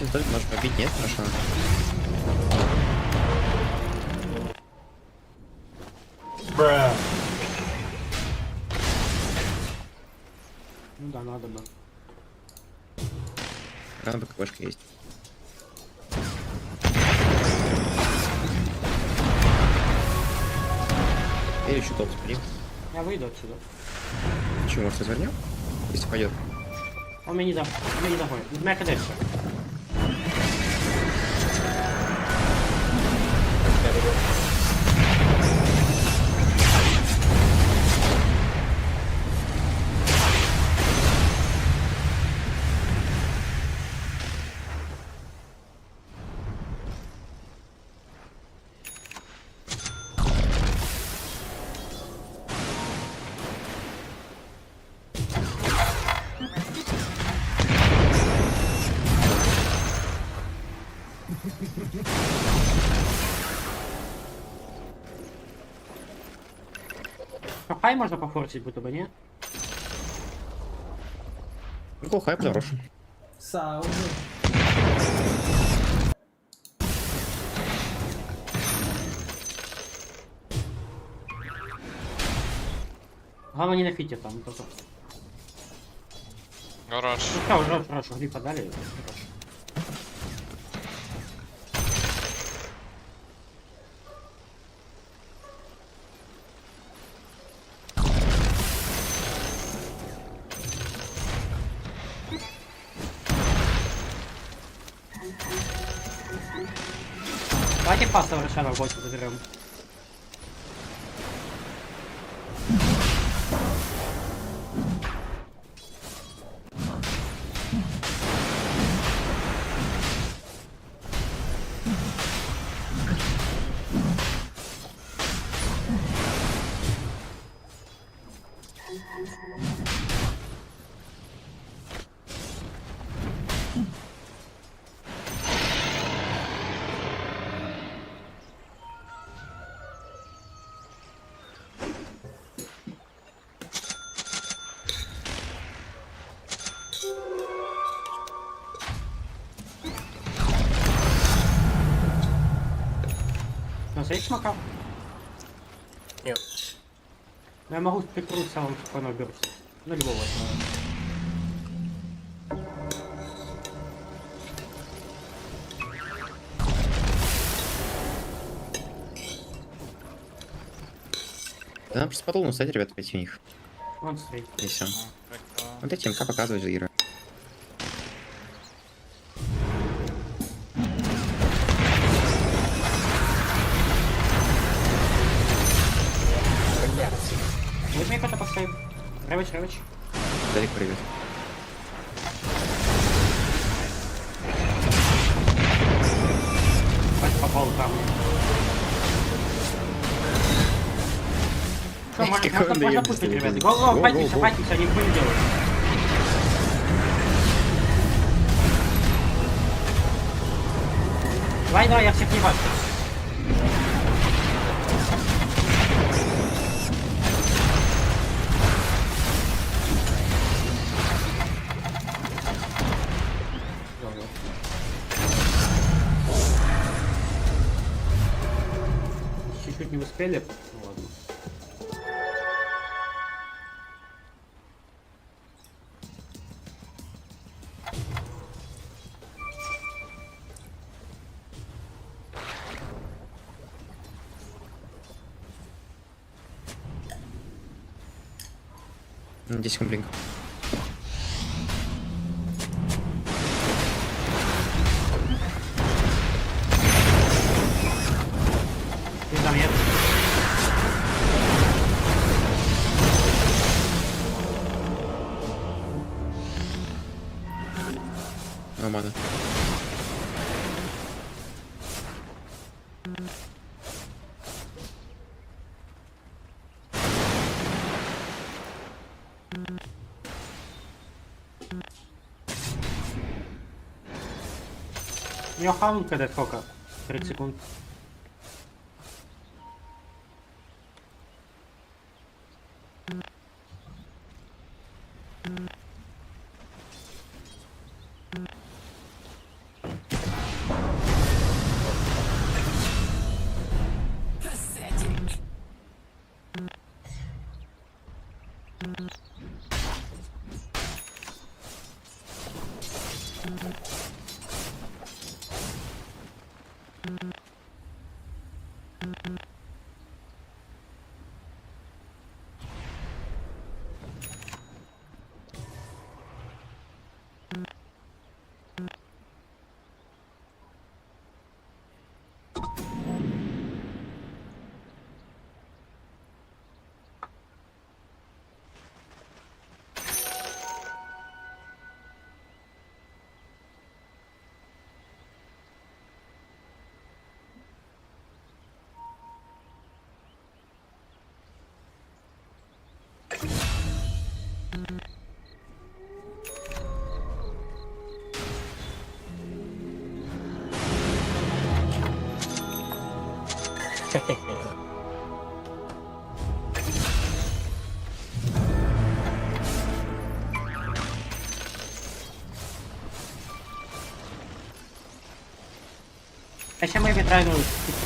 Если столик можешь побить, нет? Хорошо. Бра. Ну да, надо бы. Рано БКБшка есть. Или еще топ спри. Я выйду отсюда. Почему, может, развернем? Если пойдет. Он меня не догонит. У меня КД все. Хай можно пофорсить, будто бы, не? Ну, хайп хорош. Саунд. Главное не на фите там. Только... Гараж. Ну что, уже хорошо, грифа дали. Давайте паста врача в боте заберем. У нас есть смока? Нет. Но я могу прикрыть самым спокойно берусь. Ну, любого. Да нам просто потом устать, ребята, пойти у них. Вон стоит. И все. Прикольно. Вот эти МК показывают Ира. Вот мне кто-то поставит. Рэвич. Далек привет. Хоть попал там. Что, Какой он можно даёт пустить, быстрее. ребята? Го, Го, файтимся, го. файтимся, никто не делает. Давай, я всех не бачу. Чуть-чуть не успели. Ну ладно. Здесь комплинг. Ты там нет. Нормально. У него хаун когда сколько? 30 секунд. Еще мы ветрайну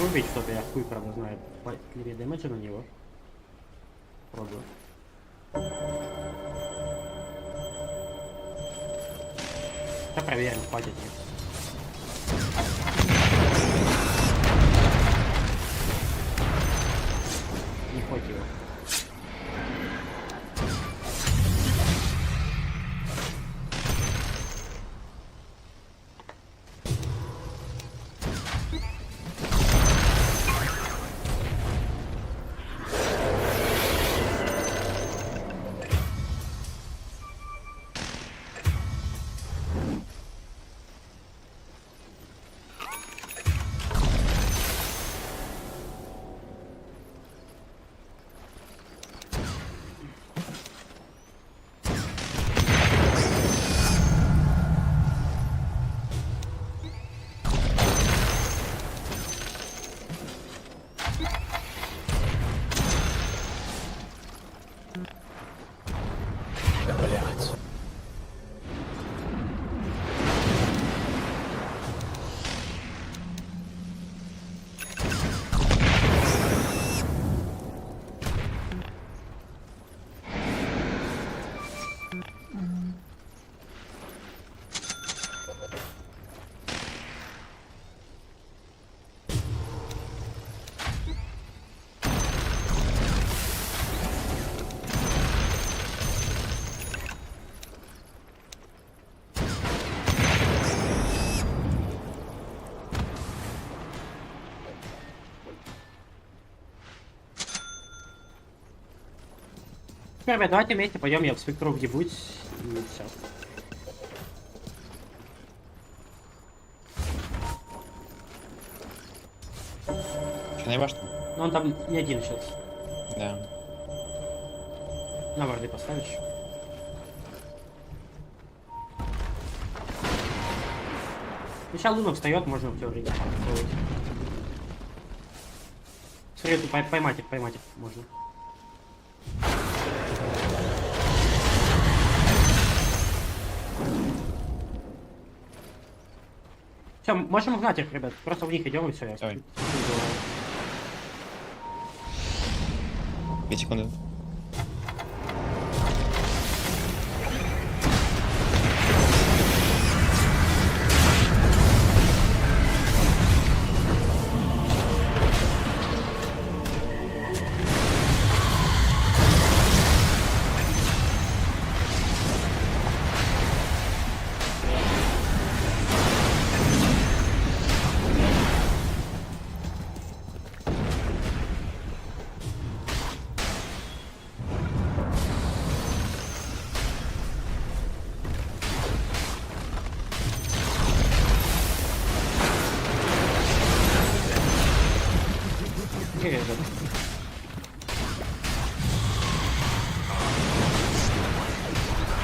убить, чтобы я хуй правда знаю. Или дэмэджа на него. Пробую. Да проверим, хватит нет. Не хватило. Ребят, давайте вместе пойдем, я в спектру въебусь и все. Что, наебашь там? Ну он там не один сейчас. Да. На варды поставишь. Ну, сейчас луна встает, можно в теории. Смотри, тут поймать их можно. Все, можем угнать их, ребят. Просто в них идем и все. Давай. 2 секунды.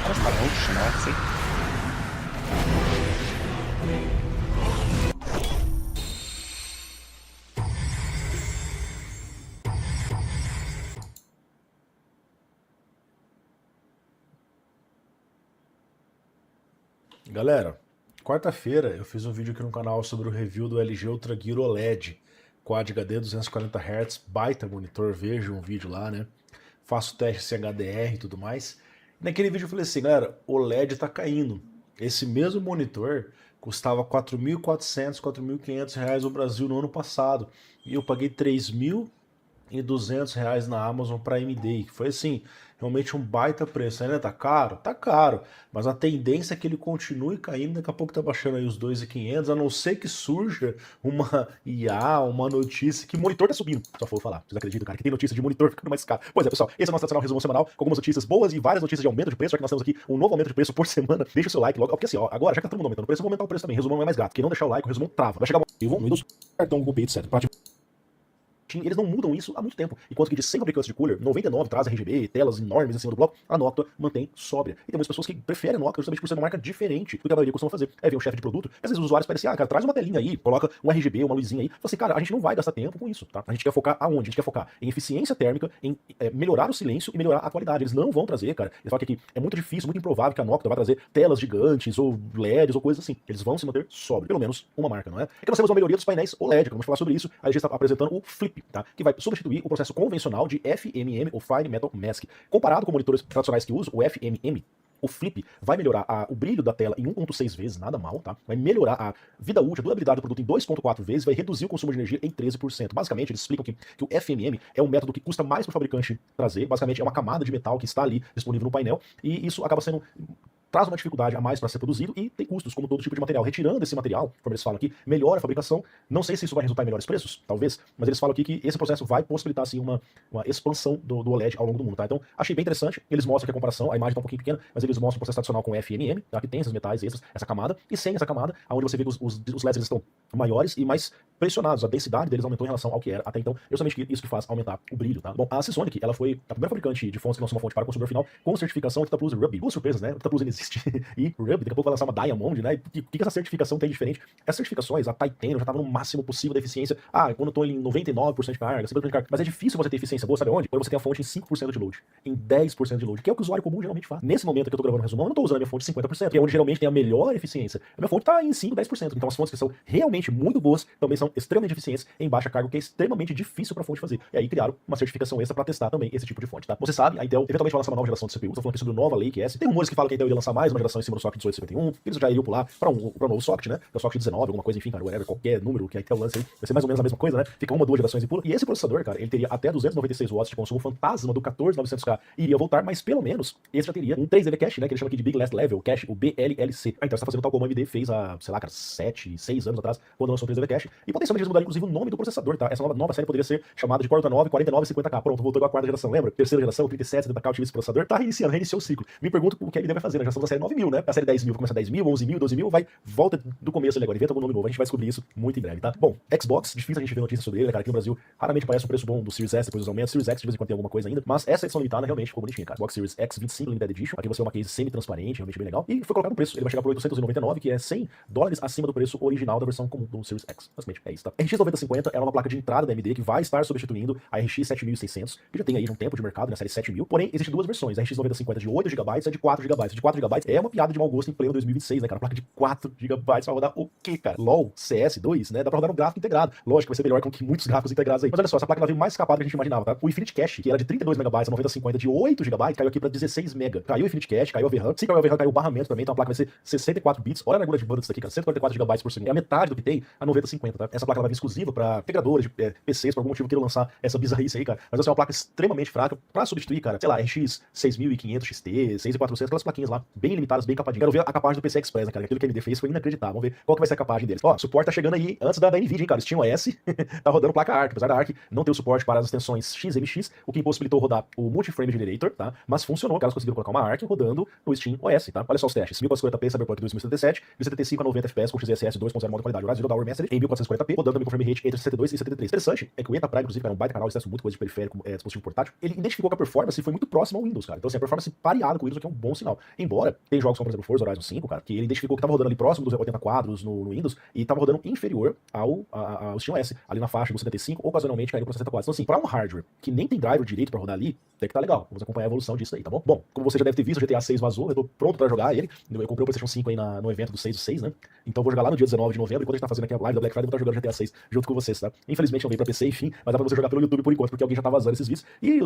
Хорошо, лучше, молодцы. Galera, quarta-feira eu fiz um vídeo aqui no canal sobre o review do LG Ultra Gear OLED Quad HD 240 Hz, baita monitor, veja um vídeo lá, né? faço teste HDR e tudo mais. Naquele vídeo eu falei assim, galera, o LED tá caindo. Esse mesmo monitor custava R$ 4.400, R$ 4.500 no Brasil no ano passado. E eu paguei R$ 3.200 na Amazon Prime Day. Foi assim, realmente um baita preço. Ainda tá caro? Tá caro. Mas a tendência é que ele continue caindo. Daqui a pouco tá baixando aí os 2.500, a não ser que surja uma IA, uma notícia que monitor tá subindo. Só vou falar. Vocês acreditam, cara, que tem notícia de monitor ficando mais caro? Pois é, pessoal, esse é o nosso tradicional resumo semanal, com algumas notícias boas e várias notícias de aumento de preço. Já que nós temos aqui um novo aumento de preço por semana. Deixa o seu like logo. Porque assim, ó, agora já que tá todo mundo aumentando o preço, eu vou aumentar o preço também. Resumo não é mais gato. Quem não deixar o like, o resumo trava. Vai chegar no Windows, cartão Google Pay, etc. Eles não mudam isso há muito tempo. Enquanto que de 100 fabricantes de cooler, 99 traz RGB, telas enormes em cima do bloco, a Noctua mantém sóbria. E tem muitas pessoas que preferem a Noctua justamente por ser uma marca diferente do que a maioria costuma fazer. Aí vem um chefe de produto, e às vezes os usuários parecem assim, cara, traz uma telinha aí, coloca um RGB, uma luzinha aí. Fala assim, cara, a gente não vai gastar tempo com isso, tá? A gente quer focar aonde? A gente quer focar em eficiência térmica, em melhorar o silêncio e melhorar a qualidade. Eles não vão trazer, cara. Eles falam que aqui é muito difícil, muito improvável que a Noctua vai trazer telas gigantes ou LEDs ou coisas assim. Eles vão se manter sóbrio, pelo menos uma marca, não é? É que nós temos uma melhoria dos painéis OLED, vamos falar sobre isso. A gente está apresentando o Flip, tá? Que vai substituir o processo convencional de FMM, ou Fine Metal Mask. Comparado com monitores tradicionais que usam, o FMM, o Flip vai melhorar o brilho da tela em 1.6 vezes, nada mal, tá? Vai melhorar a vida útil, a durabilidade do produto em 2.4 vezes, vai reduzir o consumo de energia em 13%. Basicamente, eles explicam que o FMM é um método que custa mais para o fabricante trazer, basicamente é uma camada de metal que está ali disponível no painel, e isso acaba sendo... traz uma dificuldade a mais para ser produzido e tem custos, como todo tipo de material. Retirando esse material, como eles falam aqui, melhora a fabricação. Não sei se isso vai resultar em melhores preços, talvez, mas eles falam aqui que esse processo vai possibilitar, assim, uma expansão do OLED ao longo do mundo, tá? Então, achei bem interessante. Eles mostram que a comparação, a imagem tá um pouquinho pequena, mas eles mostram o processo tradicional com FMM, tá? Que tem esses metais extras, essa camada, e sem essa camada, onde você vê que os LEDs estão maiores e mais pressionados. A densidade deles aumentou em relação ao que era até então. Justamente isso que faz aumentar o brilho, tá? Bom, a Seasonic, ela foi a primeira fabricante de fontes que lançou uma fonte para o consumidor final com certificação Octa Plus Ruby. Duas surpresas, né? Octa Plus ainda existe e Ruby, daqui a pouco vai lançar uma Diamond, né? E o que essa certificação tem de diferente? Essas certificações, a Titanium já estava no máximo possível da eficiência. Quando eu tô em 99% de carga, 100% de carga. Mas é difícil você ter eficiência boa, sabe onde? Quando você tem a fonte em 5% de load, em 10% de load, que é o que o usuário comum geralmente faz. Nesse momento que eu tô gravando o resumão, eu não tô usando a minha fonte 50%, que é onde geralmente tem a melhor eficiência. A minha fonte tá em 5, 10%. Então as fontes que são realmente muito boas também são extremamente eficientes em baixa carga, o que é extremamente difícil pra fonte fazer. E aí criaram uma certificação extra pra testar também esse tipo de fonte, tá? Você sabe, a Intel eventualmente vai lançar uma nova geração de CPU. Tô falando aqui sobre o Nova Lake S. Tem rumores que falam que a Intel iria lançar mais uma geração em cima do socket 1851. Eles já iriam pular para um novo socket, né? Que é o socket 19, alguma coisa, enfim, cara, whatever, qualquer número que a Intel lance aí, vai ser mais ou menos a mesma coisa, né? Fica uma, duas gerações e pula. E esse processador, cara, ele teria até 296 watts de consumo fantasma do 14900K. Iria voltar, mas pelo menos esse já teria um 3DV Cache, né? Que ele chama aqui de Big Last Level Cache, o BLLC. A Intel está fazendo tal como a AMD fez há, sei lá, cara, 7, 6 anos atrás, quando lançou o 3DV Cache. E potencialmente eles mudariam, inclusive, o nome do processador, tá? Essa nova série poderia ser chamada de Core 9 4950K. Pronto, voltou com a quarta geração, lembra? Terceira geração, 3770K, eu tive esse processador. Tá reiniciou o ciclo. Me pergunto o que a AMD vai fazer na geração da série 9000, né? A série 10.000 começa a 10.000, 11.000, 12.000, vai, volta do começo ali agora, inventa algum nome novo. A gente vai descobrir isso muito em breve, tá? Bom, Xbox, difícil a gente ver notícias sobre ele, né, cara? Aqui no Brasil, raramente aparece um preço bom do Series S depois dos aumentos. Series X, de vez em quando tem alguma coisa ainda, mas essa edição limitada realmente ficou bonitinha, cara. Xbox Series X 25 Limited Edition, aqui você é uma case semi-transparente, realmente bem legal. E foi colocado no preço, ele vai chegar por 899, que é $100 acima do preço original da versão comum do Series X. Basicamente, é isso, tá? RX 9050 é uma placa de entrada da AMD que vai estar substituindo a RX 7600, que já tem aí um tempo de mercado na série 7000, porém, existem duas versões, a RX 9050 de 8 GB e a de 4 GB. De 4 GB é uma piada de mau gosto em pleno 2026, né, cara? Placa de 4 GB vai rodar o quê, cara? LoL, CS2, né? Dá pra rodar um gráfico integrado. Lógico, vai ser melhor que muitos gráficos integrados aí. Mas olha só, essa placa ela veio mais escapada do que a gente imaginava, tá? O Infinite Cache, que era de 32 MB, a 9050 de 8 GB, caiu aqui pra 16 MB. Caiu o Infinite Cache, caiu a VRAM. Se caiu a VRAM, caiu o barramento também, então a placa vai ser 64 bits. Olha a largura de banda disso aqui, cara. 144 GB por segundo. É a metade do que tem a 9050, tá? Essa placa ela vai vir exclusiva pra integradores de PCs, por algum motivo queiram lançar essa bizarrice aí, cara. Mas essa é uma placa extremamente fraca pra substituir, cara, sei lá, RX 6500 XT, 6400, aquelas plaquinhas lá, bem limitadas, bem capadinhas. Quero ver a capagem do PC Express, né, cara? Aquilo que a AMD fez foi inacreditável. Vamos ver qual que vai ser a capagem deles. Ó, suporte tá chegando aí antes da NVIDIA, hein, cara. Steam OS tá rodando placa ARC, apesar da ARC não ter o suporte para as extensões XMX, o que impossibilitou rodar o Multiframe Generator, tá? Mas funcionou, caras conseguiram colocar uma ARC rodando no Steam OS, tá? Olha só os testes. 1440p Cyberpunk 2077, de 75 a 90 FPS com XSS 2.0 modo qualidade. Horizon Tower Mastery em 1440p, rodando no frame rate entre 72 e 73. Interessante é que o Eta Prime, inclusive, era um baita canal, eles testam muito coisa de periférico, dispositivo portátil. Ele identificou que a performance foi muito próxima ao Windows, cara. Então, assim, a performance pareada com o Windows, que é um bom sinal. Embora agora, tem jogos como, por exemplo, Forza Horizon 5, cara, que ele identificou que tava rodando ali próximo dos 80 quadros no Windows e tava rodando inferior ao SteamOS, ali na faixa dos 75, ocasionalmente caindo para 60 quadros. Então assim, pra um hardware que nem tem driver direito pra rodar ali, tem que tá legal. Vamos acompanhar a evolução disso aí, tá bom? Bom, como você já deve ter visto, o GTA 6 vazou, eu tô pronto pra jogar ele. Eu comprei o PlayStation 5 aí no evento do 6 do 6, né? Então vou jogar lá no dia 19 de novembro, enquanto a gente tá fazendo aqui a live da Black Friday, eu vou estar jogando GTA 6 junto com vocês, tá? Infelizmente não veio pra PC, enfim, mas dá pra você jogar pelo YouTube por enquanto, porque alguém já tá vazando esses vídeos. E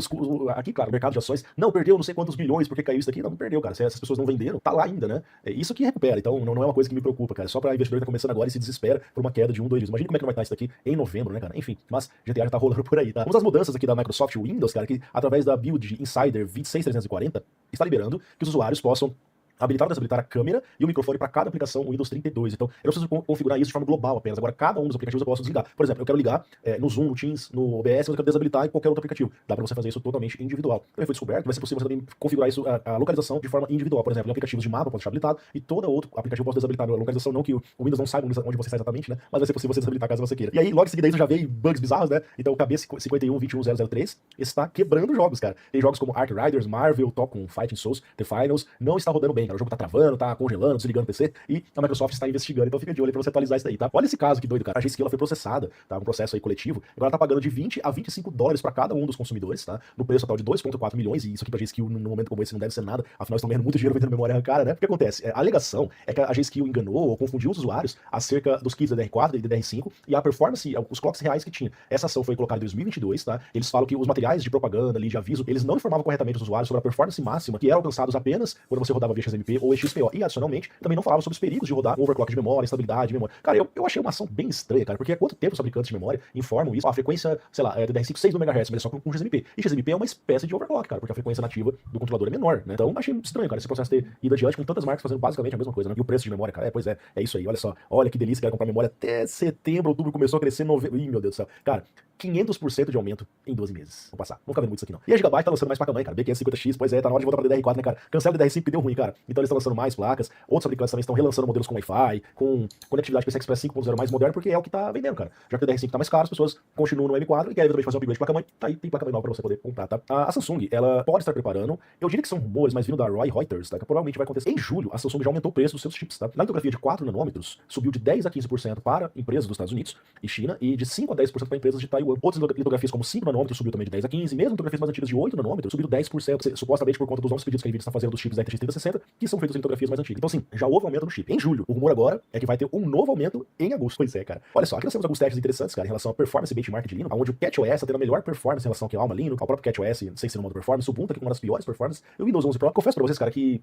aqui, claro, o mercado de ações, não, perdeu não sei quantos bilhões porque caiu isso aqui. Não perdeu, cara. Se essas pessoas não venderam, tá lá ainda, né? É isso que recupera. Então não é uma coisa que me preocupa, cara. É só pra investidor que tá começando agora e se desespera por uma queda de 2 dias. Imagina como é que não vai estar isso daqui em novembro, né, cara? Enfim, mas GTA já tá rolando por aí, tá? Vamos às mudanças aqui da Microsoft Windows, cara, que através da build Insider 26340 está liberando que os usuários possam habilitar ou desabilitar a câmera e o microfone para cada aplicação Windows 32. Então, eu não preciso configurar isso de forma global apenas. Agora, cada um dos aplicativos eu posso desligar. Por exemplo, eu quero ligar no Zoom, no Teams, no OBS, mas eu quero desabilitar em qualquer outro aplicativo. Dá para você fazer isso totalmente individual. Também foi descoberto, vai ser possível você também configurar isso, a localização de forma individual. Por exemplo, em aplicativos de mapa pode deixar habilitado e todo outro aplicativo pode desabilitar a localização, não que o Windows não saiba onde você está exatamente, né? Mas vai ser possível você desabilitar caso você queira. E aí, logo em seguida, isso já veio bugs bizarros, né? Então, o KB5121003 está quebrando jogos, cara. Tem jogos como Ark Riders, Marvel, Top com Fighting Souls, The Finals, não está rodando bem, cara. O jogo tá travando, tá congelando, desligando o PC, e a Microsoft está investigando, então fica de olho aí pra você atualizar isso daí, tá? Olha esse caso que doido, cara. A G-Skill ela foi processada, tá? Um processo aí coletivo, agora ela tá pagando de 20 a 25 dólares pra cada um dos consumidores, tá? No preço total de 2,4 milhões, e isso aqui pra G-Skill num momento como esse não deve ser nada, afinal estão ganhando muito dinheiro vendendo memória arrancada, né? O que acontece? A alegação é que a G-Skill enganou ou confundiu os usuários acerca dos kits da DR4 e da DR5 e a performance, os clocks reais que tinha. Essa ação foi colocada em 2022, tá? Eles falam que os materiais de propaganda ali, de aviso, eles não informavam corretamente os usuários sobre a performance máxima que eram alcançados apenas quando você rodava via XMP ou XPO, e adicionalmente também não falava sobre os perigos de rodar overclock de memória, instabilidade de memória. Cara, eu achei uma ação bem estranha, cara, porque há quanto tempo os fabricantes de memória informam isso? A frequência, sei lá, é de 6 MHz, mas é só com XMP. E XMP é uma espécie de overclock, cara, porque a frequência nativa do controlador é menor, né? Então, achei estranho, cara, esse processo ter ido adiante com tantas marcas fazendo basicamente a mesma coisa, né? E o preço de memória, cara, pois é isso aí, olha só. Olha que delícia, cara, comprar memória até setembro, outubro começou a crescer, Ih, meu Deus do céu. Cara, 500% de aumento em 12 meses. Vou passar. Não fica vendo muito isso aqui, não. E a Gigabyte tá lançando mais placa-mãe, cara. B550X, pois é, tá na hora de voltar pra DDR4, né, cara? Cancela o DDR5 que deu ruim, cara. Então eles estão lançando mais placas. Outros fabricantes também estão relançando modelos com Wi-Fi, com conectividade PCI Express 5.0 mais moderno, porque é o que tá vendendo, cara. Já que o DDR5 tá mais caro, as pessoas continuam no M4 e querem eventualmente fazer um upgrade de placa-mãe. Tá aí, tem placa-mãe nova pra você poder comprar, tá? A Samsung, ela pode estar preparando, eu diria que são rumores, mas vindo da Reuters, tá? Que provavelmente vai acontecer em julho. A Samsung já aumentou o preço dos seus chips, tá? Na litografia de 4 nanômetros, subiu de 10 a 15% para empresas dos Estados Unidos e China e de 5 a 10% para empresas de Taiwan. Outras litografias como 5 nanômetros subiu também de 10 a 15, mesmo litografias mais antigas de 8 nanômetros subiram 10%, supostamente por conta dos novos pedidos que a Nvidia está fazendo dos chips da RTX 3060, que são feitos em litografias mais antigas. Então assim, já houve aumento no chip. Em julho, o rumor agora é que vai ter um novo aumento em agosto. Pois é, cara. Olha só, aqui nós temos alguns testes interessantes, cara, em relação ao performance benchmark de Linux, onde o CatchOS está tendo a melhor performance em relação ao Alma Linux, ao próprio CatchOS, sem ser no modo performance, o Ubuntu aqui com uma das piores performances, e o Windows 11 Pro. Confesso pra vocês, cara, que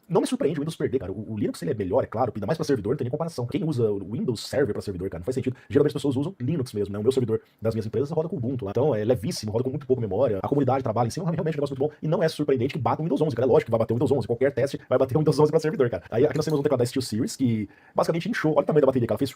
não me surpreende o Windows perder, cara. O Linux ele é melhor, é claro, ainda mais pra servidor, não tem nem comparação. Quem usa o Windows Server pra servidor, cara, não faz sentido. Geralmente as pessoas usam Linux mesmo, né? O meu servidor das minhas empresas roda com Ubuntu lá. Então é levíssimo, roda com muito pouco memória. A comunidade trabalha em cima, realmente é um negócio muito bom. E não é surpreendente que bata o Windows 11, cara. É lógico que vai bater o Windows 11. Qualquer teste vai bater o Windows 11 pra servidor, cara. Aí aqui nós temos um teclado da SteelSeries que basicamente inchou. Olha o tamanho da bateria que ela fez.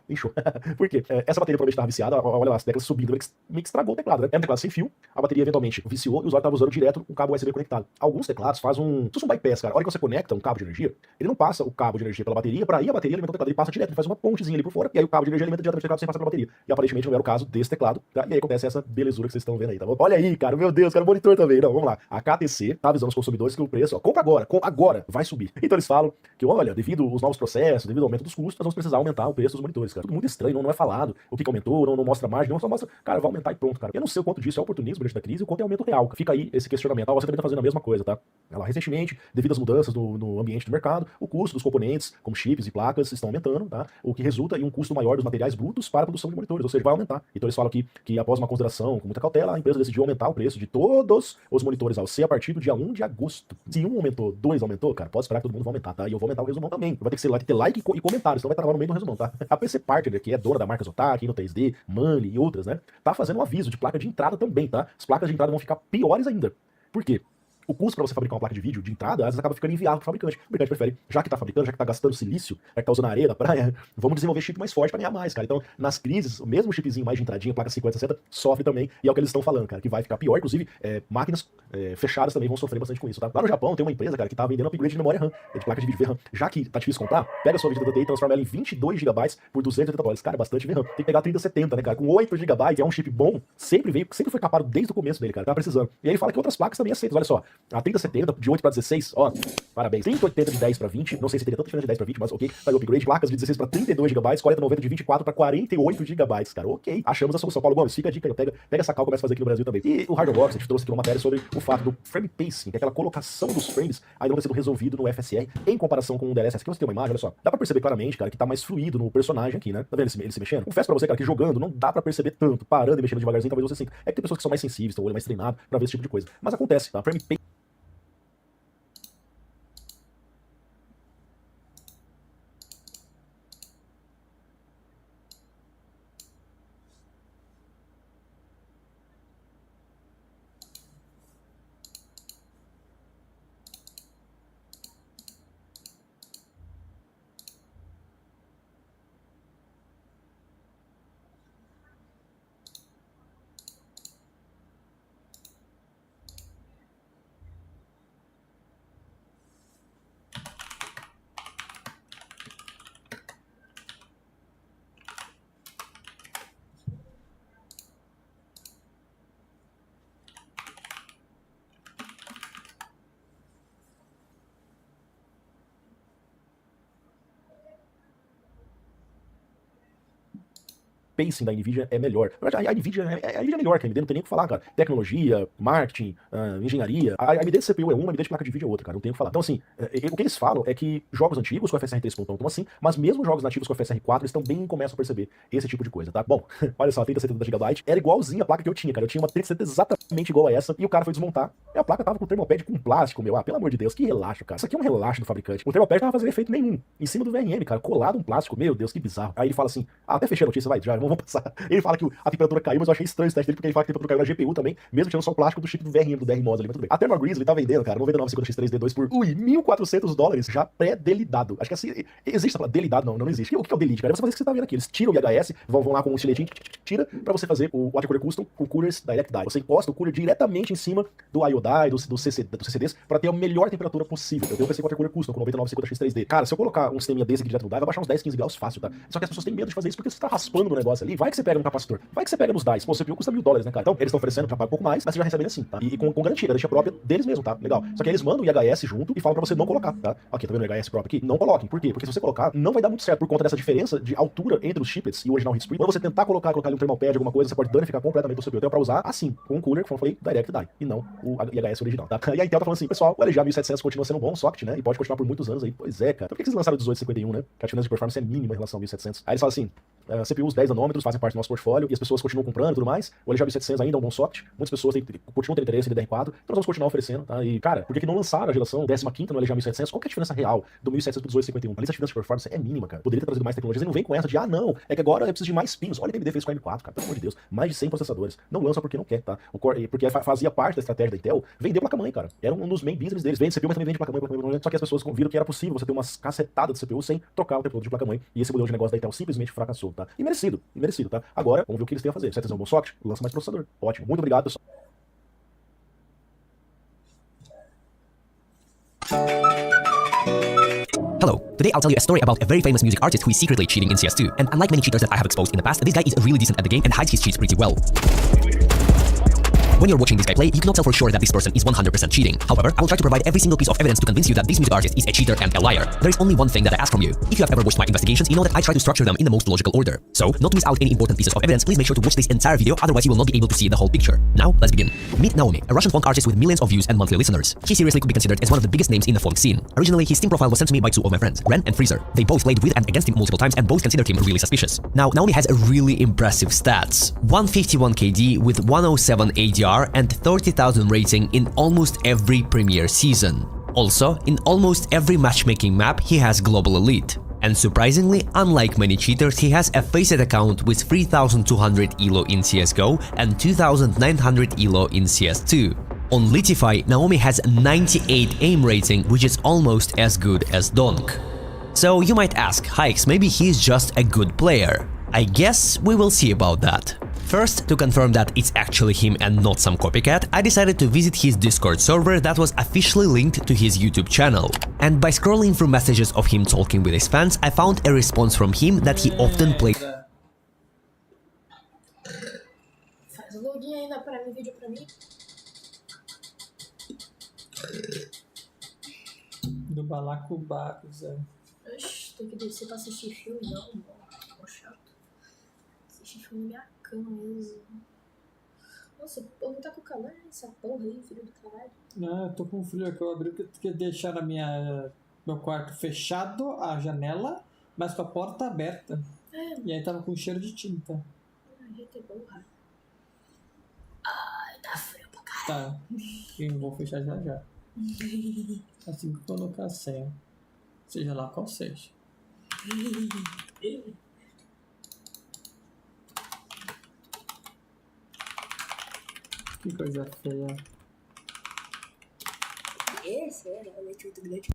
Inchou. Por quê? Essa bateria provavelmente estava viciada. Olha lá, as teclas subindo, meio que estragou o teclado, né? É um teclado sem fio. A bateria eventualmente viciou e o usuário estava usando direto um cabo USB conectado. Alguns teclados fazem um bypass, cara. A hora que você conecta um cabo de energia, ele não passa o cabo de energia pela bateria, para ir a bateria alimentar o teclado, ele passa direto, ele faz uma pontezinha ali por fora, e aí o cabo de energia alimenta diretamente o teclado sem passar pela bateria. E aparentemente não era o caso desse teclado, tá? E aí acontece essa belezura que vocês estão vendo aí, tá bom? Olha aí, cara, meu Deus, cara, o monitor também. Não, vamos lá. A KTC tá avisando os consumidores que o preço, ó, compra agora, vai subir. Então eles falam que, olha, devido aos novos processos, devido ao aumento dos custos, nós vamos precisar aumentar o preço dos monitores, cara. Tudo muito estranho, não é falado o que aumentou, não mostra margem, não só mostra, cara, vai aumentar e pronto, cara. Eu não sei o quanto disso é oportunismo durante a crise e o quanto é aumento real. Fica aí esse questionamento. Você também tá fazendo a mesma coisa, tá? Ela recentemente, devido às mudanças no ambiente do mercado, o custo dos componentes, como chips e placas, estão aumentando, tá? O que resulta em um custo maior dos materiais brutos para a produção de monitores, ou seja, vai aumentar. Então eles falam que após uma consideração com muita cautela, a empresa decidiu aumentar o preço de todos os monitores ao C a partir do dia 1 de agosto. Se um aumentou, dois aumentou, cara, pode esperar que todo mundo vai aumentar, tá? E eu vou aumentar o resumão também. Vai ter que ser lá, ter like e comentário, senão vai estar lá no meio do resumão, tá? A PC Partner, que é dona da marca Zotac, no 3D, Manly e outras, né? Tá fazendo um aviso de placa de entrada também, tá? As placas de entrada vão ficar piores ainda. Por quê? O custo para você fabricar uma placa de vídeo de entrada, às vezes acaba ficando inviável para o fabricante. O fabricante prefere, já que tá fabricando, já que tá gastando silício, já que tá usando areia da praia, vamos desenvolver chip mais forte para ganhar mais, cara. Então, nas crises, o mesmo chipzinho mais de entradinha, placa 50, 60, sofre também, e é o que eles estão falando, cara, que vai ficar pior. Inclusive, máquinas fechadas também vão sofrer bastante com isso, tá? Lá no Japão tem uma empresa, cara, que tá vendendo upgrade de memória RAM, de placa de vídeo VRAM. Já que tá difícil comprar, pega a sua 2080 Ti e transforma ela em 22 GB por 280 dólares. Cara, bastante VRAM. Tem que pegar a 3070, né, cara? Com 8 GB, é um chip bom, sempre foi capado desde o começo dele, cara. Tá precisando. E aí ele fala que outras placas também aceitam. Olha só, a 3070 de 8 para 16, ó, Parabéns. 3080 de 10 para 20, não sei se teria tanta diferença de 10 para 20, mas ok. Vai o upgrade, placas de 16 para 32 GB, 4090 de 24 para 48 GB, cara. Ok. Achamos a solução. Paulo Gomes, fica a dica aí. Pega essa cal e começa a fazer aqui no Brasil também. E o Hardware Box, a gente trouxe aqui uma matéria sobre o fato do frame pacing, que é aquela colocação dos frames ainda não ter sido resolvido no FSR em comparação com o DLSS. Aqui você tem uma imagem, olha só. Dá pra perceber claramente, cara, que tá mais fluido no personagem aqui, né? Tá vendo ele se mexendo? Confesso pra você, cara, que jogando não dá pra perceber tanto. Parando e mexendo devagarzinho, talvez você sinta. É que tem pessoas que são mais sensíveis, tem o olho mais treinado pra ver esse tipo de coisa. Mas acontece, tá? Frame pacing. Pacing da NVIDIA é melhor. Na verdade, a NVIDIA é melhor que a AMD, não tem nem o que falar, cara. Tecnologia, marketing, engenharia. A AMD de CPU é uma, a AMD de placa de vídeo é outra, cara, não tem o que falar. Então, assim, o que eles falam é que jogos antigos com FSR 3.1 estão assim, mas mesmo jogos nativos com FSR 4 eles também começam a perceber esse tipo de coisa, tá? Bom, olha só, a 3070 GB era igualzinha a placa que eu tinha, cara. Eu tinha uma 3070 exatamente igual a essa, e o cara foi desmontar, e a placa tava com o thermalpad com plástico, meu. Ah, pelo amor de Deus, que relaxo, cara. Isso aqui é um relaxo do fabricante. O thermalpad não tava fazendo efeito nenhum. Em cima do VRM, cara, colado um plástico. Meu Deus, que bizarro. Aí ele fala assim, até fechei a notícia, vai, já, vamos passar. Ele fala que a temperatura caiu, mas eu achei estranho esse teste dele, porque ele fala que a temperatura caiu na GPU também, mesmo tirando só o plástico do chip do VRM, do DRMOS ali, mas tudo bem. A Thermal Grizzly tá vendendo, cara, 9950X3D2 por, $1.400, já pré-delidado. Acho que assim, existe essa palavra, delidado? Não existe. O que é o delete, cara? É você fazer o que você tá vendo aqui. Eles tiram o IHS, vão lá com um estiletinho, tira pra você fazer o Water Cooler Custom com coolers Direct Die. Você encosta o cooler diretamente em cima do IO Die, do CCDs, pra ter a melhor temperatura possível. Eu tenho um PC com Water Cooler Custom com 9950X3D. Cara, se eu colocar um sisteminha desse aqui direto no Die, vai baixar uns 10, 15 graus fácil, tá? Só que as pessoas têm medo de fazer isso porque você tá raspando no negócio ali. Vai que você pega no capacitor, vai que você pega nos DICE. Pô, o CPU custa $1.000, né, cara? Então, eles estão oferecendo pra pagar um pouco mais, mas você já recebe ele assim, tá? E com garantia, garantia própria deles mesmo, tá? Legal. Só que eles mandam o IHS junto e falam pra você não colocar, tá? Aqui, tá vendo o IHS próprio aqui? Não coloquem. Por quê? Porque se você colocar, não vai dar muito certo por conta dessa diferença de altura entre os chiplets e o original heat Quando você tentar colocar ali um thermal pad, alguma coisa, você pode danificar completamente o CPU. Então, é pra usar assim, com um cooler, como eu falei, Direct Die, e não o IHS original, tá? E a Intel tá falando assim, pessoal, o LGA 1700 continua sendo um bom socket, né? E pode continuar por muitos anos aí. Pois é, cara. Então, por que vocês lançaram o 1851, né? Que a diferença de performance é mínima em relação ao 1700. Aí eles falam assim, CPUs 10 nanômetros fazem parte do nosso portfólio e as pessoas continuam comprando e tudo mais. O LGA 1700 ainda é um bom socket. Muitas pessoas continuam tendo interesse em DDR4. Então nós vamos continuar oferecendo, tá? E, cara, por que não lançaram a geração 15ª no LGA 1700? Qual que é a diferença real do 1700 pro 1851? A diferença de performance é mínima, cara. Poderia ter trazido mais tecnologias e não vem com essa de, não, é que agora eu preciso de mais pinos. Olha o que a AMD fez com a M4, cara. Pelo amor de Deus. Mais de 100 processadores. Não lança porque não quer, tá? Porque fazia parte da estratégia da Intel vender placa-mãe, cara. Era um dos main business deles. Vende CPU, mas também vende placa-mãe. Só que as pessoas viram que era possível você ter umas cacetadas de CPU sem trocar o tempo todo de placa-mãe. E esse modelo de negócio da Intel simplesmente fracassou, tá? E merecido, tá? Agora, vamos ver o que eles têm a fazer. Se é um bom socket, lança mais processador. Ótimo. Muito obrigado, pessoal. Hello, today I'll tell you a story about a very famous music artist who is secretly cheating in CS2. And unlike many cheaters that I have exposed in the past, this guy is really decent at the game and hides his cheats pretty well. When you're watching this guy play, you cannot tell for sure that this person is 100% cheating. However, I will try to provide every single piece of evidence to convince you that this music artist is a cheater and a liar. There is only one thing that I ask from you. If you have ever watched my investigations, you know that I try to structure them in the most logical order. So, not to miss out any important pieces of evidence, please make sure to watch this entire video, otherwise you will not be able to see the whole picture. Now, let's begin. Meet Naomi, a Russian funk artist with millions of views and monthly listeners. She seriously could be considered as one of the biggest names in the funk scene. Originally, his Steam profile was sent to me by two of my friends, Ren and Freezer. They both played with and against him multiple times and both considered him really suspicious. Now, Naomi has a really impressive stats. 151 KD with 107 ADR and 30,000 rating in almost every Premier season. Also, in almost every matchmaking map, he has Global Elite. And surprisingly, unlike many cheaters, he has a Faceit account with 3,200 ELO in CSGO and 2,900 ELO in CS2. On Litify, Naomi has 98 aim rating, which is almost as good as Donk. So you might ask, Hikes, maybe he's just a good player. I guess we will see about that. First, to confirm that it's actually him and not some copycat, I decided to visit his Discord server that was officially linked to his YouTube channel. And by scrolling through messages of him talking with his fans, I found a response from him that he often plays. Faz o login ainda para mim, vídeo para mim. balacobaco, Zé. Oxi, tem que descer pra assistir filme, não, mano. Tô chato. Assistir filme na minha cama mesmo. Nossa, o povo tá com calor nessa porra aí, filho do caralho. Não, eu tô com frio aqui. Eu abri porque deixaram meu quarto fechado, a janela, mas com a porta aberta. É. E aí tava com cheiro de tinta. Ai, gente, porra. Ai, tá frio pra caralho. Tá. Eu vou fechar já já. Assim que eu colocar a senha. Seja lá qual seja. Que coisa feia. Esse era o leite muito grande.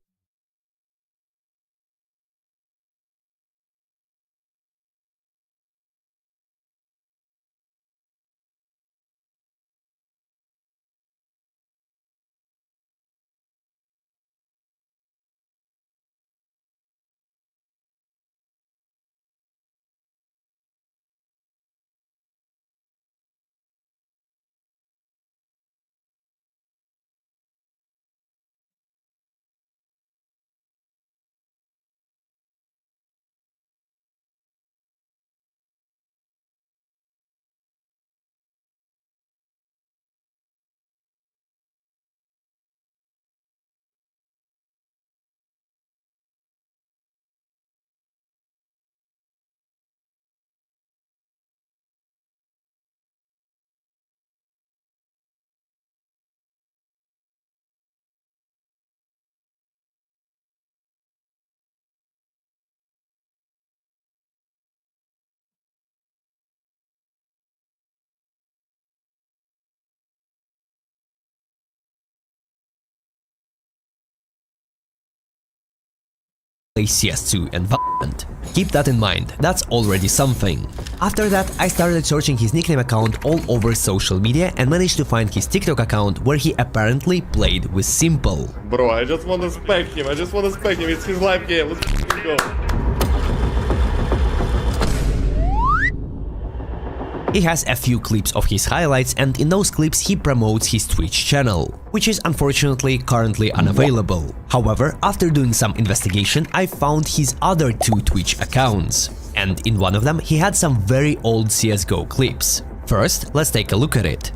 play CS2 and Valorant. Keep that in mind, that's already something. After that, I started searching his nickname account all over social media and managed to find his TikTok account where he apparently played with Simple. Bro, I just wanna spec him, it's his live game, let's go. He has a few clips of his highlights, and in those clips he promotes his Twitch channel, which is unfortunately currently unavailable. However, after doing some investigation, I found his other 2 Twitch accounts, and in one of them he had some very old CSGO clips. First, let's take a look at it.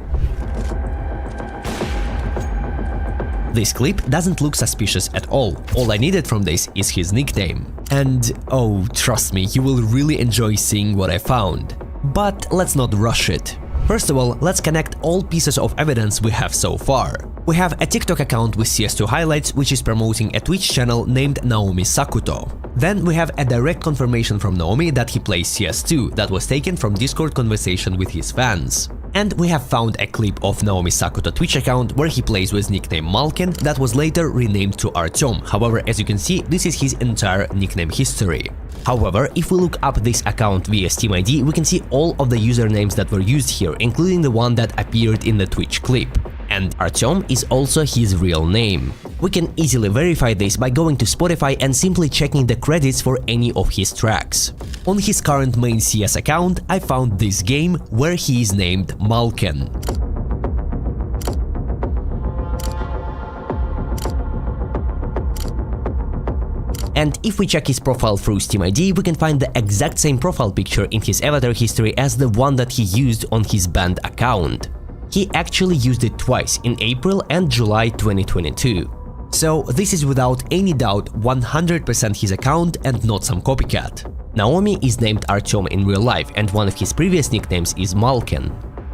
This clip doesn't look suspicious at all. All I needed from this is his nickname. And oh, trust me, you will really enjoy seeing what I found. But let's not rush it. First of all, let's connect all pieces of evidence we have so far. We have a TikTok account with CS2 highlights which is promoting a Twitch channel named Naomi Sakuto. Then we have a direct confirmation from Naomi that he plays CS2 that was taken from Discord conversation with his fans. And we have found a clip of Naomi Sakuto Twitch account where he plays with nickname Malkin that was later renamed to Artyom. However, as you can see, this is his entire nickname history. However, if we look up this account via Steam ID, we can see all of the usernames that were used here, including the one that appeared in the Twitch clip. And Artyom is also his real name. We can easily verify this by going to Spotify and simply checking the credits for any of his tracks. On his current main CS account, I found this game where he is named Malkin. And if we check his profile through Steam ID, we can find the exact same profile picture in his avatar history as the one that he used on his banned account. He actually used it twice, in April and July 2022. So this is without any doubt 100% his account and not some copycat. Naomi is named Artyom in real life, and one of his previous nicknames is Malkin.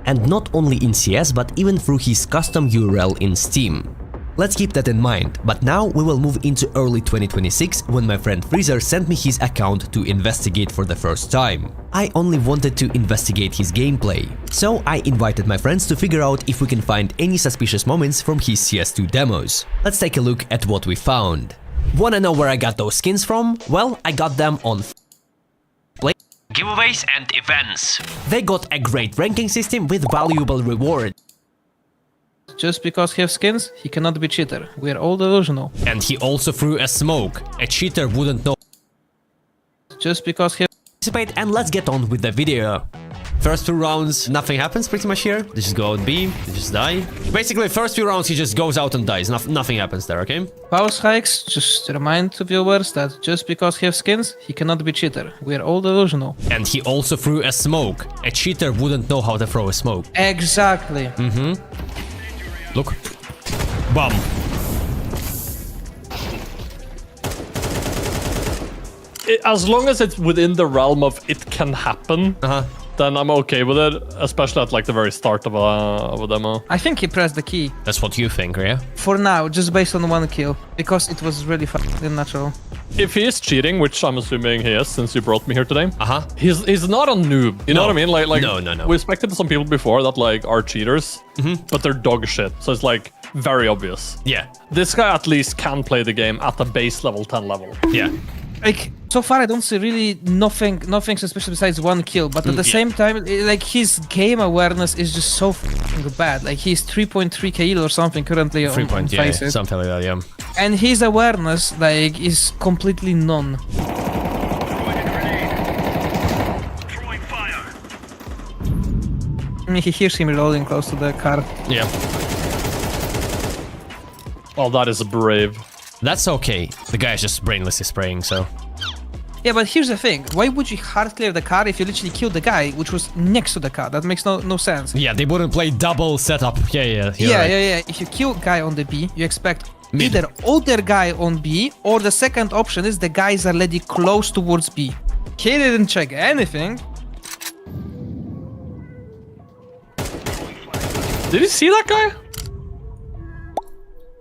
And not only in CS, but even through his custom URL in Steam. Let's keep that in mind, but now we will move into early 2026 when my friend Freezer sent me his account to investigate for the first time. I only wanted to investigate his gameplay, so I invited my friends to figure out if we can find any suspicious moments from his CS2 demos. Let's take a look at what we found. Wanna know where I got those skins from? Well, I got them on play giveaways and events. They got a great ranking system with valuable rewards. Just because he has skins, he cannot be cheater. We are all delusional. And he also threw a smoke. A cheater wouldn't know. Just because he Participate, and let's get on with the video. First 2 rounds, nothing happens pretty much here. They just go out B, they just die. Basically, first few rounds, he just goes out and dies. Nothing happens there, okay? Pause hikes, just to remind the viewers that just because he has skins, he cannot be cheater. We are all delusional. And he also threw a smoke. A cheater wouldn't know how to throw a smoke. Exactly. Look. Bum. As long as it's within the realm of it can happen, then I'm okay with it, especially at like the very start of a demo. I think he pressed the key. That's what you think, yeah? For now, just based on 1 kill. Because it was really fucking natural. If he is cheating, which I'm assuming he is, since you brought me here today, he's not a noob. You know what I mean? Like no. We expected some people before that like are cheaters, but they're dog shit. So it's like very obvious. Yeah. This guy at least can play the game at the base level 10 level. Yeah. Like, so far I don't see really nothing suspicious besides 1 kill, but at the same time, like, his game awareness is just so fucking bad. Like, he's 3.3 KL or something currently on Faceit. Something like that, yeah. And his awareness, like, is completely none. I mean, he hears him reloading close to the car. Yeah. Oh, that is brave. That's okay. The guy is just brainlessly spraying, so... Yeah, but here's the thing. Why would you hard clear the car if you literally killed the guy, which was next to the car? That makes no sense. Yeah, they wouldn't play double setup. Yeah. Yeah. If you kill guy on the B, you expect either other guy on B, or the second option is the guys are already close towards B. He didn't check anything. Did you see that guy?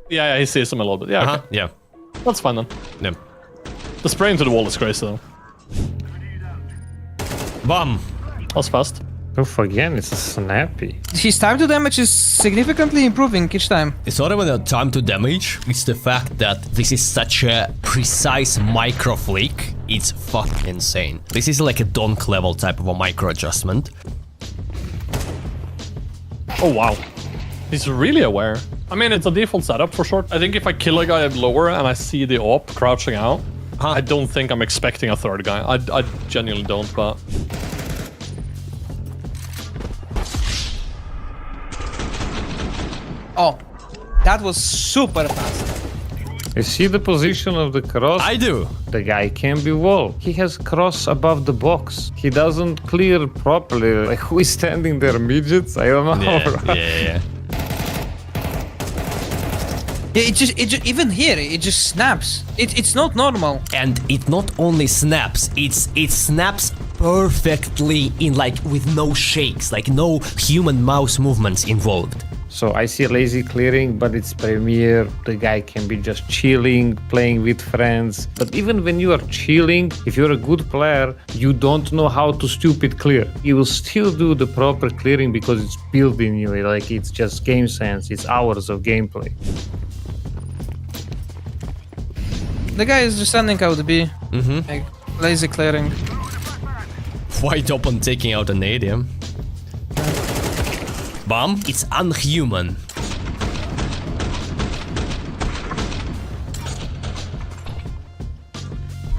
Yeah, he sees him a little bit. Yeah, okay. Yeah. That's fine then. Yeah. The spraying to the wall is crazy though. Bum. That's fast. Oof, again, it's a snappy. His time to damage is significantly improving each time. It's not even the time to damage, it's the fact that this is such a precise micro flick. It's fucking insane. This is like a donk level type of a micro adjustment. Oh wow. He's really aware. I mean, it's a default setup for sure. I think if I kill a guy lower and I see the op crouching out, I don't think I'm expecting a third guy. I genuinely don't, but... Oh, that was super fast. You see the position of the cross? I do. The guy can be wall. He has cross above the box. He doesn't clear properly. Like, who is standing there? Midgets? I don't know. Yeah. Yeah, it just even here, it just snaps. It's not normal. And it not only snaps, it snaps perfectly in like with no shakes, like no human mouse movements involved. So I see lazy clearing, but it's Premiere. The guy can be just chilling, playing with friends. But even when you are chilling, if you're a good player, you don't know how to stupid clear. You will still do the proper clearing because it's built in you. Like, it's just game sense. It's hours of gameplay. The guy is just standing out the B. Like, lazy clearing. Wide open, taking out a nade, yeah. Bomb. It's unhuman.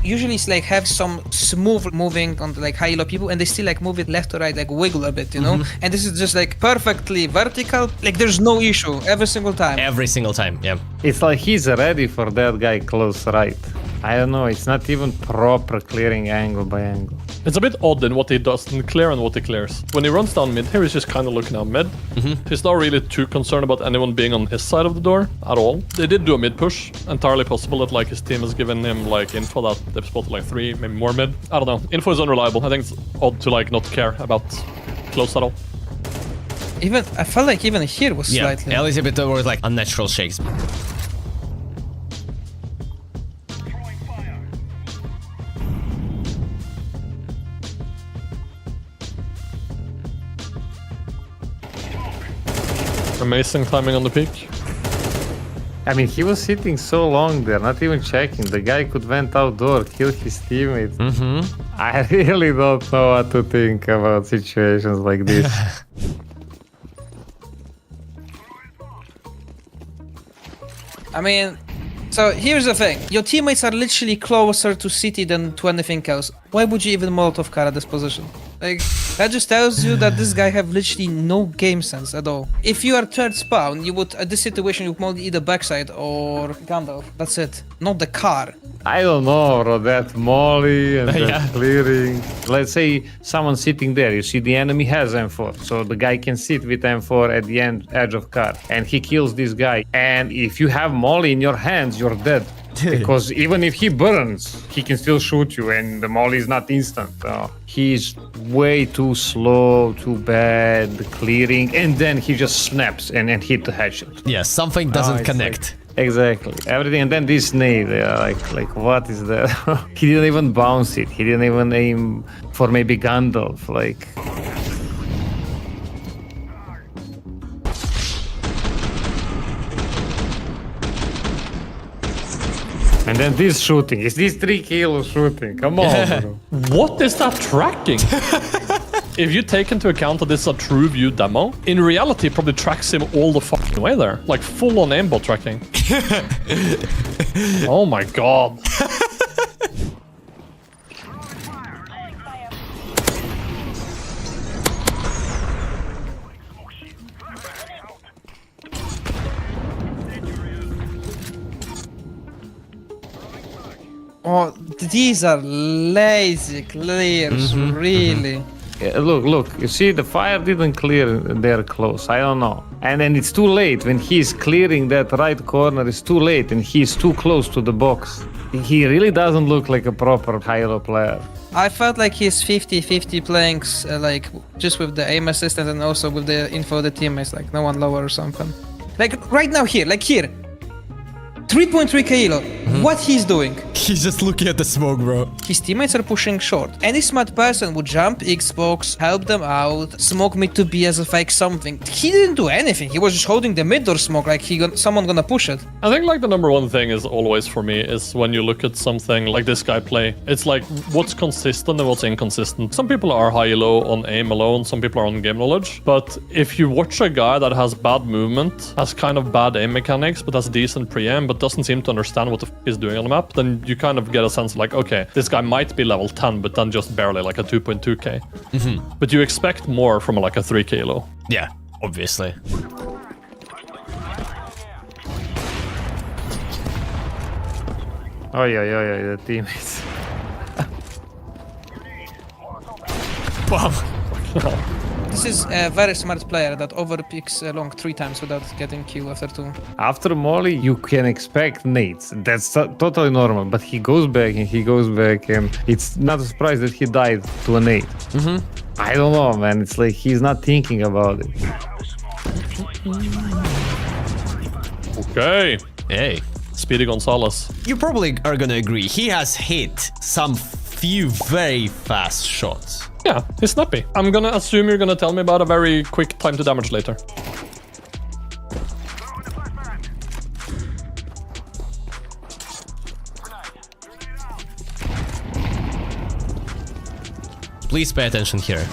Usually it's like have some smooth moving on the like high elo people, and they still like move it left to right, like wiggle a bit, you know? And this is just like perfectly vertical, like there's no issue every single time. Every single time, yeah. It's like he's ready for that guy close right. I don't know, it's not even proper clearing angle by angle. It's a bit odd in what he doesn't clear and what he clears. When he runs down mid here, he's just kind of looking out mid. He's not really too concerned about anyone being on his side of the door at all. They did do a mid push. Entirely possible that like his team has given him like info that they've spotted like 3, maybe more mid. I don't know. Info is unreliable. I think it's odd to like not care about close at all. Even I felt like even here was slightly. Yeah, at least a bit over like unnatural shakes. Amazing timing on the peak. I mean, he was sitting so long there, not even checking. The guy could vent outdoor, kill his teammates. I really don't know what to think about situations like this. I mean, so here's the thing. Your teammates are literally closer to city than to anything else. Why would you even Molotov car at this position? Like... That just tells you that this guy have literally no game sense at all. If you are third spawn, you would, at this situation, you would only either backside or Gandalf. That's it. Not the car. I don't know, bro. That molly and that clearing. Let's say someone's sitting there. You see the enemy has M4, so the guy can sit with M4 at the edge of car, and he kills this guy. And if you have molly in your hands, you're dead. Because even if he burns, he can still shoot you, and the molly is not instant. He's way too slow, too bad, the clearing, and then he just snaps and hit the headshot. Yeah, something doesn't connect. Exactly, everything, and then this nade, like what is that? He didn't even bounce it. He didn't even aim for maybe Gandalf. Like, and then this shooting. Is this 3 kilos shooting? Come on, bro. What is that tracking? If you take into account that this is a true view demo, in reality it probably tracks him all the fucking way there. Like full on aimbot tracking. Oh my god. Oh, these are lazy clears, really. Look, you see the fire didn't clear there close. I don't know. And then it's too late when he's clearing that right corner. It's too late and he's too close to the box. He really doesn't look like a proper high-elo player. I felt like he's 50-50 playing like just with the aim assistant and also with the info of the teammates, like no one lower or something. Like right now here, like here. 3.3 kilo. What he's doing? He's just looking at the smoke, bro. His teammates are pushing short. Any smart person would jump Xbox, help them out, smoke mid to B as a fake something. He didn't do anything. He was just holding the mid door smoke like someone gonna push it. I think like the number one thing is always for me is when you look at something like this guy play, it's like what's consistent and what's inconsistent. Some people are high-low on aim alone, some people are on game knowledge. But if you watch a guy that has bad movement, has kind of bad aim mechanics, but has decent pre-aim, but doesn't seem to understand what the f he's doing on the map, then you kind of get a sense of like, okay, this guy might be level 10, but then just barely like a 2.2k. But you expect more from like a 3k low. Yeah, obviously. Oh yeah, the teammates. Wow. This is a very smart player that overpicks long 3 times without getting kill after 2. After molly, you can expect nades. That's totally normal. But he goes back and he goes back, and it's not a surprise that he died to a nade. I don't know, man. It's like he's not thinking about it. Okay. Hey. Speedy Gonzalez. You probably are gonna agree. He has hit some few very fast shots. Yeah, he's snappy. I'm gonna assume you're gonna tell me about a very quick time to damage later. Please pay attention here.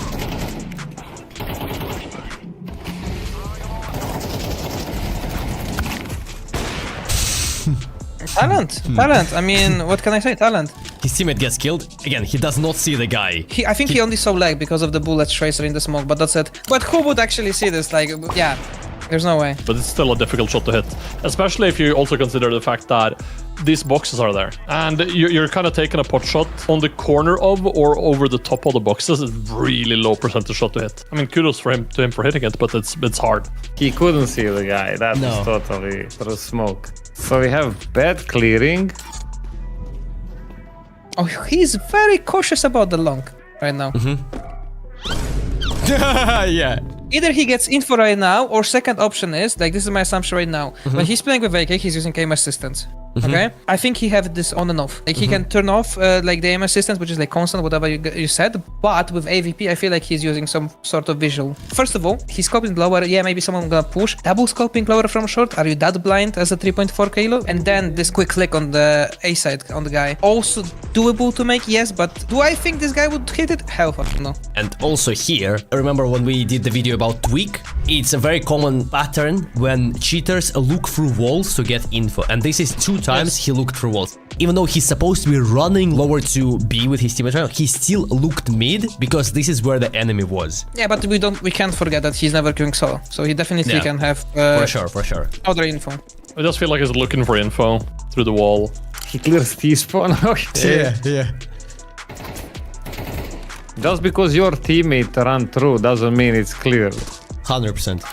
Talent. I mean, what can I say? Talent. His teammate gets killed. Again, he does not see the guy. I think he only saw lag because of the bullet tracer in the smoke, but that's it. But who would actually see this? Like, yeah, there's no way. But it's still a difficult shot to hit, especially if you also consider the fact that these boxes are there, and you're kind of taking a pot shot on the corner of or over the top of the boxes. Is really low percentage shot to hit. I mean, kudos for him for hitting it, but it's hard. He couldn't see the guy. That was totally through smoke. So we have bad clearing. Oh, he's very cautious about the long right now. Yeah. Either he gets info right now, or second option is, like, this is my assumption right now. When he's playing with AK, he's using aim assistance. Okay? I think he have this on and off. Like, he can turn off, like, the aim assistance, which is, like, constant, whatever you said. But with AVP, I feel like he's using some sort of visual. First of all, he's scoping lower. Yeah, maybe someone gonna push. Double scoping lower from short. Are you that blind as a 3.4 kilo? And then this quick click on the A side on the guy. Also doable to make, yes, but do I think this guy would hit it? Hell fuck no. And also here, remember when we did the video about tweak? It's a very common pattern when cheaters look through walls to get info. And this is 2 times he looked through walls. even though he's supposed to be running lower to B with his teammates right now, he still looked mid because this is where the enemy was. Yeah, but we can't forget that he's never queuing solo, so he definitely can have For sure. other info. I just feel like he's looking for info through the wall. He clears T-spawn. Yeah. Just because your teammate ran through doesn't mean it's clear. 100%.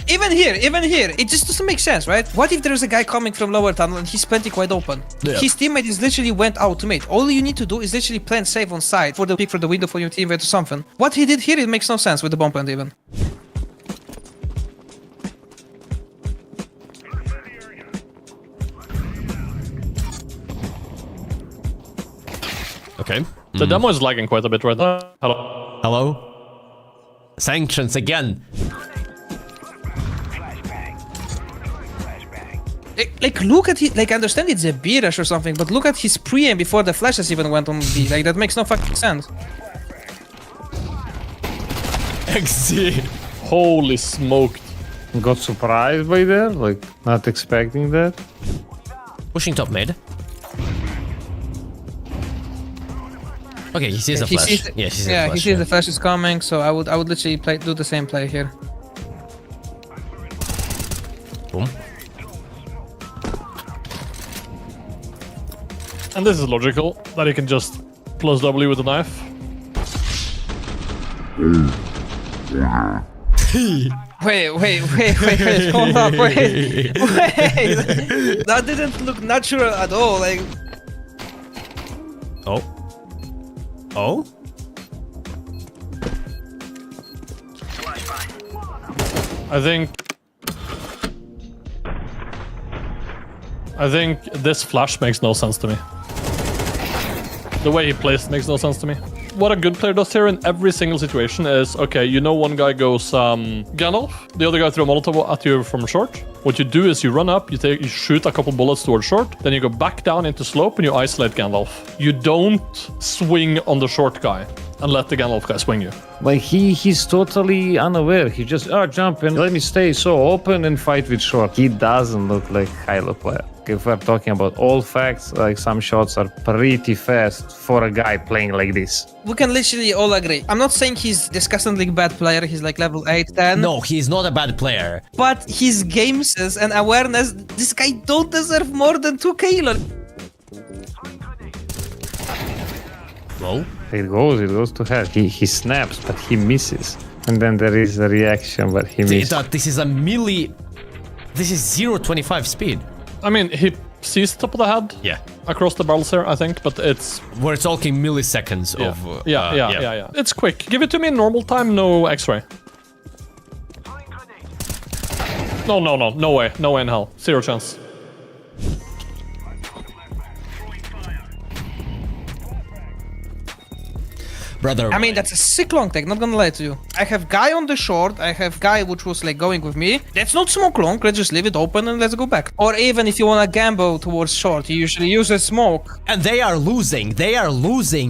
Even here, it just doesn't make sense, right? What if there's a guy coming from lower tunnel and he's planting wide open? Yeah. His teammate is literally went out to mid. All you need to do is literally plant safe on side for the pick for the window for your teammate or something. What he did here, it makes no sense with the bomb plant even. Okay. The demo is lagging quite a bit right now. Hello. Hello? Sanctions again. Like look at it. Like I understand it's a B rush or something, but look at his pre-aim before the flashes even went on B. Like that makes no fucking sense. XZ. Holy smoked. Got surprised by that, like not expecting that. Pushing top mid. Okay, he sees the He flash. sees Yeah, he sees he the flash. sees the flash is coming, so I would literally do the same play here. Boom. And this is logical, that he can just plus W with a knife. Wait, hold up, wait. That didn't look natural at all, like... Oh. Oh? I think this flash makes no sense to me. The way he plays makes no sense to me. What a good player does here in every single situation is, okay, you know one guy goes Gandalf, the other guy throws a Molotov at you from short. What you do is you run up, you shoot a couple bullets towards short, then you go back down into slope and you isolate Gandalf. You don't swing on the short guy and let the Gandalf guy swing you. Like he's totally unaware. He just jump and let me stay so open and fight with short. He doesn't look like high-low player. If we're talking about all facts, like some shots are pretty fast for a guy playing like this. We can literally all agree. I'm not saying he's disgustingly bad player, he's like level 8, 10. No, he's not a bad player. But his game sense and awareness, this guy don't deserve more than 2k. Well, It goes to hell. He snaps, but he misses. And then there is a reaction, but he misses. this is a milli... This is 0.25 speed. I mean, he sees top of the head Yeah. across the barrels here, I think, but it's... We're talking milliseconds Yeah. of... Yeah. It's quick. Give it to me in normal time, no X-ray. No way. No way in hell. Zero chance. Brother. I mean, that's a sick long take, not gonna lie to you. I have guy on the short, I have guy which was like going with me. Let's not smoke long, let's just leave it open and let's go back. Or even if you wanna gamble towards short, you usually use a smoke. And they are losing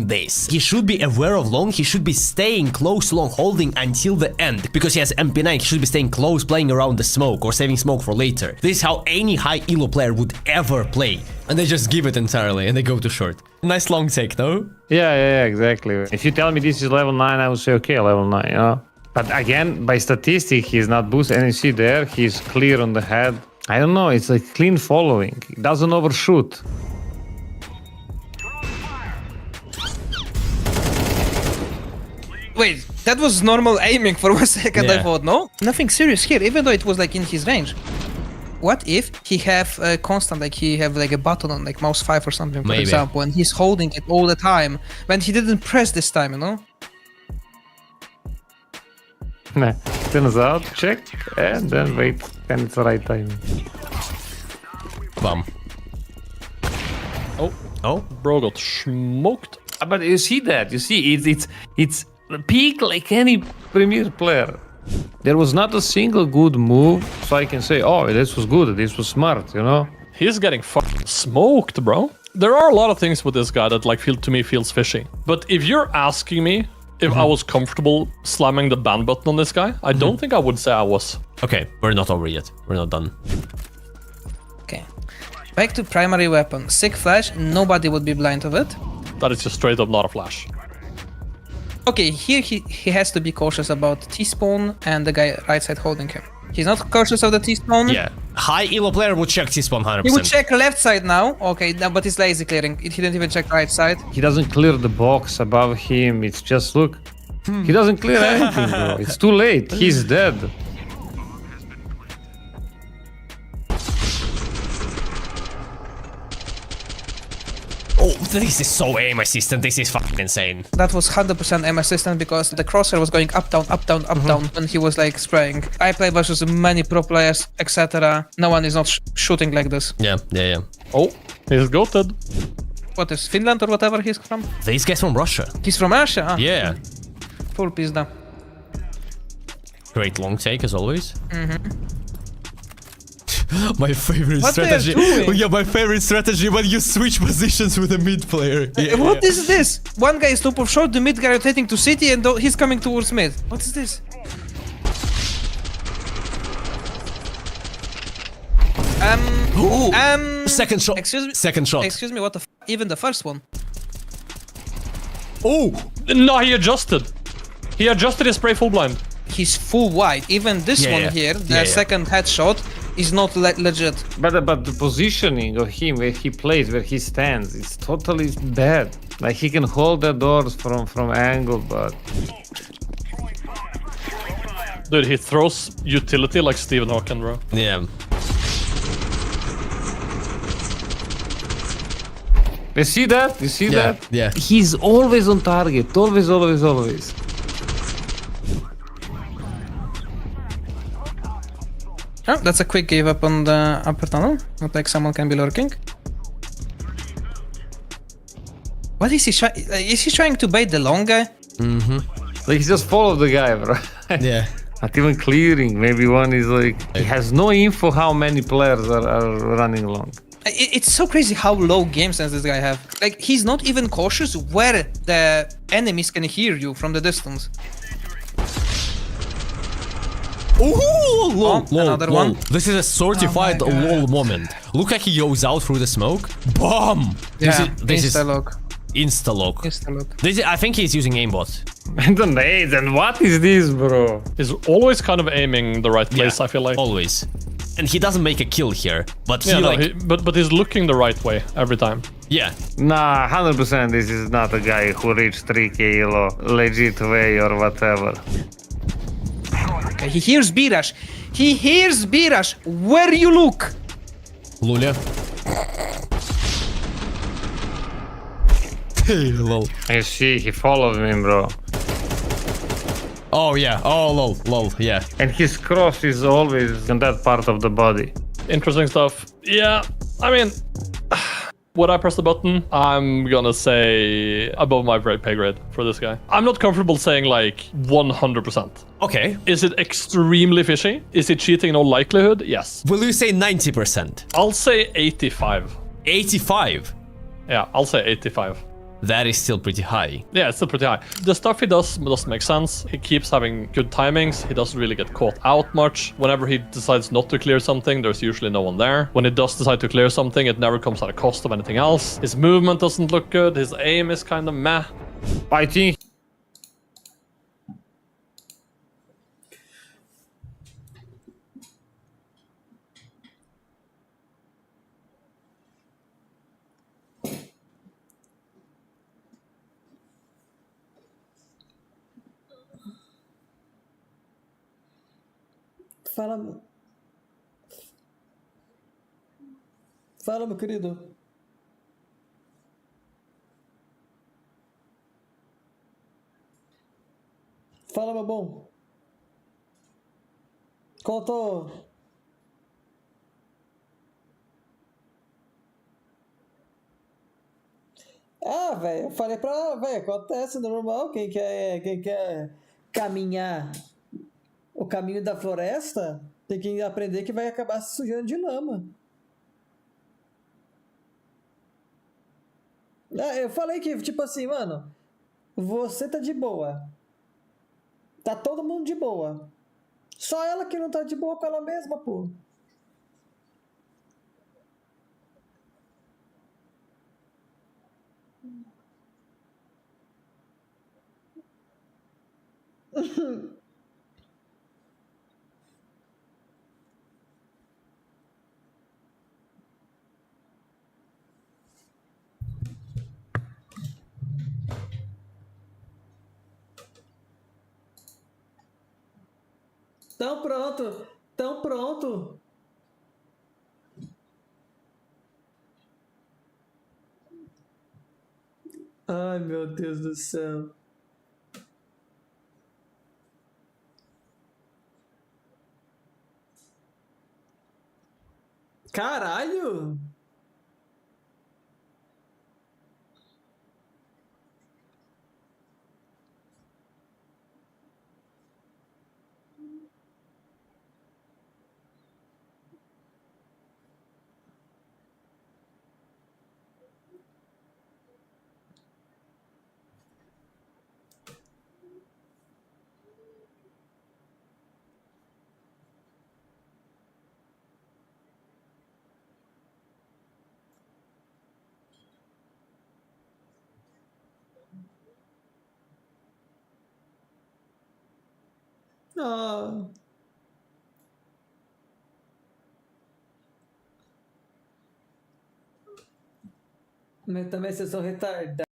this. He should be aware of long, he should be staying close to long, holding until the end. Because he has MP9, he should be staying close, playing around the smoke, or saving smoke for later. This is how any high elo player would ever play. And they just give it entirely, and they go to short. Nice long take, no? Yeah, exactly. If you tell me this is level 9, I would say, okay, level 9, you know? But again, by statistic, he's not boosted. And you see there, he's clear on the head. I don't know, it's like clean following. He doesn't overshoot. Wait, that was normal aiming for 1 second, I Yeah. thought, no? Nothing serious here, even though it was like in his range. What if he have a constant, like he have like a button on like mouse 5 or something, for Maybe. example, and he's holding it all the time, when he didn't press this time, you know? Turns out, check, and then wait, and it's the right time. Bum. Oh. Bro got smoked. But you see that, you see, it's peak like any Premier player. There was not a single good move, so I can say, oh, this was good, this was smart, you know? He's getting fucking smoked, bro. There are a lot of things with this guy that like feels fishy. But if you're asking me if I was comfortable slamming the ban button on this guy, I don't think I would say I was. Okay, we're not over yet. We're not done. Okay. Back to primary weapon. Sick flash, nobody would be blind of it. That is just straight up not a flash. Okay, here he has to be cautious about T-spawn and the guy right side holding him. He's not cautious of the T-spawn. Yeah. High elo player would check T-spawn 100%. He would check left side now. Okay, no, but he's lazy clearing. He didn't even check right side. He doesn't clear the box above him. It's just, look. He doesn't clear anything, bro. It's too late. He's dead. Oh, this is so aim assistant. This is fucking insane. That was 100% aim assistant because the crosshair was going up, down, up, down, up, down when he was like spraying. I play versus many pro players, etc. No one is not shooting like this. Yeah. Oh, he's goated. What is Finland or whatever he's from? This guy's from Russia. He's from Russia? Ah, Yeah. full pizda. Great long take as always. My favorite What they are strategy. doing? Oh, yeah, my favorite strategy when you switch positions with a mid player. Yeah, What is this? One guy is top of short, the mid guy rotating to city, and he's coming towards mid. What is this? Ooh, second shot. Excuse me. Second shot. Excuse me. What the? Even the first one. Oh, No, he adjusted. He adjusted his spray full blind. He's full wide. Even this Yeah, one yeah. here, the Yeah, yeah. second headshot, is not legit. But the positioning of him, where he plays, where he stands, it's totally bad. Like, he can hold the doors from angle, but... Dude, he throws utility like Stephen Hawking, bro. yeah. You see that? You see that? Yeah. He's always on target. Always. Oh, that's a quick give up on the upper tunnel. Not like someone can be lurking. What is he trying? Is he trying to bait the long guy? Like, he just followed the guy, bro. Yeah. Not even clearing. Maybe one is like... He has no info how many players are running long. It's so crazy how low game sense this guy have. Like, he's not even cautious where the enemies can hear you from the distance. Ooh, lol, lol, another lol. one. This is a certified Oh my God. lol moment. Look like he goes out through the smoke. Bomb! Yeah, This is insta-lock. insta-lock. Insta-lock. I think he's using aimbot. And the nades, and what is this, bro? He's always kind of aiming the right place, Yeah, I feel like. Always. And he doesn't make a kill here, but he Yeah, no, like... but he's looking the right way every time. Yeah. Nah, 100% this is not a guy who reached 3k elo legit way or whatever. Okay, he hears B-Rush. He hears B-Rush. Where you look? Lulia. Hey, lol. You see, he followed me, bro. Oh yeah, oh lol, yeah. And his cross is always on that part of the body. Interesting stuff. Yeah, I mean, would I press the button? I'm gonna say above my pay grade for this guy. I'm not comfortable saying like 100%. Okay. Is it extremely fishy? Is it cheating in all likelihood? Yes. Will you say 90%? I'll say 85. 85? Yeah, I'll say 85. That is still pretty high. Yeah, it's still pretty high. The stuff he does doesn't make sense. He keeps having good timings. He doesn't really get caught out much. Whenever he decides not to clear something, there's usually no one there. When he does decide to clear something, it never comes at a cost of anything else. His movement doesn't look good. His aim is kind of meh. I think Fala. Fala, meu querido. Fala, meu bom. Conto. Ah, velho, eu falei pra. Velho, acontece normal. Quem quer caminhar o caminho da floresta tem que aprender que vai acabar se sujando de lama. Ah, eu falei que, tipo assim, mano, você tá de boa. Tá todo mundo de boa. Só ela que não tá de boa com ela mesma, pô. Tão pronto! Tão pronto! Ai, meu Deus do céu. Caralho! Ah. Mas também vocês são retardados.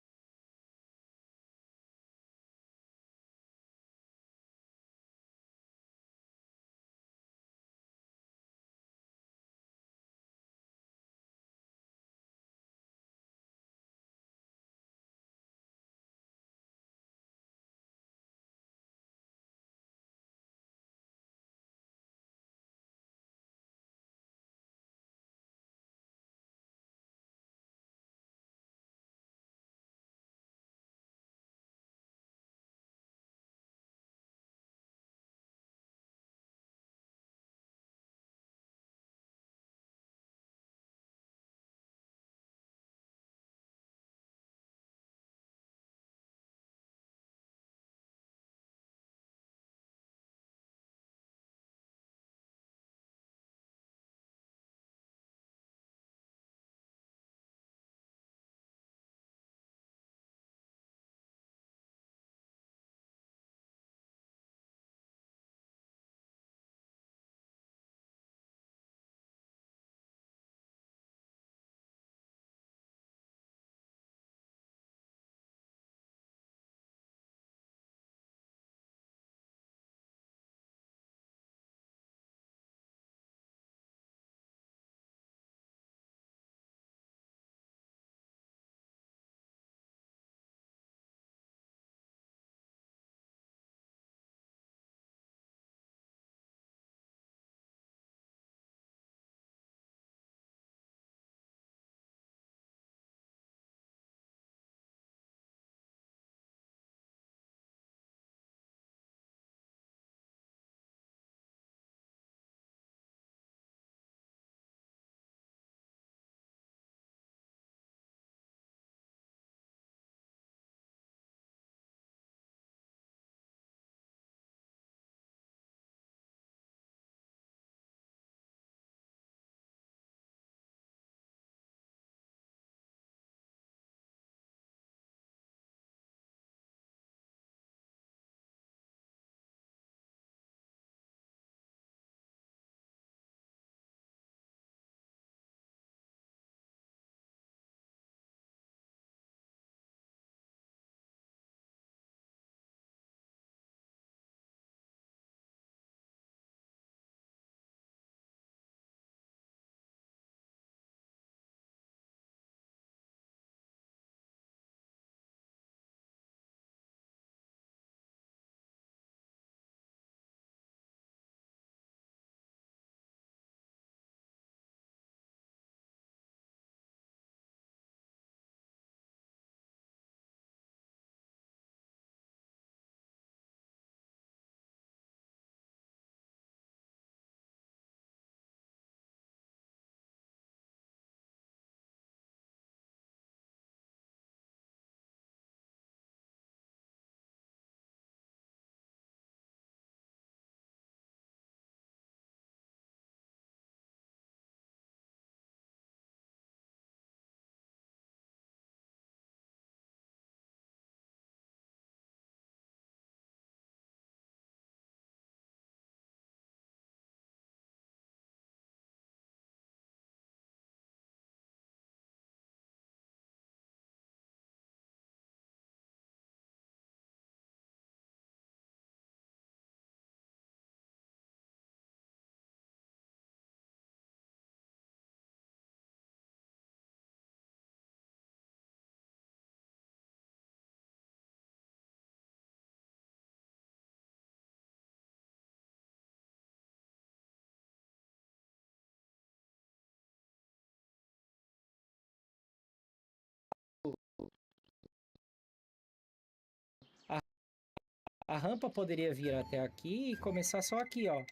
A rampa poderia vir até aqui e começar só aqui, ó.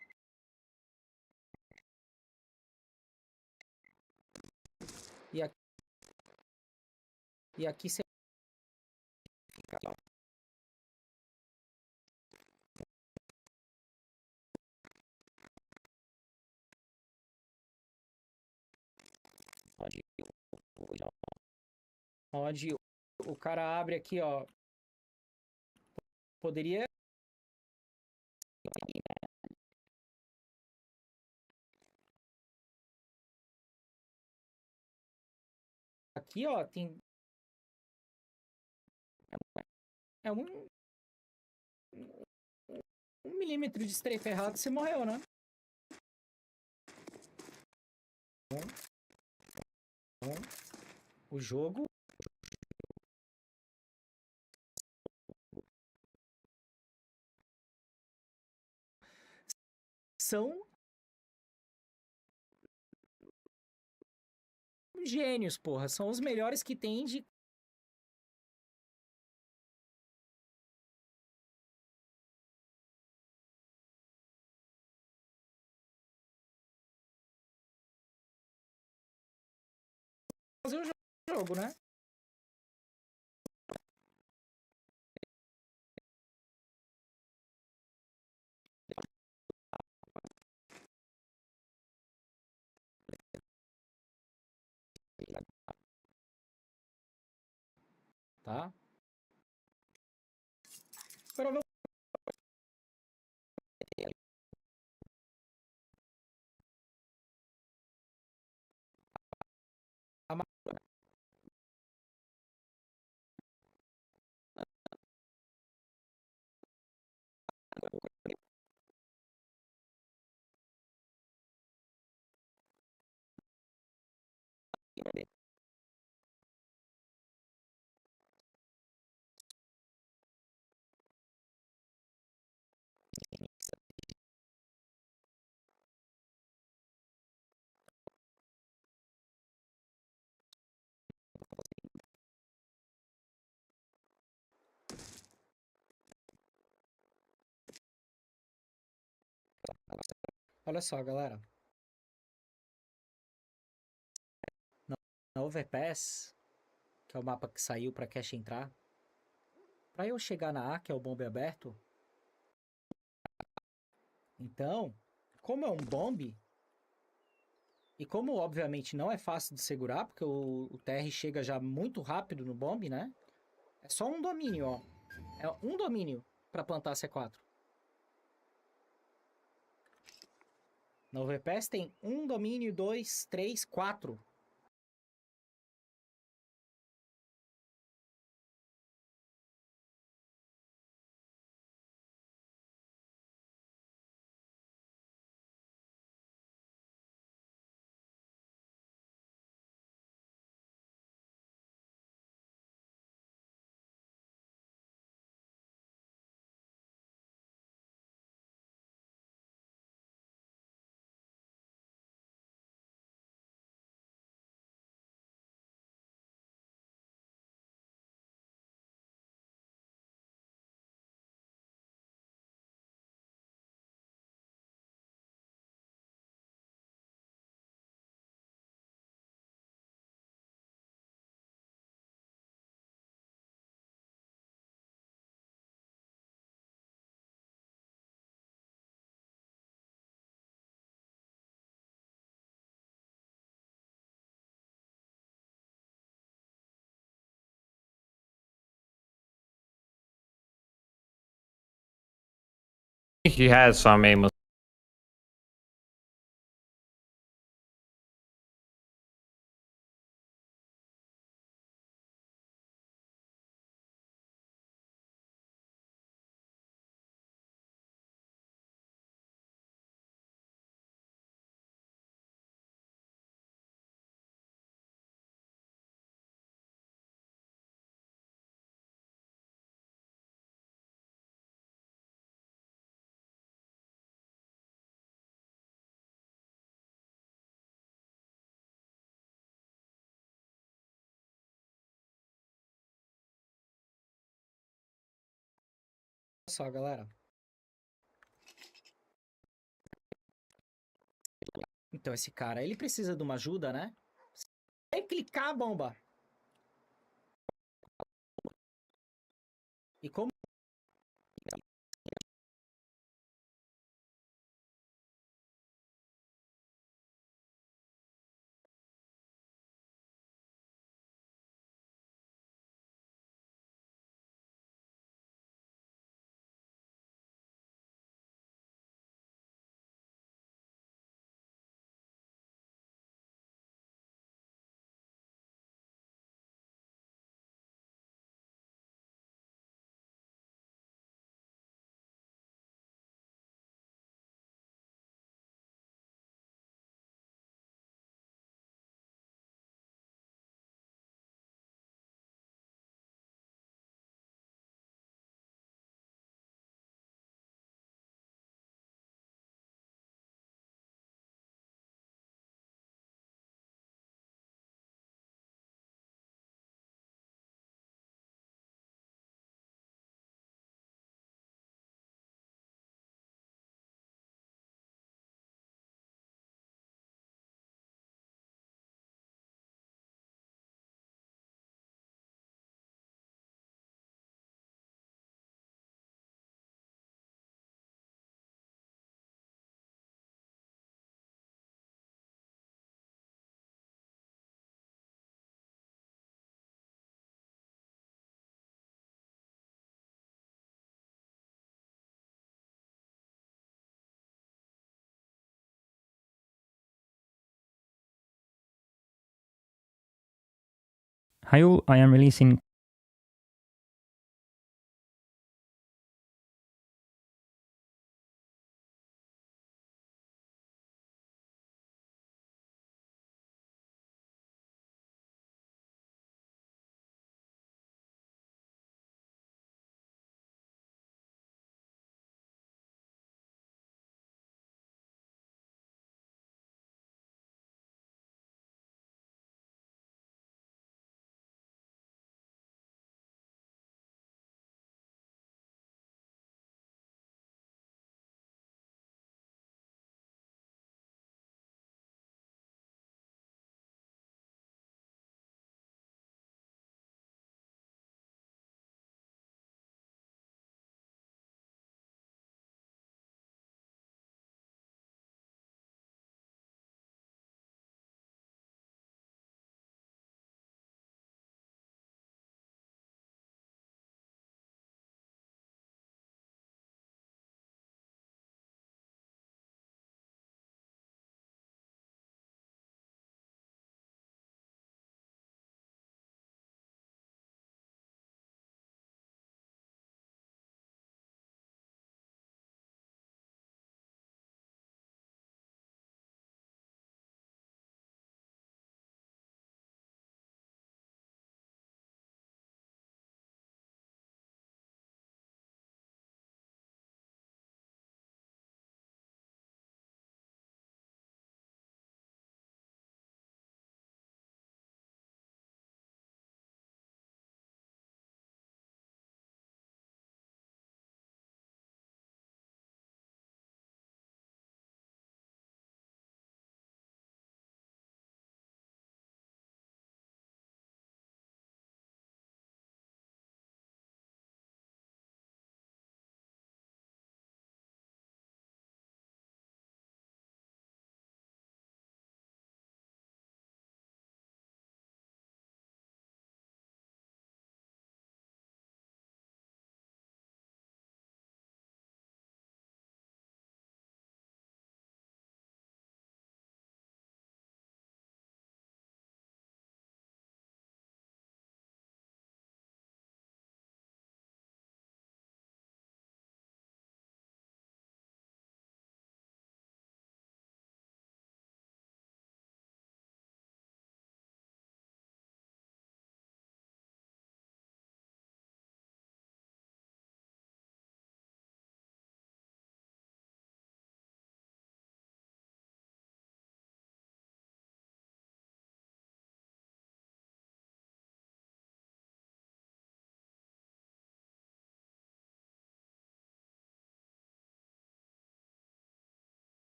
E aqui, você fica aqui, ó. Onde o cara abre aqui, ó. Poderia. Aqui, ó, tem. É um milímetro de strafe errado, você morreu, né? O jogo. São gênios, porra. São os melhores que tem de. Fazer o jogo, né? Tá? Agora vamos. Olha só, galera. Na Overpass, que é o mapa que saiu pra cache entrar, pra eu chegar na A, que é o bombe aberto, então, como é um bombe, e como obviamente não é fácil de segurar, porque o TR chega já muito rápido no bombe, né? É só um domínio, ó. É um domínio pra plantar C4. Na Overpass tem um domínio, 2, 3, 4. He has some aim só, galera. Então, esse cara, ele precisa de uma ajuda, né? Sem clicar a bomba. E como Hi all, I am releasing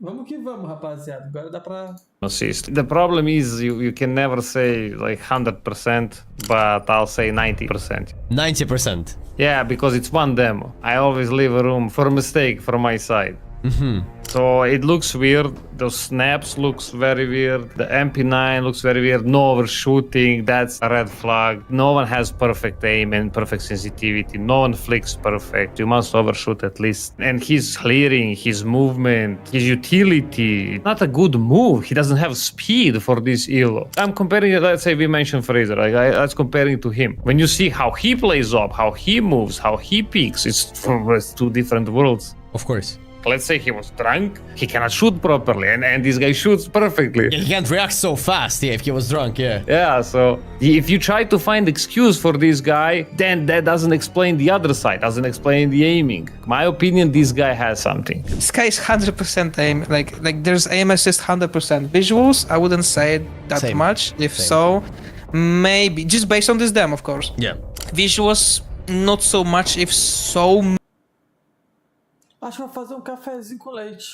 Vamos que vamos, rapaziada. Agora dá pra... Assist. The problem is you can never say like 100%, but I'll say 90%. 90%. Yeah, because it's one demo. I always leave a room for a mistake from my side. So it looks weird. Those snaps looks very weird. The MP9 looks very weird. No overshooting. That's a red flag. No one has perfect aim and perfect sensitivity. No one flicks perfect. You must overshoot at least. And his clearing, his movement, his utility. Not a good move. He doesn't have speed for this elo. I'm comparing it. Let's say we mentioned Fraser. That's comparing to him. When you see how he plays up, how he moves, how he peaks, it's two different worlds. Of course. Let's say he was drunk, he cannot shoot properly, and this guy shoots perfectly. Yeah, he can't react so fast, yeah, if he was drunk, yeah. Yeah, so if you try to find excuse for this guy, then that doesn't explain the other side, doesn't explain the aiming. My opinion, this guy has something. This guy is 100% aim. Like there's aim assist 100%. Visuals, I wouldn't say it that Same. much. If Same. so, maybe just based on this demo, of course. Yeah. Visuals, not so much. If so. Acho que vou fazer cafezinho com leite.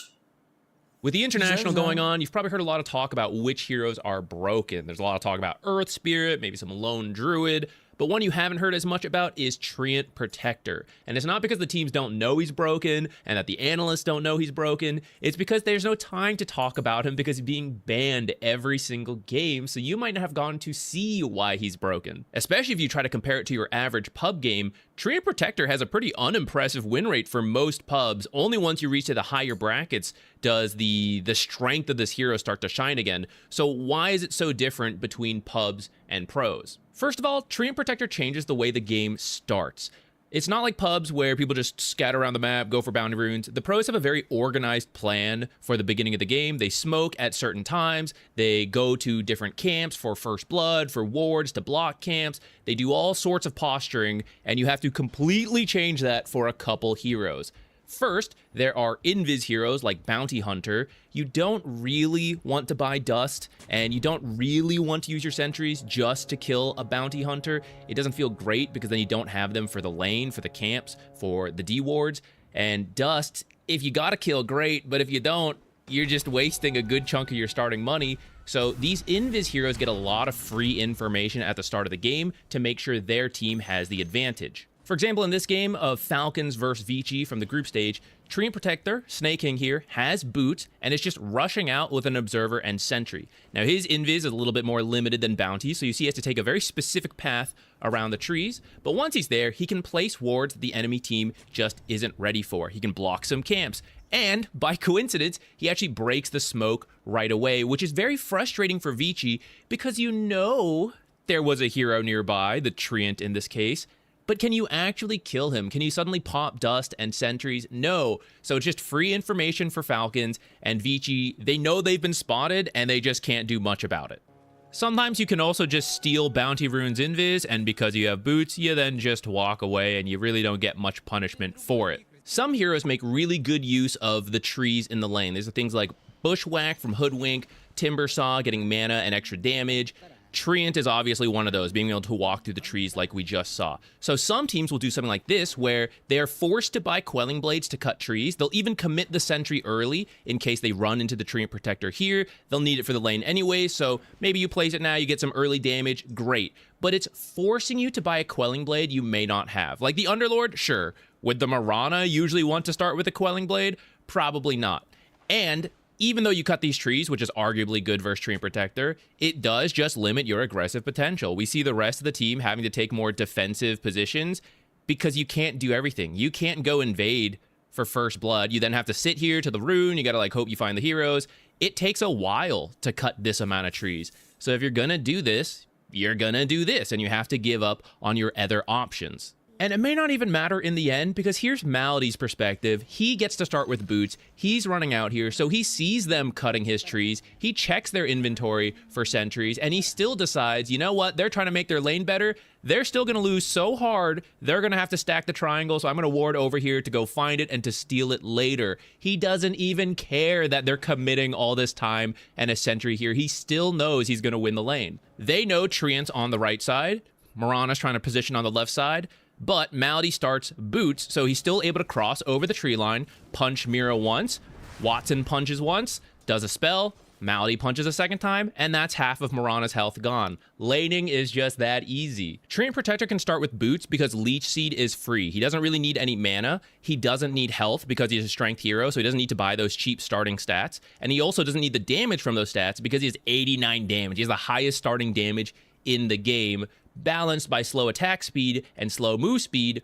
With the international Zero. going on, you've probably heard a lot of talk about which heroes are broken. There's a lot of talk about Earth Spirit, maybe some Lone Druid, but one you haven't heard as much about is Treant Protector. And it's not because the teams don't know he's broken and that the analysts don't know he's broken. It's because there's no time to talk about him because he's being banned every single game, so you might not have gone to see why he's broken. Especially if you try to compare it to your average pub game, Treant Protector has a pretty unimpressive win rate for most pubs. Only once you reach to the higher brackets does the strength of this hero start to shine again. So why is it so different between pubs and pros? First of all, Treant Protector changes the way the game starts. It's not like pubs where people just scatter around the map, go for bounty runes. The pros have a very organized plan for the beginning of the game. They smoke at certain times. They go to different camps for first blood, for wards, to block camps. They do all sorts of posturing, and you have to completely change that for a couple heroes. First, there are invis heroes like Bounty Hunter. You don't really want to buy Dust, and you don't really want to use your sentries just to kill a Bounty Hunter. It doesn't feel great because then you don't have them for the lane, for the camps, for the D wards. And Dust, if you gotta kill, great, but if you don't, you're just wasting a good chunk of your starting money. So these invis heroes get a lot of free information at the start of the game to make sure their team has the advantage. For example, in this game of Falcons versus Vici from the group stage, Treant Protector, Snake King here, has boots and is just rushing out with an Observer and Sentry. Now his invis is a little bit more limited than Bounty, so you see he has to take a very specific path around the trees, but once he's there, he can place wards the enemy team just isn't ready for. He can block some camps, and by coincidence, he actually breaks the smoke right away, which is very frustrating for Vici because you know there was a hero nearby, the Treant in this case, but can you actually kill him? Can you suddenly pop Dust and Sentries? No. So it's just free information for Falcons, and Vici, they know they've been spotted, and they just can't do much about it. Sometimes you can also just steal Bounty Rune's invis, and because you have boots, you then just walk away, and you really don't get much punishment for it. Some heroes make really good use of the trees in the lane. There's things like Bushwhack from Hoodwink, Timber Saw getting mana and extra damage. Treant is obviously one of those, being able to walk through the trees like we just saw. So some teams will do something like this, where they are forced to buy Quelling Blades to cut trees. They'll even commit the Sentry early in case they run into the Treant Protector here. They'll need it for the lane anyway, so maybe you place it now, you get some early damage, great. But it's forcing you to buy a Quelling Blade you may not have. Like the Underlord, sure. Would the Marana usually want to start with a Quelling Blade? Probably not. And even though you cut these trees, which is arguably good versus Treant Protector, it does just limit your aggressive potential. We see the rest of the team having to take more defensive positions because you can't do everything. You can't go invade for first blood. You then have to sit here to the rune. You gotta like hope you find the heroes. It takes a while to cut this amount of trees. So if you're gonna do this, you're gonna do this, and you have to give up on your other options. And it may not even matter in the end, because here's Malady's perspective. He gets to start with boots. He's running out here, so he sees them cutting his trees. He checks their inventory for sentries, and he still decides, you know what? They're trying to make their lane better. They're still going to lose so hard, they're going to have to stack the triangle, so I'm going to ward over here to go find it and to steal it later. He doesn't even care that they're committing all this time and a sentry here. He still knows he's going to win the lane. They know Treant's on the right side. Marana's trying to position on the left side. But Malady starts boots, so he's still able to cross over the tree line, punch Mira once, Watson punches once, does a spell, Malady punches a second time, and that's half of Mirana's health gone. Laning is just that easy. Treant Protector can start with boots because Leech Seed is free. He doesn't really need any mana. He doesn't need health because he's a strength hero, so he doesn't need to buy those cheap starting stats. And he also doesn't need the damage from those stats because he has 89 damage. He has the highest starting damage in the game, balanced by slow attack speed and slow move speed,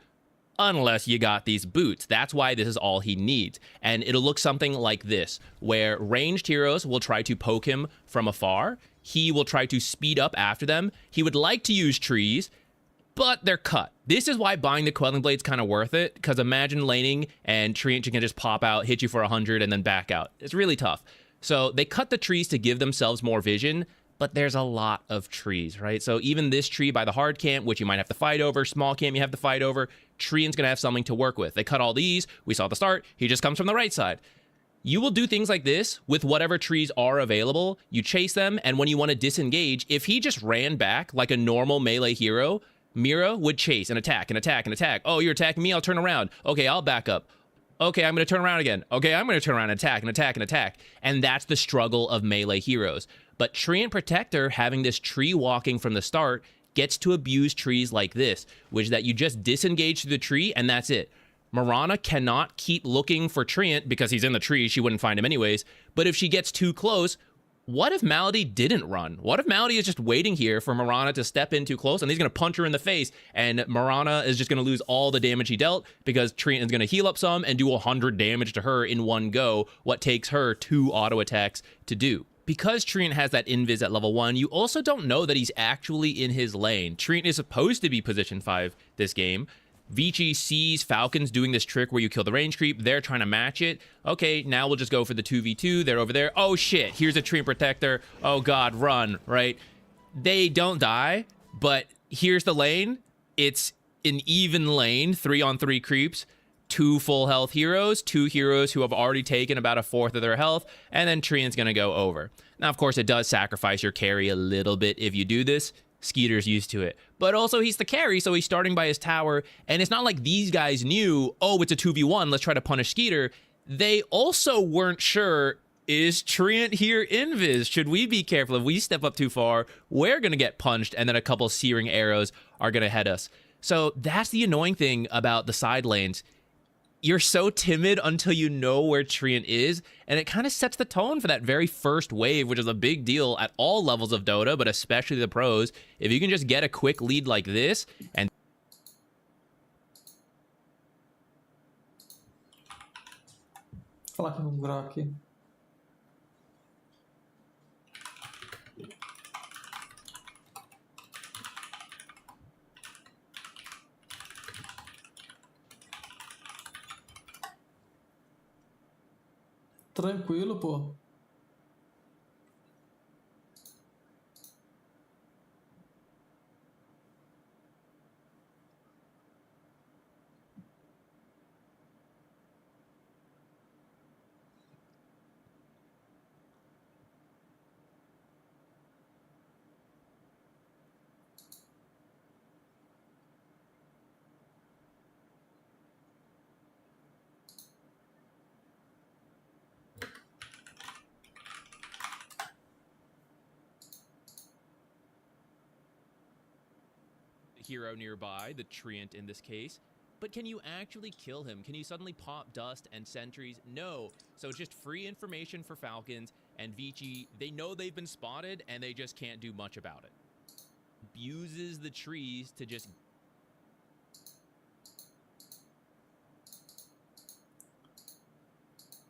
unless you got these boots. That's why this is all he needs. And it'll look something like this, where ranged heroes will try to poke him from afar. He will try to speed up after them. He would like to use trees, but they're cut. This is why buying the Quelling Blade's kind of worth it, because imagine laning and Treant can just pop out, hit you for 100, and then back out. It's really tough. So they cut the trees to give themselves more vision, but there's a lot of trees, right? So even this tree by the hard camp, which you might have to fight over, small camp you have to fight over, Treant's gonna have something to work with. They cut all these, we saw at the start, he just comes from the right side. You will do things like this with whatever trees are available, you chase them, and when you want to disengage, if he just ran back like a normal melee hero, Mira would chase and attack and attack and attack. Oh, you're attacking me, I'll turn around. Okay, I'll back up. Okay, I'm going to turn around again. Okay, I'm going to turn around and attack and attack and attack. And that's the struggle of melee heroes. But Treant Protector, having this tree walking from the start, gets to abuse trees like this, which is that you just disengage through the tree and that's it. Mirana cannot keep looking for Treant because he's in the tree. She wouldn't find him anyways. But if she gets too close, what if Malady didn't run? What if Malady is just waiting here for Mirana to step in too close and he's going to punch her in the face and Mirana is just going to lose all the damage he dealt because Treant is going to heal up some and do 100 damage to her in one go, what takes her 2 auto attacks to do. Because Treant has that invis at level 1, you also don't know that he's actually in his lane. Treant is supposed to be position 5 this game. Vici sees Falcons doing this trick where you kill the range creep. They're trying to match it. Okay, now we'll just go for the 2v2. They're over there. Oh shit, here's a Treant Protector. Oh god, run, right? They don't die, but here's the lane. It's an even lane, 3-on-3 creeps. 2 full health heroes, 2 heroes who have already taken about 1/4 of their health, and then Treant's gonna go over. Now, of course, it does sacrifice your carry a little bit if you do this. Skeeter's used to it. But also, he's the carry, so he's starting by his tower, and it's not like these guys knew, oh, it's a 2v1, let's try to punish Skeeter. They also weren't sure, is Treant here invis? Should we be careful? If we step up too far, we're gonna get punched, and then a couple searing arrows are gonna head us. So that's the annoying thing about the side lanes. You're so timid until you know where Treant is, and it kind of sets the tone for that very first wave, which is a big deal at all levels of Dota, but especially the pros. If you can just get a quick lead like this, and Falar que eu vou gravar aqui. Tranquilo, pô. hero nearby, the Treant in this case. But can you actually kill him? Can you suddenly pop dust and sentries? No. So just free information for Falcons, and Vici, they know they've been spotted, and they just can't do much about it. Abuses the trees to just...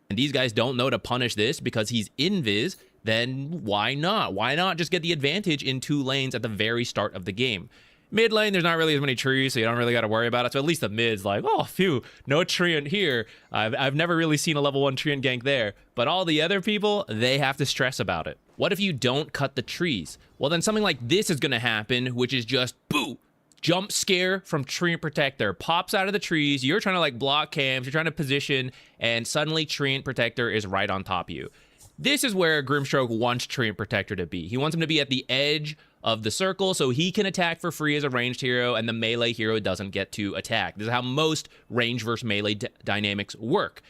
And these guys don't know to punish this because he's invis, then why not? Why not just get the advantage in 2 lanes at the very start of the game? Mid lane, there's not really as many trees, so you don't really got to worry about it. So at least the mid's like, oh, phew, no Treant here. I've never really seen a level 1 Treant gank there. But all the other people, they have to stress about it. What if you don't cut the trees? Well, then something like this is going to happen, which is just, boo! Jump scare from Treant Protector. Pops out of the trees. You're trying to like block camps. You're trying to position. And suddenly Treant Protector is right on top of you. This is where Grimstroke wants Treant Protector to be. He wants him to be at the edge of the circle so he can attack for free as a ranged hero and the melee hero doesn't get to attack. This is how most range versus melee dynamics work.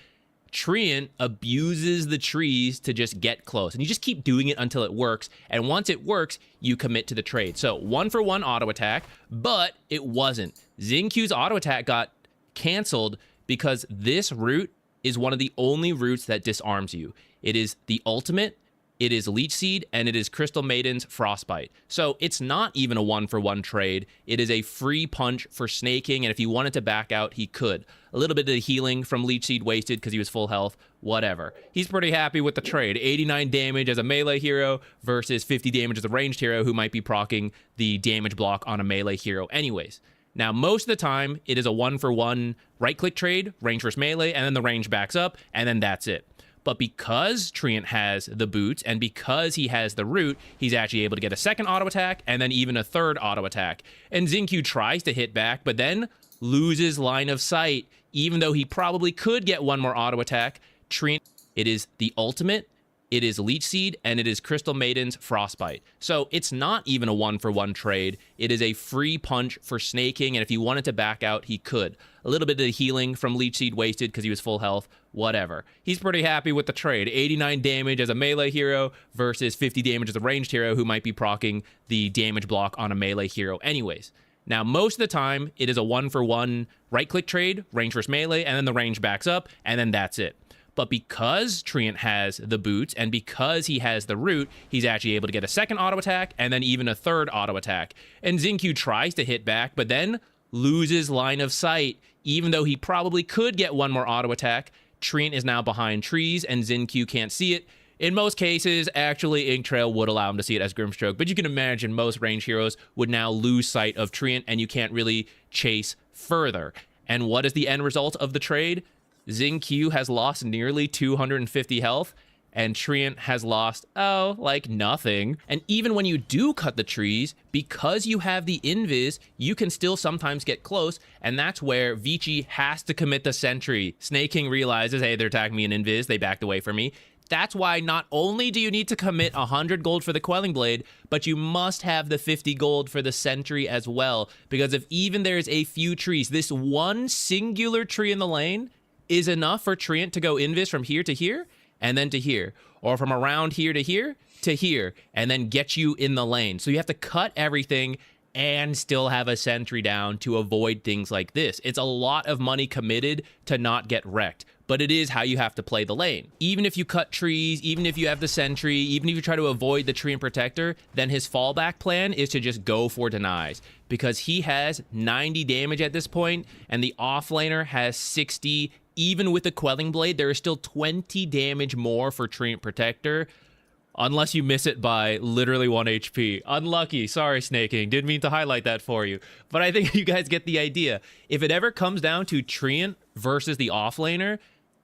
Treant abuses the trees to just get close, and you just keep doing it until it works, and once it works, you commit to the trade. So 1-for-1 auto attack, but it wasn't. Xinq's auto attack got canceled because this route is one of the only routes that disarms you. It is the ultimate, it is Leech Seed, and it is Crystal Maiden's Frostbite. So it's not even a 1-for-1 trade. It is a free punch for snaking, and if he wanted to back out, he could. A little bit of the healing from Leech Seed wasted because he was full health, whatever. He's pretty happy with the trade. 89 damage as a melee hero versus 50 damage as a ranged hero who might be proccing the damage block on a melee hero anyways. Now, most of the time, it is a 1-for-1 right-click trade, range versus melee, and then the range backs up, and then that's it. But because Treant has the boots and because he has the root, he's actually able to get a second auto attack and then even a third auto attack. And Xinq tries to hit back, but then loses line of sight, even though he probably could get one more auto attack. Treant, it is the ultimate, it is Leech Seed, and it is Crystal Maiden's Frostbite. So it's not even a 1-for-1 trade. It is a free punch for snaking, and if he wanted to back out, he could. A little bit of the healing from Leech Seed wasted because he was full health, whatever. He's pretty happy with the trade. 89 damage as a melee hero versus 50 damage as a ranged hero who might be proccing the damage block on a melee hero anyways. Now, most of the time, it is a 1-for-1 right-click trade, range versus melee, and then the range backs up, and then that's it. But because Treant has the boots and because he has the root, he's actually able to get a second auto attack and then even a third auto attack. And Xinq tries to hit back, but then loses line of sight, even though he probably could get one more auto attack. Treant is now behind trees and Xinq can't see it. In most cases, actually, Ink Trail would allow him to see it as Grimstroke, but you can imagine most range heroes would now lose sight of Treant and you can't really chase further. And what is the end result of the trade? Xinq has lost nearly 250 health, and Treant has lost, like nothing. And even when you do cut the trees, because you have the invis, you can still sometimes get close, and that's where Vici has to commit the sentry. Snake King realizes, hey, they're attacking me in invis, they backed away from me. That's why not only do you need to commit 100 gold for the Quelling Blade, but you must have the 50 gold for the Sentry as well. Because if even there's a few trees, this one singular tree in the lane is enough for Treant to go invis from here to here, and then to here. Or from around here to here, and then get you in the lane. So you have to cut everything and still have a sentry down to avoid things like this. It's a lot of money committed to not get wrecked, but it is how you have to play the lane. Even if you cut trees, even if you have the sentry, even if you try to avoid the Treant Protector, then his fallback plan is to just go for denies, because he has 90 damage at this point, and the offlaner has 60. Even with the Quelling Blade, there is still 20 damage more for Treant Protector, unless you miss it by literally 1 HP. Unlucky. Sorry, Snake King. Didn't mean to highlight that for you. But I think you guys get the idea. If it ever comes down to Treant versus the offlaner,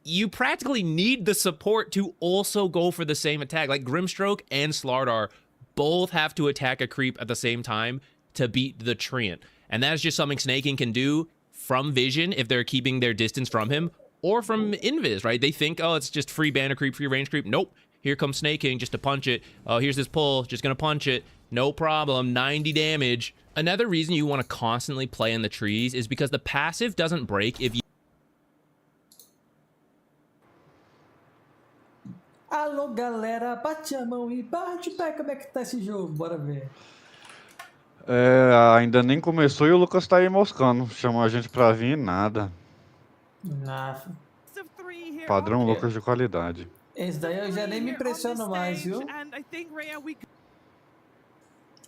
you practically need the support to also go for the same attack. Like Grimstroke and Slardar both have to attack a creep at the same time to beat the Treant. And that is just something Snake King can do from vision if they're keeping their distance from him, or from invis, right? They think, oh, it's just free banner creep, free range creep. Nope. Here comes Snake King just to punch it. Oh, here's this pull, just gonna punch it. No problem, 90 damage. Another reason you want to constantly play in the trees is because the passive doesn't break if you... Alô, galera, bate a mão e bate o pé. Como é que tá esse jogo? Bora ver. Ainda nem começou e o Lucas tá aí moscando. Chamou a gente pra vir e nada. Padrão Lucas de qualidade. Esse daí eu já nem me impressiono mais, viu?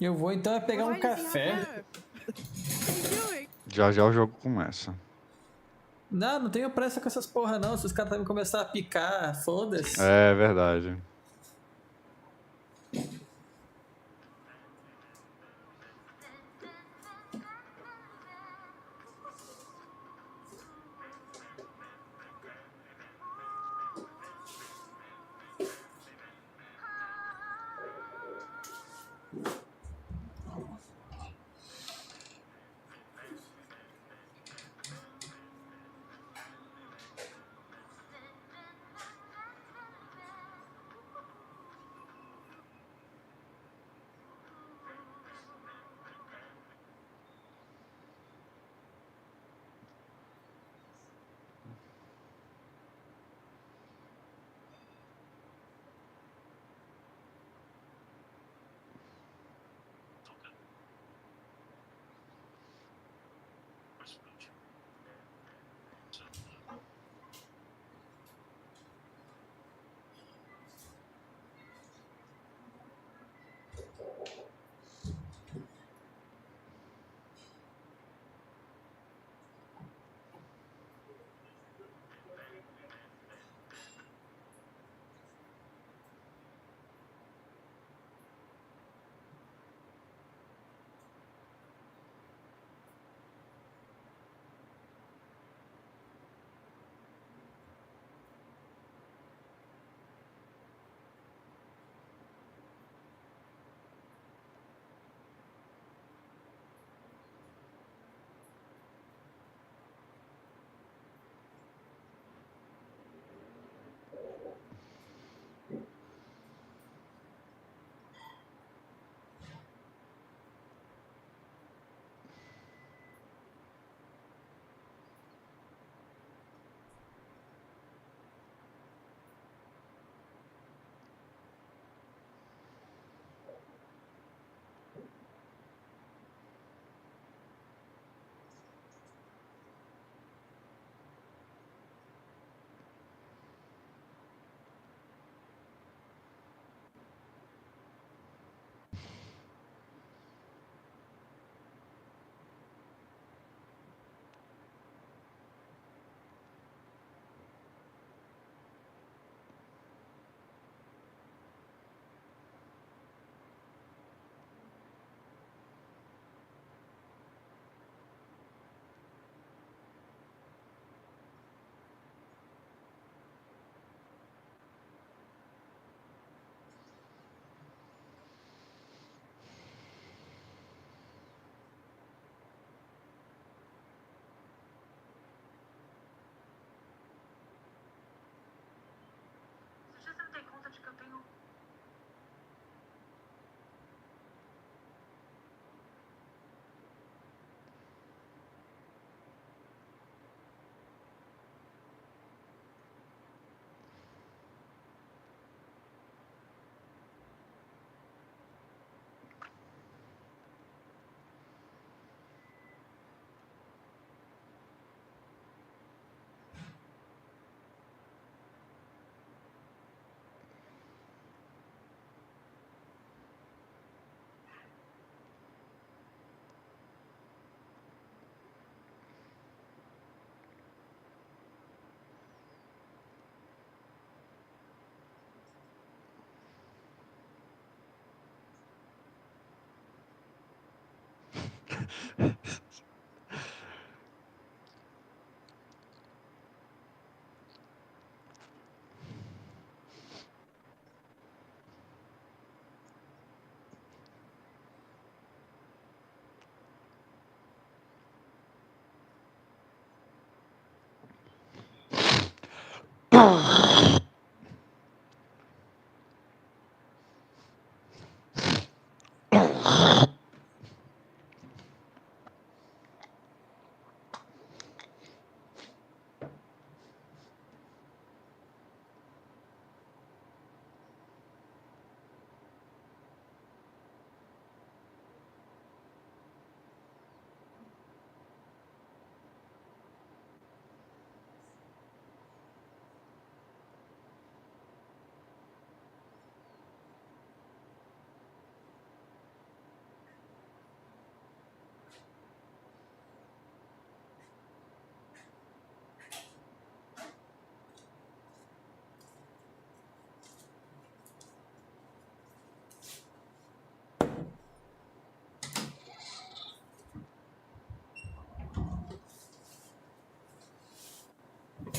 Eu vou então pegar um café. Já já o jogo começa. Não tenho pressa com essas porra não. Se os caras também começar a picar, foda-se. É verdade.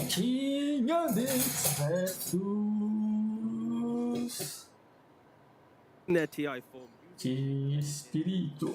Tinha despertos de espírito.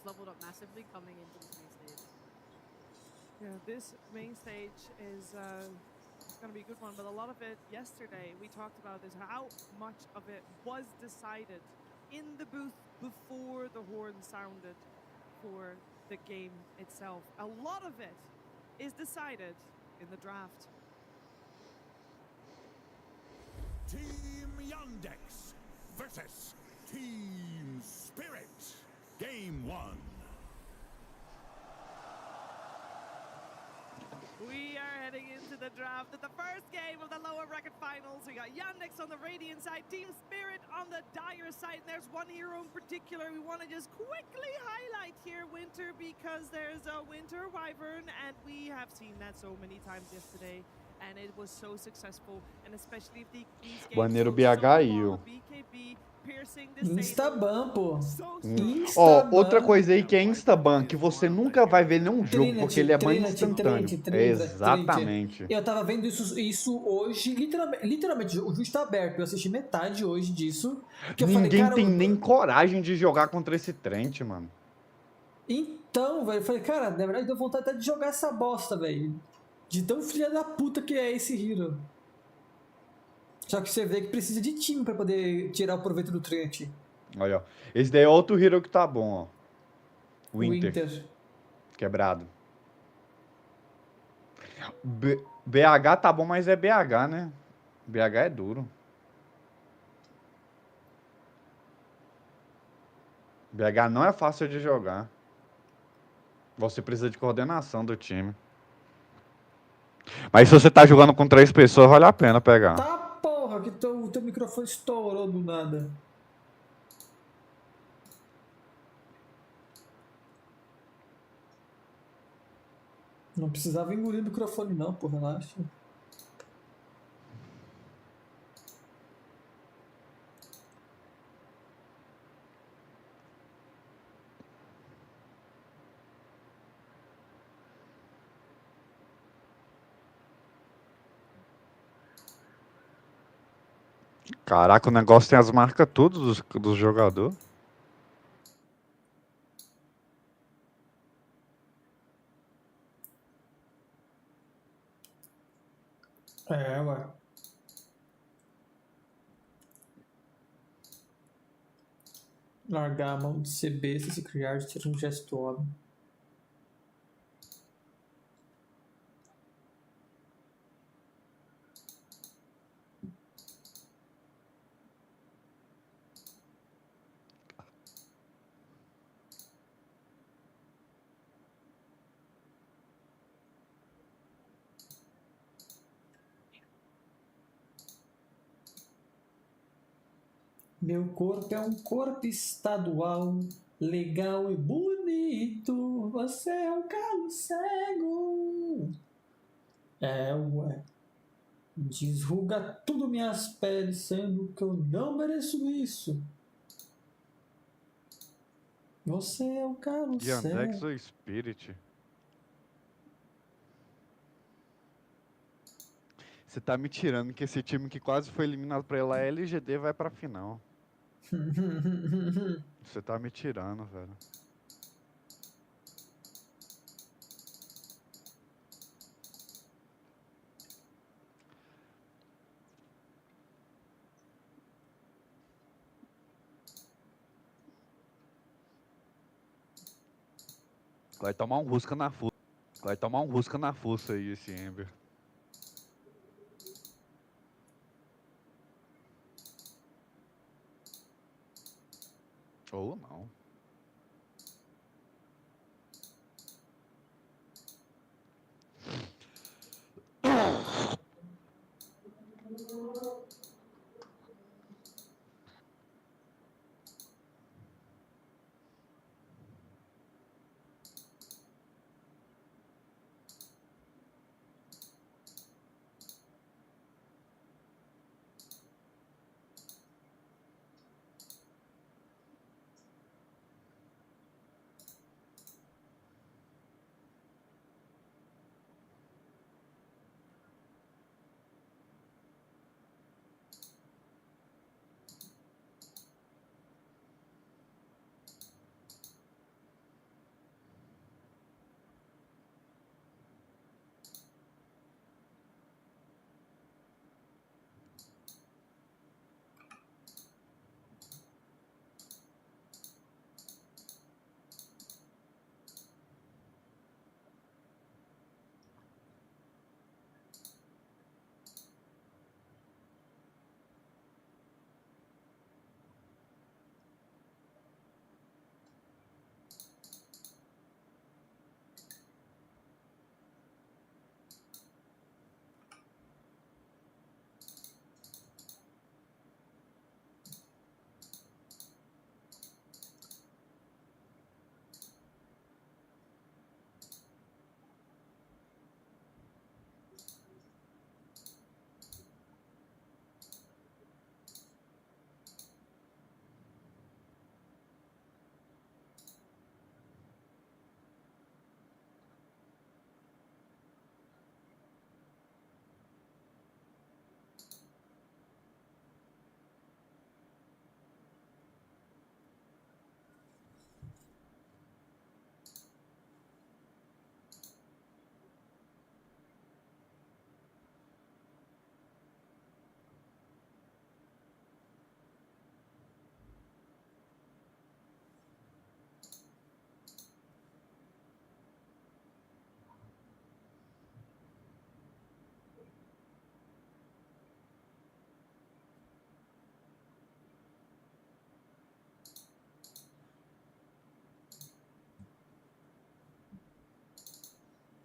has leveled up massively coming into this main stage. Yeah, this main stage is it's going to be a good one, but a lot of it yesterday we talked about is how much of it was decided in the booth before the horn sounded for the game itself. A lot of it is decided in the draft. Team Yandex versus Team Spirit. Game 1. We are heading into the draft at the first game of the lower bracket finals. We got Yandex on the Radiant side, Team Spirit on the Dire side. And there's one hero in particular we want to just quickly highlight here, Winter, because there's a Winter Wyvern, and we have seen that so many times yesterday. And it was so successful, and especially if these games Baneiro go BH so e long, o. BKB piercing the Instaban, pô. Ó, outra Instaban. coisa aí que é Instaban, que você nunca vai ver nenhum jogo, porque ele é ban instantâneo. Exatamente. Eu tava vendo isso hoje, literalmente, o vídeo tá aberto. Eu assisti metade hoje disso. Que eu Ninguém falei, cara, tem nem coragem de jogar contra esse Trent, mano. Então, velho, eu falei, cara, na verdade deu vontade até de jogar essa bosta, velho. De tão filha da puta que é esse hero. Só que você vê que precisa de time pra poder tirar o proveito do Trent. Olha, ó. Esse daí é outro hero que tá bom, ó. Winter. Quebrado. BH tá bom, mas é BH, né? BH é duro. BH não é fácil de jogar. Você precisa de coordenação do time. Mas se você tá jogando com 3 pessoas, vale a pena pegar. Tá porra, que o teu microfone estourou do nada. Não precisava engolir o microfone não, porra, relaxa. Caraca, o negócio tem as marcas tudo dos jogadores. É, ué. Largar a mão de ser besta, se criar, de tirar um gesto óbvio. Meu corpo é um corpo estadual, legal e bonito. Você é um calo cego. É, ué. Desruga tudo minhas peles, sendo que eu não mereço isso. Você é um calo Yandex cego. ou Spirit? Você tá me tirando que esse time que quase foi eliminado pra ela, a LGD, vai pra final. Você tá me tirando, velho. Vai tomar um rusca na fuça. Vai tomar um rusca na fuça aí, esse Ember. Ou não.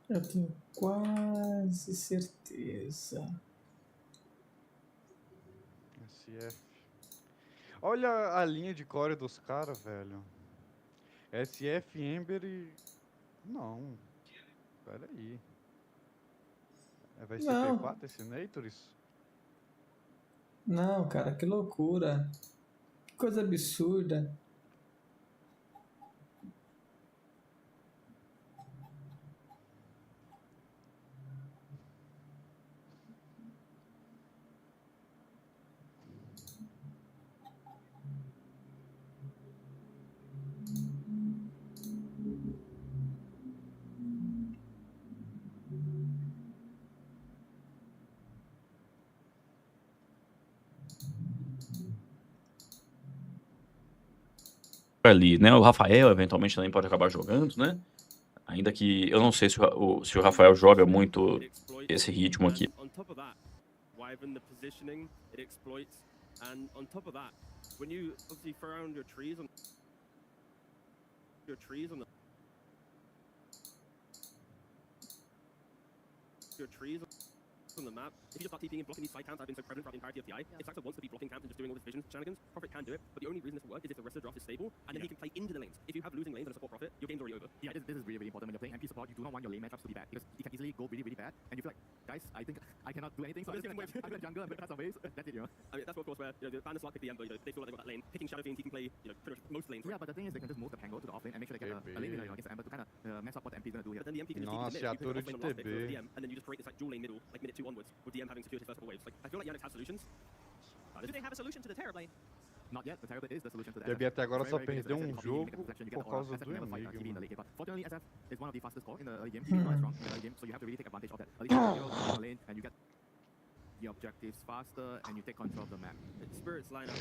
Eu tenho quase certeza. SF. Olha a linha de core dos caras, velho. SF, Ember e... Não. Pera aí. Vai ser Não. P4 esse Nators? Não, cara, que loucura. Que coisa absurda. Ali, né? O Rafael eventualmente também pode acabar jogando, né? Ainda que eu não sei se o Rafael joga muito esse ritmo aqui. On top of that, Wyvern, the positioning, it exploits. And on top of that, when you obviously throw around your trees on the on the map, if you just start TPing and blocking these side camps that have been so prevalent throughout the entirety of TI, if Saxo wants to be blocking camps and just doing all this vision shenanigans, Prophet can do it, but the only reason this will work is if the rest of the draft is stable, and then he can play into the lanes. If you have losing lanes and a support Prophet, your game's already over. Yeah, this is really, really important. When you're playing MP support, you do not want your lane matchups to be bad, because it can easily go really, really bad, and you feel like, guys, I think I cannot do anything, so I'm just gonna jungle and pass some waves, that's it, you know? I mean, that's of course where, you know, the Bandits like pick the Ember, you know, they feel like they've got that lane. Picking Shadow Fiend, he can play, you know, pretty much most lanes. Yeah, but the thing is, they can just move the Pango to the off lane and make sure they get a lane leader, you know, against the Ember to kind of mess up what the MP is gonna do here. But then the MP can just Nossa, keep the a mid, you torre pick de the last pick for the TB. DM, and then you just create this like dual lane middle, like minute 2 onwards, with DM having secured his first couple waves. Like, I feel like Yannick has solutions. Do they have a solution to the Terror Blade? Not yet, the Terror is the solution to the TB até agora Very, só very good perdeu against um SF. You jogo get the por aura. causa SF do never fight Enigma. TB in the late game, but fortunately SF is one of the fastest core in the early game. He's quite strong in the early game, so you have to really take advantage of that. Early game, you know, the lane, and you get the objectives faster, and you take control of the map. Spirit's lineup,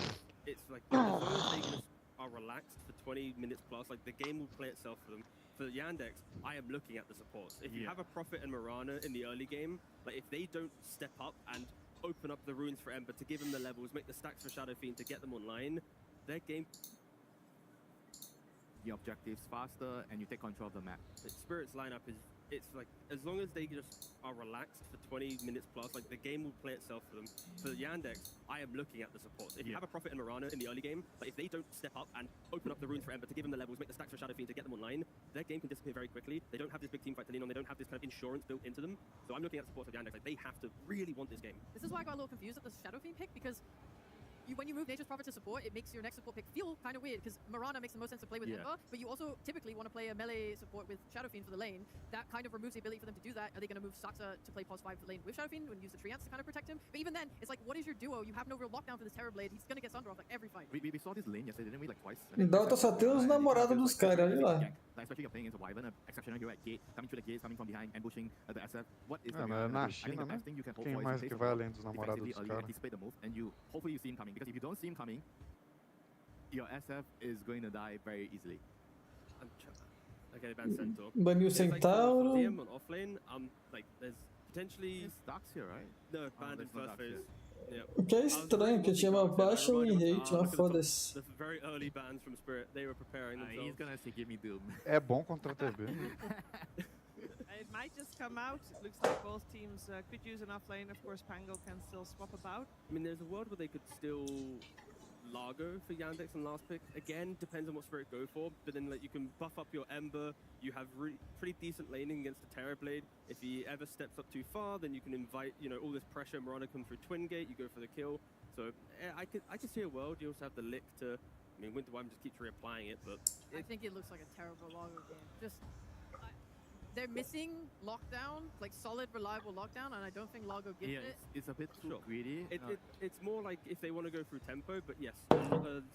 it's like, as long as they just are relaxed for 20 minutes plus, like the game will play itself for them. For Yandex, I am looking at the supports. If you have a Prophet and Mirana in the early game, like if they don't step up and open up the runes for Ember to give them the levels, make the stacks for Shadow Fiend to get them online, their game... The objectives faster, and you take control of the map. Spirit's lineup is, it's like, as long as they just are relaxed for 20 minutes plus, like the game will play itself for them. For Yandex, I am looking at the supports. If you have a Prophet and Mirana in the early game, like if they don't step up and open up the runes for Ember to give them the levels, make the stacks for Shadow Fiend to get them online, their game can disappear very quickly. They don't have this big team fight to lean on, they don't have this kind of insurance built into them. So I'm looking at the supports of Yandex, like they have to really want this game. This is why I got a little confused at the Shadow Fiend pick, because when you move Nature's Prophet to support, it makes your next support pick feel kind of weird, because Mirana makes the most sense to play with Ember, but you also typically want to play a melee support with Shadow Fiend for the lane. That kind of removes the ability for them to do that. Are they going to move Saxa to play pos 5 lane with Shadow Fiend and use the Treants to kind of protect him? But even then, it's like, what is your duo? You have no real lockdown for this Terror Blade. He's going to get Sunder off like every fight. We saw this lane yesterday, didn't we? Like twice. Dota só tem os namorados dos caras, olha lá. Especially you're playing against a Wyvern, exceptional hero at gate, coming through the gates, coming from behind, ambushing the SF. What is the mas na I think China, the né? best thing you can hope Quem for mais is que a vai face além dos namorados defensively dos early, caras? anticipate the move, and you hopefully you see him coming. Because if you don't see him coming, your SF is going to die very easily. Okay, ban Centaur. Baniu There's, like, Centauro. for DM on offlane, like there's potentially... There's stacks here, right? No, banned in first phase. Yeah. O que é estranho, que tinha uma baixa win rate, mas foda-se. The very early bans from Spirit, they were preparing themselves. He's gonna say, give me Doom. É bom contra a TB. It might just come out. It looks like both teams could use an offlane. Of course, Pango can still swap about. I mean, there's a world where they could still Largo for Yandex and last pick. Again, depends on what Spirit go for, but then like you can buff up your Ember. You have pretty decent laning against the Terror Blade. If he ever steps up too far, then you can invite, you know, all this pressure. Mirana comes through Twin Gate, you go for the kill. So I could see a world. You also have the lick to. I mean, Winter Wyvern just keeps reapplying it, but I think it looks like a terrible Largo game. Just they're missing lockdown, like solid, reliable lockdown, and I don't think Largo gives it. It's a bit too greedy. It's more like if they want to go through tempo, but yes,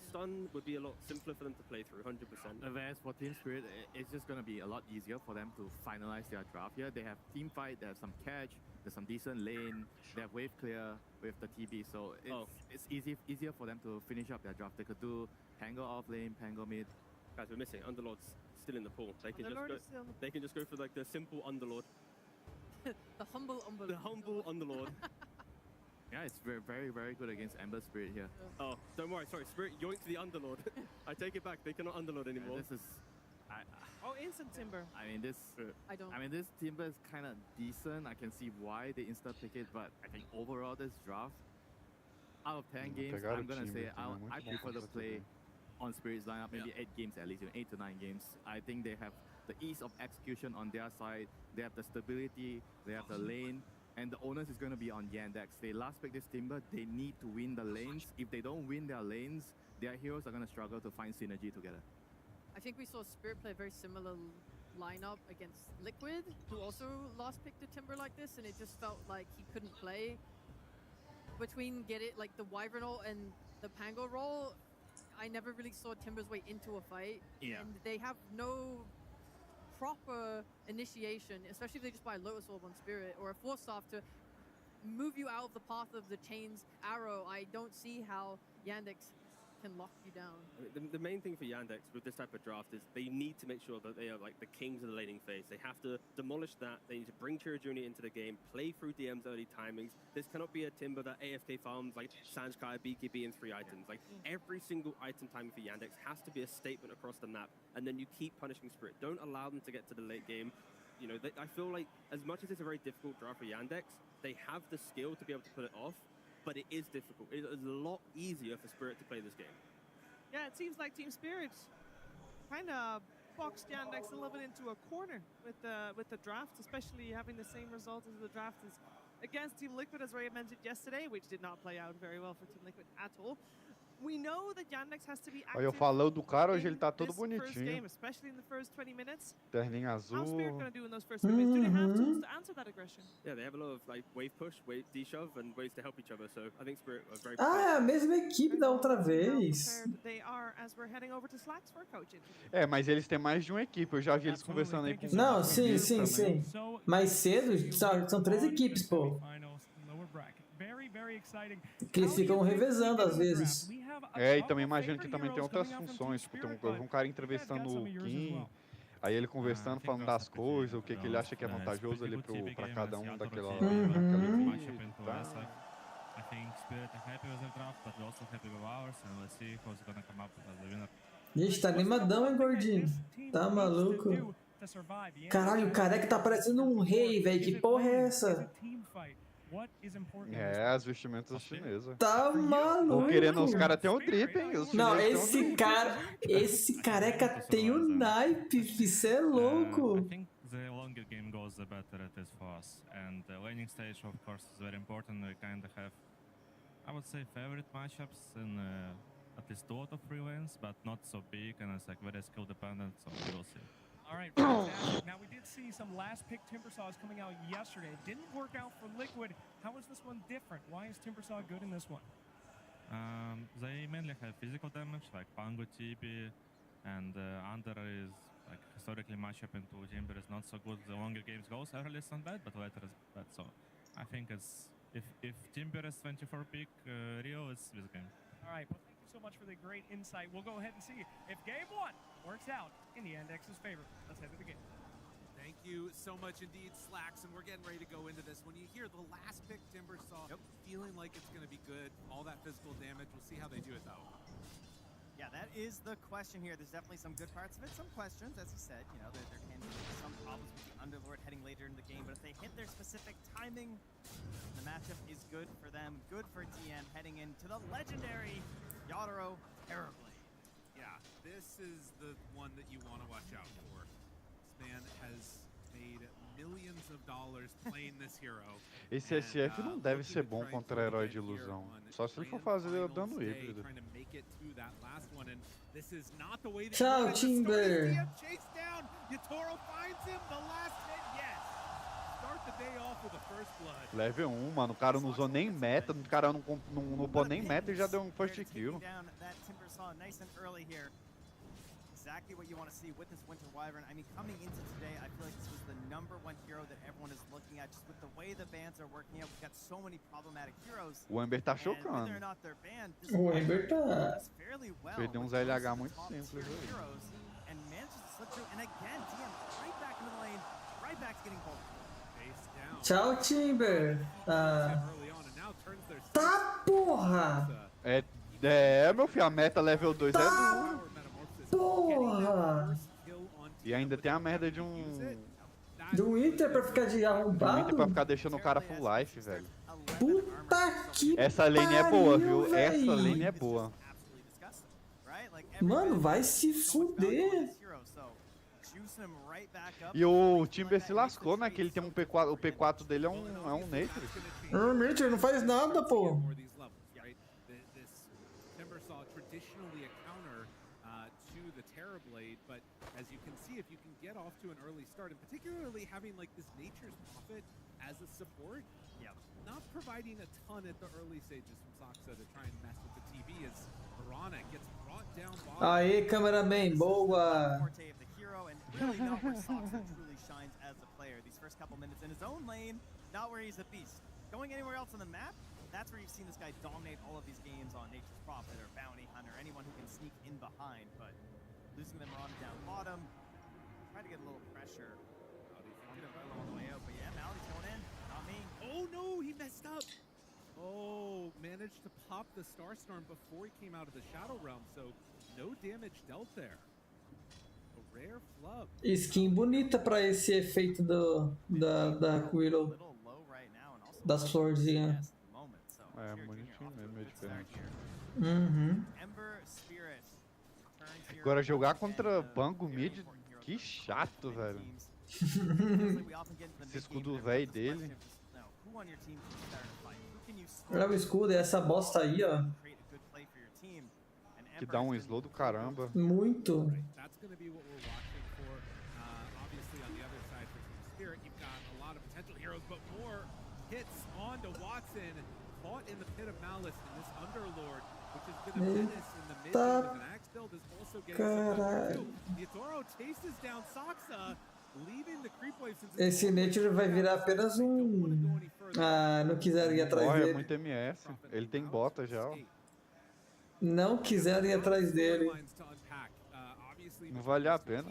stun would be a lot simpler for them to play through, 100%. Whereas for Team Spirit, it's just going to be a lot easier for them to finalize their draft here. They have team fight, they have some catch, there's some decent lane, they have wave clear with the TB, so it's easier for them to finish up their draft. They could do Pango off lane, Pango mid. Guys, we're missing Underlord's still in the pool. They can Underlord just go. They can just go for like the simple Underlord. The humble Underlord. The humble Underlord. Yeah, it's very, very good against Ember Spirit here. Oh, don't worry. Sorry, Spirit yoinked the Underlord. I take it back. They cannot Underlord anymore. This is... Oh, instant Timber. I mean, this. I don't. I mean, this Timber is kind of decent. I can see why they insta pick it, but I think overall this draft, out of 10 games, pegaram I'm gonna o say Timber também, muito I bom prefer to contra play TD. on Spirit's lineup, maybe 8 games at least, 8 to 9 games. I think they have the ease of execution on their side. They have the stability. They have the lane. And the onus is going to be on Yandex. They last pick this Timber. They need to win the lanes. If they don't win their lanes, their heroes are going to struggle to find synergy together. I think we saw Spirit play a very similar lineup against Liquid, who also last picked a Timber like this, and it just felt like he couldn't play. Between like the Wyvern ult and the Pango roll, I never really saw Timber's way into a fight. Yeah. And they have no proper initiation, especially if they just buy a Lotus Orb on Spirit or a Force Staff to move you out of the path of the Chain's arrow. I don't see how Yandex can lock you down. I mean, the main thing for Yandex with this type of draft is they need to make sure that they are like the kings of the laning phase. They have to demolish that. They need to bring Chirajuni into the game, play through DM's early timings. This cannot be a Timber that AFK farms like Sanjkai, BKB, and 3 items. Like every single item timing for Yandex has to be a statement across the map, and then you keep punishing Spirit. Don't allow them to get to the late game. You know, I feel like as much as it's a very difficult draft for Yandex, they have the skill to be able to pull it off, but it is difficult. It is a lot easier for Spirit to play this game. Yeah, it seems like Team Spirit kind of boxed Yandex a little bit into a corner with the draft, especially having the same result as the draft as against Team Liquid, as Ray mentioned yesterday, which did not play out very well for Team Liquid at all. We know that Yandex has to be active. Olha, eu falando do cara, hoje ele tá todo this first bonitinho. game, especially in the first 20 minutes. Terninho How's Spirit azul. going to do in those first 20 minutes? Do they have tools to answer that aggression? Yeah, they have a lot of like wave push, wave de-shove, and ways to help each other. So I think Spirit are very. Ah, é a mesma equipe da outra vez. They are as we're heading over to Slacks for a coach interview. É, mas eles têm mais de uma equipe. Eu já vi eles conversando aí com Não, com sim, eles sim, também. sim. Mais cedo, são 3 equipes, pô. Que eles ficam revezando às vezes. É, e também imagino que também tem outras funções. Tipo, tem um cara entrevistando o Kim, aí ele conversando, falando das coisas, o que ele acha que é vantajoso ali pra cada um daquela equipe, tá? I think Spirit are happy with their draft, but we're also happy with ours, and let's see who's gonna come up as the winner. Gente, tá animadão, hein, gordinho? Tá maluco? Caralho, o careca tá parecendo um rei, velho. Que porra é essa? É, as vestimentas chinesas. Tá maluco. Tô querendo, os caras têm o drip, hein? Os Não, chineses têm o drip. esse careca tem o naipe, fi, cê é louco. I think the longer game goes, the better it is for us. And the laning stage, of course, is very important. We kind of have, I would say, favorite matchups in at least 2 out of 3 lanes, but not so big, and it's like very skill dependent, so we'll see. All right, fantastic. Now, we did see some last pick Timbersaws coming out yesterday. It didn't work out for Liquid. How is this one different? Why is Timbersaw good in this one? They mainly have physical damage, like Pango, TB, and Under is like historically matchup into Timber is not so good. The longer games goes, early is not bad, but later is bad. So I think it's if Timber is 24 pick Rio, it's this game. All right, well, thank you so much for the great insight. We'll go ahead and see if game 1 works out in the Yandex's favor. Let's head to the game. Thank you so much indeed, Slacks, and we're getting ready to go into this. When you hear the last pick Timbersaw, feeling like it's going to be good, all that physical damage, we'll see how they do it though. Yeah, that is the question here. There's definitely some good parts of it, some questions, as you said. You know, there can be some problems with the Underlord heading later in the game, but if they hit their specific timing, the matchup is good for them, good for TM heading into the legendary Yadoro Terrorblade. Yeah, this is the one that you want to watch out for. This man has made millions of dollars playing this hero. Esse SF não deve ser bom contra herói de ilusão. Só se ele for fazer dano híbrido. Tchau, Timber. Level 1, mano. O cara não usou nem meta, o cara não upou nem meta e já deu um first kill. Exactly what you want to see with this Winter Wyvern. I mean, coming into today, I feel like this was the #1 hero that everyone is looking at. Just with the way the bans are working out, we've got so many problematic heroes. O Ember tá chocando. O Ember tá. Perdeu uns LH muito simples aí. And manages to slip through. And again, TM right back into the lane, right back to getting pulled. Tchau, Timber. Tá porra. É, meu filho, a meta level 2 é duro. Porra! E ainda tem a merda de um Inter pra ficar de Inter arrombado? pra ficar deixando o cara full life, velho. Puta que Essa lane é boa, pariu, viu? Essa véi. lane é boa. Mano, vai se fuder. E o Timber se lascou, né? Que ele tem um P4, o P4 dele é um Nature. Nature não faz nada, pô. Timbersaw traditionally a counter to the Terrorblade, but as you can see, if you can get off to an early start, and particularly having like this Nature's Prophet as a support, not providing a ton at the early stages from Soxa to try and mess with the TV as Verona gets brought down bottom. Aê, cameraman, boa. Really not where Soxa truly shines as a player. These first couple minutes in his own lane, not where he's a beast. Going anywhere else on the map, that's where you've seen this guy dominate all of these games on Nature's Prophet or Bounty Hunter, anyone who can sneak in behind, but losing them on down bottom, trying to get a little pressure. All the way out, but yeah, Mallory's going in, not me. Oh no, he messed up. Oh, managed to pop the Starstorm before he came out of the Shadow Realm, so no damage dealt there. A rare flub. Skin bonita pra esse efeito da Willow. Das florzinhas. É, bonitinho mesmo, é diferente. Uhum. Agora jogar contra Bango Mid, que chato, velho. Esse escudo velho dele. Olha o escudo, é essa bosta aí, ó. Que dá um slow do caramba. Muito. That's going to be what we're watching for. Obviously, on the other side for Team Spirit, you've got a lot of potential heroes, but more hits onto Watson, caught in the pit of malice, and this Underlord, which has been a menace in the mid game with an axe build, is also getting some cover too. Yatoro chases down Soxa, leaving the creep wave since Esse Nature vai virar apenas um... Ah, não quiseram ir atrás É dele. muito MS. Ele tem bota já, ó. Não quiseram ir atrás dele. Não vale a pena.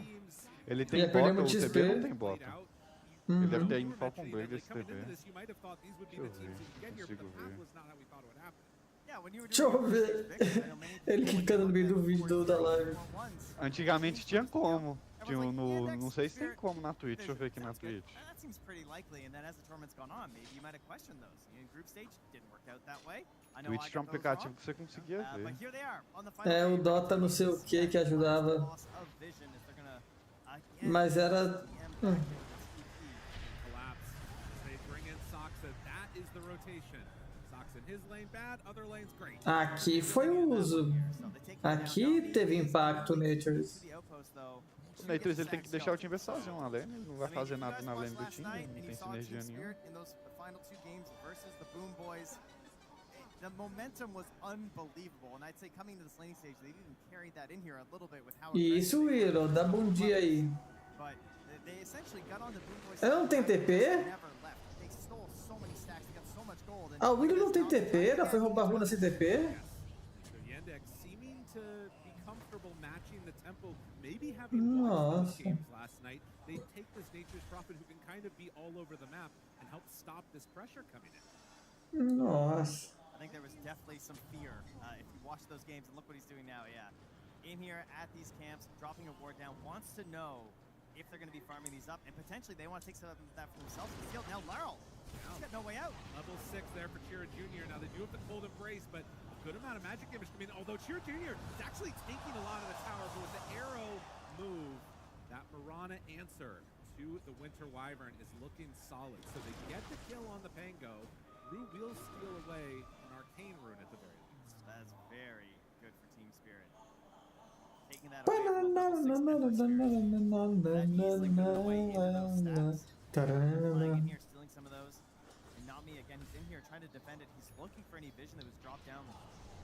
Ele tem Ia perder bota, o muito TB XP. não tem bota. Ele deve ter ido Falcon Blade esse TB. Deixa eu ver, consigo ver. Deixa eu ver. Ele clicando no meio do vídeo da live. Antigamente tinha como. Tinha não sei se tem como na Twitch. Deixa eu ver aqui na Twitch. That seems pretty likely, and then as the tournament's gone on, maybe you might have questioned those. In group stage, didn't work out that way. I know Twitch I tinha um got those aplicativo wrong, que você conseguia ver. but here they are on the final É, o game. Dota não sei o que ajudava. Loss of vision as they're gonna, again, Mas era... collapse. They bring in Soxa. That is the rotation. Soxa in his lane bad, other lanes great. Aqui foi o uso. Aqui teve impacto, Natures. O Natures ele tem que deixar o time sozinho na lane. Ele não vai fazer nada na lane do time. Não tem sinergia nenhuma. In those final two games versus the Boom Boys, the momentum was unbelievable, and I'd say coming to this laning stage, they even carried that in here a little bit with how. Isso, Willow, dá bom dia aí. But they essentially got on the Boom Boys. Ela não tem TP? Never left. They stole so many stacks. They got so much gold. Ah, o Willow não tem TP? Ela foi roubar runa sem TP? So Yandex seeming to be comfortable matching the tempo, maybe having watched those games last night. They take this Nature's Prophet who can kind of be all over the map and help stop this pressure coming in. Nossa. I think there was definitely some fear if you watch those games, and look what he's doing now. Yeah, in here at these camps, dropping a ward down, wants to know if they're going to be farming these up, and potentially they want to take some of that for themselves in the field. Now Laryl, he's got no way out. Level 6 there for Chira Jr. Now they do have the Cold Embrace, but a good amount of magic damage coming in. Although Chira Jr. is actually taking a lot of the tower, but with the arrow move, that Mirana answer to the Winter Wyvern is looking solid. So they get the kill on the Pango. Rue will steal away an Arcane Rune at the very least. That's very good for Team Spirit. Taking that away from the level 6 in here, stealing some of those. And Nami again, he's in here trying to defend it. He's looking for any vision that was dropped down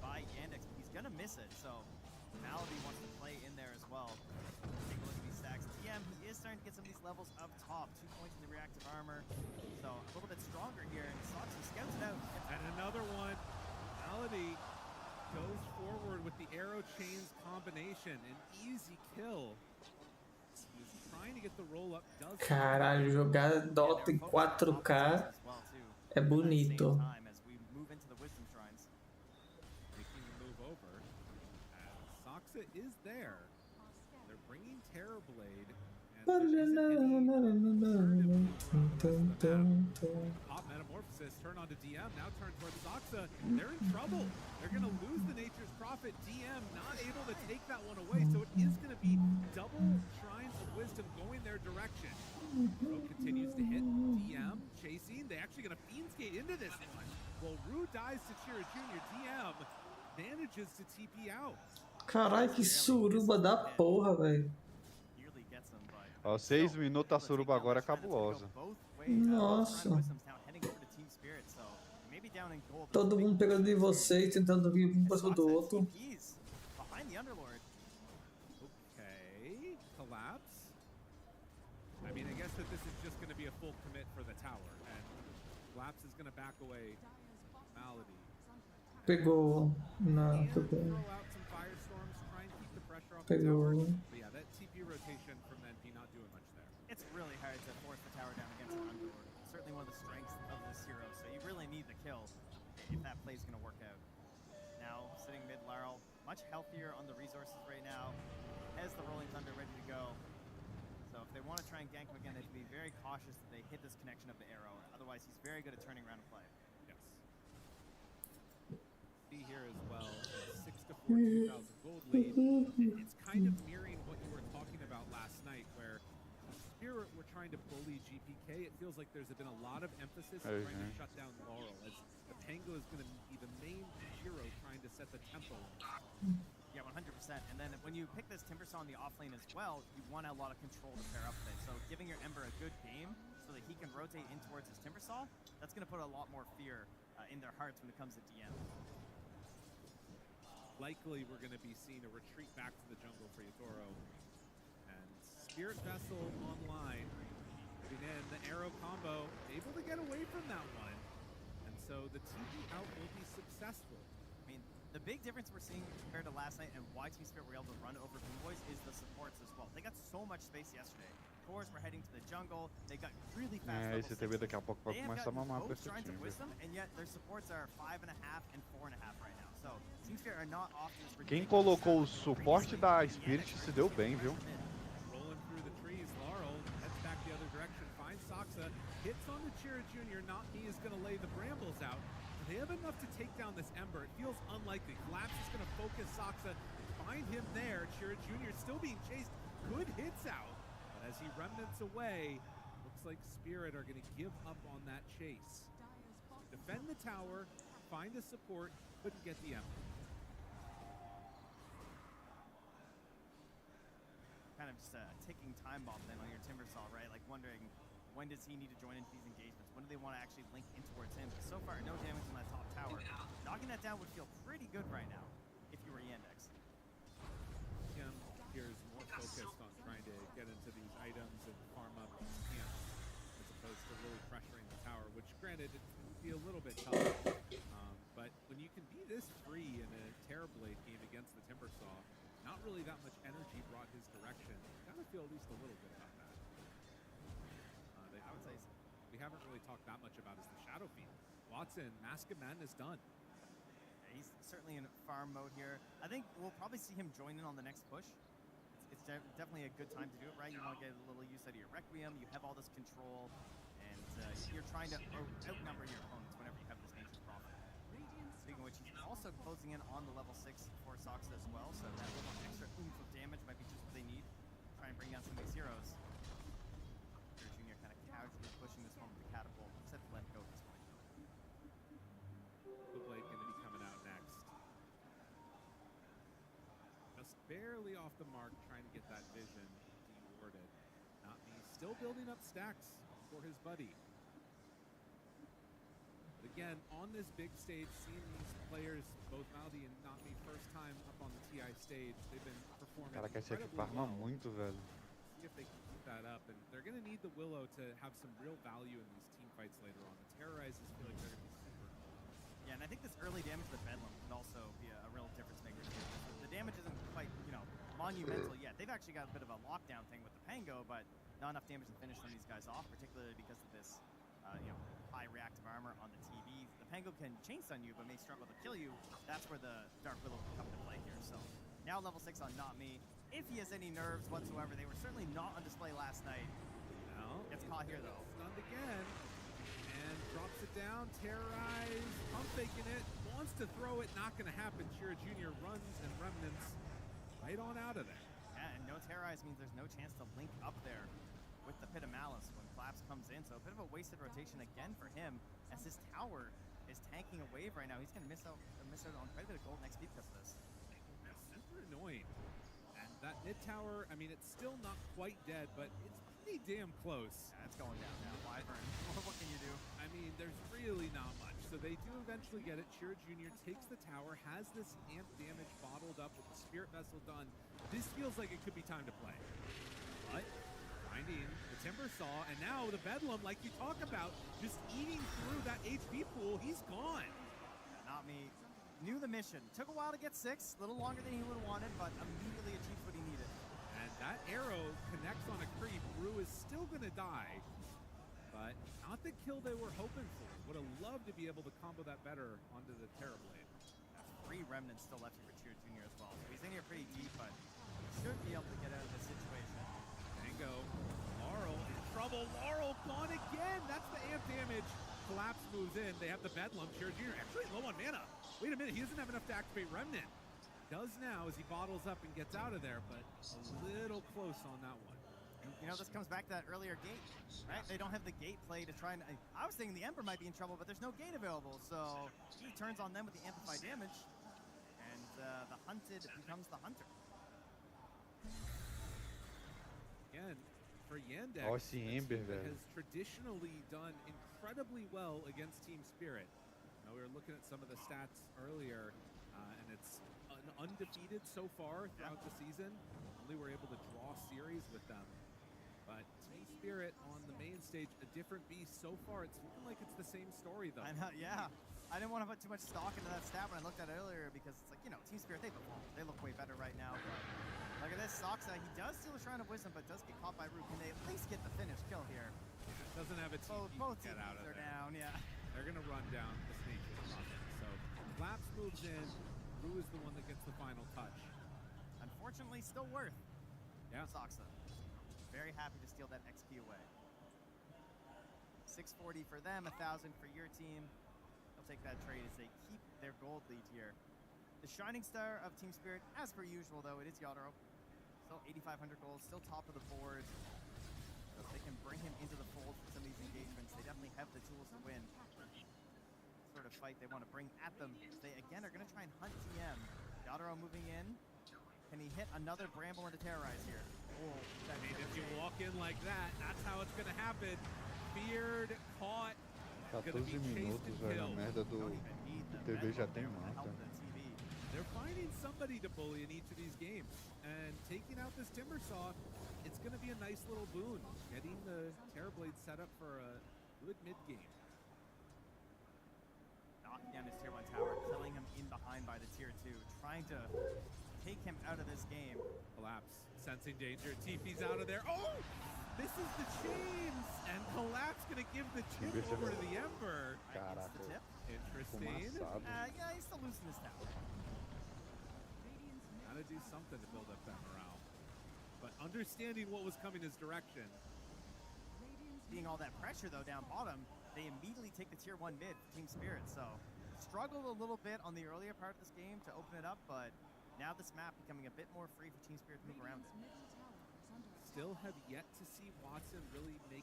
by Yandex, but he's gonna miss it. So Malady wants to play in there as well. Take a look at these stacks. TM, he is starting to get some of these levels up top. 2 points in the reactive armor. So a little bit stronger here. And Soxy scouts it out. And another one. Malady goes forward with the arrow chains combination. An easy kill. He's trying to get the roll up. Caralho, jogar Dota em 4K é bonito. Making the move over. Soxa is there. They're bringing Terrorblade Pop Metamorphosis, turn on to DM, now turn towards Soxa. They're in trouble. They're going to lose the Nature's Prophet. DM not able to take that one away, so it is going to be double Shrines of Wisdom going their direction. Rogue continues to hit. DM chasing. They're actually going to Fiend's Gate into this one. Well, Rue dies to Chira Jr. DM manages to TP out. Caralho, que suruba da porra, velho. Ó, 6 minutos, a suruba agora é cabulosa. Nossa. Todo mundo pegando em vocês, tentando vir um para do outro. Okay, collapse. I mean, I guess that this is just going to be a full commit for the tower, and collapse is going to back away Malady. Pegou. Não, tudo bem. Pegou. But yeah, that TP rotation from NP not doing much there. It's really hard to force the tower down against an Underlord. Certainly one of the strengths of this hero, so you really need the kill if that play is going to work out. Now, sitting mid Laurel, much healthier on the resources right now. Has the Rolling Thunder ready to go. So if they want to try and gank him again, they have to be very cautious that they hit this connection of the arrow. Otherwise, he's very good at turning around and play. Yes. See here as well, 6 to 4, 2,000 gold lead. It's kind of mirroring what you were talking about last night, where Spirit were trying to bully GPK. It feels like there's been a lot of emphasis on trying to shut down Laurel, as the Pango is going to be the main hero trying to set the tempo. Yeah, 100%. And then when you pick this Timbersaw in the offlane as well, you want a lot of control to pair up with it. So giving your Ember a good game so that he can rotate in towards his Timbersaw, that's going to put a lot more fear in their hearts when it comes to DM. Likely we're going to be seeing a retreat back to the jungle for Yatoro. And Spirit Vessel online. Putting in the arrow combo, able to get away from that one. And so the TP out will be successful. I mean, the big difference we're seeing compared to last night and why Team Spirit were able to run over Blue Boys is the supports as well. They got so much space yesterday. Cores were heading to the jungle. They got really fast. Esse TV daqui a pouco vai começar a mamar pra esse Shrines of time. Wisdom, and yet their supports are 5.5 and 4.5 right now. So Team Spirit are not off to this Quem colocou o suporte da Spirit se deu bem, viu? Rolling through the trees, Laurel heads back the other direction, finds Soxa, hits on the Chira Jr. Not he is going to lay the brambles out. They have enough to take down this Ember. It feels unlikely. Collapse is going to focus Soxa, find him there. Chira Jr. still being chased. Good hits out. But as he remnants away, looks like Spirit are going to give up on that chase. Defend the tower, find a support, couldn't get the Ember. Kind of just a ticking time bomb then on your Timbersaw, right? Like wondering, when does he need to join into these engagements? When do they want to actually link in towards him? Because so far, no damage on that top tower. Knocking that down would feel pretty good right now if you were Yandex. Kim here is more focused on trying to get into these items and farm up these camps as opposed to really pressuring the tower, which granted, it would be a little bit tough. But when you can be this free in a Terrorblade game against the Timbersaw, not really that much energy brought his direction. Gotta feel at least a little bit about that. I would say so. We haven't really talked that much about is the Shadow Fiend. Watson, Mask of Madness done. Yeah, he's certainly in farm mode here. I think we'll probably see him join in on the next push. It's definitely a good time to do it, right? You want to get a little use out of your Requiem. You have all this control, and you're trying to outnumber your opponents whenever you have this Nature's Prophet. Speaking of which, he's also closing in on the level 6 for Soxa as well, so that little extra oomph of damage might be just what they need to try and bring down some of these heroes. Junior kind of casually pushing this one with the catapult, set to let it go at this point. Blue Blade going to be coming out next. Just barely off the mark, trying to get that vision dewarded. Not me, still building up stacks for his buddy. But again, on this big stage, seeing these players, both Maldi and Not Me, first time up on the TI stage, they've been performing Caraca, esse aqui incredibly farma well. muito, velho. See if they can keep that up, and they're going to need the Willow to have some real value in these team fights later on. The Terrorizers feel like they're going to be super. Yeah, and I think this early damage to the Bedlam could also be a real difference maker too. The damage isn't quite, monumental yet. They've actually got a bit of a lockdown thing with the Pango, but not enough damage to finish some of these guys off, particularly because of this, high reactive armor on the TV. The Pango can chain stun you, but may struggle to kill you. That's where the Dark Willow can come into play here. So now level 6 on Not Me. if he has any nerves whatsoever. They were certainly not on display last night. Now, Gets caught here, though. Stunned again. And drops it down. Terrorize. Pump faking it. Wants to throw it. Not going to happen. Shira Jr. runs and remnants right on out of there. Yeah, and no terrorize means there's no chance to link up there with the Pit of Malice when Collapse comes in. So a bit of a wasted rotation again for him as his tower is tanking a wave right now. He's going to miss out on quite a bit of gold next week because of this. Super annoying. And that mid tower, I mean, it's still not quite dead, but it's pretty damn close. Yeah, it's going down now. Wyvern, what can you do? I mean, there's really not much. So they do eventually get it. Shira Jr. takes the tower, has this amp damage bottled up with the Spirit Vessel done. This feels like it could be time to play. But finding the Timber Saw, and now the Bedlam, like you talk about, just eating through that HP pool. He's gone. Yeah, not me. Knew the mission. Took a while to get 6, a little longer than he would have wanted, but immediately achieved what he needed. And that arrow connects on a creep. Brew is still going to die, but not the kill they were hoping for. Would have loved to be able to combo that better onto the Terrorblade. That's 3 remnants still left here for Cheer Jr. as well. So he's in here pretty deep, but should be able to get out of this situation. Tango, Laurel in trouble. Laurel gone again. That's the amp damage. Collapse moves in. They have the Bedlam. Cheer Jr. actually low on mana. Wait a minute, he doesn't have enough to activate Remnant. Does now as he bottles up and gets out of there, but a little close on that one. And, you know, this comes back to that earlier gate, right? They don't have the gate play to try and... I was thinking the Emperor might be in trouble, but there's no gate available, so he turns on them with the amplified damage, and the hunted becomes the hunter. Again, for Yandex, esse Ember, velho. has traditionally done incredibly well against Team Spirit. Now, we were looking at some of the stats earlier, and it's undefeated so far throughout the season. Only were able to draw series with them. But Team Spirit on the main stage, a different beast. So far, it's looking like it's the same story, though. I know, yeah. I didn't want to put too much stock into that stat when I looked at it earlier because it's like, you know, Team Spirit, they've evolved. They look way better right now. But look at this, Soxa. He does steal a Shrine of Wisdom, but does get caught by Root. Can they at least get the finish kill here? Doesn't have a TP Both to get out of TPs are there. down, yeah. They're going to run down the Snake Prophet. So Collapse moves in. Rue is the one that gets the final touch. Unfortunately, still worth. Yeah. Soxa. Very happy to steal that XP away. 640 for them, 1,000 for your team. They'll take that trade as they keep their gold lead here. The shining star of Team Spirit, as per usual, though, it is Yadaro. Still 8,500 gold, still top of the board. So if they can bring him into the fold for some of these engagements, they definitely have the tools to win. Sort of fight they want to bring at them. They, again, are going to try and hunt TM. Yadaro moving in. Can he hit another Bramble into Terrorize here? Oh, I mean, if you walk in like that, that's how it's going to happen. Feared, caught, 14 minutos, velho. A merda do TV já tem manta. They're finding somebody to bully in each of these games. And taking out this Timber Saw, it's going to be a nice little boon. Getting the Terrorblade set up for a good mid-game. Knocking down his tier 1 tower, killing him in behind by the tier 2, trying to take him out of this game. Collapse, sensing danger, TP's out of there. Oh! This is the chains! And Collapse gonna give the tip over to the Ember. Caraca. The tip. Interesting. Yeah, he's still losing his tower. Gotta do something to build up that morale. But understanding what was coming his direction. Seeing all that pressure, though, down bottom, they immediately take the tier 1 mid for Team Spirit. So, struggled a little bit on the earlier part of this game to open it up, but now this map becoming a bit more free for Team Spirit to move around. Still have yet to see Watson really make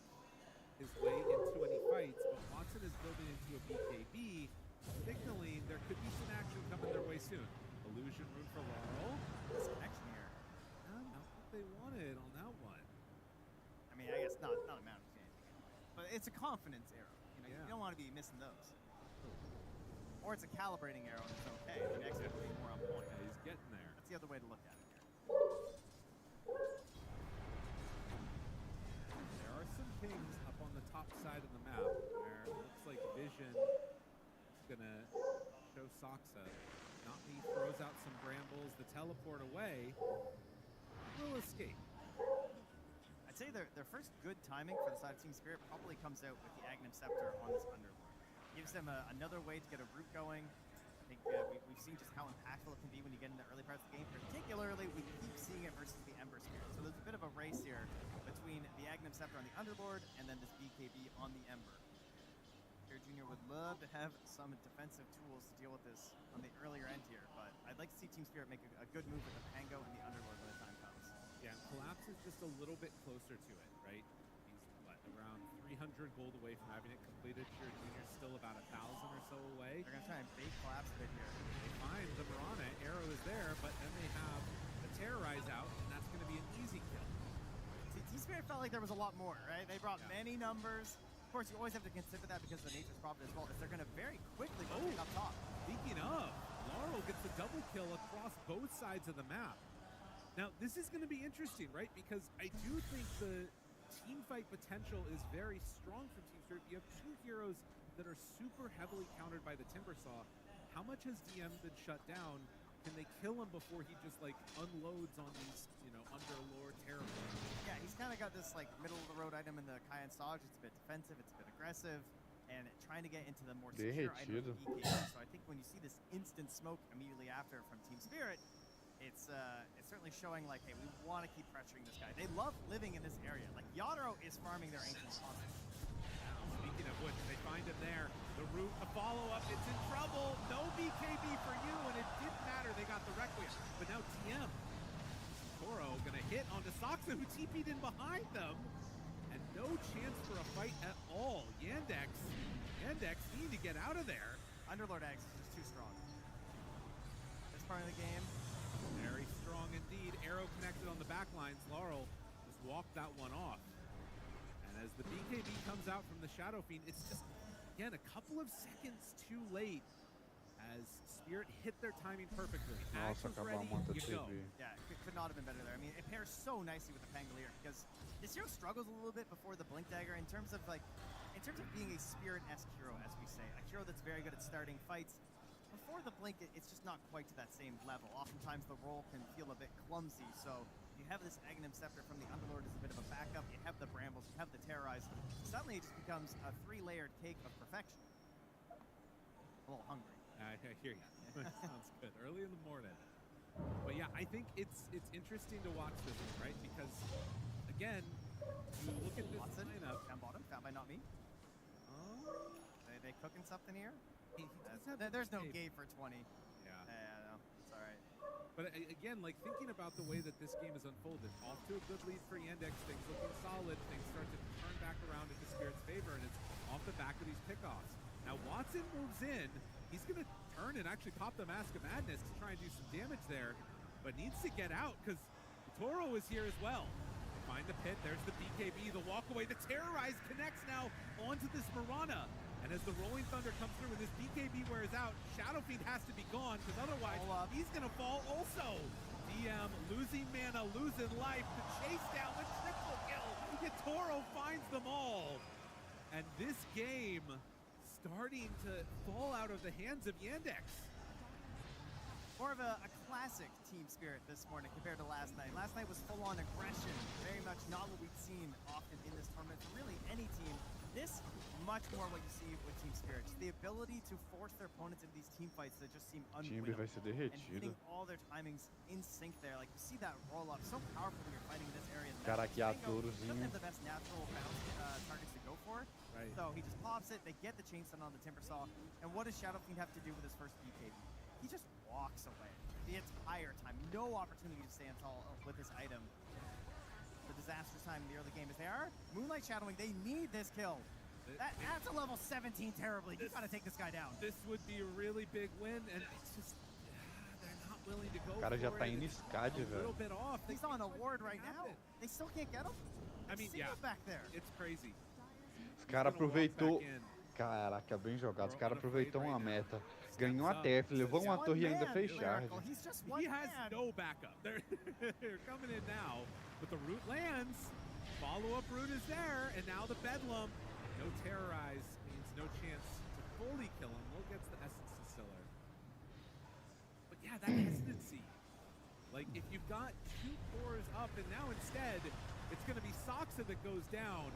his way into any fights, but Watson is building into a BKB, signaling there could be some action coming their way soon. Illusion room for Laurel. This connection here. Not what they wanted on that one. I mean, I guess not a mountain change, but it's a confidence arrow. You know, you don't want to be missing those. Or it's a calibrating arrow and it's okay. The next one will be more on point. Yeah, he's getting there. That's the other way to look at it here. There are some pings up on the top side of the map where it looks like Vision is gonna show Soxa. Not me throws out some brambles, the teleport away. Will escape. I'd say their first good timing for the side of Team Spirit probably comes out with the Aghanim Scepter on this Underlord. Gives them another way to get a root going. think we've seen just how impactful it can be when you get in the early parts of the game. Particularly, we keep seeing it versus the Ember Spirit. So there's a bit of a race here between the Aghanim Scepter on the Underlord and then this BKB on the Ember. Here, Junior would love to have some defensive tools to deal with this on the earlier end here, but I'd like to see Team Spirit make a good move with the Pango and the Underlord when the time comes. Yeah, Collapse is just a little bit closer to it, right? He's what, around 300 gold away from having it completed. Sure, Junior's still about 1,000 or so away. They're gonna try and bait Collapse a bit here. They find the Mirana, Arrow is there, but then they have the Terrorize out, and that's gonna be an easy kill. See, Team Spirit felt like there was a lot more, right? They brought many numbers. Of course, you always have to consider that because of the Nature's Prophet as well, is they're gonna very quickly go up top. Speaking of, Laurel gets the double kill across both sides of the map. Now, this is going to be interesting, right? Because I do think the team fight potential is very strong from Team Spirit. You have two heroes that are super heavily countered by the Timbersaw. How much has DM been shut down? Can they kill him before he just like unloads on these, you know, Underlord terrible? Yeah, he's kind of got this like middle of the road item in the Kayan Sage. It's a bit defensive, it's a bit aggressive, and trying to get into the more secure item of the BKB. So I think when you see this instant smoke immediately after from Team Spirit, it's certainly showing like, hey, we want to keep pressuring this guy. They love living in this area. Like Yadro is farming their ancients constantly. Speaking of which, they find him there. The root, a follow-up, it's in trouble. No BKB for you, and it didn't matter. They got the Requiem. But now TM. Toro gonna hit onto Soxa, who TP'd in behind them. And no chance for a fight at all. Yandex need to get out of there. Underlord X is just too strong. This part of the game. Very strong indeed. Arrow connected on the back lines. Laurel just walked that one off. And as the BKB comes out from the Shadow Fiend, it's just, again, a couple of seconds too late as Spirit hit their timing perfectly. Axe was ready, you go. Yeah, it could not have been better there. I mean, it pairs so nicely with the Pangolier because this hero struggles a little bit before the Blink Dagger in terms of being a Spirit-esque hero, as we say. A hero that's very good at starting fights. Before the Blink, it's just not quite to that same level. Oftentimes the roll can feel a bit clumsy, so you have this Aghanim Scepter from the Underlord as a bit of a backup, you have the Brambles, you have the Terrorize. Suddenly it just becomes a 3-layered cake of perfection. A little hungry. I hear you. Sounds good. Early in the morning. But yeah, I think it's interesting to watch this one, right? Because, again, you look at this lineup. Down bottom, found by not me. Oh. They cooking something here? There's no gate for 20. Yeah. No, it's all right. But again, like thinking about the way that this game is unfolded, off to a good lead for Yandex, things looking solid, things start to turn back around into Spirit's favor, and it's off the back of these pickoffs. Now Watson moves in, he's going to turn and actually pop the Mask of Madness to try and do some damage there, but needs to get out because Toro is here as well. They find the pit, there's the BKB, the walk away, the Terrorize connects now onto this Mirana. And as the Rolling Thunder comes through and this BKB wears out, Shadow Fiend has to be gone because otherwise he's going to fall also. DM losing mana, losing life to chase down the triple kill. Toro finds them all. And this game starting to fall out of the hands of Yandex. More of a classic Team Spirit this morning compared to last night. Last night was full-on aggression, very much not what we've seen often in this tournament for really any team. This, much more what you see with Team Spirit. Just the ability to force their opponents into these team fights that just seem unwinnable. Vai ser derretido. And hitting all their timings in sync there. Like, you see that roll-up, so powerful when you're fighting in this area. Cara, que Mango atorozinho. doesn't have the best natural bounce targets to go for. Right. So he just pops it, they get the chain stun on the Timbersaw. And what does Shadow Fiend have to do with his first BKB? He just walks away the entire time. No opportunity to stand tall with this item. The disastrous time in the early game as they are Moonlight Shadowing. They need this kill. That's a level 17 terribly. You gotta take this guy down. This would be a really big win, and it's just they're not willing to go. O cara já for tá it. indo It's SCAD, a velho. little bit off. He's on a ward right now. They still can't get him. I mean, yeah, back there. it's crazy. Os caras aproveitou. Caraca, bem jogado. Os caras aproveitou uma meta. Ganhou a TF, levou uma torre e ainda fez charge. He has no backup. They're coming in now, but the root lands. Follow-up root is there, and now the Bedlam. No Terrorize means no chance to fully kill him. Will gets the Essence Distiller. But yeah, that hesitancy. Like, if you've got two cores up, and now instead, it's going to be Soxa that goes down.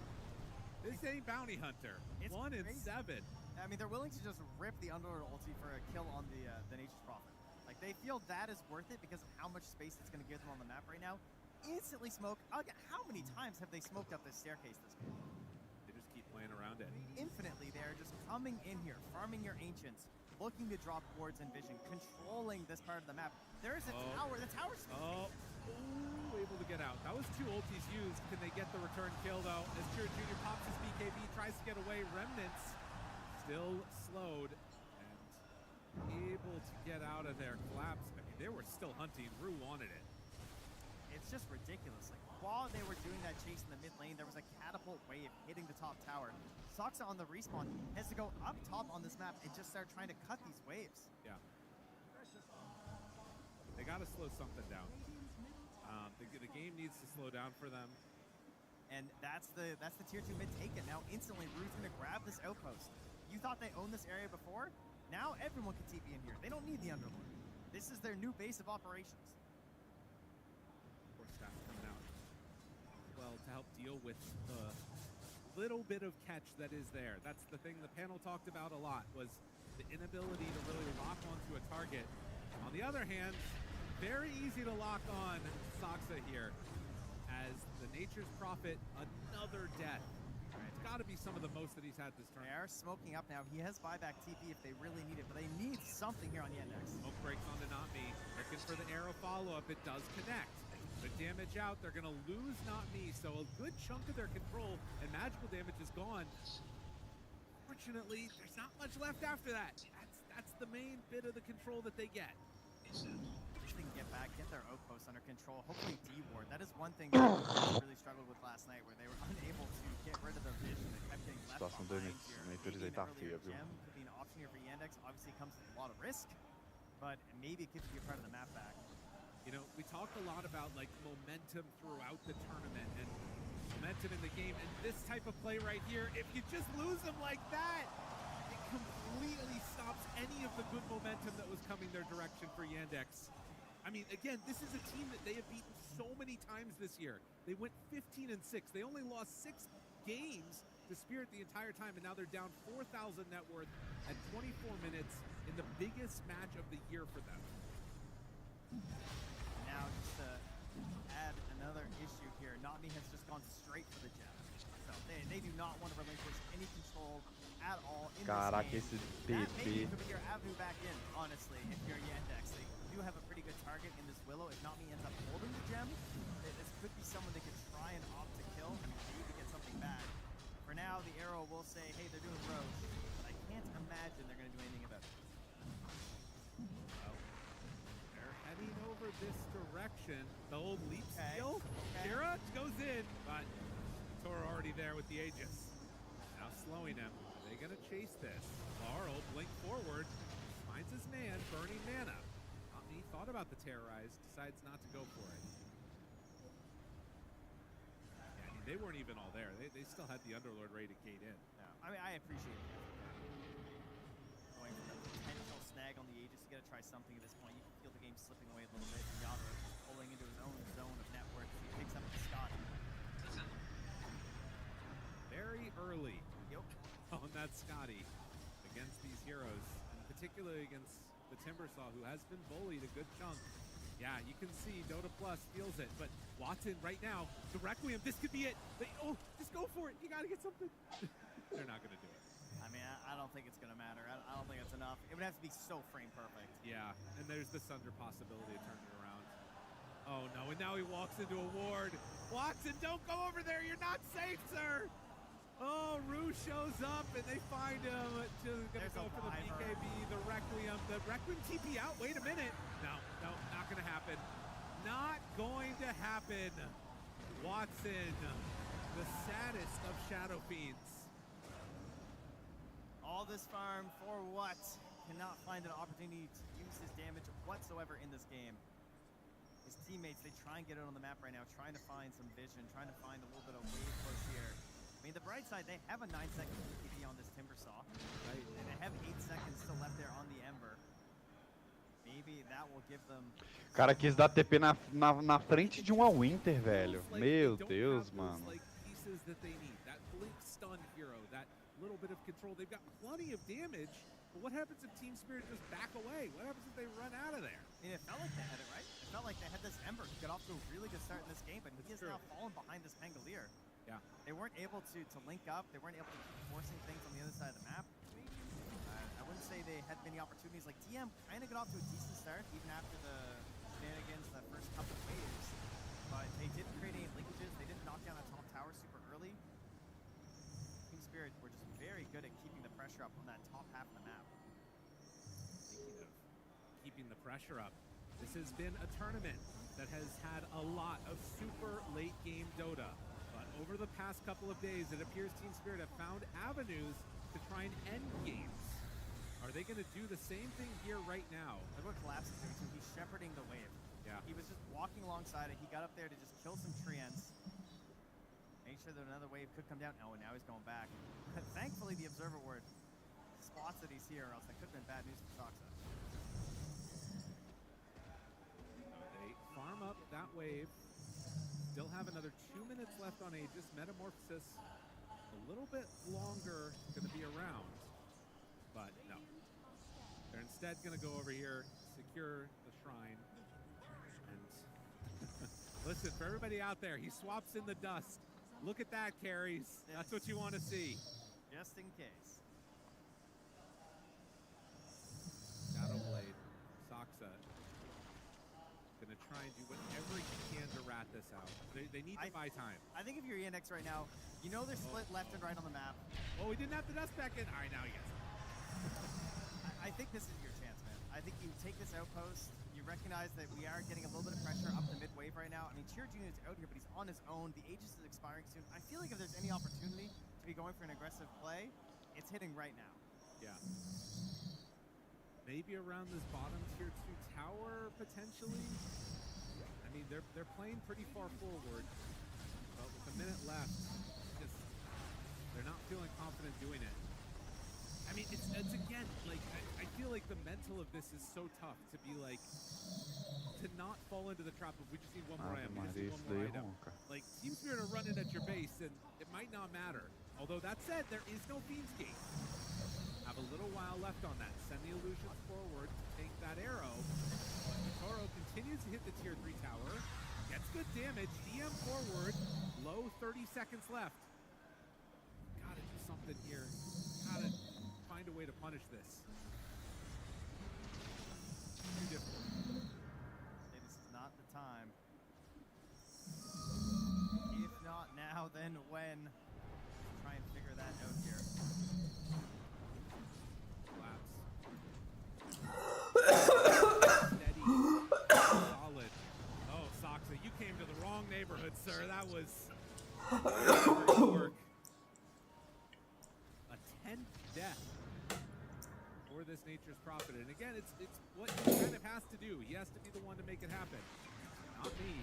This ain't Bounty Hunter. It's 1 and crazy. 7. I mean, they're willing to just rip the Underlord ulti for a kill on the Nature's Prophet. Like, they feel that is worth it because of how much space it's going to give them on the map right now. Instantly smoke. Again, how many times have they smoked up this staircase this game? They just keep playing around it. Infinitely, they're just coming in here, farming your Ancients, looking to drop wards and vision, controlling this part of the map. There's a tower. The tower's Ooh, able to get out. That was 2 ultis used. Can they get the return kill, though? As Kira Jr. pops his BKB, tries to get away. Remnants still slowed and able to get out of there. Collapse. I mean, they were still hunting. Rue wanted it. It's just ridiculous. Like, while they were doing that chase in the mid lane, there was a catapult wave hitting the top tower. Soxa on the respawn has to go up top on this map and just start trying to cut these waves. Yeah. They got to slow something down. The game needs to slow down for them. And that's the tier 2 mid taken. Now instantly Rue's gonna grab this outpost. You thought they owned this area before? Now everyone can TP in here. They don't need the Underlord. This is their new base of operations. Force staff coming out. Well, to help deal with the little bit of catch that is there. That's the thing the panel talked about a lot, was the inability to really lock onto a target. On the other hand, very easy to lock on Soxa here, as the Nature's Prophet, another death. It's got to be some of the most that he's had this turn. They are smoking up now. He has buyback TP if they really need it, but they need something here on Yandex. Smoke breaks onto Not Me. Looking for the arrow follow-up. It does connect. Good damage out. They're going to lose Not Me, so a good chunk of their control and magical damage is gone. Fortunately, there's not much left after that. That's the main bit of the control that they get. If they can get back, get their outposts under control, hopefully D-ward. That is one thing that they really struggled with last night, where they were unable to get rid of the vision. They kept getting left Situação behind do here. Natures aí tá feia, viu? Gem could be an option here for Yandex. Obviously, it comes with a lot of risk, but maybe it gives you a part of the map back. You know, we talked a lot about like momentum throughout the tournament and momentum in the game, and this type of play right here, if you just lose them like that, it completely stops any of the good momentum that was coming their direction for Yandex. I mean, again, this is a team that they have beaten so many times this year. They went 15-6. They only lost 6 games to Spirit the entire time, and now they're down 4,000 net worth at 24 minutes in the biggest match of the year for them. Now, just to add another issue here, Notme has just gone straight for the gem. So they do not want to relinquish any control at all in Caraca, this game. esse That maybe TP. could be your avenue back in, honestly, if you're Yandex. They do have a pretty good target in this Willow. If Notme ends up holding the gem, this could be someone they could try and opt to kill and maybe get something back. For now, the arrow will say, hey, they're doing Roche, but I can't imagine they're going to do anything about it. They're heading over this direction. The old leap steal. Kira goes in, but Tor already there with the Aegis. Now slowing him. Are they going to chase this? Laurel blink forward. Finds his man, burning mana. He thought about the terrorize, decides not to go for it. Yeah, I mean, they weren't even all there. They still had the Underlord ready to gate in. No, I mean, I appreciate it. Going for the potential snag on the Aegis, you got to try something at this point. You can feel the game slipping away a little bit. Yadro pulling into his own zone of network. He picks up the Scott. Very early on that Scotty against these heroes, and particularly against the Timbersaw, who has been bullied a good chunk. Yeah, you can see Dota Plus feels it, but Watson right now, the Requiem, this could be it. Just go for it. You got to get something. They're not going to do it. I mean, I don't think it's going to matter. I don't think it's enough. It would have to be so frame perfect. Yeah, and there's the Sunder possibility of turning it around. Oh no, and now he walks into a ward. Watson, don't go over there. You're not safe, sir. Oh, Rue shows up and they find him. Just gonna go for the BKB, the Requiem TP out. Wait a minute. No, not gonna happen. Not going to happen. Watson, the saddest of Shadow Fiends. All this farm for what? Cannot find an opportunity to use his damage whatsoever in this game. His teammates, they try and get it on the map right now, trying to find some vision, trying to find a little bit of wave push here. I mean, the bright side, they have a 9-second PPD on this Timbersaw. Right? And they have 8 seconds still left there on the Ember. Maybe that will give them... Cara, quis dar TP na frente de uma Winter, velho. Meu Deus, mano. Pieces that they need. That blink stun little bit of control. They've got plenty of damage, but what happens if Team Spirit just back away? What happens if they run out of there? I mean, it felt like they had it, right? It felt like they had this Ember to get off to a really good start in this game, but he has now fallen behind this Pangolier. Yeah. They weren't able to link up. They weren't able to keep forcing things on the other side of the map. I wouldn't say they had many opportunities. Like, TM kind of got off to a decent start, even after the shenanigans the first couple of waves. But they didn't create any linkages. They didn't knock down that top tower super early. Team Spirit were just very good at keeping the pressure up on that top half of the map. Speaking of keeping the pressure up, this has been a tournament that has had a lot of super late game Dota. But over the past couple of days, it appears Team Spirit have found avenues to try and end games. Are they going to do the same thing here right now? Look what Collapse is doing too. He's shepherding the wave. Yeah. He was just walking alongside it. He got up there to just kill some treants. Make sure that another wave could come down. Oh, and now he's going back. Thankfully, the Observer Ward spots that he's here, or else that could have been bad news for Soxa. They farm up that wave. Still have another 2 minutes left on Aegis. Metamorphosis a little bit longer going to be around. But no. They're instead going to go over here, secure the shrine. And listen, for everybody out there, he swaps in the dust. Look at that, carries. That's what you want to see. Just in case. Shadowblade, Soxa, going to try and do whatever he can to rat this out. They need to buy time. I think if you're ENX right now, you know they're split left and right on the map. Oh, we didn't have the dust back in. All right, now he gets it. I think this is your chance, man. I think you take this outpost. You recognize that we are getting a little bit of pressure up the mid wave right now. I mean, Tier Junior is out here, but he's on his own. The Aegis is expiring soon. I feel like if there's any opportunity to be going for an aggressive play, it's hitting right now. Yeah. Maybe around this bottom tier 2 tower, potentially. I mean, they're playing pretty far forward, but with a minute left, they're not feeling confident doing it. I mean, it's again, like, I feel like the mental of this is so tough to be like, to not fall into the trap of we just need one more item, we just need one more item. Like, Team Spirit are running at your base, and it might not matter. Although that said, there is no Fiend's Gate. Have a little while left on that. Send the illusions forward to take that arrow. But Toro continues to hit the tier 3 tower. Gets good damage. DM forward. Low 30 seconds left. Gotta do something here. Gotta find a way to punish this. Too difficult. Hey, this is not the time. If not now, then when? Let's try and figure that out here. Steady. Solid. Oh, Soxa, you came to the wrong neighborhood, sir. That was work. A 10th death for this Nature's Prophet. And again, it's what he kind of has to do. He has to be the one to make it happen. Not me.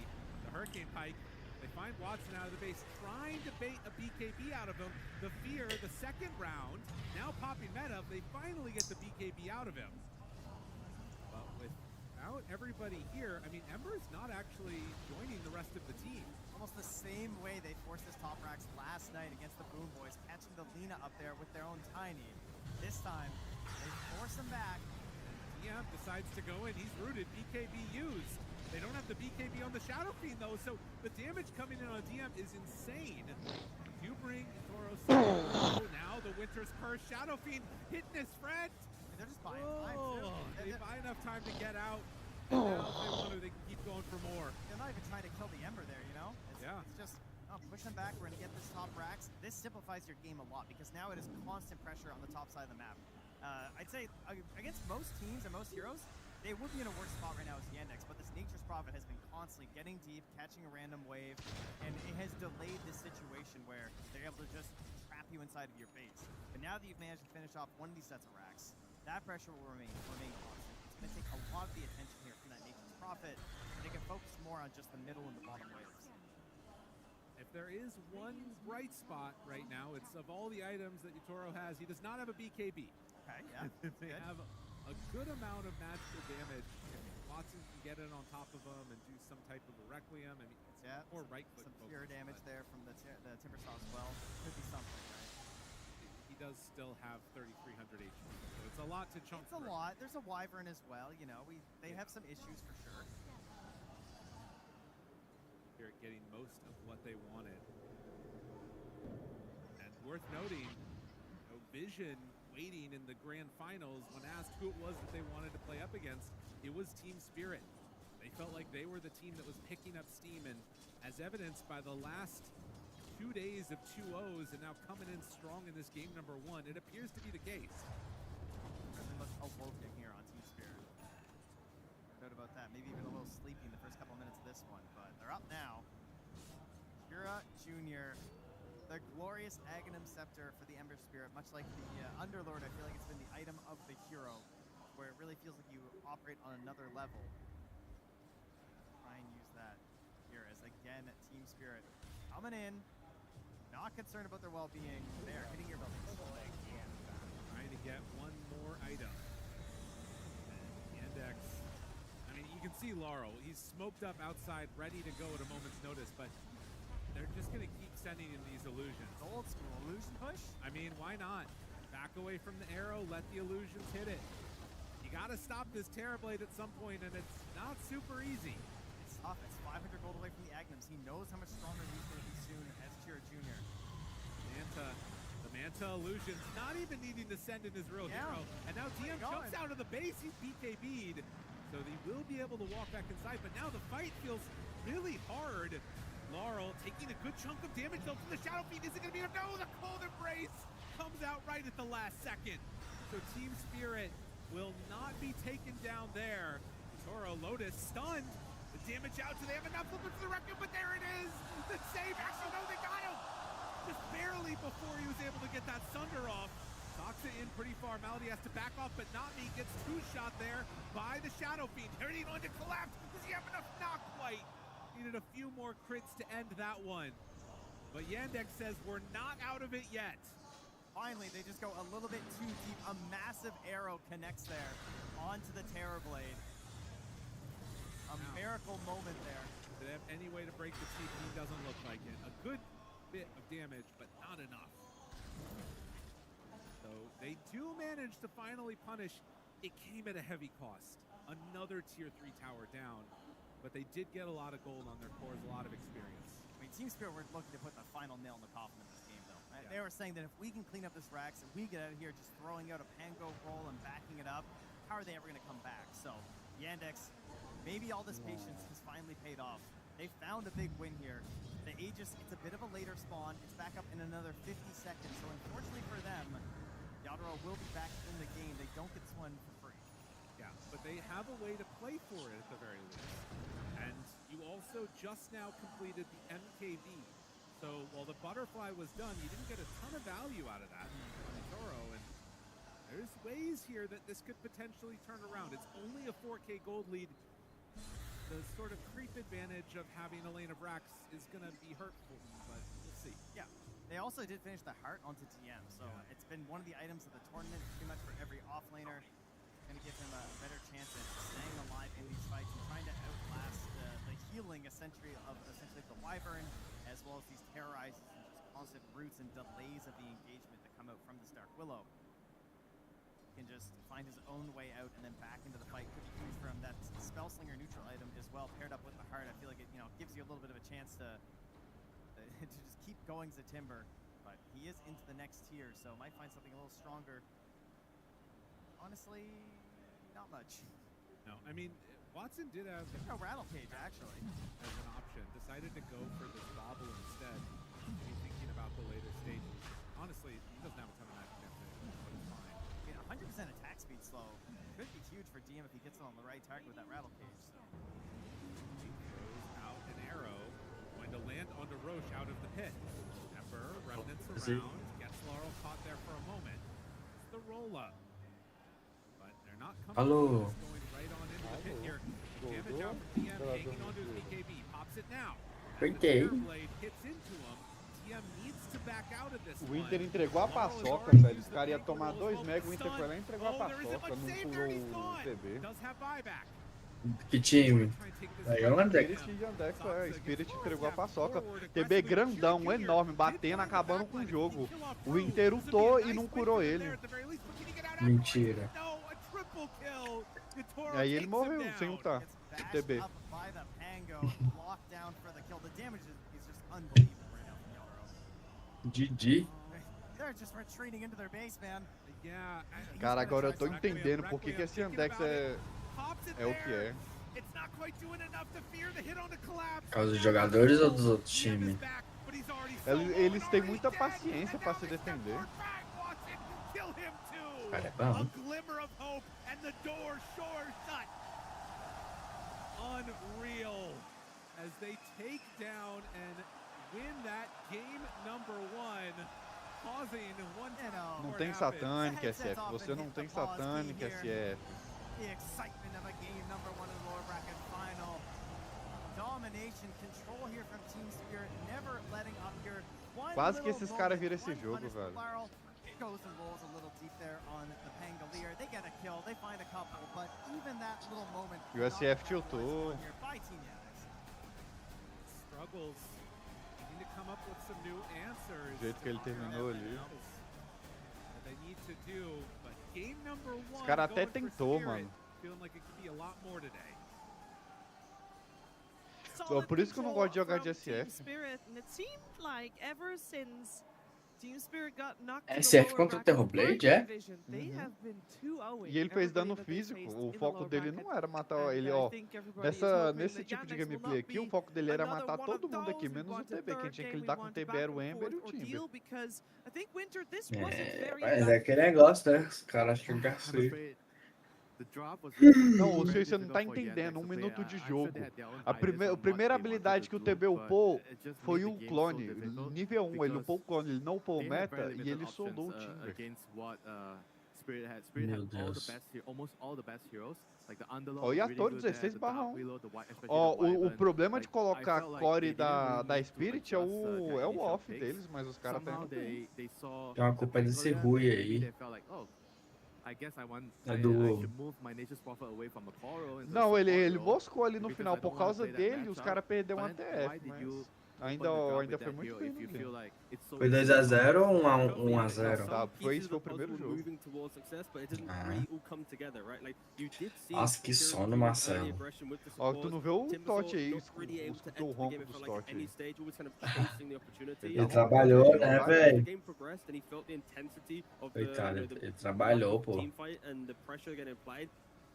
The Hurricane Pike. They find Watson out of the base, trying to bait a BKB out of him. The fear, the second round, now popping meta. They finally get the BKB out of him. But without everybody here, I mean, Ember is not actually joining the rest of the team. Almost the same way they forced this top racks last night against the Boom Boys, catching the Lina up there with their own Tiny. This time, they force him back. DM decides to go in. He's rooted. BKB used. They don't have the BKB on the Shadow Fiend, though, so the damage coming in on DM is insane. You bring Tauros. Now the Winter's Curse. Shadow Fiend hitting his friend. They're just buying time, too. They buy enough time to get out. And now if they want to, they can keep going for more. They're not even trying to kill the Ember there, you know? Yeah. It's just, push them back. We're going to get this top racks. This simplifies your game a lot because now it is constant pressure on the top side of the map. I'd say against most teams and most heroes, they would be in a worse spot right now as Yandex, but this Nature's Prophet has been constantly getting deep, catching a random wave, and it has delayed this situation where they're able to just trap you inside of your base. But now that you've managed to finish off one of these sets of racks, that pressure will remain constant. It's going to take a lot of the attention here from that Nature's Prophet, and they can focus more on just the middle and the bottom waves. If there is one bright spot right now, it's of all the items that Yutoro has, he does not have a BKB. Okay, yeah. They have a good amount of magical damage. If Watson can get it on top of him and do some type of a Requiem, I mean, it's more right click. Some pure damage there from the Timbersaw as well. Could be something, right? He does still have 3,300 HP. So it's a lot to chunk It's a through. lot. There's a Wyvern as well. You know, they have some issues for sure. Spirit getting most of what they wanted. And worth noting, Vision waiting in the grand finals when asked who it was that they wanted to play up against, it was Team Spirit. They felt like they were the team that was picking up steam, and as evidenced by the last 2 days of 2-0s and now coming in strong in this game number 1, it appears to be the case. Certainly looks awoken here on Team Spirit. No doubt about that. Maybe even a little sleepy in the first couple of minutes of this one, but they're up now. Kira Jr., the glorious Aghanim Scepter for the Ember Spirit, much like the Underlord. I feel like it's been the item of the hero, where it really feels like you operate on another level. Try and use that here as, again, Team Spirit coming in, not concerned about their well-being. They are hitting your buildings. Trying to get one more item. And Yandex, I mean, you can see Laurel. He's smoked up outside, ready to go at a moment's notice, but they're just going to keep sending in these illusions. Old school illusion push? I mean, why not? Back away from the arrow, let the illusions hit it. You got to stop this Terrorblade at some point, and it's not super easy. It's tough. It's 500 gold away from the Aghanims. He knows how much stronger he's going to be soon as Kira Jr. The Manta illusions, not even needing to send in his real hero. And now DM jumps out of the base. He's BKB'd, so he will be able to walk back inside. But now the fight feels really hard. Laurel taking a good chunk of damage though from the Shadow Fiend. Is it going to be enough? No, the Cold Embrace comes out right at the last second. So Team Spirit will not be taken down there. Toro Lotus stunned. The damage out. Do they have enough? Looking for the Requiem, but there it is. The save. Actually, no, they got him. Just barely before he was able to get that Sunder off. Toxa in pretty far. Malady has to back off, but not me. Gets two-shot there by the Shadow Fiend. Hurting on to collapse. Does he have enough? Not quite. Needed a few more crits to end that one. But Yandex says we're not out of it yet. Finally, they just go a little bit too deep. A massive arrow connects there onto the Terrorblade. A miracle moment there. Do they have any way to break the TP? Doesn't look like it. A good bit of damage, but not enough. So they do manage to finally punish. It came at a heavy cost. Another tier 3 tower down. But they did get a lot of gold on their cores, a lot of experience. I mean, Team Spirit were looking to put the final nail in the coffin of this game, though. They were saying that if we can clean up this Rax, if we get out of here just throwing out a Pango roll and backing it up, how are they ever going to come back? So, Yandex, maybe all this patience has finally paid off. They found a big win here. The Aegis, it's a bit of a later spawn. It's back up in another 50 seconds. So, unfortunately for them, Yadro will be back in the game. They don't get this one for free. Yeah, but they have a way to play for it at the very least. And you also just now completed the MKV. So while the butterfly was done, you didn't get a ton of value out of that on Toro. And there's ways here that this could potentially turn around. It's only a 4K gold lead. The sort of creep advantage of having a lane of Rax is going to be hurtful, but we'll see. Yeah. They also did finish the heart onto TM, so it's been one of the items of the tournament pretty much for every offlaner. Going to give him a better chance at staying alive in these fights and trying to outlast the healing essentially the Wyvern, as well as these terrorizes and just constant roots and delays of the engagement that come out from this Dark Willow. He can just find his own way out and then back into the fight. Could be huge for him. That Spellslinger neutral item as well, paired up with the heart. I feel like it gives you a little bit of a chance to just keep going to Timber. But he is into the next tier, so might find something a little stronger. Honestly, not much. No, I mean, Watson did have a Rattle Cage, actually, as an option. Decided to go for this Bobble instead. Maybe thinking about the later stages. Honestly, he doesn't have a ton of magic damage, but it's fine. I mean, 100% attack speed slow could be huge for DM if he gets it on the right target with that Rattle Cage. So. He throws out an arrow, going to land onto Roche out of the pit. Ember, remnants around, gets Laurel caught there for a moment. It's the roll-up. Not Hello. Going right on into the pit here. Damage out from TM, hanging onto his BKB, pops it now. Great day. Blade hits into him. TM needs to back out of this O one. Inter entregou a paçoca, velho. Os caras iam tomar 2 mega, o Inter foi lá e entregou a paçoca, não pulou o TB. Does have buyback. Que time? Aí é o Yandex. Spirit e Yandex, Spirit entregou a paçoca. TB grandão, enorme, batendo, acabando com o jogo. O Inter ultou e não curou ele. Mentira. E aí ele morreu sem ultar. O TB. GG. Cara, agora eu tô entendendo por que esse Yandex é o que é. Por causa dos jogadores ou dos outros times? Eles têm muita paciência pra se defender. Cara, é bom. Unreal as they take down and win that game number 1, causing one Não tem satânica, SF. Você não tem satânica, SF. The excitement of a game number 1 in the lower bracket final. Domination, control here from Team Spirit, never letting up here. Quase que esses caras viram esse jogo, velho. Goes and rolls a little deep there on the Pangolier. They get a kill, they find a couple, but even that little moment. E o SF tiltou. Struggles. Need to come up with some new answers. Do jeito que ele terminou ali. They need to do, but game number 1. Os caras até tentou, mano. Feeling like it could be a lot more today. Por isso que eu não gosto de jogar de SF. SF contra o Terrorblade, é? E ele fez dano físico. O foco dele não era matar ele, ó. Nesse tipo de gameplay aqui, o foco dele era matar todo mundo aqui, menos o TB. Quem tinha que lidar com o TB era o Ember e o Timber. Mas é aquele negócio, né? Os caras acham que Não, você não tá entendendo. 1 minuto de jogo. A primeira habilidade que o TB upou foi o clone. Nível 1, ele upou o clone, ele não upou o meta e ele soldou o Timber. Meu Deus. Ó, e a torre 16/1. Ó, o problema de colocar core da Spirit é o off deles, mas os caras estão indo bem. Tem uma culpa desse Rui aí. É do... Não, ele moscou ali no final. Por causa dele, os caras perderam uma TF, mas ainda foi muito bem no game. Foi 2-0 ou 1-0? Tá, foi o primeiro jogo. Nossa, que sono, Marcelo. Ó, tu não vê o Toth aí, escutou o ronco dos Toth aí. Ele trabalhou, né, velho? Coitado, ele trabalhou, pô.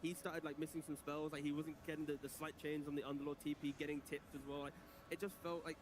He started like missing some spells, like he wasn't getting the slight chains on the Underlord TP, getting tipped as well. Like, it just felt like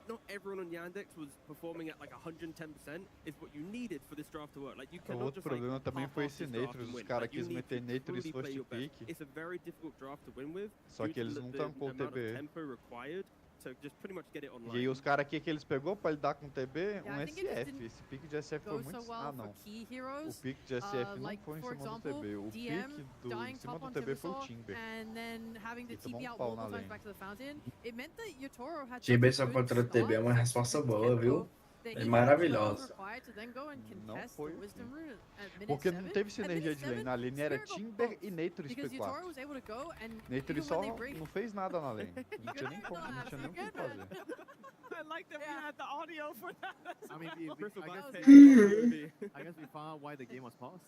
not everyone on Yandex was performing at like 110% is what you needed for this draft to work. Like you cannot Outro just problema like também foi esse Natris, os caras quis meter Natris truly play first your best. pick. It's a very difficult draft to win with. Só que eles não tancou o TB. Tempo required to just pretty much get it online. E aí os caras aqui que eles pegou pra lidar com o TB, Yeah, I think it SF. didn't Esse pick de SF foi go muito... so well Ah, for não. key heroes. O pick de SF não Like, foi em for cima do example, TB. O DM pick dying em cima top do on TB foi o Timbersaw Timber. and then having the E tomou TP um out pau na multiple times lane. back to the fountain. It meant that Yotoro had Timber such a só good contra o TB é uma start resposta boa, viu? that É he maravilhosa. was required to then go and Não contest foi the Wisdom Rune at minute Porque não 7. teve At sinergia minute de lane. 7, Na lane era Spirit got Timber both, e Natris because Yotoro P4. was able to go and Natris even só when they break não fez nada na lane. Não tinha nem como, não tinha nem o que fazer. I like that we had the audio for that. I mean, I guess we found out why the game was paused.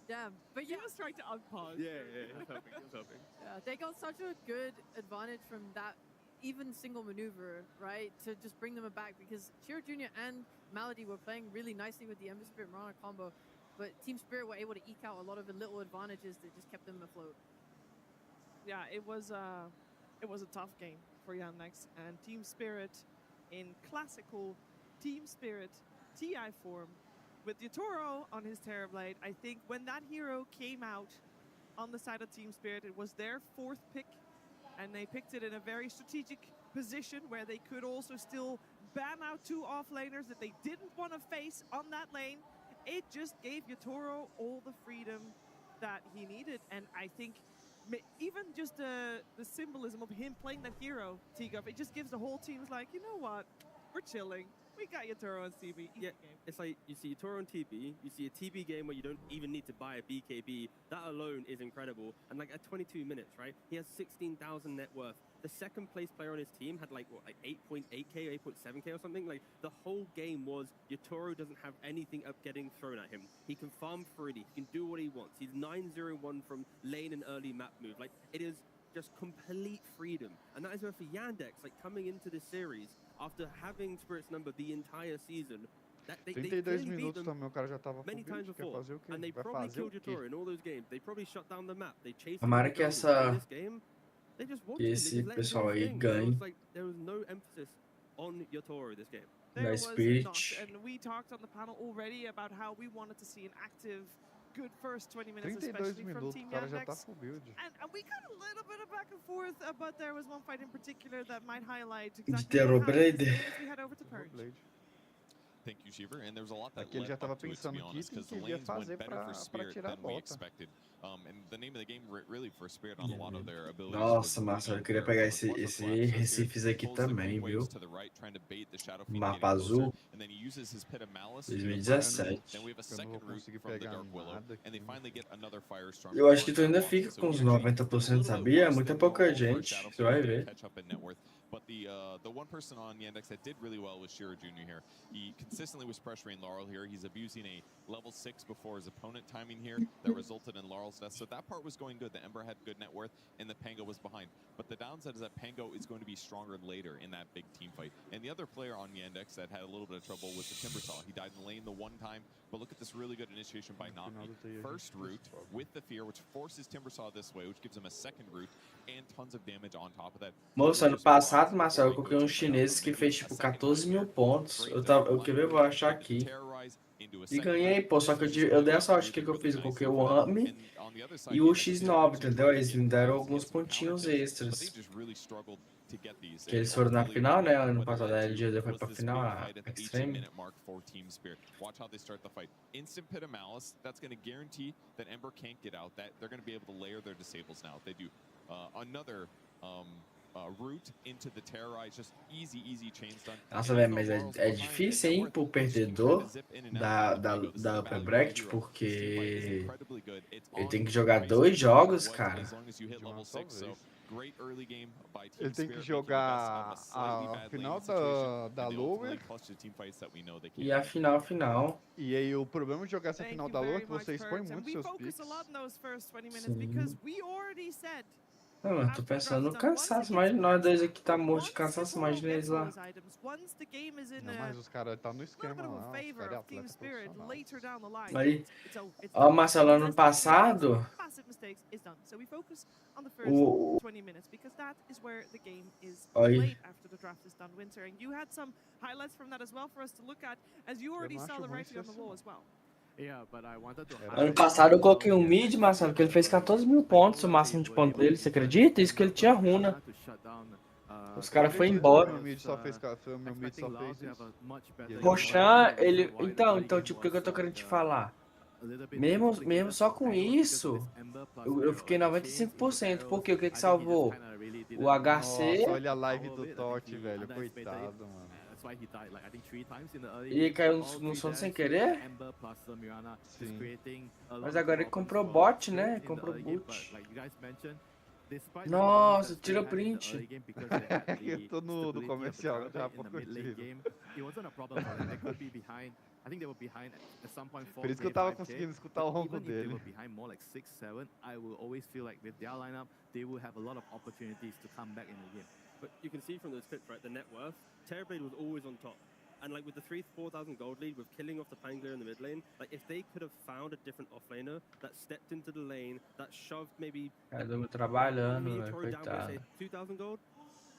Yeah, but He was trying to unpause. Yeah, he was hoping. Yeah, they got such a good advantage from that even single maneuver, right, to just bring them back because Chiro Jr. and Malady were playing really nicely with the Ember Spirit Marana combo, but Team Spirit were able to eke out a lot of the little advantages that just kept them afloat. Yeah, it was a tough game for Yandex and Team Spirit in classical Team Spirit TI form with Yotoro on his Terrorblade. I think when that hero came out on the side of Team Spirit, it was their 4th pick, and they picked it in a very strategic position where they could also still ban out 2 offlaners that they didn't want to face on that lane. It just gave Yotoro all the freedom that he needed, and I think even just the symbolism of him playing that hero, T-Guff, it just gives the whole teams like, you know what, we're chilling. We got Yatoro on TB. Yeah, it's like you see Toro on TB, you see a TB game where you don't even need to buy a BKB. That alone is incredible. And like at 22 minutes, right? He has 16,000 net worth. The second place player on his team had like 8.8k, 8.7k or something. Like the whole game was Yatoro doesn't have anything up getting thrown at him. He can farm freely. He can do what he wants. He's 9-0-1 from lane and early map move. Like it is just complete freedom. And that is where for Yandex, like coming into this series, after having Spirit's number the entire season, that they 32 clearly beat minutos them também, o cara já tava many full times build, quer before. fazer o quê? And they Vai probably fazer o killed quê? Yatoro in all those games. They probably shut down the map. They chased him Tomara in the que jungle. But in essa this game, they just watched que him. They esse just let him do pessoal his aí thing. There ganhe was like there was no emphasis on Yatoro this game. There da was Spirit. not, and we talked on the panel already about how we wanted to see an active, good first 20 minutes, 32 especially from minutos, Team o cara já tá Yandex. full build. And we got a little bit of back and forth, but there was one fight in particular that might highlight De exactly what happened Terrorblade. as we head over to Purge. Thank you, Shiver. And there was a lot that Aqui ele led já tava up to it, to be pensando que honest, item because que the ele ia lanes went fazer better pra for Spirit tirar a than we bota. expected. And the name of the game, really, for Spirit on a lot of their abilities. Nossa, Marcelo, eu queria pegar esse Recifes aqui também, viu? To the right, trying to bait the Shadow Fiend Mapa getting closer, azul. and then he uses his Pit of Malice. 2017. Then we have a second route from the Dark Willow, and they finally get another Firestorm. Eu acho que tu ainda fica com uns 90%, sabia? Muita pouca gente. Você vai ver. Catch up in net worth. But the one person on Yandex that did really well was Shiro Jr. here. He consistently was pressuring Laurel here. He's abusing a level 6 before his opponent timing here that resulted in Laurel's death. So that part was going good. The Ember had good net worth and the Pango was behind. But the downside is that Pango is going to be stronger later in that big team fight. And the other player on Yandex that had a little bit of trouble was the Timbersaw. He died in the lane the one time, but look at this really good initiation by Nami. First route with the fear, which forces Timbersaw this way, which gives him a second route and tons of damage on top of that. Moço, ano passado, Marcelo, eu coloquei uns chineses que fez tipo 14 mil pontos. Eu queria ver, vou achar aqui. E ganhei, pô, só que eu dei a sorte que eu fiz. Eu coloquei o Rami e o X9, entendeu? Eles me deram alguns pontinhos extras. Que eles foram na final, né? Ano passado a LGD foi pra final, a Extreme. Watch how they start the fight. Instant Pit of Malice, that's going to guarantee that Ember can't get out. That they're going to be able to layer their disables now. If they do another route into the Terrorize, just easy chains done. Nossa, velho, mas é difícil, hein, pro perdedor da Upper Bracket, porque ele tem que jogar 2 jogos, cara. Ele tem que jogar a final da Lower e a final. E aí o problema de jogar essa final da Lower é que você expõe muito seus picks. Não, eu tô pensando no cansaço, mas nós dois aqui tá morto de cansaço, imagina eles lá. Não, mas os caras tá no esquema lá, os caras é atleta profissional. Aí, ó, Marcelo, ano passado, aí, ano passado eu coloquei um mid, Marcelo, que ele fez 14 mil pontos, o máximo de pontos dele, você acredita? Isso que ele tinha runa. Os caras foram embora. Meu mid só fez isso. Roshan, ele... Então, tipo, o que eu tô querendo te falar? Mesmo só com isso, eu fiquei 95%. Por quê? O que salvou? O HC... Nossa, olha a live do Toth, velho. Coitado, mano. E ele caiu no sono sem querer? Sim. Mas agora ele comprou bot, né? Comprou boot. Nossa, tira print. Eu tô no comercial já por Por isso que eu tava conseguindo escutar o ronco dele. But you can see from those clips, right, the net worth, Terrorblade was always on top. And like with the 4,000 gold lead, with killing off the Pangler in the mid lane, like if they could have found a different offlaner that stepped into the lane, that shoved maybe trabalhando, coitado. 2,000 gold,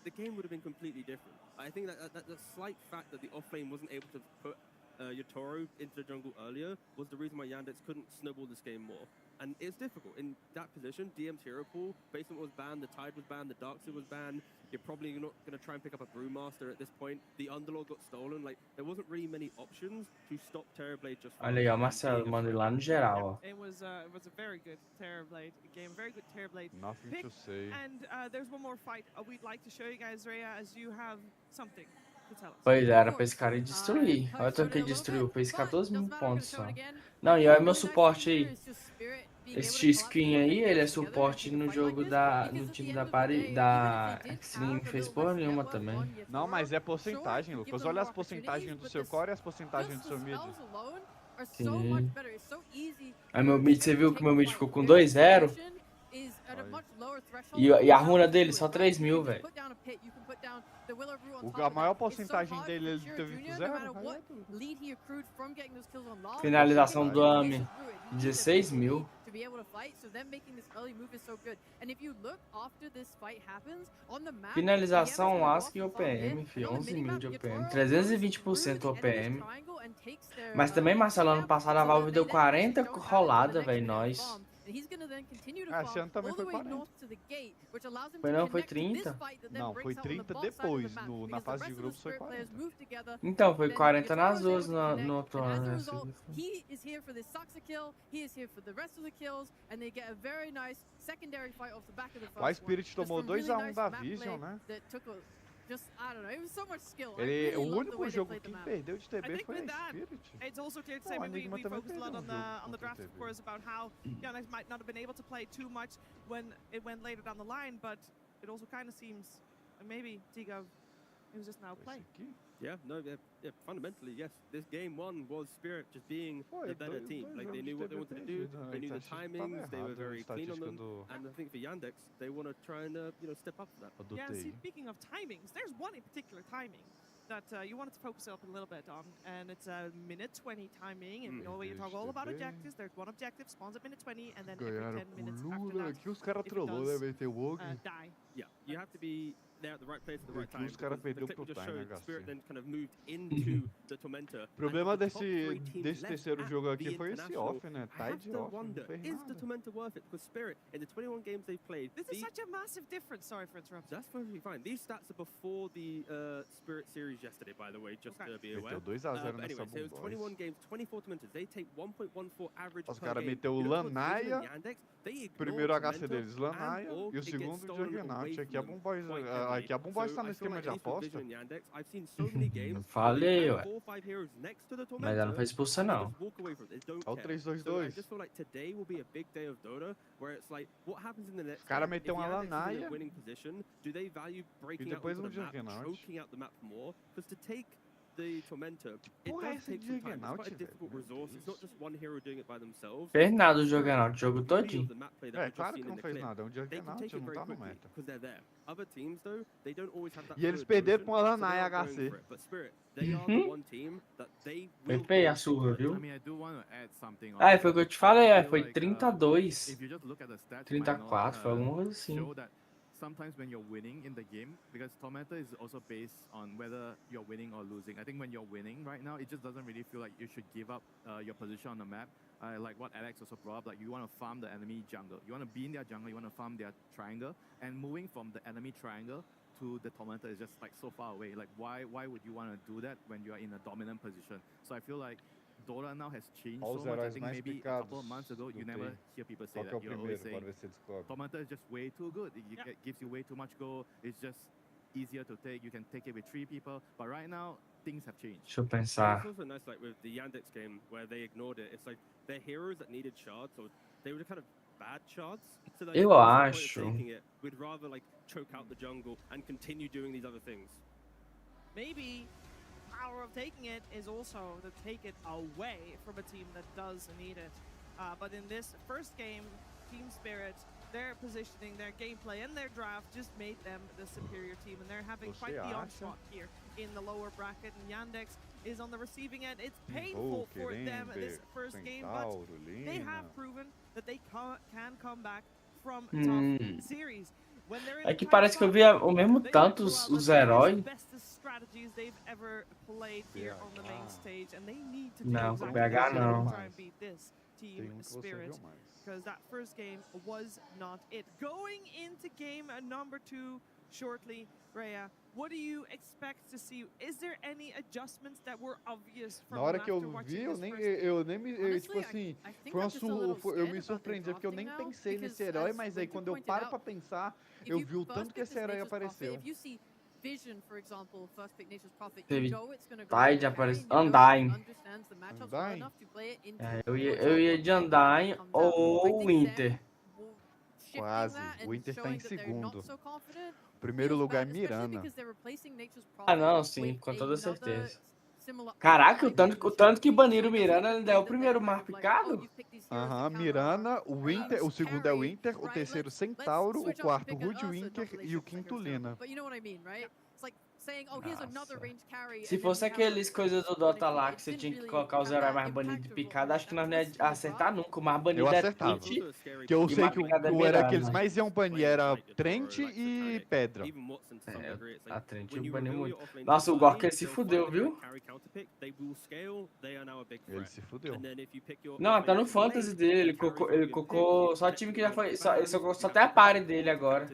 the game would have been completely different. I think that the slight fact that the offlane wasn't able to put Yatoro into the jungle earlier was the reason why Yandex couldn't snowball this game more. And it's difficult. In that position, DM's hero pool, Basement was banned, the Tide was banned, the Darkseid was banned. You're probably not going to try and pick up a Brewmaster at this point. The Underlord got stolen. Like, there wasn't really many options to stop Terrorblade just Olha aí, ó, Marcelo, manda lá no geral, ó. It was a very good Terrorblade game, very good Terrorblade Nothing pick. to say. And there's one more fight we'd like to show you guys, Rhea, as you have something to tell us? Pois é, era pra esse cara ir destruir. Olha o tanto que ele destruiu. Fez 14 mil pontos só. Não, e olha meu suporte aí. Esse X-Skin aí, ele é suporte no jogo no time da Extreme, não fez porra nenhuma também. Não, mas é porcentagem, Lucas. Olha as porcentagens do seu core e as porcentagens do seu mid. Sim. Aí meu mid, você viu que meu mid ficou com 2-0? E a runa dele só 3 mil, velho. A maior porcentagem dele ele teve com 0. Finalização do AMI, 16 mil. Finalização, Lask e OPM, fi, 11 mil de OPM, 320% OPM. Mas também, Marcelo, ano passado a Valve deu 40 rolada, velho, nós. Esse ano também foi 40. Foi não, foi 30? Não, foi 30 depois, na fase de grupos foi 40. Então, foi 40 nas duas no outro ano. Né? O Spirit tomou 2-1 da Vision, né? O único jogo que perdeu de TB foi a Spirit. It's also clear to say we focused a lot on the draft, of course, about how Yandex might not have been able to play too much when it went later down the line, but it also kind of seems maybe Tiga, it was just now play. Yeah, no, yeah, fundamentally, yes. This game one was Spirit just being the better team. Like, they knew what they wanted to do, they knew the timings, they were very clean on them, and I think for Yandex, they want to try and, step up for that. Yeah, see, speaking of timings, there's one in particular timing that you wanted to focus up a little bit on, and it's a minute 20 timing, and you talk all about objectives. There's one objective, spawns at minute 20, and then every 10 minutes after that, aqui os caras trollou, né, meter o Og. Die. Yeah, you have to be there at the right place at the right time. Os caras The perdeu clip pro just time, showed né, Spirit Garcia? then kind of moved into the Tormentor. O problema and the top three desse teams left terceiro at jogo the aqui foi esse international. off, né? I have Tide to off, não wonder, fez is the nada. Tormentor worth it? Because Spirit, in the 21 games they've played, This is such a massive difference. Sorry for interrupting. that's perfectly fine. These stats are before the Spirit series yesterday, by the way, just to be aware. Meteu 2-0 But nessa anyway, so it was 21 Boys. games, 24 Tormentors. They take 1.14 average Os per caras game. meteu o You look towards Vision Lanaya, and Yandex, they ignore primeiro HC Tormentor deles, Lanaya, and/or e o it gets segundo stolen away Juggernaut. Aqui from a them Boomboys, quite heavily. aqui a Boomboys tá So no I feel esquema like de at least with aposta. Vision and Yandex, I've seen so many games Falei, where ué. 4 or 5 heroes next to the Mas ela não foi Tormentor, expulsa, and they não. just walk away from it. They don't Olha o care. 3-2-2. So I just feel like today will be a big day of Dota, where it's like, what happens in the next cara game? If meteu uma Yandex is in Lanaya, a winning position, do they value breaking out depois into the map, Juggernaut. choking out the map more? Because to take the Tormentor, it Porra, does esse take some time. It's Juggernaut, quite a velho, difficult meu resource. It's not Deus. just one hero doing it by themselves. Fez nada o Juggernaut, o jogo The beauty todinho. of the map play that we've just claro seen que in não the fez clip, nada, é um they can Juggernaut, take it não very tá no quickly meta. because they're there. Other teams, though, they don't always have that E eles fluid perderam motion, com a so they Lanaya aren't going HC. for it. But Spirit, they are the one team that they will Peguei a go surra, for. viu? I mean, I do want to add something on Ah, that. foi o que eu te falei, I feel foi like, 32, if you just look at the stats, 34, foi alguma coisa assim. show that sometimes when you're winning in the game, because Tormentor is also based on whether you're winning or losing. I think when you're winning right now, it just doesn't really feel like you should give up your position on the map. Like what Alex also brought up, like you want to farm the enemy jungle. You want to be in their jungle, you want to farm their triangle, and moving from the enemy triangle to the Tormentor is just like so far away. Like why would you want to do that when you are in a dominant position? So I feel like Dota now has changed Olha so os much. I heróis think mais maybe a picados couple of months ago, do you never time. hear people say Qual que é that. o You always primeiro? say Bora ver se você descobre. Tormentor is just way too good. It gives you way too much gold. It's just easier to take. You can take it with 3 people. But right now, things have changed. Deixa eu And pensar. it's also nice, like with the Yandex game, where they ignored it. It's like their heroes that needed shards, or they were kind of bad shards. So like, Eu what's the acho. point of taking it? We'd rather like choke out the jungle and continue doing these other things. Maybe power of taking it is also to take it away from a team that does need it. But in this first game, Team Spirit, their positioning, their gameplay, and their draft just made them the superior team, and they're having Você quite the acha? onslaught here in the lower bracket. And Yandex is on the receiving end. It's painful for them this first game, but they have proven that they can come back from tough series. When they're in É a que tight parece que eu spot, vi o mesmo they tanto pull os out the heróis. bestest strategies they've ever played here on the main stage, and they need to do Não, com exactly PH that to não. try and beat this Team Spirit, because that first game was not it. Going into game number 2 shortly, Rhea, what do you expect to see? Is there any adjustments that were obvious Na from hora que eu after watching vi, eu this nem, first game? eu nem me, tipo Honestly, assim, I think foi I'm uma just a little eu scared me about their surpreendi, porque eu nem drafting now, pensei nesse because herói, as mas aí Winter quando eu pointed paro out, pra pensar, if eu you vi o first tanto que pick esse this herói Nature's Prophet, apareceu. if you see Vision, for example, first pick Nature's Prophet, you Teve know it's going to go Tide, for carry, aparece and you know that he Undyne. understands the matchups well enough to play it into É, towards eu ia what de their Undyne comes out. I ou think Winter. them shifting Quase. that O and Inter tá showing em that they're not segundo. so confident Primeiro feels lugar é bad, especially Mirana. because they're replacing Nature's Ah, Prophet não, sim, with com toda another certeza. similar Caraca, o archetype tanto, o of tanto que Shadow Fiend, baniram so o it doesn't Mirana, even ainda é o mean that primeiro they're mais kind of like, oh, picado? you've picked these heroes Aham, to counter our Mirana, o Winter, o team's segundo é o carry, Winter, o right? terceiro Let's Centauro, o switch up and quarto pick Rude us, Winter not e o quinto Lina. But you know what I mean, right? It's like saying, oh, here's another Nossa. range carry, Se and then fosse we have our aqueles coisas do Dota lá que você didn't tinha que really colocar os have heróis that mais banidos impact de of what picada, acho que nós não that ia acertar nunca. O mais banido Eu é acertava. Trent Que eu e o sei mais que picado é o era que eles Mirana. mais iam banir era Trent e Pedra. É, a Trent eu bani muito. Nossa, o Gorka ele se fudeu, viu? Ele se fudeu. Não, tá no fantasy dele, ele colocou só time que já foi, ele só tem a party dele agora.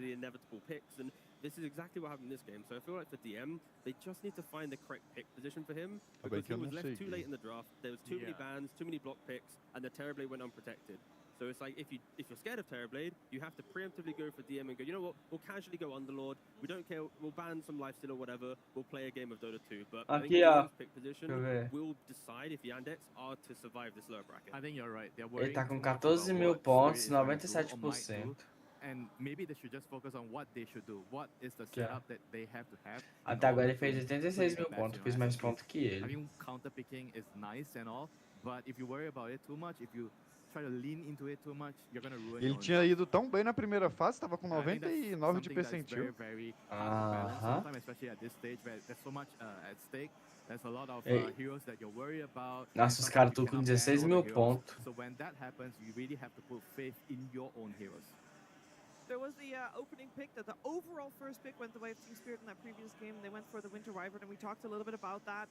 This is exactly what happened in this game. So I feel like for DM, they just need to find the correct pick position for him because he was left too late in the draft. There was too many bans, too many block picks, and the Terrorblade went unprotected. So it's like if you're scared of Terrorblade, you have to preemptively go for DM and go, you know what, we'll casually go Underlord. We don't care, we'll ban some lifesteal or whatever. We'll play a game of Dota 2. But I think Aqui, ó. DM's pick position will decide if Yandex are to survive this lower bracket. I think you're right. Ele tá com 14 mil pontos, 97%. And maybe they should just focus on what they should do. What is the Yeah. setup that they have to have. Até agora ele fez 86 mil pontos, fez mais pontos que I ele. mean, counter picking is nice and all, but if you worry about it too much, if you try to lean into it too much, you're gonna ruin Ele your tinha ido tão bem na primeira fase, tava com 99 de something that's percentil. very hard to balance sometimes, especially at this stage where there's so much at stake. There's a lot of Ei. heroes that you're worried about. Nossa, os caras estão com 16 mil pontos. So when that happens, you really have to put faith in your own heroes. There was the opening pick that the overall first pick went the way of Team Spirit in that previous game. They went for the Winter Wyvern, and we talked a little bit about that.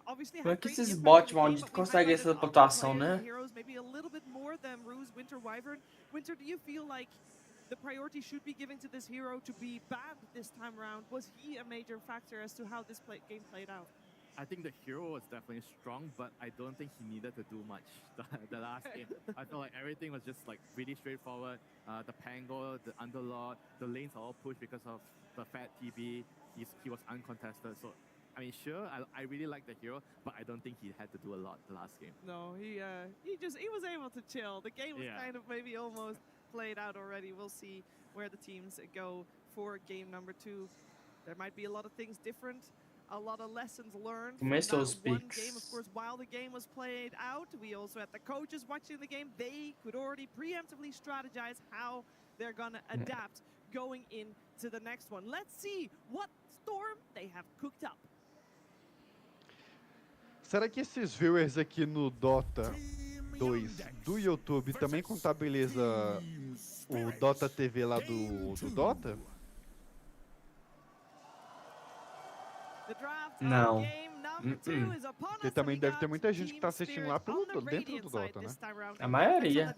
Obviously, Como é que esses bots malditos conseguem essa pontuação, né? Heroes maybe a little bit more than Rue's Winter Wyvern. Winter, do you feel like the priority should be given to this hero to be banned this time around? Was he a major factor as to how this game played out? I think the hero was definitely strong, but I don't think he needed to do much the last game. I felt like everything was just like really straightforward. The Pango, the Underlord, the lanes are all pushed because of the fat TB. He was uncontested. So, I mean, sure, I really like the hero, but I don't think he had to do a lot the last game. No, he was able to chill. The game was kind of maybe almost played out already. We'll see where the teams go for game number 2. There might be a lot of things different. A lot of lessons learned from that one game. Of course, while the game was played out, we also had the coaches watching the game. They could already preemptively strategize how they're going to adapt going into the next one. Let's see what storm they have cooked up. Será que esses viewers aqui no Dota 2 do YouTube também contabiliza o Dota TV lá do Dota? Não. Porque também deve ter muita gente que tá assistindo lá dentro do Dota, né? A maioria.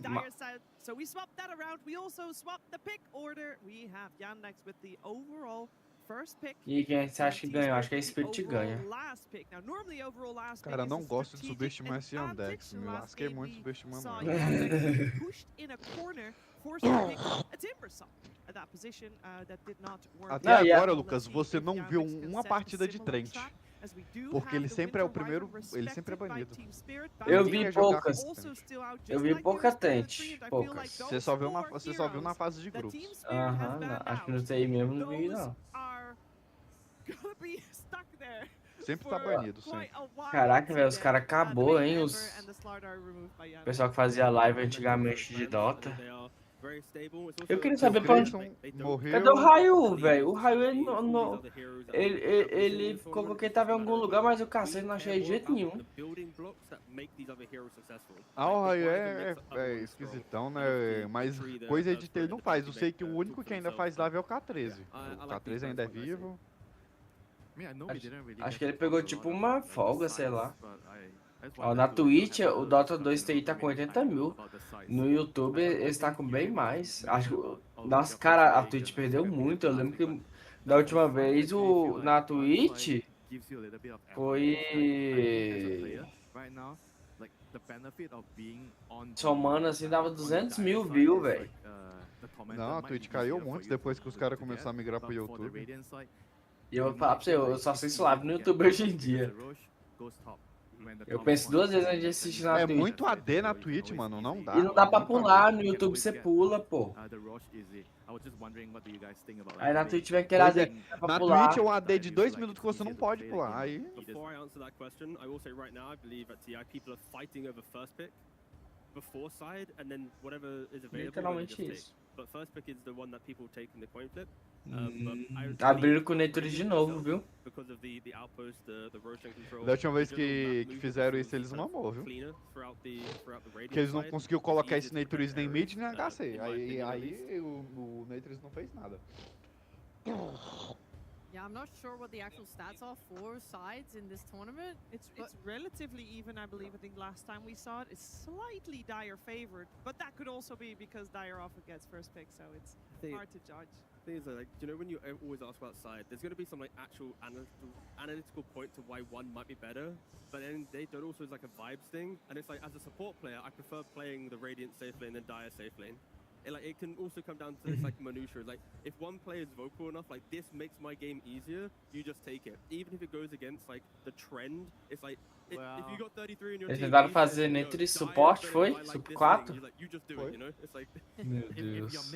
So we swapped that around. We also swapped the pick order. We have Yandex with the overall first pick. E quem você acha que ganhou? Acho que a Spirit ganha. Cara, não gosto de subestimar esse Yandex. Me lasquei muito subestimando. Até agora, Lucas, você não viu uma partida de Trent. Porque ele sempre é o primeiro, ele sempre é banido. Eu vi poucas. Eu vi pouca Trent. Poucas. Você só viu na fase de grupos. Aham, acho que no TI mesmo não vi, não. Sempre tá banido, sempre. Caraca, velho, os caras acabou, hein? O pessoal que fazia live antigamente de Dota. Eu queria saber pra onde... Cadê o Raio, velho? O Raio, ele colocou que ele tava em algum lugar, mas eu cacei não achei de jeito nenhum. Ah, o Raio é esquisitão, né? Mas coisa de ele não faz. Eu sei que o único que ainda faz live é o K13. O K13 ainda é vivo. Acho que ele pegou tipo uma folga, sei lá. Ó, na Twitch, o Dota 2 TI tá com 80 mil. No YouTube, ele está com bem mais. Acho, nossa, cara, a Twitch perdeu muito. Eu lembro que da última vez na Twitch foi... somando assim, dava 200 mil views, velho. Não, a Twitch caiu muito depois que os caras começaram a migrar pro YouTube. E eu vou falar pra você, eu só assisto live no YouTube hoje em dia. Eu penso 2 vezes antes de assistir na É Twitch. muito AD na Twitch, mano, não dá. E não dá pra Muito pular, AD. no YouTube você pula, pô. Aí na Twitch vai querer Pois AD é, que dá pra na pular. Twitch é um AD de 2 minutos que você não pode pular. Aí. Before I answer that question, I will say right now, I believe at TI people are fighting over first pick before side, and then whatever is available. Literalmente they just isso. take. But first pick is the one that people take in the coin flip. Abriram com o Neturi de novo, viu? Because of the outpost, the Roshan control. Da última vez que fizeram isso, eles mamou, viu? Porque eles não conseguiram colocar esse Naturis nem mid nem HC. Aí o Naturis não fez nada. Yeah, I'm not sure what the actual stats are for sides in this tournament. It's relatively even, I believe. I think last time we saw it, it's slightly Dire favored, but that could also be because Dire often gets first pick, so it's hard to judge. Thing is, like, you know, when you always ask about side, there's going to be some like actual analytical point to why one might be better, but then they don't also is like a vibes thing, and it's like as a support player, I prefer playing the Radiant safe lane than Dire safe lane. It can also come down to this like minutia. Like if one player is vocal enough, like this makes my game easier, you just take it. Even if it goes against like the trend, it's like if you got 33 in your Eles team, tentaram fazer Neturi suporte, foi? Sub 4? you just do it, you know? It's like Meu Deus.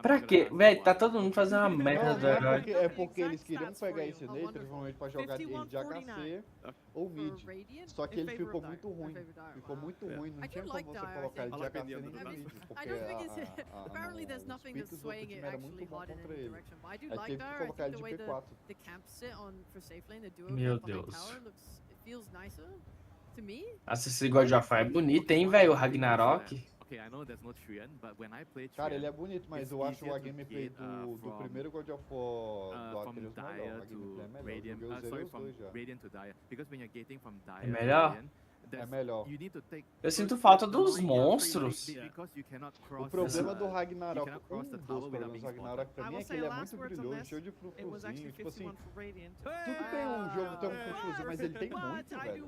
Pra Pra quê? Véi, tá todo mundo fazendo uma merda do Não, herói. é porque eles queriam pegar esse Nature, provavelmente pra jogar ele de HC ou mid. Só que ele ficou muito ruim. Ficou muito ruim, não tinha como você colocar ele de HC nem de mid. Porque apparently there's nothing that's swaying it era actually muito bom hard in contra any ele. direction. But I do Aí like teve que Dire. I colocar think ele the de way P4. the camps sit on for safe lane, the duo Meu camp behind Deus. tower it feels nicer to me. Esse God of War é bonito, hein, velho? O Ragnarok. Cara, ele é bonito, mas eu acho a gameplay do primeiro God of War do Atreus melhor. A gameplay é melhor. Eu zerei os dois já. É melhor? É melhor. Eu sinto falta dos monstros. O problema do Ragnarok, um dos problemas do Ragnarok pra mim é que ele é muito brilhoso, cheio de frufruzinho. Tipo assim, tudo tem um jogo tem um frufruzinho, mas ele tem muito, velho.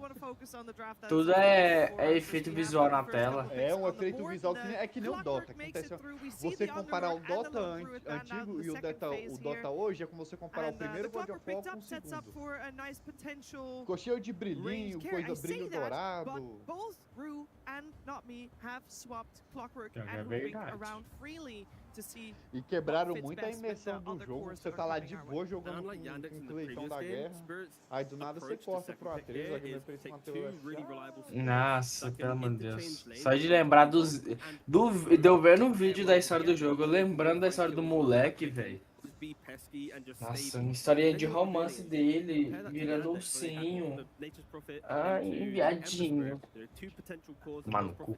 Tudo é efeito visual na tela. É um efeito visual que é que nem o Dota. Acontece, você comparar o Dota antigo e o Dota hoje é como você comparar o primeiro God of War com o segundo. Ficou cheio de brilhinho, brilho dourado. But both Rue and Not Me have swapped Clockwork and Rubik around freely to see. E quebraram muito a imersão do jogo. Você tá lá de boa jogando com o leitão da guerra. Aí do nada você corta pro Atreus, a gameplay se manteve. Nossa, pelo amor de Deus. Só de lembrar de eu vendo o vídeo da história do jogo, eu lembrando da história do moleque, velho. Nossa, uma historinha de romance dele, virando ursinho. Ai, viadinho. Maluco.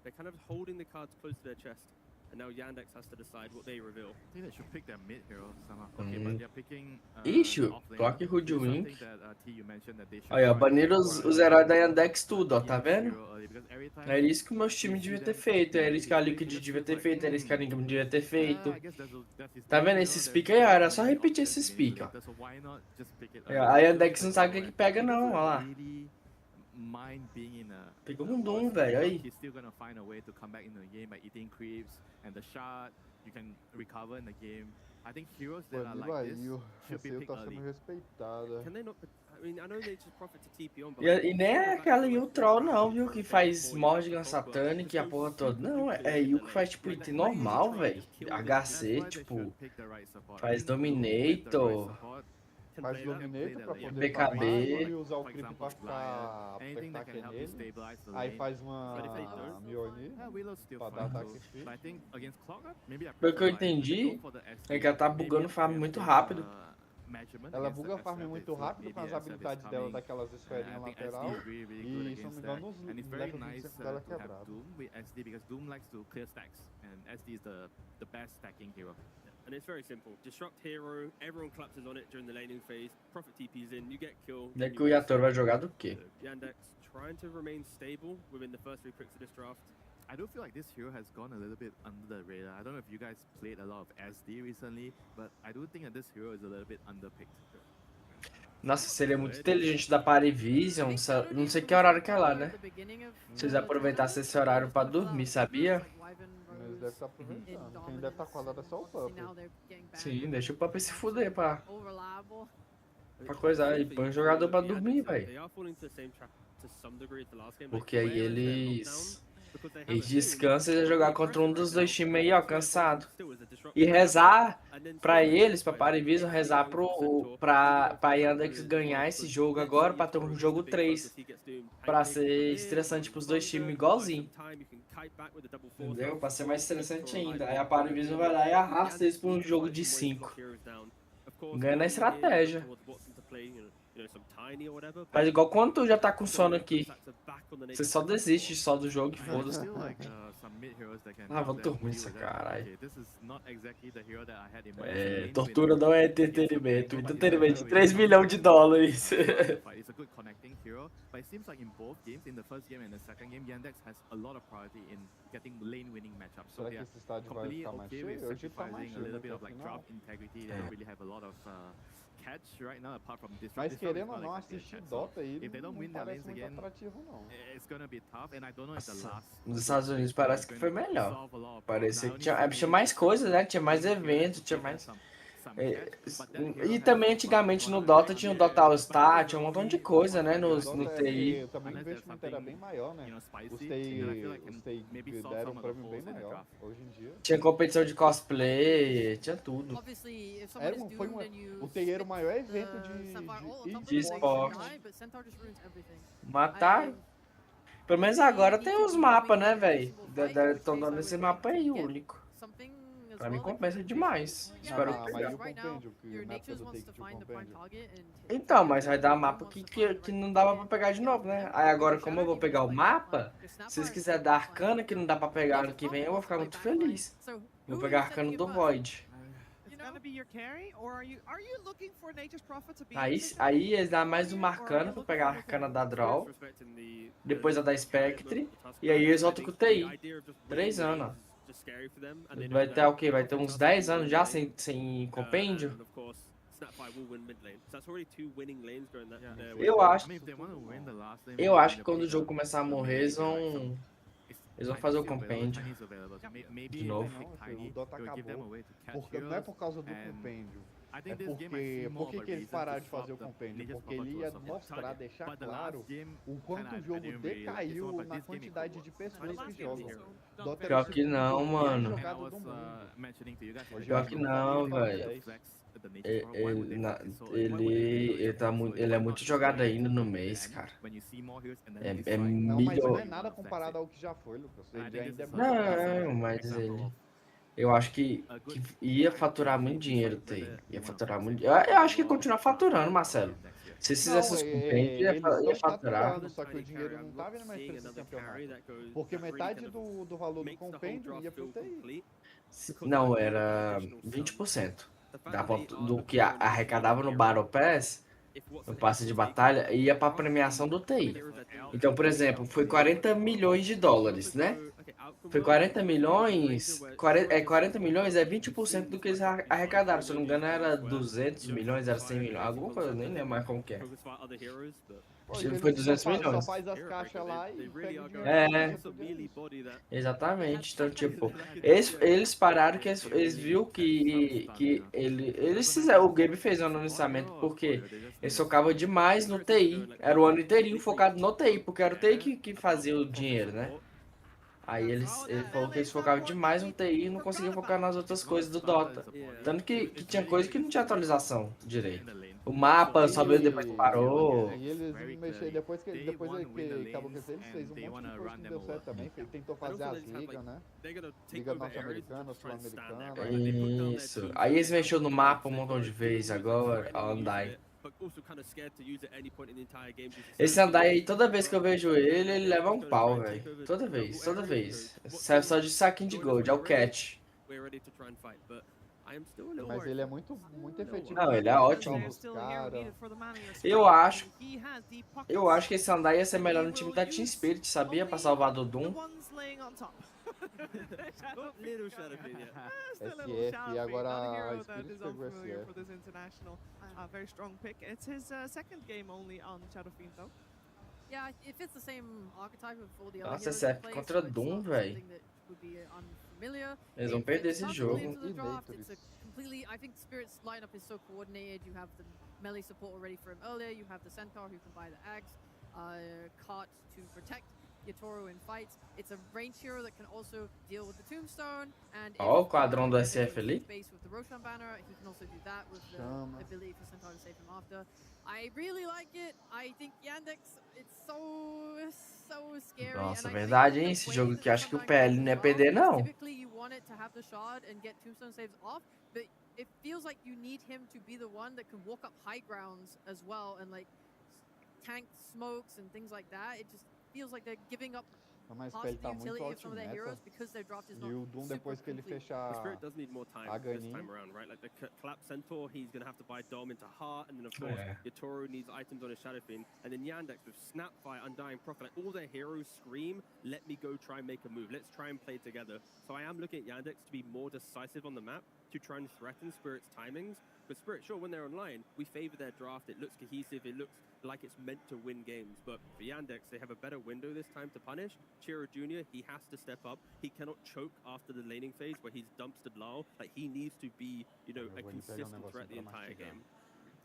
They're kind of holding the cards close to their chest. And now Yandex has to decide what they reveal. I think they should pick their mid hero somehow. Okay, but they're picking. Ixi, offlane. Clock Hood Wink. Something that T you mentioned that they should Aí, ó, try baniram to os heróis da Yandex tudo, ó, tá Yandex vendo? hero early, because every time É isso que o meu time devia ter feito, é isso que a Liquid devia ter feito, é isso que a Enigma devia ter feito. Tá vendo esses pick aí? Era só repetir esses pick, ó. So why not just pick it A Yandex não sabe o que pega não, ó lá. mind being in a Pegou um Doom, velho, aí. he's still gonna find a way to come back in the game by eating creeps and the shot you can recover in the game. I think heroes that are like this should be picked tá sendo early. respeitada. Can they not? I mean, I know they just profit to TP on, but E nem é aquela Yu Troll não, viu? Que faz Morgan Satanic e a porra toda. Não, é Yu que faz tipo item normal, velho. HC, tipo. Faz Dominator. Faz Dominator pra poder PKB. e usar o creep pra ficar apertar aqui nele. Aí faz uma Mjolnir pra dar ataque free. Pelo que eu entendi, é que ela tá bugando o farm muito rápido. Ela buga farm muito rápido com as habilidades dela daquelas esferinhas lateral. E se não me engano, os level 25 dela é quebrado. Doom with SD because Doom likes to clear stacks and SD is the best stacking hero. And it's very simple. Disrupt hero, everyone collapses on it during the laning phase, profit TPs in, you get killed. E que o Yator vai jogar do quê? Yandex trying to remain stable within the first 3 picks of this draft. I do feel like this hero has gone a little bit under the radar. I don't know if you guys played a lot of SD recently, but I do think that this hero is a little bit underpicked. Nossa, seria muito inteligente da Parivision. Não sei que horário que é lá, né? Se eles aproveitassem esse horário pra dormir, sabia? Mas deve estar aproveitando. Quem deve estar quadrado é só o Puppy. Sim, deixa o Puppy se fuder pra Unreliable. coisar e põe o jogador pra dormir, They velho. are falling into the same trap to some degree as the last game. Porque aí where is their eles lockdown? Because they have eles a team descansam e jogar contra um dos dois times aí, ó, cansado. still as a disruptor. E rezar And then pra still eles, pra Pariviso, rezar pra Yandex ganhar esse jogo agora, pra ter um jogo 3. Pra ser estressante pros dois times igualzinho. Entendeu? Pra ser mais estressante ainda. Aí a Pariviso vai lá e arrasta eles pra um jogo de 5. Ganha na estratégia. Faz igual quando tu já tá com sono aqui. Você só desiste só do jogo e foda-se. Ah, vou dormir essa caralho. É, tortura não é entretenimento. Entretenimento de 3 milhões de dólares. It's a good connecting hero, but it seems like in both games, in the first game and the second game, Yandex has a lot of priority in getting lane-winning matchups. So Será they que are esse estádio vai completely ficar mais okay with cheio? Hoje tá mais sacrificing a cheio little até bit o of like final. drop integrity. They don't really have a lot of catch right now, apart from this. Mas this querendo ou round is não, not like assistir catch. Dota aí If they don't não win their parece lanes muito again, atrativo, não. it's gonna be tough, and I don't know if the last. Nos Estados Unidos parece que foi melhor. Parecia que tinha mais coisas, né? Tinha mais eventos, tinha mais. E também antigamente no Dota tinha o Dota All Star, tinha um montão de coisa, né? No TI. Também o investimento era bem maior, né? Os TI deram um prêmio bem maior hoje em dia. Tinha competição de cosplay, tinha tudo. Obviously, if Era someone is foi doomed and you o TI era o maior evento de esporte. but Centaur just ruins everything. Mataram. Pelo menos agora tem os mapas, né, velho? Estão dando esse mapa aí, único. Pra mim compensa demais. Espero Mas e pegar. o compêndio? Que na época do Take Two compêndio? Então, mas vai dar mapa que não dava pra pegar de novo, né? Aí agora, como eu vou pegar o mapa, se vocês quiserem dar Arcana, que não dá pra pegar ano que vem, eu vou ficar muito feliz. Vou pegar Arcana do Void. Aí eles dão mais uma Arcana pra pegar a Arcana da Draw, depois a da Spectre, e aí eles voltam com o TI. 3 anos, ó. Vai ter o quê? Vai ter uns 10 anos já sem compêndio? Eu acho que quando o jogo começar a morrer, eles vão fazer o compêndio de novo. Não, o Dota acabou. Porque, não é por causa do compêndio. É porque... Por que eles pararam de fazer o compêndio? Porque ele ia mostrar, deixar claro o quanto o jogo decaiu na quantidade de pessoas que jogam. Pior que não, mano. Pior que não, velho. Ele é muito jogado ainda no mês, cara. É Não, mas não é milho... nada comparado ao que já foi, Lucas. Ele ainda é muito Não, mas ele... Eu acho que ia faturar muito dinheiro, ia faturar muito. Eu acho que ia continuar faturando, Marcelo. Se esses essas compêndios, ia faturar. Só que o dinheiro não tá vindo mais pra esse campeonato. Porque metade do valor do compêndio ia pro TI. Não, era 20%. Do que arrecadava no Battle Pass, no passe de batalha, ia pra premiação do TI. Então, por exemplo, foi 40 milhões de dólares, né? Foi 40 milhões, 40 milhões é 20% do que eles arrecadaram. Se eu não me engano, era 200 milhões, era 100 milhões, alguma coisa, nem lembro mais como que é. Foi 200 milhões. Só faz as caixas lá e pega o dinheiro. É, exatamente. Então, tipo, eles pararam que eles viram que eles fizeram, o Gabe fez um anunciamento porque eles focavam demais no TI. Era o ano inteirinho focado no TI, porque era o TI que fazia o dinheiro, né? Aí ele falou que eles focavam demais no TI e não conseguiam focar nas outras coisas do Dota. Tanto que tinha coisa que não tinha atualização direito. O mapa só veio depois que parou. E eles mexeram, depois que acabou com eles fez um monte de coisa que não deu certo também. Ele tentou fazer as ligas, né? Liga norte-americana, sul-americana. Isso. Aí eles mexeram no mapa um montão de vezes agora, a Andai. Esse Andai aí, toda vez que eu vejo ele leva um pau, velho. Toda vez. Serve só de saquinho de gold, é o catch. Mas ele é muito efetivo. Não, ele é ótimo. Eu acho que esse Andai ia ser melhor no time da Team Spirit, sabia? Pra salvar do Doom. SF, e agora a Spirit pegou SF. Very strong pick. It's his second game only on Shadowfiend though. Yeah, it fits the same archetype of all the other Nossa, heroes esse in F play, contra so it's Doom, not velho. something that would be unfamiliar. Eles vão It perder fits esse perfectly jogo. into the draft. It's a completely, I think Spirit's lineup is so coordinated. You have the melee support already for him earlier. You have the Centaur who can buy the Axe, Cart to protect Yatoro in fights. It's a range hero that can also deal with the Tombstone. And if Ó, o quadrão do Yandex SF goes ali. space with the Roshan banner, he can also do that with the Chama. ability for Centaur to save him after. I really like it. I think Yandex, it's so scary. Nossa, and I verdade, think hein? the Esse way jogo that aqui, acho que o Undying PL plays não ia as well perder, is não. typically you want it to have the shard and get Tombstone saves off, but it feels like you need him to be the one that can walk up high grounds as well and like tank smokes and things like that. It just feels like they're giving up Mas parts pra ele of the tá muito utility of some of their alt-meta. heroes because their draft is E not o Doom, super depois que ele complete. The fechar Spirit does need more time a this ganinha. time around, right? Like the Collapse Centaur, he's going to have to buy Dom into Heart, and then of course, Yeah. Yatoro needs items on his Shadow Fiend, and then Yandex with Snapfire, Undying Prophet, like all their heroes scream, let me go try and make a move, let's try and play together. So I am looking at Yandex to be more decisive on the map, to try and threaten Spirit's timings. But Spirit, sure, when they're online, we favor their draft, it looks cohesive, it looks like it's meant to win games. But for Yandex, they have a better window this time to punish. Chiro Jr., he has to step up. He cannot choke after the laning phase where he's dumpstered Lyle. Like, he needs to be, you know, a consistent threat the entire game.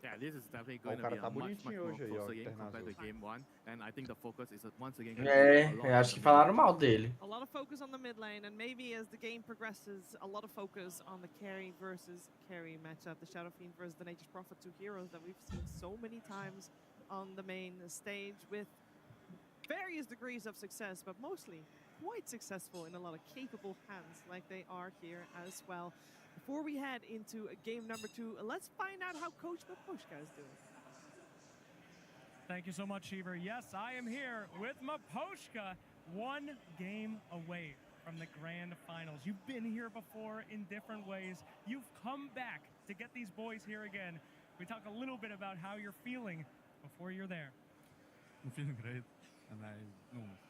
Yeah, this is definitely Ó, going o to be cara a tá much bonitinho more hoje aí, ó, closer game compared to Internazul. game one, and I think the focus is once again going É, to be a lot eu acho que on the falaram mal dele. A lot of focus on the mid lane, and maybe as the game progresses, a lot of focus on the carry versus carry matchup, the Shadow Fiend versus the Nature's Prophet, two heroes that we've seen so many times on the main stage with various degrees of success, but mostly quite successful in a lot of capable hands like they are here as well. Before we head into game number 2, let's find out how Coach Maposhka is doing. Thank you so much, Cheever. Yes, I am here with Maposhka, one game away from the grand finals. You've been here before in different ways. You've come back to get these boys here again. We talk a little bit about how you're feeling before you're there. I'm feeling great, and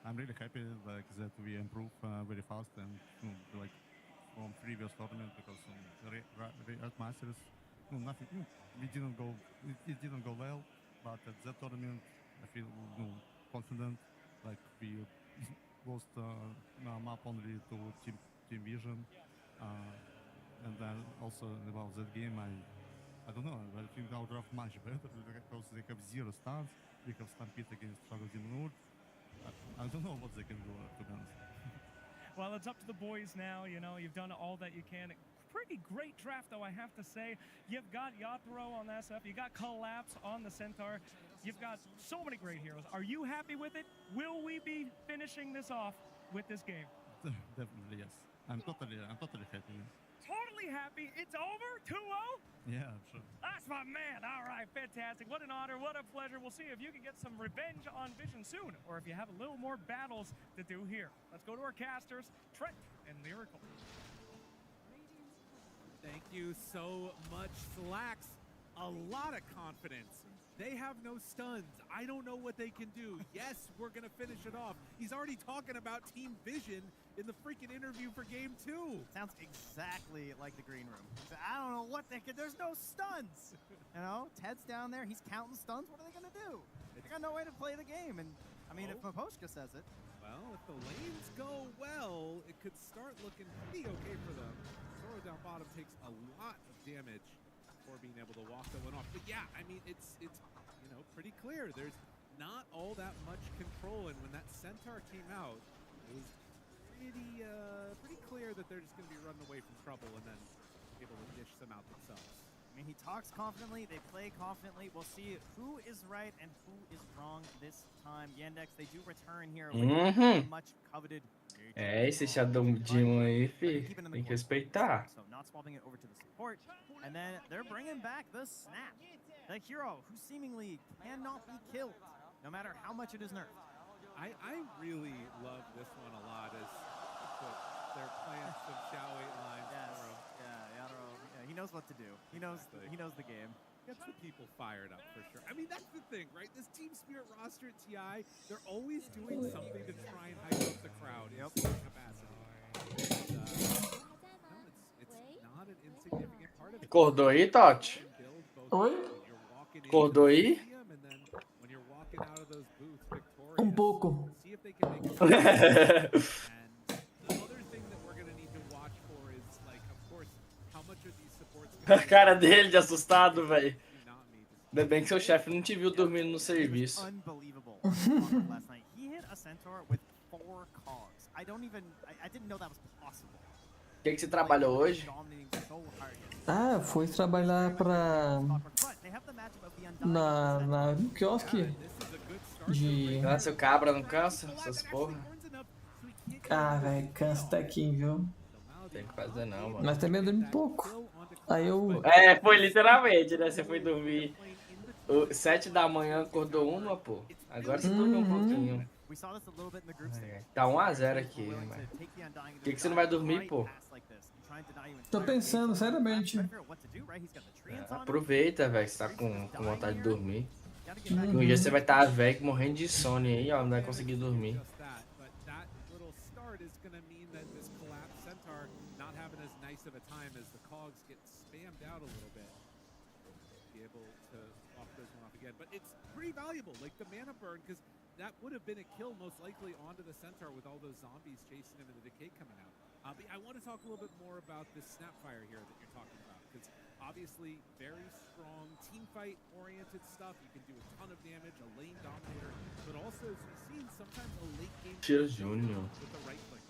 I'm really happy like that we improve very fast and like from previous tournament because at Masters, nothing. We didn't go. It didn't go well, but at that tournament, I feel confident. Like we lost map only to Team Vision, and then also about that game, I don't know. I think our draft much better because they have 0 stuns. We have Stampede against Shadow Demon Wood. I don't know what they can do, to be honest. Well, it's up to the boys now. You know, you've done all that you can. Pretty great draft, though, I have to say. You've got Yatoro on SF. You got Collapse on the Centaur. You've got so many great heroes. Are you happy with it? Will we be finishing this off with this game? Definitely, yes. I'm totally happy. Totally happy. It's over? 2-0? Yeah, I'm sure. That's my man. All right, fantastic. What an honor. What a pleasure. We'll see if you can get some revenge on Vision soon, or if you have a little more battles to do here. Let's go to our casters, Trent and Miracle. Thank you so much, Slacks. A lot of confidence. They have no stuns. I don't know what they can do. Yes, we're going to finish it off. He's already talking about Team Vision in the freaking interview for game 2. Sounds exactly like the green room. I don't know what they could. There's no stuns. You know, Ted's down there. He's counting stuns. What are they going to do? They got no way to play the game. And I mean, if Maposhka says it. Well, if the lanes go well, it could start looking pretty okay for them. Zoro down bottom takes a lot of damage before being able to walk that one off. But yeah, I mean, it's you know, pretty clear. There's not all that much control, and when that Centaur came out, it was pretty clear that they're just going to be running away from trouble and then able to dish them out themselves. I mean, he talks confidently, they play confidently. We'll see who is right and who is wrong this time. Yandex, they do return here with a much coveted. É, esse Shadow Demon aí, fi, tem que respeitar. So not swapping it over to the support. And then they're bringing back the Snap. The hero who seemingly cannot be killed, no matter how much it is nerfed. I really love this one a lot as they're playing some Shao 8 lines for him. Yeah, Yatoro, he knows what to do. He knows the game. Gets the people fired up for sure. I mean, that's the thing, right? This Team Spirit roster at TI, they're always doing something to try and hype up the crowd in some capacity. And, it's not an insignificant part of it. Acordou aí, Toth? Oi? Acordou aí? And then when you're walking out of those booths victorious, they can make it. And the other thing that we're gonna need to watch for is, like, of course, how much are these supports A cara dele de assustado, velho. Ainda bem que seu chefe não te viu dormindo no serviço. Unbelievable last night. He hit a centaur with 4 cogs. I didn't know that was possible. O que você trabalhou hoje? Ah, fui trabalhar pra... no quiosque de... Ah, seu cabra não cansa? Essas porra? Ah, velho, cansa até aqui, viu? Tem que fazer não, mano. Mas também eu dormi pouco. Aí eu... É, foi literalmente, né? Você foi dormir 7 da manhã, acordou uma, pô. Agora você dormiu um pouquinho. Tá 1 a 0 aqui, mano. Por que você não vai dormir, pô? Tô pensando, seriamente. Aproveita, velho, que você tá com vontade de dormir. Um dia você vai estar velho, morrendo de sono aí, ó, não vai conseguir dormir. But it's pretty valuable, like the mana burn, because that would have been a kill most likely onto the centaur with all those zombies chasing him and the decay coming out. But I want to talk a little bit more about this snapfire here that you're talking about, because obviously very strong team fight oriented stuff. You can do a ton of damage, a lane dominator, but also, as we've seen, sometimes a late game Tira Júnior. with the right click.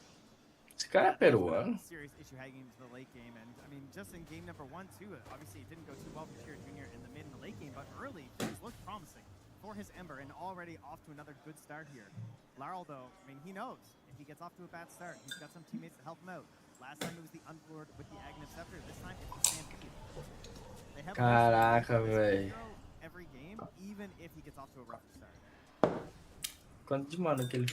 Esse cara é peruano. Serious issue heading into the late game, and I mean, just in game number 1, too, obviously it didn't go too well for Tira Jr. in the mid and the late game, but early things looked promising for his Ember, and already off to another good start here. Laral, though, I mean, he knows if he gets off to a bad start, he's got some teammates to help him out. Last time it was the Unlord with the Aghanim Scepter, this time it's the Stampede. They have Caraca, velho. every game, even if he gets off to a rough start. Quanto de mana que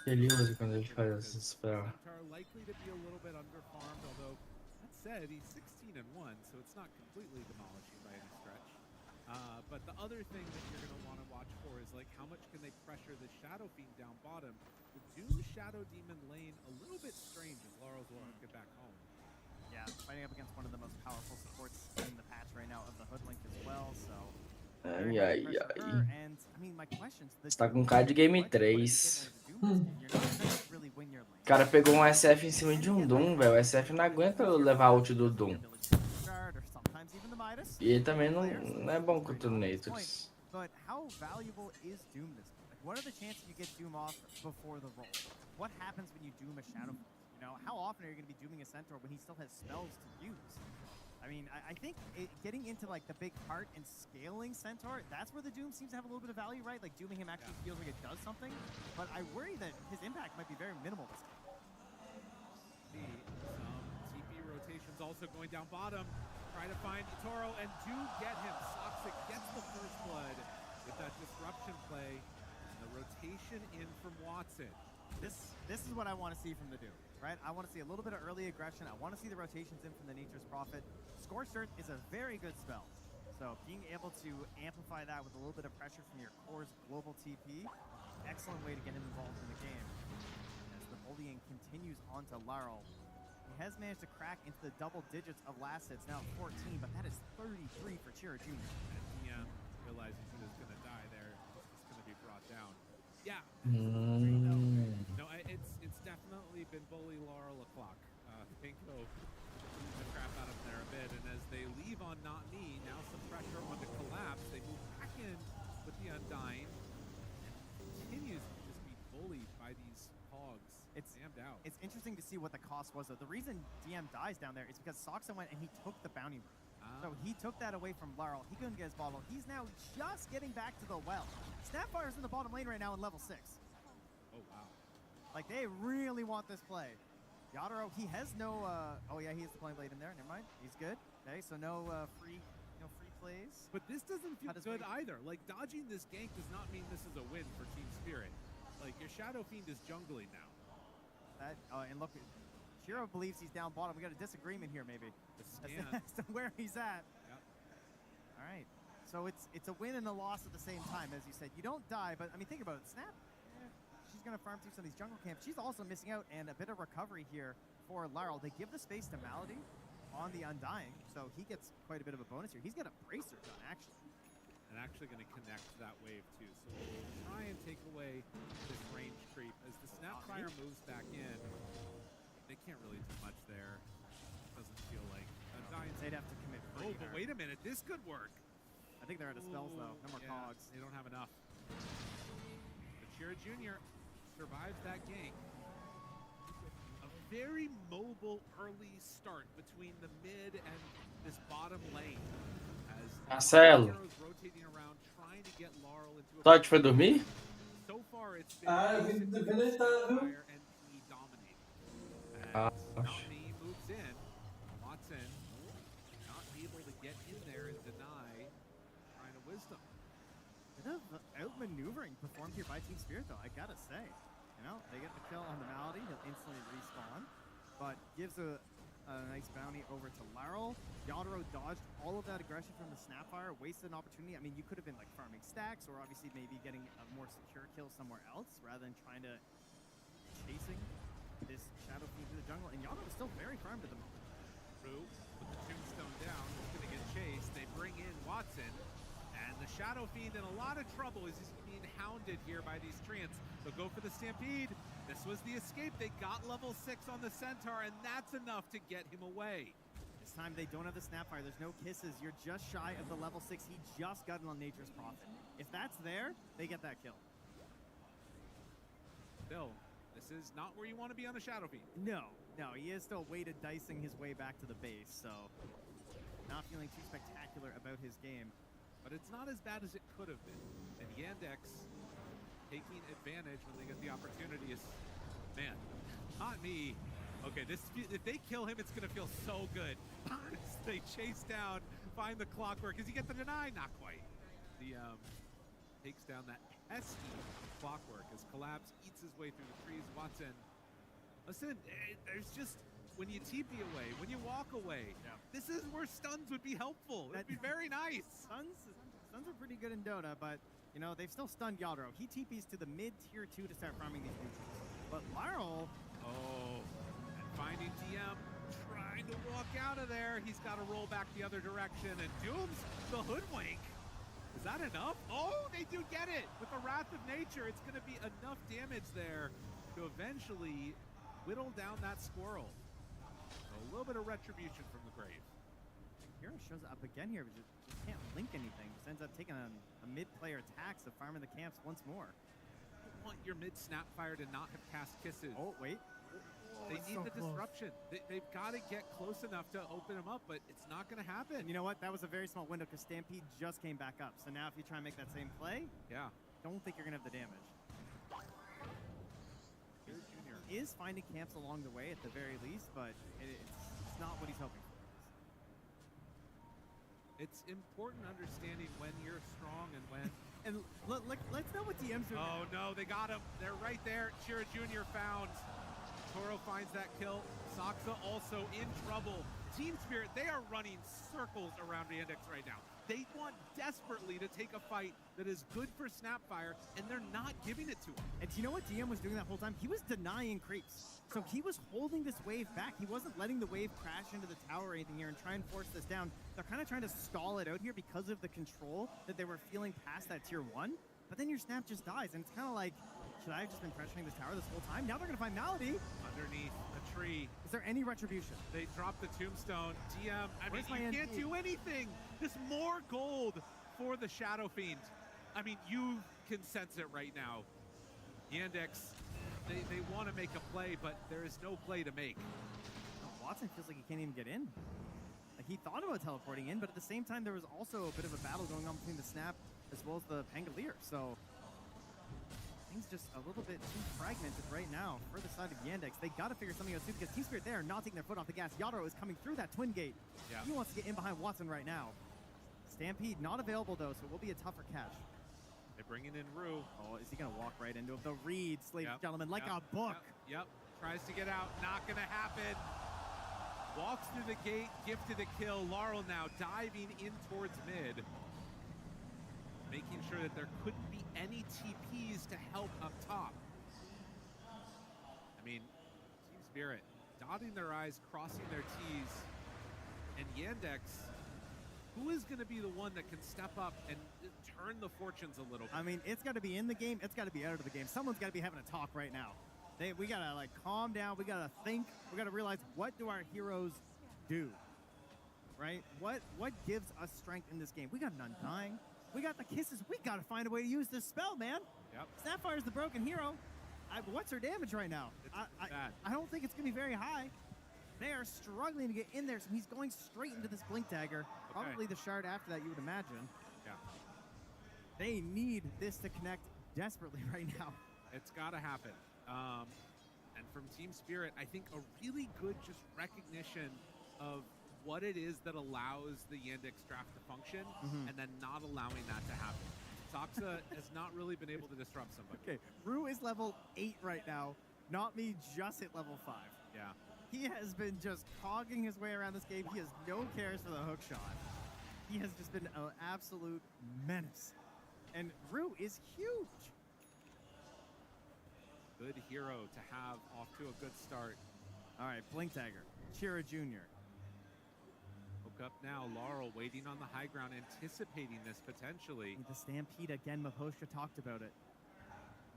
ele usa quando ele faz essa spell? Likely to be a little bit underfarmed, although that said, he's 16-1, so it's not completely demolishing by any stretch. But the other thing that you're going to want to watch for is, like, how much can they pressure the Shadow Fiend down bottom? The Doom Shadow Demon lane a little bit strange as Laurel's will get back home. Yeah, fighting up against one of the most powerful supports in the patch right now of the Hoodlink as well, so... Ai, ai, ai. And, I mean, my questions... Você tá com cara de game 3. O cara pegou um SF em cima de um Doom, velho. O SF não aguenta levar a ult do Doom. E ele também não é bom contra o Nators. But how valuable is Doom this time? Like, what are the chances you get Doom off before the roll? What happens when you Doom a Shadow? You know, how often are you going to be Dooming a Centaur when he still has spells to use? I mean, I think getting into, like, the big heart and scaling Centaur, that's where the Doom seems to have a little bit of value, right? Like, Dooming him actually feels like it does something. But I worry that his impact might be very minimal this game. Some TP rotations also going down bottom. Try to find Toro and do get him. Soxic gets the first blood with that disruption play. And the rotation in from Watson. This is what I want to see from the Doom, right? I want to see a little bit of early aggression. I want to see the rotations in from the Nature's Prophet. Scorched Earth is a very good spell. So being able to amplify that with a little bit of pressure from your core's global TP, excellent way to get him involved in the game. As the bullying continues onto Laral, he has managed to crack into the double digits of last hits, now 14, but that is 33 for Chira Jr. And he realizes he was going to die there. He's going to be brought down. Yeah. No, it's definitely been bully Laurel o'clock. Pinko the crap out of him there a bit, and as they leave on Not Me, now some pressure on the collapse. They move back in with the Undying, and continues to just be bullied by these hogs. It's damned out. It's interesting to see what the cost was, though. The reason DM dies down there is because Soxa went and he took the bounty room. So he took that away from Laral. He couldn't get his bottle. He's now just getting back to the well. Snapfire's in the bottom lane right now in level 6. Oh, wow. Like, they really want this play. Yatoro, he has no, oh yeah, he has the playing blade in there. Never mind. He's good. Okay, so no free plays. But this doesn't feel good either. Like, dodging this gank does not mean this is a win for Team Spirit. Like, your Shadow Fiend is jungling now. That, and look, Shiro believes he's down bottom. We got a disagreement here, maybe, as to where he's at. Yep. All right. So it's a win and a loss at the same time, as you said. You don't die, but I mean, think about it. Snap, she's gonna farm through some of these jungle camps. She's also missing out, and a bit of recovery here for Laral. They give the space to Malady on the Undying, so he gets quite a bit of a bonus here. He's got a bracer done, actually. And actually going to connect that wave too. So we'll try and take away this Snapfire moves back in. They can't really do much there. Doesn't feel like They'd have to commit. Oh, but wait a minute. This could work. I think they're out of spells though. No more cogs. They don't have enough. But Shira Jr. survives that gank. A very mobile early start between the mid and this bottom lane. Marcelo, Rotating around, trying to get Laurel into a Todd foi dormir? So far it's been viu? and he dominating. Ah, Nami moves in. Watson not able to get in there and deny trying to wisdom. Bit of outmaneuvering performed here by Team Spirit though, I gotta say. You know, they get the kill on the Malady, he'll instantly respawn, but gives a nice bounty over to Laurel. Yadro dodged all of that aggression from the Snapfire, wasted an opportunity. I mean, you could have been like farming stacks or obviously maybe getting a more secure kill somewhere else rather than trying to chasing this Shadow Fiend through the jungle. And Yadro is still very farmed at the moment. Rue with the tombstone down is going to get chased. They bring in Watson, and the Shadow Fiend in a lot of trouble as he's being hounded here by these treants. They'll go for the Stampede. This was the escape. They got level 6 on the Centaur, and that's enough to get him away. This time they don't have the Snapfire. There's no kisses. You're just shy of the level 6. He just got it on Nature's Prophet. If that's there, they get that kill. Still, this is not where you want to be on the Shadow Fiend. No, he is still weighted dicing his way back to the base, so not feeling too spectacular about his game. But it's not as bad as it could have been. And Yandex taking advantage when they get the opportunities. Man, not me. Okay, if they kill him, it's gonna feel so good. They chase down, find the clockwork. Does he get the deny? Not quite. The takes down that pesky clockwork as Collapse eats his way through the trees. Watson, listen, there's just when you TP away, when you walk away, this is where stuns would be helpful. It'd be very nice. Stuns are pretty good in Dota, but you know, they've still stunned Yadro. He TPs to the mid tier 2 to start farming these neutrals. But Laurel, and finding DM, trying to walk out of there. He's got to roll back the other direction, and Doom's the hoodwink. Is that enough? Oh, they do get it! With the Wrath of Nature, it's gonna be enough damage there to eventually whittle down that squirrel. So a little bit of retribution from the grave. Hero shows up again here, but just can't link anything. Just ends up taking a mid-player attack, so farming the camps once more. You want your mid-Snapfire to not have cast kisses. Oh, wait. They need the disruption. They've got to get close enough to open them up, but it's not going to happen. And you know what? That was a very small window because Stampede just came back up. So now if you try and make that same play, don't think you're going to have the damage. He is finding camps along the way at the very least, but it's not what he's hoping for. It's important understanding when you're strong and when... And let's know what DMs are. Oh no, they got him. They're right there. Shira Jr. found. Toro finds that kill. Saksa also in trouble. Team Spirit, they are running circles around Yandex right now. They want desperately to take a fight that is good for Snapfire, and they're not giving it to him. And do you know what DM was doing that whole time? He was denying creeps. So he was holding this wave back. He wasn't letting the wave crash into the tower or anything here and try and force this down. They're kind of trying to stall it out here because of the control that they were feeling past that tier 1. But then your snap just dies, and it's kind of like, should I have just been pressuring this tower this whole time? Now they're going to find Malady. Underneath a tree. Is there any retribution? They dropped the tombstone. DM, I mean, you can't do anything. Just more gold for the Shadow Fiend. I mean, you can sense it right now. Yandex, they want to make a play, but there is no play to make. Watson feels like he can't even get in. Like, he thought about teleporting in, but at the same time, there was also a bit of a battle going on between the Snap as well as the Pangolier. So things just a little bit too fragmented right now for the side of Yandex. They got to figure something out soon because Team Spirit there not taking their foot off the gas. Yadro is coming through that twin gate. He wants to get in behind Watson right now. Stampede not available though, so it will be a tougher catch. They're bringing in Rue. Oh, is he going to walk right into him? The reads, ladies and gentlemen, like a book. Yep. Tries to get out. Not going to happen. Walks through the gate, gifted a kill. Laurel now diving in towards mid. Making sure that there couldn't be any TPs to help up top. I mean, Team Spirit dotting their I's, crossing their T's. And Yandex, who is going to be the one that can step up and turn the fortunes a little bit? I mean, it's got to be in the game. It's got to be out of the game. Someone's got to be having a talk right now. We gotta like calm down. We gotta think. We gotta realize, what do our heroes do? Right? What gives us strength in this game? We got an Undying. We got the Kisses. We gotta find a way to use this spell, man. Yep. Sapphire's the broken hero. What's her damage right now? I don't think it's gonna be very high. They are struggling to get in there, so he's going straight into this Blink Dagger. Probably the shard after that, you would imagine. Yeah. They need this to connect desperately right now. It's got to happen. And from Team Spirit, I think a really good just recognition of what it is that allows the Yandex draft to function, and then not allowing that to happen. Soxa has not really been able to disrupt somebody. Okay, Rue is level 8 right now. Not me, just hit level 5. Yeah. He has been just cogging his way around this game. He has no cares for the hook shot. He has just been an absolute menace. And Rue is huge. Good hero to have off to a good start. All right, Blink Dagger, Chira Jr. Hook up now, Laurel waiting on the high ground, anticipating this potentially. With the Stampede again, Mapostra talked about it.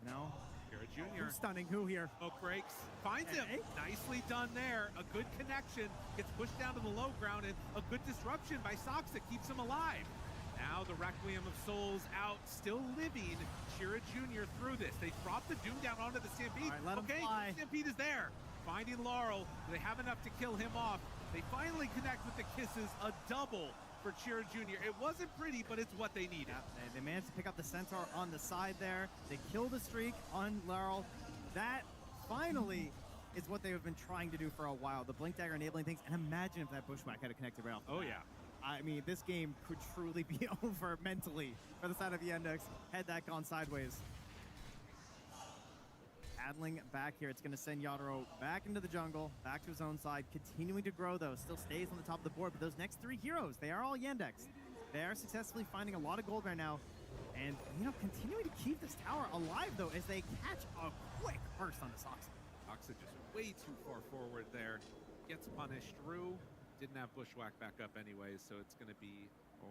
You know? Chira Jr. Who's stunning who here? Smoke breaks, finds him. Nicely done there. A good connection, gets pushed down to the low ground, and a good disruption by Soxa keeps him alive. Now the Requiem of Souls out, still living. Chira Jr. through this. They drop the Doom down onto the Stampede. All right, let him fly. Stampede is there. Finding Laurel. They have enough to kill him off. They finally connect with the Kisses. A double for Chira Jr. It wasn't pretty, but it's what they needed. Yeah, they managed to pick up the Centaur on the side there. They killed the streak on Laurel. That finally is what they have been trying to do for a while. The Blink Dagger enabling things. And imagine if that Bushwhack had connected right off the bat. Yeah. I mean, this game could truly be over mentally for the side of the Yandex had that gone sideways. Paddling back here, it's going to send Yadro back into the jungle, back to his own side, continuing to grow though, still stays on the top of the board, but those next 3 heroes, they are all Yandex. They are successfully finding a lot of gold right now, and, you know, continuing to keep this tower alive though, as they catch a quick burst on the Soxa. Soxa just way too far forward there, gets punished. Rue didn't have Bushwhack back up anyways, so it's going to be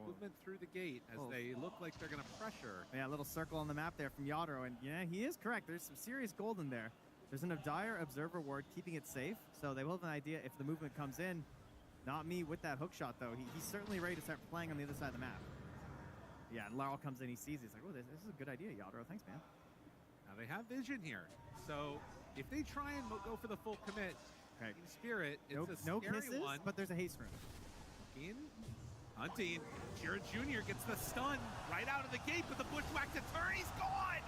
movement through the gate as they look like they're going to pressure. Yeah, a little circle on the map there from Yadro, and yeah, he is correct. There's some serious gold in there. There's an Dire Observer ward keeping it safe, so they will have an idea if the movement comes in. Not me with that hook shot, though. He's certainly ready to start playing on the other side of the map. Yeah, and Laurel comes in, he sees it. He's like, oh, this is a good idea, Yadro. Thanks, man. Now they have vision here, so if they try and go for the full commit, Team Spirit, it's a no scary kisses, one. but there's a haste rune. Hunting. Chira Jr. gets the stun right out of the gate, but the Bushwhack deter, he's gone!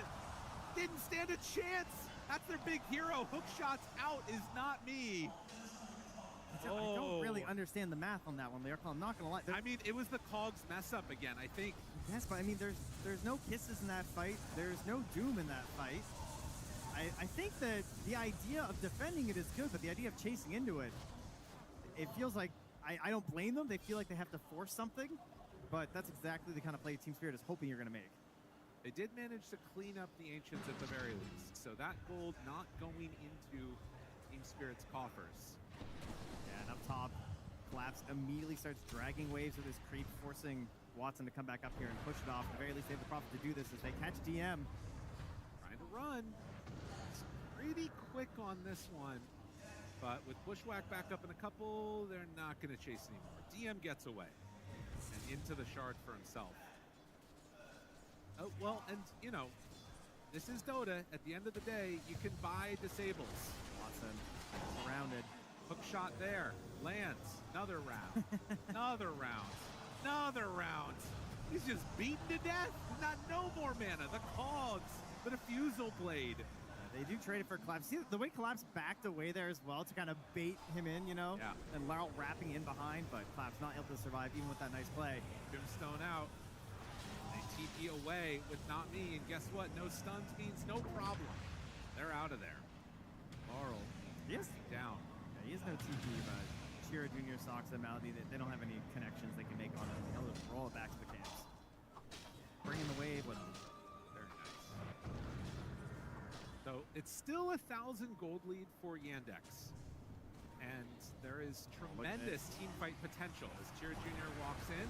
Didn't stand a chance! That's their big hero. Hook shots out is not me. I don't really understand the math on that one, Lyrical. I'm not going to lie. I mean, it was the Cogs mess up again, I think. Yes, but I mean, there's no kisses in that fight. There's no Doom in that fight. I think that the idea of defending it is good, but the idea of chasing into it, it feels like, I don't blame them. They feel like they have to force something, but that's exactly the kind of play Team Spirit is hoping you're going to make. They did manage to clean up the Ancients at the very least, so that gold not going into Team Spirit's coffers. Yeah, and up top, Collapse immediately starts dragging waves of this creep, forcing Watson to come back up here and push it off. At the very least, they have the Prophet to do this as they catch DM. Trying to run. It's pretty quick on this one. But with Bushwhack back up in a couple, they're not going to chase anymore. DM gets away and into the shard for himself. Oh, well, and, you know, this is Dota. At the end of the day, you can buy disables. Watson surrounded. Hook shot there. Lands. Another round. Another round. Another round. He's just beaten to death. Not no more mana. The Cogs. The Diffusal Blade. They do trade it for Collapse. See the way Collapse backed away there as well to kind of bait him in, you know? Yeah. And Laurel wrapping in behind, but Collapse not able to survive even with that nice play. Brimstone out. They TP away with Not Me, and guess what? No stuns means no problem. They're out of there. Laurel. Yes. Down. Yeah, he has no TP, but Chira Jr. Soxa Malady, they don't have any connections they can make on him. He'll just roll it back to the camps. Bringing the wave with him. Very nice. So it's still 1,000 gold lead for Yandex. And there is tremendous team fight potential as Chira Jr. walks in.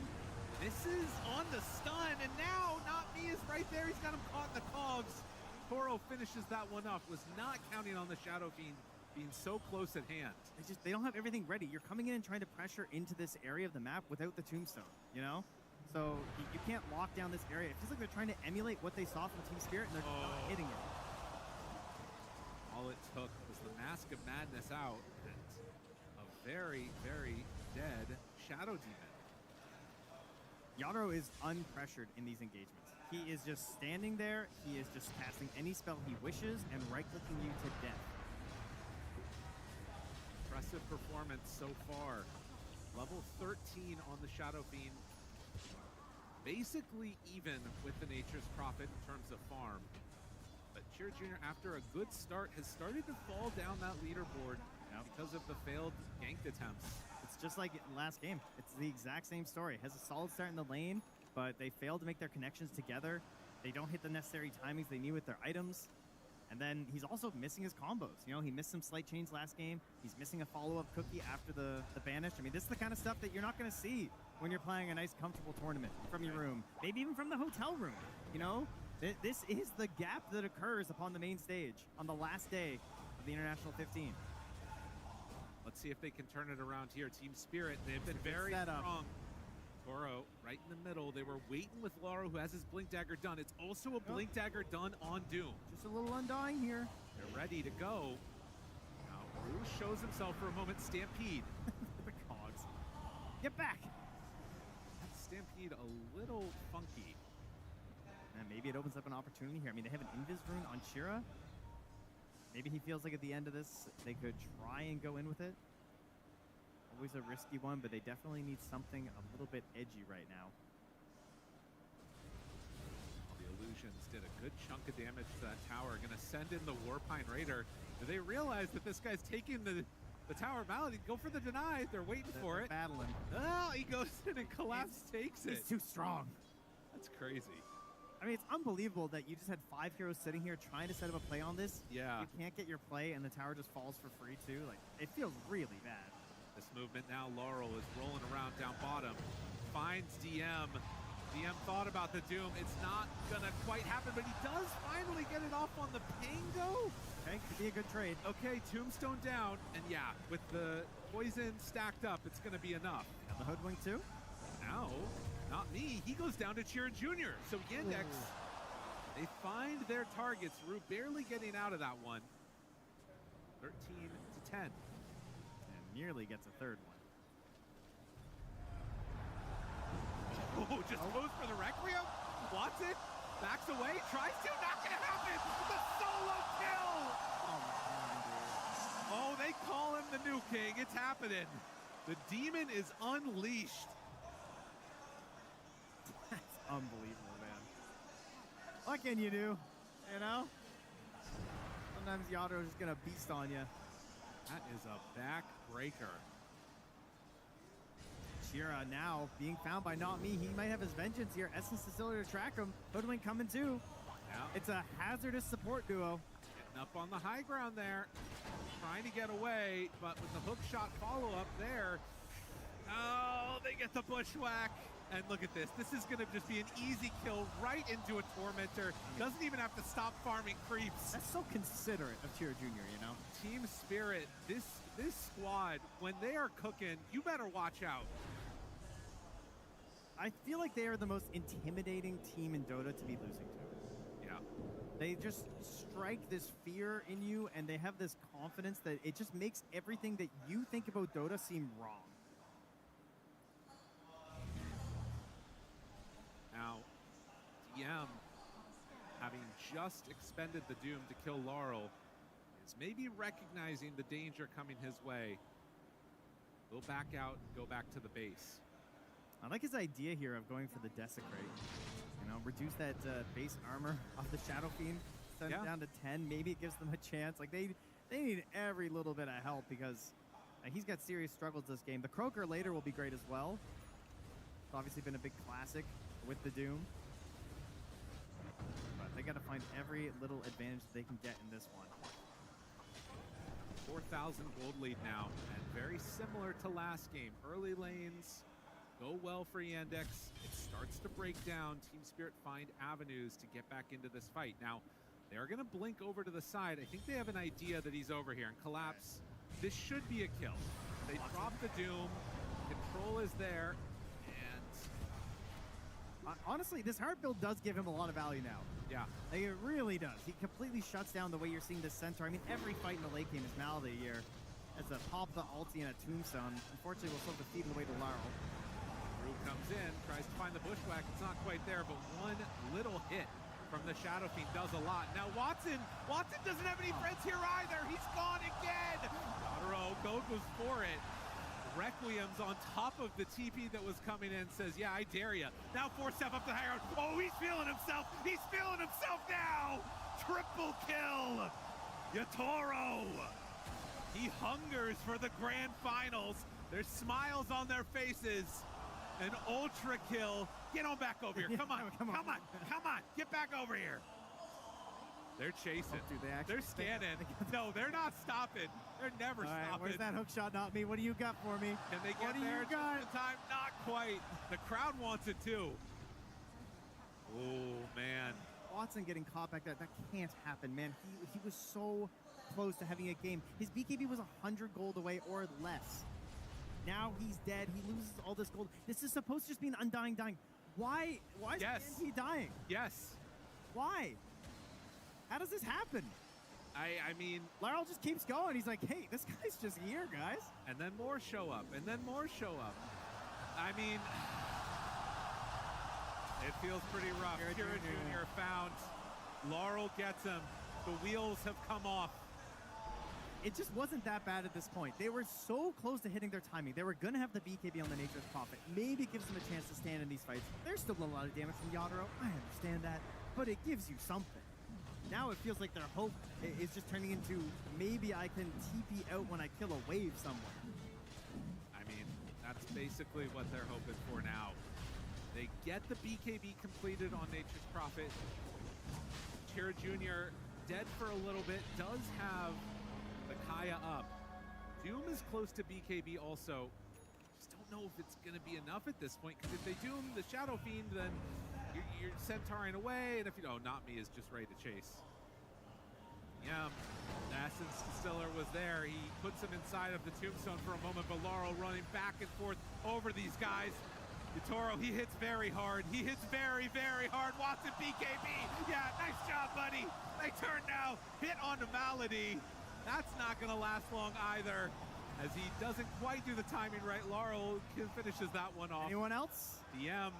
This is on the stun, and now Not Me is right there. He's got him caught in the Cogs. Toro Laro finishes that one up. Was not counting on the Shadow Fiend being so close at hand. They don't have everything ready. You're coming in and trying to pressure into this area of the map without the tombstone, you know? So you can't lock down this area. It feels like they're trying to emulate what they saw from Team Spirit, and they're not hitting it. All it took was the Mask of Madness out and a very, very dead Shadow Demon. Yadro is unpressured in these engagements. He is just standing there. He is just casting any spell he wishes and right-clicking you to death. Impressive performance so far. Level 13 on the Shadow Fiend. Basically even with the Nature's Prophet in terms of farm. But Cheer Jr., after a good start, has started to fall down that leaderboard because of the failed ganked attempts. It's just like last game. It's the exact same story. Has a solid start in the lane, but they fail to make their connections together. They don't hit the necessary timings they need with their items. And then he's also missing his combos. You know, he missed some slight chains last game. He's missing a follow-up cookie after the banish. I mean, this is the kind of stuff that you're not going to see when you're playing a nice, comfortable tournament from your room. Maybe even from the hotel room, you know? This is the gap that occurs upon the main stage on the last day of the International 15. Let's see if they can turn it around here. Team Spirit, they've been very strong. Toro right in the middle. They were waiting with Laro, who has his Blink Dagger done. It's also a Blink Dagger done on Doom. Just a little undying here. They're ready to go. Now, Rouge shows himself for a moment. Stampede. The cogs. Get back. That Stampede a little funky. And maybe it opens up an opportunity here. I mean, they have an Invis rune on Shira. Maybe he feels like at the end of this, they could try and go in with it. Always a risky one, but they definitely need something a little bit edgy right now. Well, the Illusions did a good chunk of damage to that tower. Gonna send in the Warpine Raider. Do they realize that this guy's taking the tower malady? Go for the deny. They're waiting for it. Battling. Oh, he goes in and Collapse takes it. He's too strong. That's crazy. I mean, it's unbelievable that you just had 5 heroes sitting here trying to set up a play on this. Yeah. You can't get your play, and the tower just falls for free, too. Like, it feels really bad. This movement now, Laurel is rolling around down bottom. Finds DM. DM thought about the Doom. It's not gonna quite happen, but he does finally get it off on the Pango. Okay, could be a good trade. Okay, Tombstone down. And yeah, with the poison stacked up, it's gonna be enough. And the Hoodwink too? Now, not me. He goes down to Cheer Jr. So Yandex, they find their targets. Rue barely getting out of that one. 13 to 10. Nearly gets a third one. Oh, just goes for the Requiem. Watson backs away, tries to, not gonna happen. The solo kill. Oh my God, dude. Oh, they call him the New King. It's happening. The demon is unleashed. That's unbelievable, man. What can you do? You know? Sometimes Yadro's just gonna beast on you. That is a backbreaker. Shira now being found by Not Me. He might have his vengeance here. Essence is still to track him. Hoodwink coming too. Yeah. It's a hazardous support duo. Getting up on the high ground there. Trying to get away, but with the hook shot follow-up there. Oh, they get the bushwhack. And look at this. This is going to just be an easy kill right into a Tormentor. Doesn't even have to stop farming creeps. That's so considerate of Cheer Jr., you know? Team Spirit, this squad, when they are cooking, you better watch out. I feel like they are the most intimidating team in Dota to be losing to. Yeah. They just strike this fear in you, and they have this confidence that it just makes everything that you think about Dota seem wrong. Now, DM, having just expended the Doom to kill Laurel, is maybe recognizing the danger coming his way. He'll back out and go back to the base. I like his idea here of going for the Desecrate. You know, reduce that base armor off the Shadow Fiend, send it down to 10. Maybe it gives them a chance. Like, they need every little bit of help because he's got serious struggles this game. The Croaker later will be great as well. It's obviously been a big classic with the Doom. But they got to find every little advantage they can get in this one. 4,000 gold lead now, and very similar to last game. Early lanes go well for Yandex. It starts to break down. Team Spirit find avenues to get back into this fight. Now, They're going to blink over to the side. I think they have an idea that he's over here and collapse. This should be a kill. They drop the Doom. Control is there. And honestly, this hard build does give him a lot of value now. Yeah. Like, it really does. He completely shuts down the way you're seeing this Centaur. I mean, every fight in the late game is Malady here. As a pop the ulti and a tombstone. Unfortunately, we'll still have to feed away to Laurel. Drew comes in, tries to find the bushwhack. It's not quite there, but one little hit from the Shadow Fiend does a lot. Now Watson doesn't have any friends here either. He's gone again. Yadro goes for it. Requiem's on top of the TP that was coming in, says, yeah, I dare ya. Now 4-step up the high ground. Oh, he's feeling himself. He's feeling himself now. Triple kill. Yatoro. He hungers for the grand finals. There's smiles on their faces. An ultra kill. Get on back over here. Come on. Get back over here. They're chasing. They're scanning. No, they're not stopping. They're never stopping. Where's that hook shot? Not me. What do you got for me? Can they get there just in time? Not quite. The crowd wants it too. Oh, man. Watson getting caught back there. That can't happen, man. He was so close to having a game. His BKB was 100 gold away or less. Now he's dead. He loses all this gold. This is supposed to just be an undying dying. Why is he dying? Yes. Why? How does this happen? I mean, Laurel just keeps going. He's like, hey, this guy's just here, guys. And then more show up. And then more show up. I mean, it feels pretty rough. Kira Jr. found. Laurel gets him. The wheels have come off. It just wasn't that bad at this point. They were so close to hitting their timing. They were going to have the BKB on the Nature's Prophet. Maybe it gives them a chance to stand in these fights. There's still a lot of damage from Yadro. I understand that. But it gives you something. Now it feels like their hope is just turning into maybe I can TP out when I kill a wave somewhere. I mean, that's basically what they're hoping for now. They get the BKB completed on Nature's Prophet. Kira Jr. dead for a little bit. Does have the Kaya up. Doom is close to BKB also. Just don't know if it's going to be enough at this point, because if they Doom the Shadow Fiend, then you're Centauring away, and if you know, Not Me is just ready to chase. Yeah, Essence Distiller was there. He puts him inside of the Tombstone for a moment, but Laurel running back and forth over these guys. Yatoro, he hits very hard. He hits very, very hard. Watson BKB. Yeah, nice job, buddy. They turn now. Hit onto Malady. That's not going to last long either, as he doesn't quite do the timing right. Laurel finishes that one off. Anyone else? DM,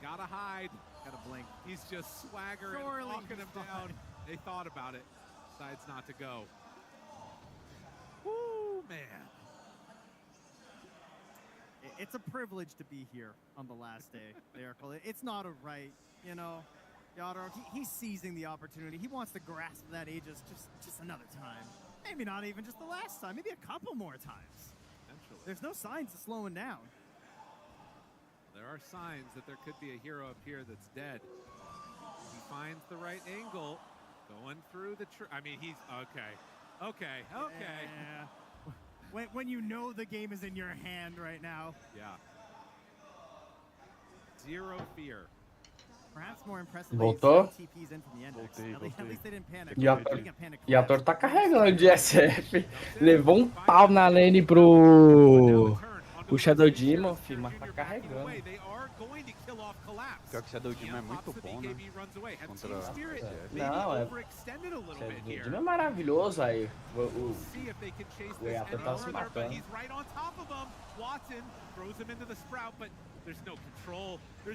gotta hide. Gotta blink. He's just swaggering, walking him down. They thought about it. Decides not to go. Woo, man. It's a privilege to be here on the last day, Lyrical. It's not a right, you know. Yadro, he's seizing the opportunity. He wants to grasp that Aegis just another time. Maybe not even just the last time. Maybe a couple more times. Potentially. There's no signs of slowing down. There are signs that there could be a hero up here that's dead. He finds the right angle. Going through the I mean, he's okay. Yeah. When you know the game is in your hand right now. Yeah. Zero fear. Perhaps more impressive. Voltou? TPs in from the index. At least they didn't panic. Yadro tá carregando de SF. Levou um pau na lane pro Shadow Demon, filho, mas tá carregando. Pior que o Shadow Demon é muito bom, né? Contra Não, Shadow Demon é maravilhoso aí. O Yadro tá se matando.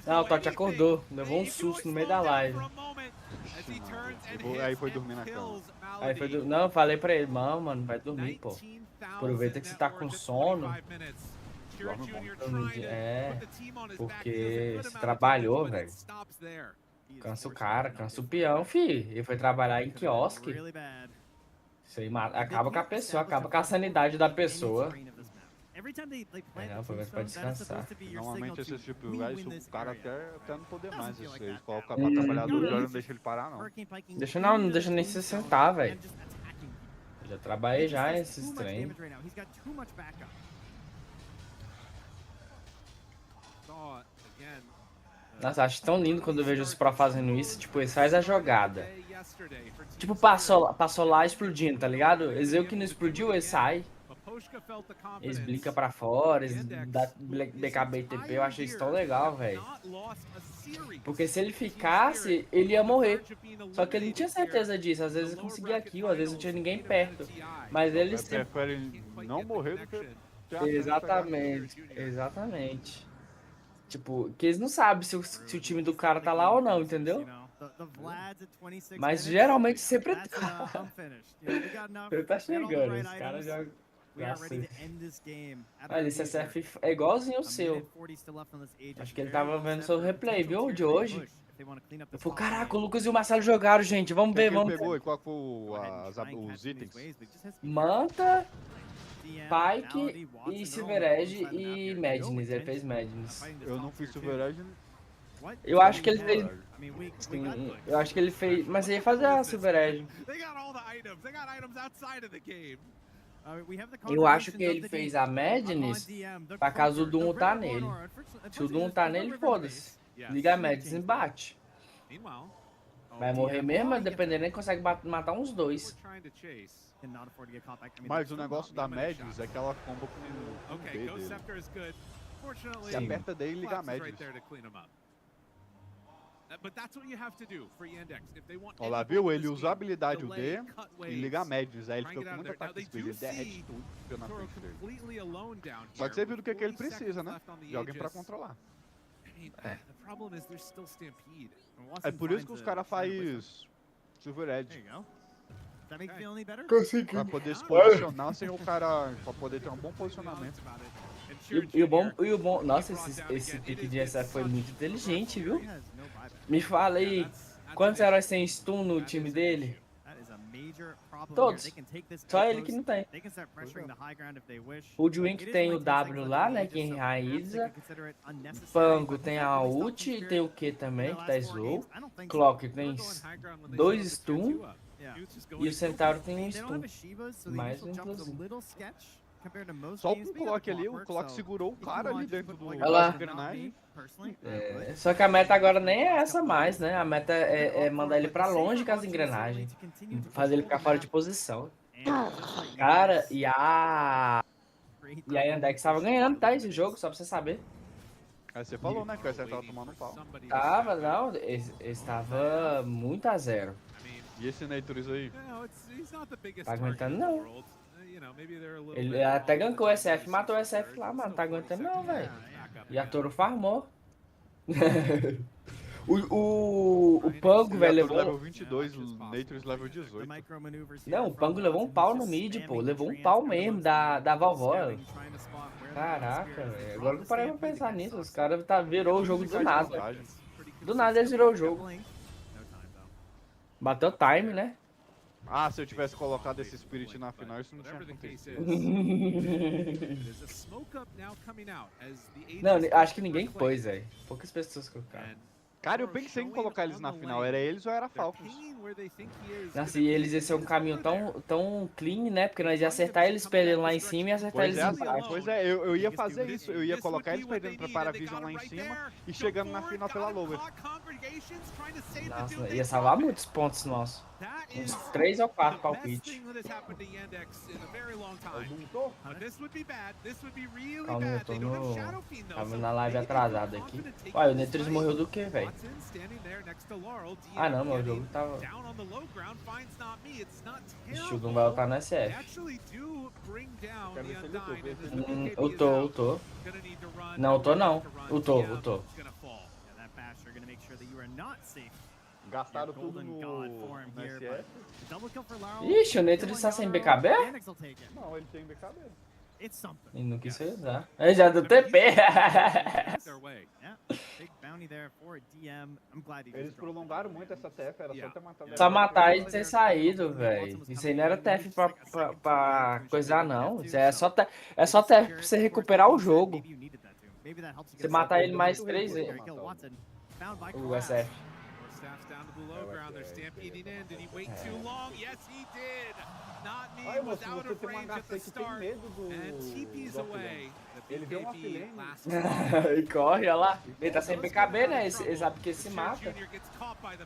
Não, o Toth acordou, levou um susto no meio da live. Aí foi dormir na cama. Aí foi Não, eu falei pra ele, mano, vai dormir, pô. Aproveita que você tá com sono. Porque você trabalhou, velho. Cansa o cara, cansa o peão, fi. Ele foi trabalhar em quiosque. Isso aí acaba com a pessoa, acaba com a sanidade da pessoa. Não, aproveita pra descansar. Normalmente esses tipos de lugares, o cara até não poder mais. Eles colocam pra trabalhar 2 horas, não deixa ele parar, não. Não deixa nem se sentar, velho. Já trabalhei já esses treinos. Nossa, acho tão lindo quando eu vejo os pro fazendo isso. Tipo, eles fazem a jogada. Tipo, passou lá explodindo, tá ligado? Eles viram que não explodiu, eles saem. Eles blicam pra fora, eles dão BKB-TP, eu achei isso tão legal, velho. Porque se ele ficasse, ele ia morrer. Só que ele não tinha certeza disso, às vezes ele conseguia kill, às vezes não tinha ninguém perto. Mas ele sempre... prefere não morrer do que ter a chance de Exatamente, exatamente. Tipo, que eles não sabem se o time do cara tá lá ou não, entendeu? Mas geralmente sempre tá. Ele tá chegando, esse cara já... Olha, esse SF é igualzinho o seu. Acho que ele tava vendo seu replay, viu? De hoje. Eu falei, caraca, o Lucas e o Marcelo jogaram, gente. Vamos ver, vamos ver. pegou e qual foi os itens? Manta, Pike e Silver Edge e Madness. Ele fez Madness. Eu não fiz Silver Edge. Eu acho que ele fez... Sim, eu acho que ele fez... Mas ele ia fazer a Silver Edge. Eu acho que ele fez a Madness pra caso o Doom tá nele. Se o Doom tá nele, foda-se. Liga a Madness e bate. Vai morrer mesmo, dependendo, ele consegue matar uns dois. Mas o negócio da Madness é que ela comba com o B dele. Se aperta dele e liga a Madness. Olha lá, viu? Ele usa a habilidade o D e liga a Madness. Aí ele fica com muito ataque de speed, ele derrete tudo, fica na frente dele. Só que você viu do que ele precisa, né? De alguém pra controlar. É por isso que os caras fazem Silver Edge. Pra poder se posicionar sem o cara... Pra poder ter um bom posicionamento. E o bom... Nossa, esse pick de SF foi muito inteligente, viu? Me fala aí, quantos heróis tem stun no time dele? Todos. Só ele que não tem. O Dwink tem o W lá, né, que enraiza. Pango tem a ult, tem o Q também, que tá slow. Clock tem 2 stun. E o Centauro tem um stun. Mais um inclusive. Só com o Clock ali, o Clock segurou o cara ali dentro do engrenagem. Só que a meta agora nem é essa mais, né? A meta é mandar ele pra longe com as engrenagens. Fazer ele ficar fora de posição. Cara, e a Yandex tava ganhando, tá? Esse jogo, só pra você saber. Aí você falou, né? Que o SF tava tomando pau. Tava, não. Estava muito a 0. E esse Natures aí? Tá aguentando, não. Ele até gankou o SF, matou o SF lá, mano. Tá aguentando, não, velho. E a Toro farmou. o Pango, velho, levou... level 22, o Natures level 18. Não, o Pango levou um pau no mid, pô. Levou um pau mesmo da vovó. Caraca, velho. Agora que eu parei pra pensar nisso, os caras virou o jogo do nada. Do nada eles virou o jogo. Bateu time, né? Ah, se eu tivesse colocado esse Spirit na final, isso não tinha acontecido. Não, acho que ninguém pôs, velho. Poucas pessoas colocaram. Cara, eu pensei em colocar eles na final. Era eles ou era Falcons? Nossa, e eles iam ser um caminho tão clean, né? Porque nós ia acertar eles perdendo lá em cima e acertar eles embaixo. Pois é, eu ia fazer isso. Eu ia colocar eles perdendo pra Paravision lá em cima e chegando na final pela lower. Nossa, ia salvar muitos pontos nossos. Uns 3 ou 4 palpites. Calma, eu tô tava na live atrasada aqui. Uai, o Netris morreu do que, velho? Ah não, meu jogo tava... Ixi, o Doom vai voltar no SF. Eu tô. Não, eu tô não. Eu tô. Gastaram tudo no SF. Ixi, o Netris tá sem BKB? Não, ele tem BKB. Ele não quis usar. Ele já deu TP. Eles prolongaram muito essa TF, era só ter matado. Só matar e ter saído, velho. Isso aí não era TF pra coisar, não. Isso é só TF pra você recuperar o jogo. Você matar ele mais 3 vezes. O SF. Not me Olha, was moço, out você of tem um range at the HC que tem start. medo And TP's do away. offlane. The Ele vê um BKB offlane. last spotted. E corre, olha lá. Ele tá sem BKB, né? Ele sabe que se mata.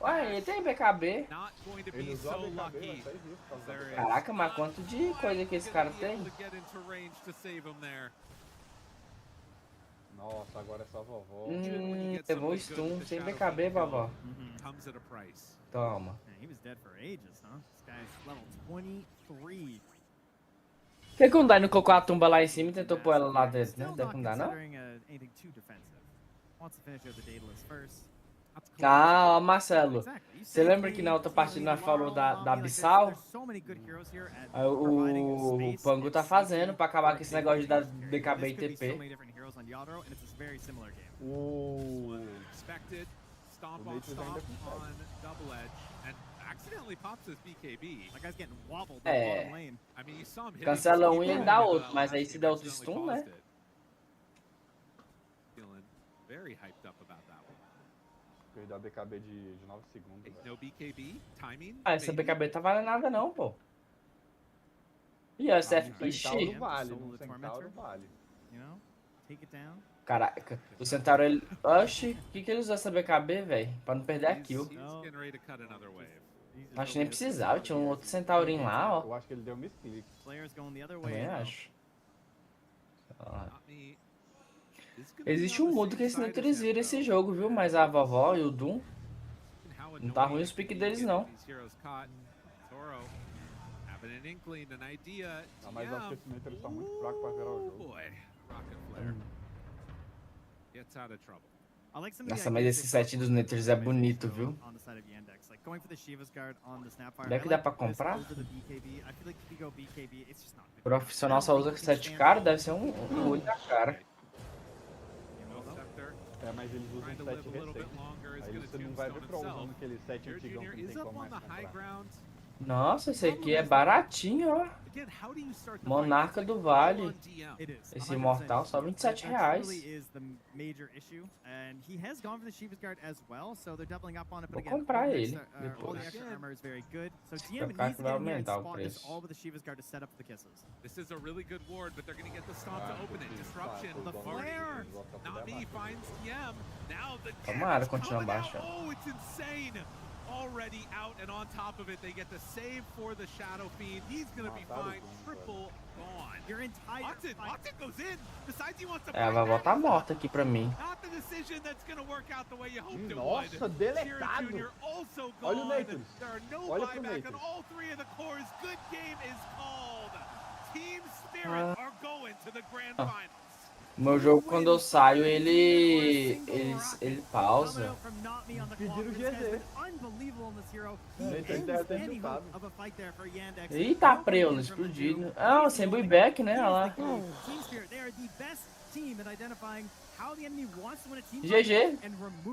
Ué, ele tem BKB. Not going to Ele be usou so a BKB, vai lucky. sair vivo por causa da BKB. Caraca, mas quanto de coisa que esse cara tem? To get into range to save him there. Nossa, agora é só a vovó. Levou um stun sem BKB, vovó. Comes at a price. Toma. Man, he was dead for ages, huh? This guy's level 23. Por que o Dai não colocou a tumba lá em cima e tentou pôr ela lá dentro, né? Deve não dá, não? Considering anything too defensive. Wants to finish out the Daedalus first. Ah, Marcelo. Você lembra que na outra partida nós falou da Bissau? Aí o Pangu tá fazendo pra acabar com esse negócio de dar BKB e TP. Expected. Stomp on stomp on double edge. And accidentally pops his BKB. That guy's getting wobbled in the bottom lane. I mean, you saw him hit Cancela um e ele dá outro, mas aí se der outro stun, né? Feeling very hyped up about that one. Perdeu a BKB de 9 segundos. Velho. No BKB, timing. Ah, essa BKB tá valendo nada não, pô. E essa Centauro Ixi. vale, no Centauro vale. You know? Take it down. Caraca, o Centauro ele... Oxi, por que ele usou essa BKB, velho? Pra não perder a kill. Getting ready to cut another wave. Acho que nem precisava, tinha um outro Centaurinho lá, ó. Eu acho que ele deu um misclick. Players going the other way. Também now. acho. Existe um modo que eles neutralizam esse jogo, viu? Mas a vovó e o Doom não tá ruim os piques deles, não. Ah, mas eu acho que esse meio eles estão muito fracos pra virar o jogo. Nossa, mas esse set dos Neters é bonito, viu? Será que dá pra comprar? O profissional só usa 7 caras, deve ser um olho da cara. É, mas eles usam 7 recente. Aí você não vai ver pro usando aquele 7 antigão que não tem como mais comprar. Nossa, esse aqui é baratinho, ó. Monarca do Vale. Esse imortal só R$27. Vou comprar ele depois. Vai ficar que vai aumentar o preço. This is a really good ward, but they're going to get the stomp to open it. Disruption, the flare. Not me finds TM. Now the Tomara continuar baixando. Oh, it's insane. Already out and on top of it, they get the save for the Shadow Fiend. He's gonna be fine. Triple gone. Your entire Watson goes in. Decides he wants to. É, a vovó tá morta aqui pra mim. Not the decision that's gonna work out the way you hoped it Nossa, would. deletado. Jr. also Olha o gone. Nathan. There are no Olha pro buyback Nathan. on all three of the cores. Good game is called. Team Spirit are going to the grand finals. O meu jogo, quando eu saio, ele pausa. Pediram GG. Ih, tá preso, explodindo. Ah, sem buyback, né? Olha lá. GG.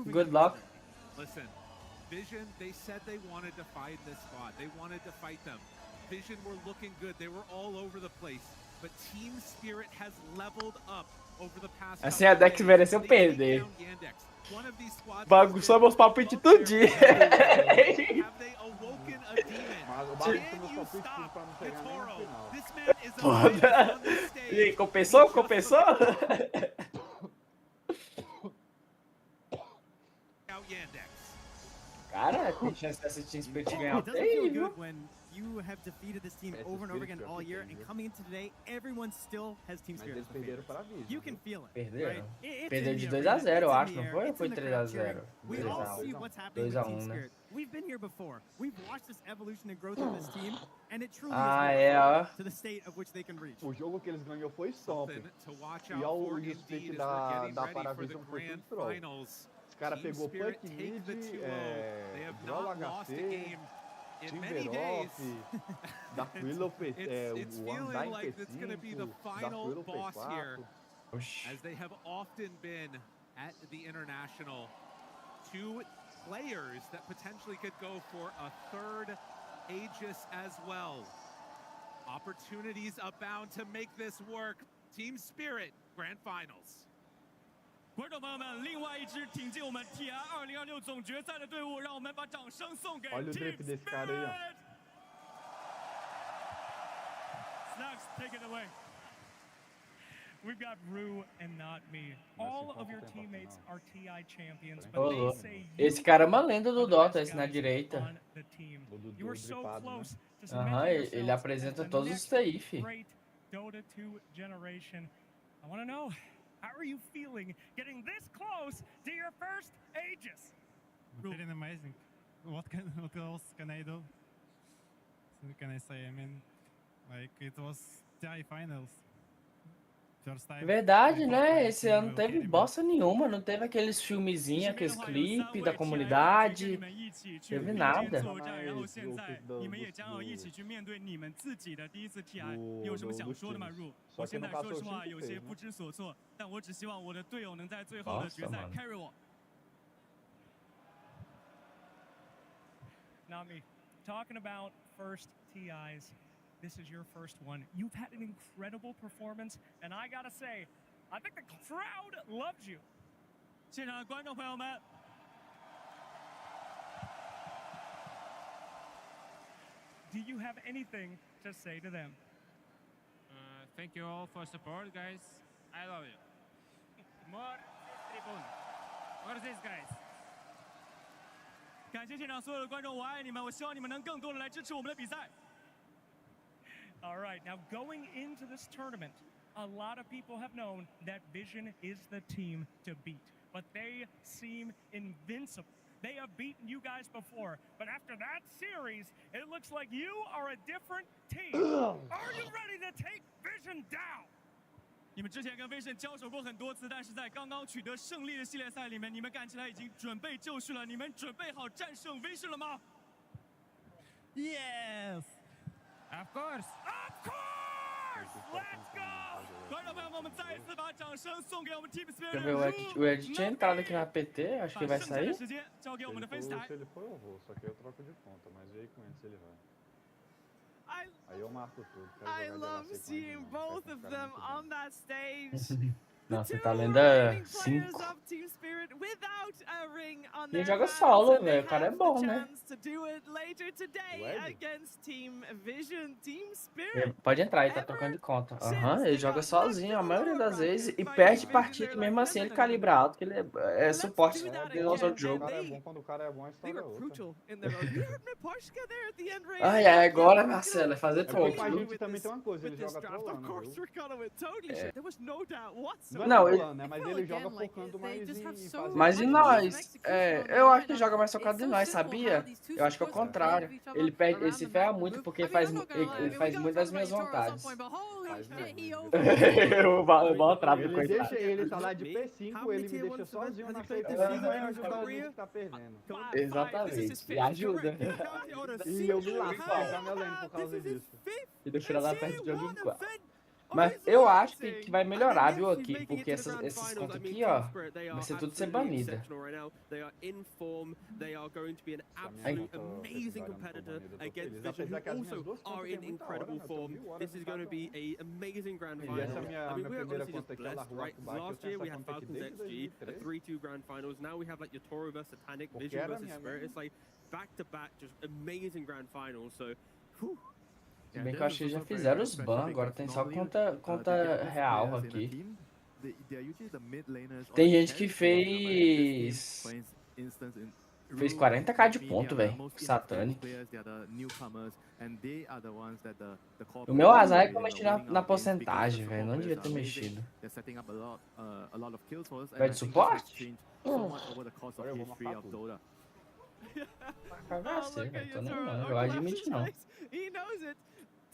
Good luck. Listen, Vision, they said they wanted to fight this spot. They wanted to fight them. Vision were looking good. They were all over the place. But Team Spirit has leveled up over the past. Assim a Dex mereceu perder. Bagunçou meus palpites tudinho. Foda. E aí, compensou? Compensou? Cara, tem chance dessa Team Spirit ganhar aí, viu? You have defeated this team over and over again all year, and coming into today, everyone still has Team Spirit as the favorite. You can feel it. Perderam. Right? Perdeu de 2-0, eu acho, não foi? Ou foi 3-0? We all see what's happening with Team 2-1, né? Spirit. We've been here before. We've watched this evolution and growth of this team, and it truly Ah, is é, ó. to the state of which they can reach. O jogo que eles ganhou foi Stomp. E o split da Paravision foi tudo troll. Os caras pegou Puck Mid, Brawl HC, Timberoff, da Quillow o Andai like it's going to be the final boss here, as they have often been at the International. Two players that potentially could go for a third Aegis as well. Opportunities abound to make this work. Team Spirit, Grand Finals. 观众朋友们，另外一支挺进我们 TR 2026总决赛的队伍，让我们把掌声送给 Olha o drip desse cara aí, ó. Bucks take it away. We've got Rue and not me. All of your teammates are TI champions, but Ô, they louco. say Esse you cara é uma lenda do are the Dota, best esse na guys direita. on the team. You were so close to Aham, cementing ele yourselves apresenta as the todos os next TI, fi. great Dota 2 generation. I want to know, how are you feeling getting this close to your first Aegis? Feeling amazing. What else can I do? What can I say? I mean, like it was TI finals. First time. Verdade, né? Esse ano não teve bosta nenhuma, não teve aqueles filmezinhos, aqueles clipes da comunidade, teve nada. 然后现在你们也将要一起去面对你们自己的第一次 TI，你有什么想说的吗？Ru，我现在说实话有些不知所措，但我只希望我的队友能在最后的决赛 carry 我。Not me. Talking about first TIs. This is your first one. You've had an incredible performance, and I gotta say, I think the crowd loves you. 现场的观众朋友们 Do you have anything to say to them? Thank you all for support, guys. I love you. More tribune. What are these guys? 感谢现场所有的观众，我爱你们！我希望你们能更多的来支持我们的比赛。All right, now going into this tournament, a lot of people have known that Vision is the team to beat, but they seem invincible. They have beaten you guys before, but after that series, it looks like you are a different team. Are you ready to take Vision down? 你们之前跟 Vision 交手过很多次，但是在刚刚取得胜利的系列赛里面，你们看起来已经准备就绪了。你们准备好战胜 Vision 了吗 Yes. Of course. Of course! Let's go! 观众朋友们，我们再一次把掌声送给我们 Team Spirit。 Deixa eu ver, o Ed tinha entrado aqui na PT, acho que vai sair. 时间交给我们的 FaceTime。 Se ele for, eu vou, só que eu troco de conta, mas aí com ele se ele vai. Aí eu marco tudo. I love seeing both of them on that stage. Nossa, tá lenda 5. E ele joga solo, velho. O cara é bom, né? Pode entrar, ele tá trocando de conta. Aham, ele joga sozinho a maioria das vezes e perde partida mesmo assim. Ele calibra alto, que ele é suporte de noção de jogo. O cara é bom, quando o cara é bom, a história é outra. Ai, agora, Marcelo, é fazer ponto. A gente também tem uma coisa, ele joga trolando. Não, ele... mas ele joga focando mais em fazer... Mas e nós? Eu acho que ele joga mais focado em nós, sabia? Eu acho que é o contrário. Ele se ferra muito porque ele faz muito das minhas vontades. O bal trava, coitado. Ele tá lá de P5, ele me deixa sozinho na frente e vai ajudar o que tá perdendo. Exatamente, e ajuda. E eu me lasco já meu lane por causa disso. E do final da perde o jogo em 4. Mas eu acho que vai melhorar, viu, aqui, porque esses contos aqui, ó, vai ser tudo ser banida. E essa minha primeira conta aqui, ela rola com baixo, eu tenho essa conta aqui desde 2003. Porque era minha Se bem que eu acho que já fizeram os ban, agora tem só conta real aqui. Tem gente que fez 40k de ponto, velho, Satanic. O meu azar é que eu mexi na porcentagem, velho, não devia ter mexido. Vai de suporte? Agora eu vou matar tudo. Cagar você, velho, tô nem não, eu admito não.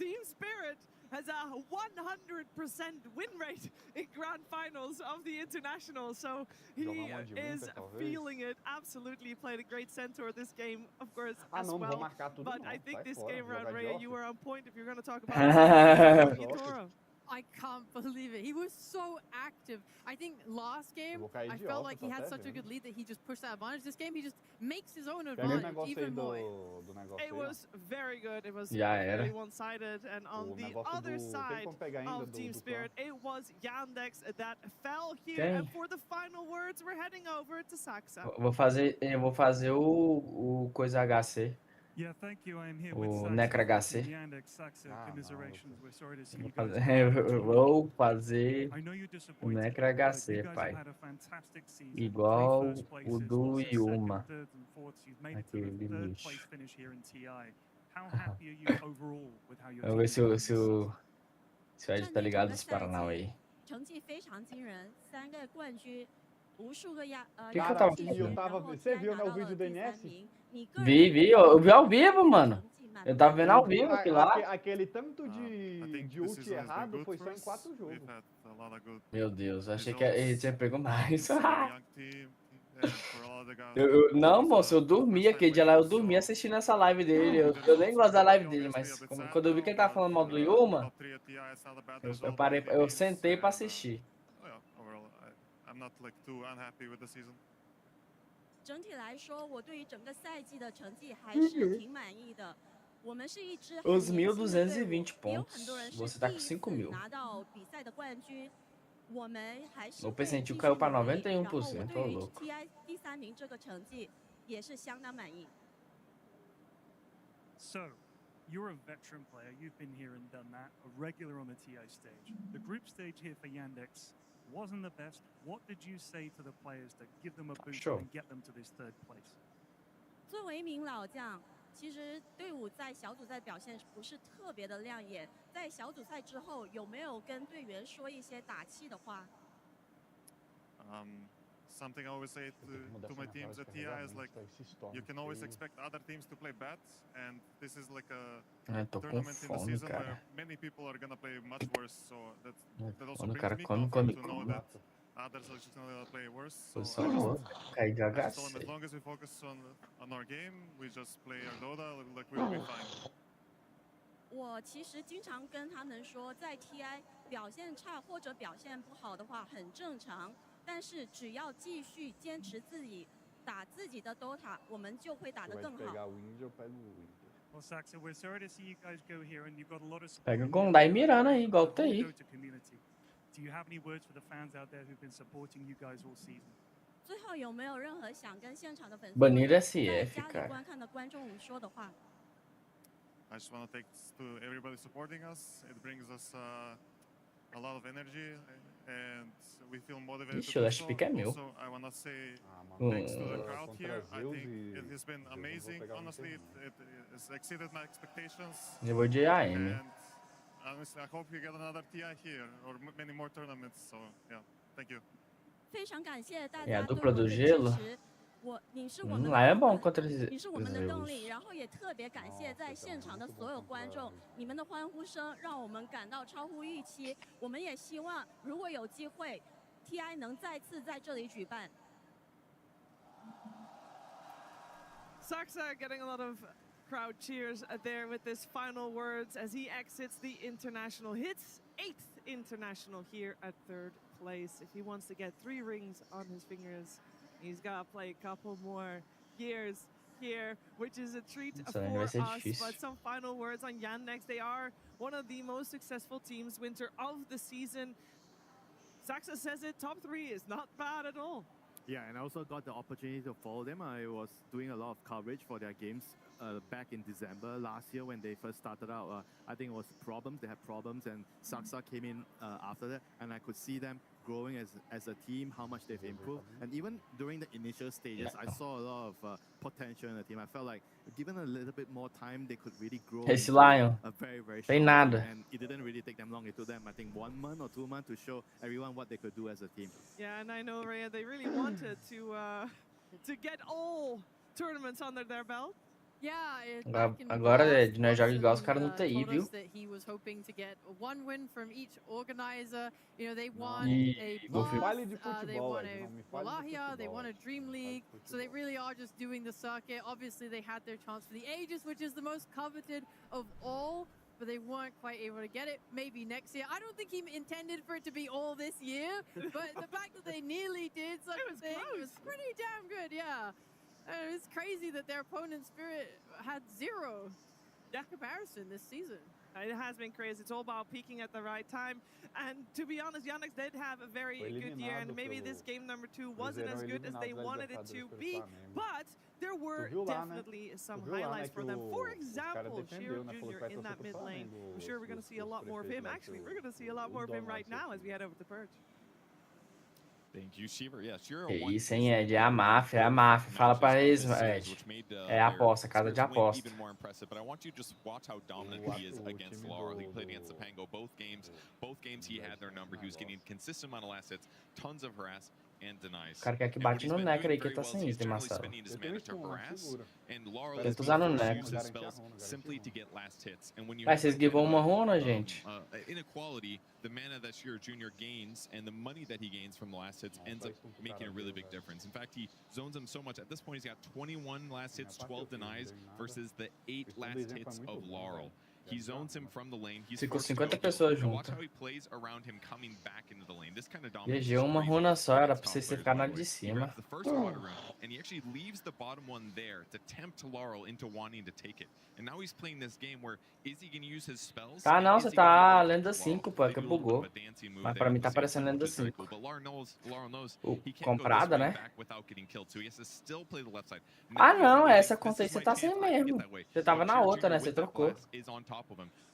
Team Spirit has a 100% win rate in grand finals of the international, so he is feeling it. Absolutely played a great centaur this game, of course, as well. But I think this game round, Rhea, you were on point if you're going to talk about Toro. I can't believe it. He was so active. I think last game, I felt like he had such a good lead that he just pushed that advantage. This game, he just makes his own advantage even more. It was very good. It was Já very era. one-sided. And on the other side of Team Spirit, it was Yandex that fell here. And for the final words, we're heading over to Saxa. Eu vou fazer o coisa HC. Yeah, thank you. I'm here O with Saxa Necra from HC. Team Yandex. Saxa, commiserations. We're sorry to see you Vou guys. fazer, vou fazer I know you're o disappointed, Necra but you HC, guys pai. have had a fantastic season. Igual 3 first o places, do lots of second, Yuma. thirds, and fourths. You've made it to Aquele the third lixo. place finish here in TI. How happy are you overall with how your Vamos team ver is se going o, this se season? o, se o Ed tá ligado dos Paranauê. 成绩非常惊人，3个冠军，无数个Que eu Cara, tava e eu fazendo? tava. Você viu, né, o vídeo do NS? Vi, eu vi ao vivo, mano. Eu tava vendo ao vivo aquilo lá. Aquele tanto de ult errado foi só em 4 jogos. Meu Deus, achei que ele tinha pego mais. Não, uh, moço, eu dormi aquele dia lá, eu dormi assistindo essa live dele. Eu nem gosto da live dele, mas quando eu vi que ele tava falando mal do Yuma, eu parei, eu sentei pra assistir. I'm not like too unhappy with the season. 整体来说，我对于整个赛季的成绩还是挺满意的。我们是一支很 Os 年轻的队伍， 1.220 也有 pontos. 很多人是 Você tá com 第一次 5.000. 拿到比赛的冠军。我们还是 O 会继 percentil 续 caiu pra 努力，然后我 91%, 对 ô 于 louco. TI 第3名这个成绩也是相当满意。So, you're a veteran player. You've been here and done that, a regular on the TI stage. The group stage here for Yandex wasn't the best. What did you say to the players to give them a boost Sure. and get them to this third place? 作为一名老将，其实队伍在小组赛表现不是特别的亮眼。在小组赛之后，有没有跟队员说一些打气的话？ Something I always say to my teams at TI is like, you can always expect other teams to play bad, and this is like a Tô com tournament in the fome, season where cara. many people are gonna play much worse. So that also Quando o brings cara me come, confidence come, to know come. that others are just gonna play worse. Eu So só vou cair de I just told them, as HC. long as we focus on our game, we just play our Dota, like we will be fine. 我其实经常跟他们说，在 TI 表现差或者表现不好的话很正常，但是只要继续坚持自己，打自己的 Dota， 我们就会打得更好。 Well, Saxa, we're sorry to see you guys go here, and you've got a lot of Pega o Gondai mirando aí, igual tá aí. Dota community. Do you have any words for the fans out there who've been supporting you guys all season? 最后有没有任何想跟现场的粉丝 Banir 在 SF, 家里 cara. 观看的观众说的话？ I just want to thanks to everybody supporting us. It brings us a lot of energy, and we feel motivated Ixi, to o do Last so. Pick é meu. Also, I want to say thanks to the crowd here. I think it has been amazing. Honestly, it has exceeded my expectations. Eu vou de AM. And honestly, I hope we get another TI here or many more tournaments. So yeah, thank you. 非常感谢大 E a 家对 dupla 我 do 们的支 gelo? 持。你是我们的 Lá é 动 bom 力 contra esses 你是我们的动力， Zeus. 然后也特别感谢在现场的所有观众，你们的欢呼声让我们感到超乎预期。我们也希望如果有机会 ，TI 能再次在这里举办。 Saxa getting a lot of crowd cheers there with his final words as he exits the international. Hits 8th international here at 3rd place. If he wants to get 3 rings on his fingers, he's got to play a couple more years here, which is a treat for us. But some final words on Yandex. They are one of the most successful teams winter of the season. Saxa says it, top 3 is not bad at all. Yeah, and I also got the opportunity to follow them. I was doing a lot of coverage for their games back in December last year when they first started out. I think it was problems. They had problems, and Saxa came in after that, and I could see them growing as a team, how much they've improved. And even during the initial stages, I saw a lot of potential in the team. I felt like given a little bit more time, they could really grow. Esse Lion, a very, very tem strong nada. team. And it didn't really take them long. It took them, I think, 1 month or 2 months to show everyone what they could do as a team. Yeah, and I know, Rhea, they really wanted to get all tournaments under their belt. Yeah, Agora é de nós jogar igual os caras no TI, viu? that he was hoping to get 1 win from each organizer. You know, they won E a vou Blast, fale de they futebol, won Ed, a não me fale de Wallahia, they futebol. won a Dream League. So they really are just doing the circuit. Obviously, they had their chance for the Aegis, which is the most coveted of all, but they weren't quite able to get it. Maybe next year. I don't think he intended for it to be all this year, but the fact that they nearly did such a thing was pretty damn good, yeah. It's crazy that their opponent Spirit had 0 comparison this season. It has been crazy. It's all about peaking at the right time. And to be honest, Yandex did have a very good year, and maybe this game number 2 wasn't as good as they wanted it to be, but there were definitely some highlights for them. For example, Shiro Jr. in that mid lane. I'm sure we're going to see a lot more of him. Actually, we're going to see a lot more of him right now as we head over to Purge. Thank you, Shiro. Yeah, Shiro Que won isso, hein, Ed? É a máfia, é a máfia. Fala pra eles, Ed. É a aposta, casa de aposta. Even more impressive, but I want you to just watch how dominant he is against Laurel. He played against Pango both games. Both games he had their number. He was getting consistent amount of last hits, tons of harass and denies. O cara quer que bate no Necker aí, que ele tá sem item, Marcelo. Tenta usar no Necker. Vai, vocês givam uma runa, gente? Inequality, the mana that Shiro Jr. gains and the money that he gains from the last hits ends up making a really big difference. In fact, he zones him so much. At this point, he's got 21 last hits, 12 denies versus the 8 last hits of Laurel. He zones him from the lane. He's Ficou 50 pessoas watch juntas. how he plays around him coming back into the lane. This kind of GG, uma runa só, era pra vocês ficar na de cima. The first water rune, and he actually leaves the bottom one there to tempt Laurel into wanting to take it. And now he's playing this game where is he going to use his spells? Ah, não, você tá lenda 5, pô, é que bugou. Mas pra mim tá parecendo lenda 5. Comprada, né? Ah, não, essa conta aí você tá sem mesmo. Você tava na outra, né? Você trocou.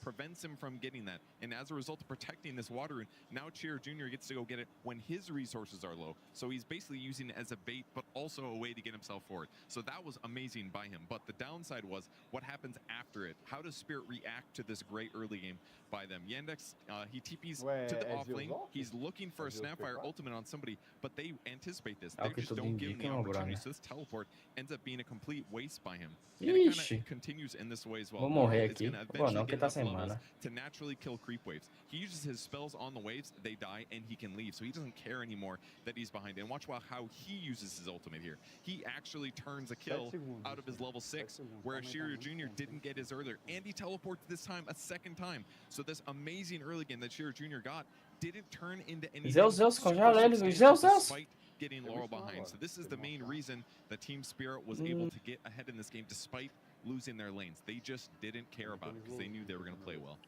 Prevents him from getting that, and as a result of protecting this water rune, now Cheer Jr. gets to go get it when his resources are low. So he's basically using it as a bait, but also a way to get himself forward. So that was amazing by him. But the downside was what happens after it. How does Spirit react to this great early game by them? Yandex, he TPs to the off lane. He's looking for a Snapfire ultimate on somebody, but they anticipate this. They just don't give him the opportunity. So this teleport ends up being a complete waste by him. And it kind of continues in this way as well. Vou morrer aqui. Bom, não, que tá sem mana. To naturally kill creep waves. He uses his spells on the waves, they die, and he can leave. So he doesn't care anymore that he's behind. And watch how he uses his ultimate here. He actually turns a kill out of his level 6, where Shiryu Jr. didn't get his earlier. And he teleports this time a second time. So this amazing early game that Shiryu Jr. got didn't turn into anything. Zeus, congela ele, Zeus. Despite getting Laurel behind. So this is the main reason that Team Spirit was able to get ahead in this game despite losing their lanes. They just didn't care about it because they knew they were going to play well.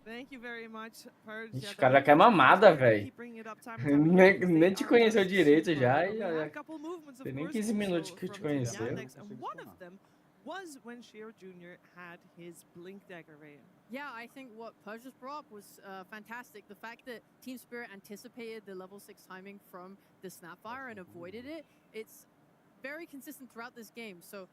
Thank you very much, Purge. Ixi, o cara já quer mamada, velho. Nem te conheceu direito já. Tem nem 15 minutos que te conheceu. One of them was when Shiro Jr. had his Blink Dagger Ray. Yeah, I think what Purge just brought up was fantastic. The fact that Team Spirit anticipated the level 6 timing from the Snapfire and avoided it, it's very consistent throughout this game. So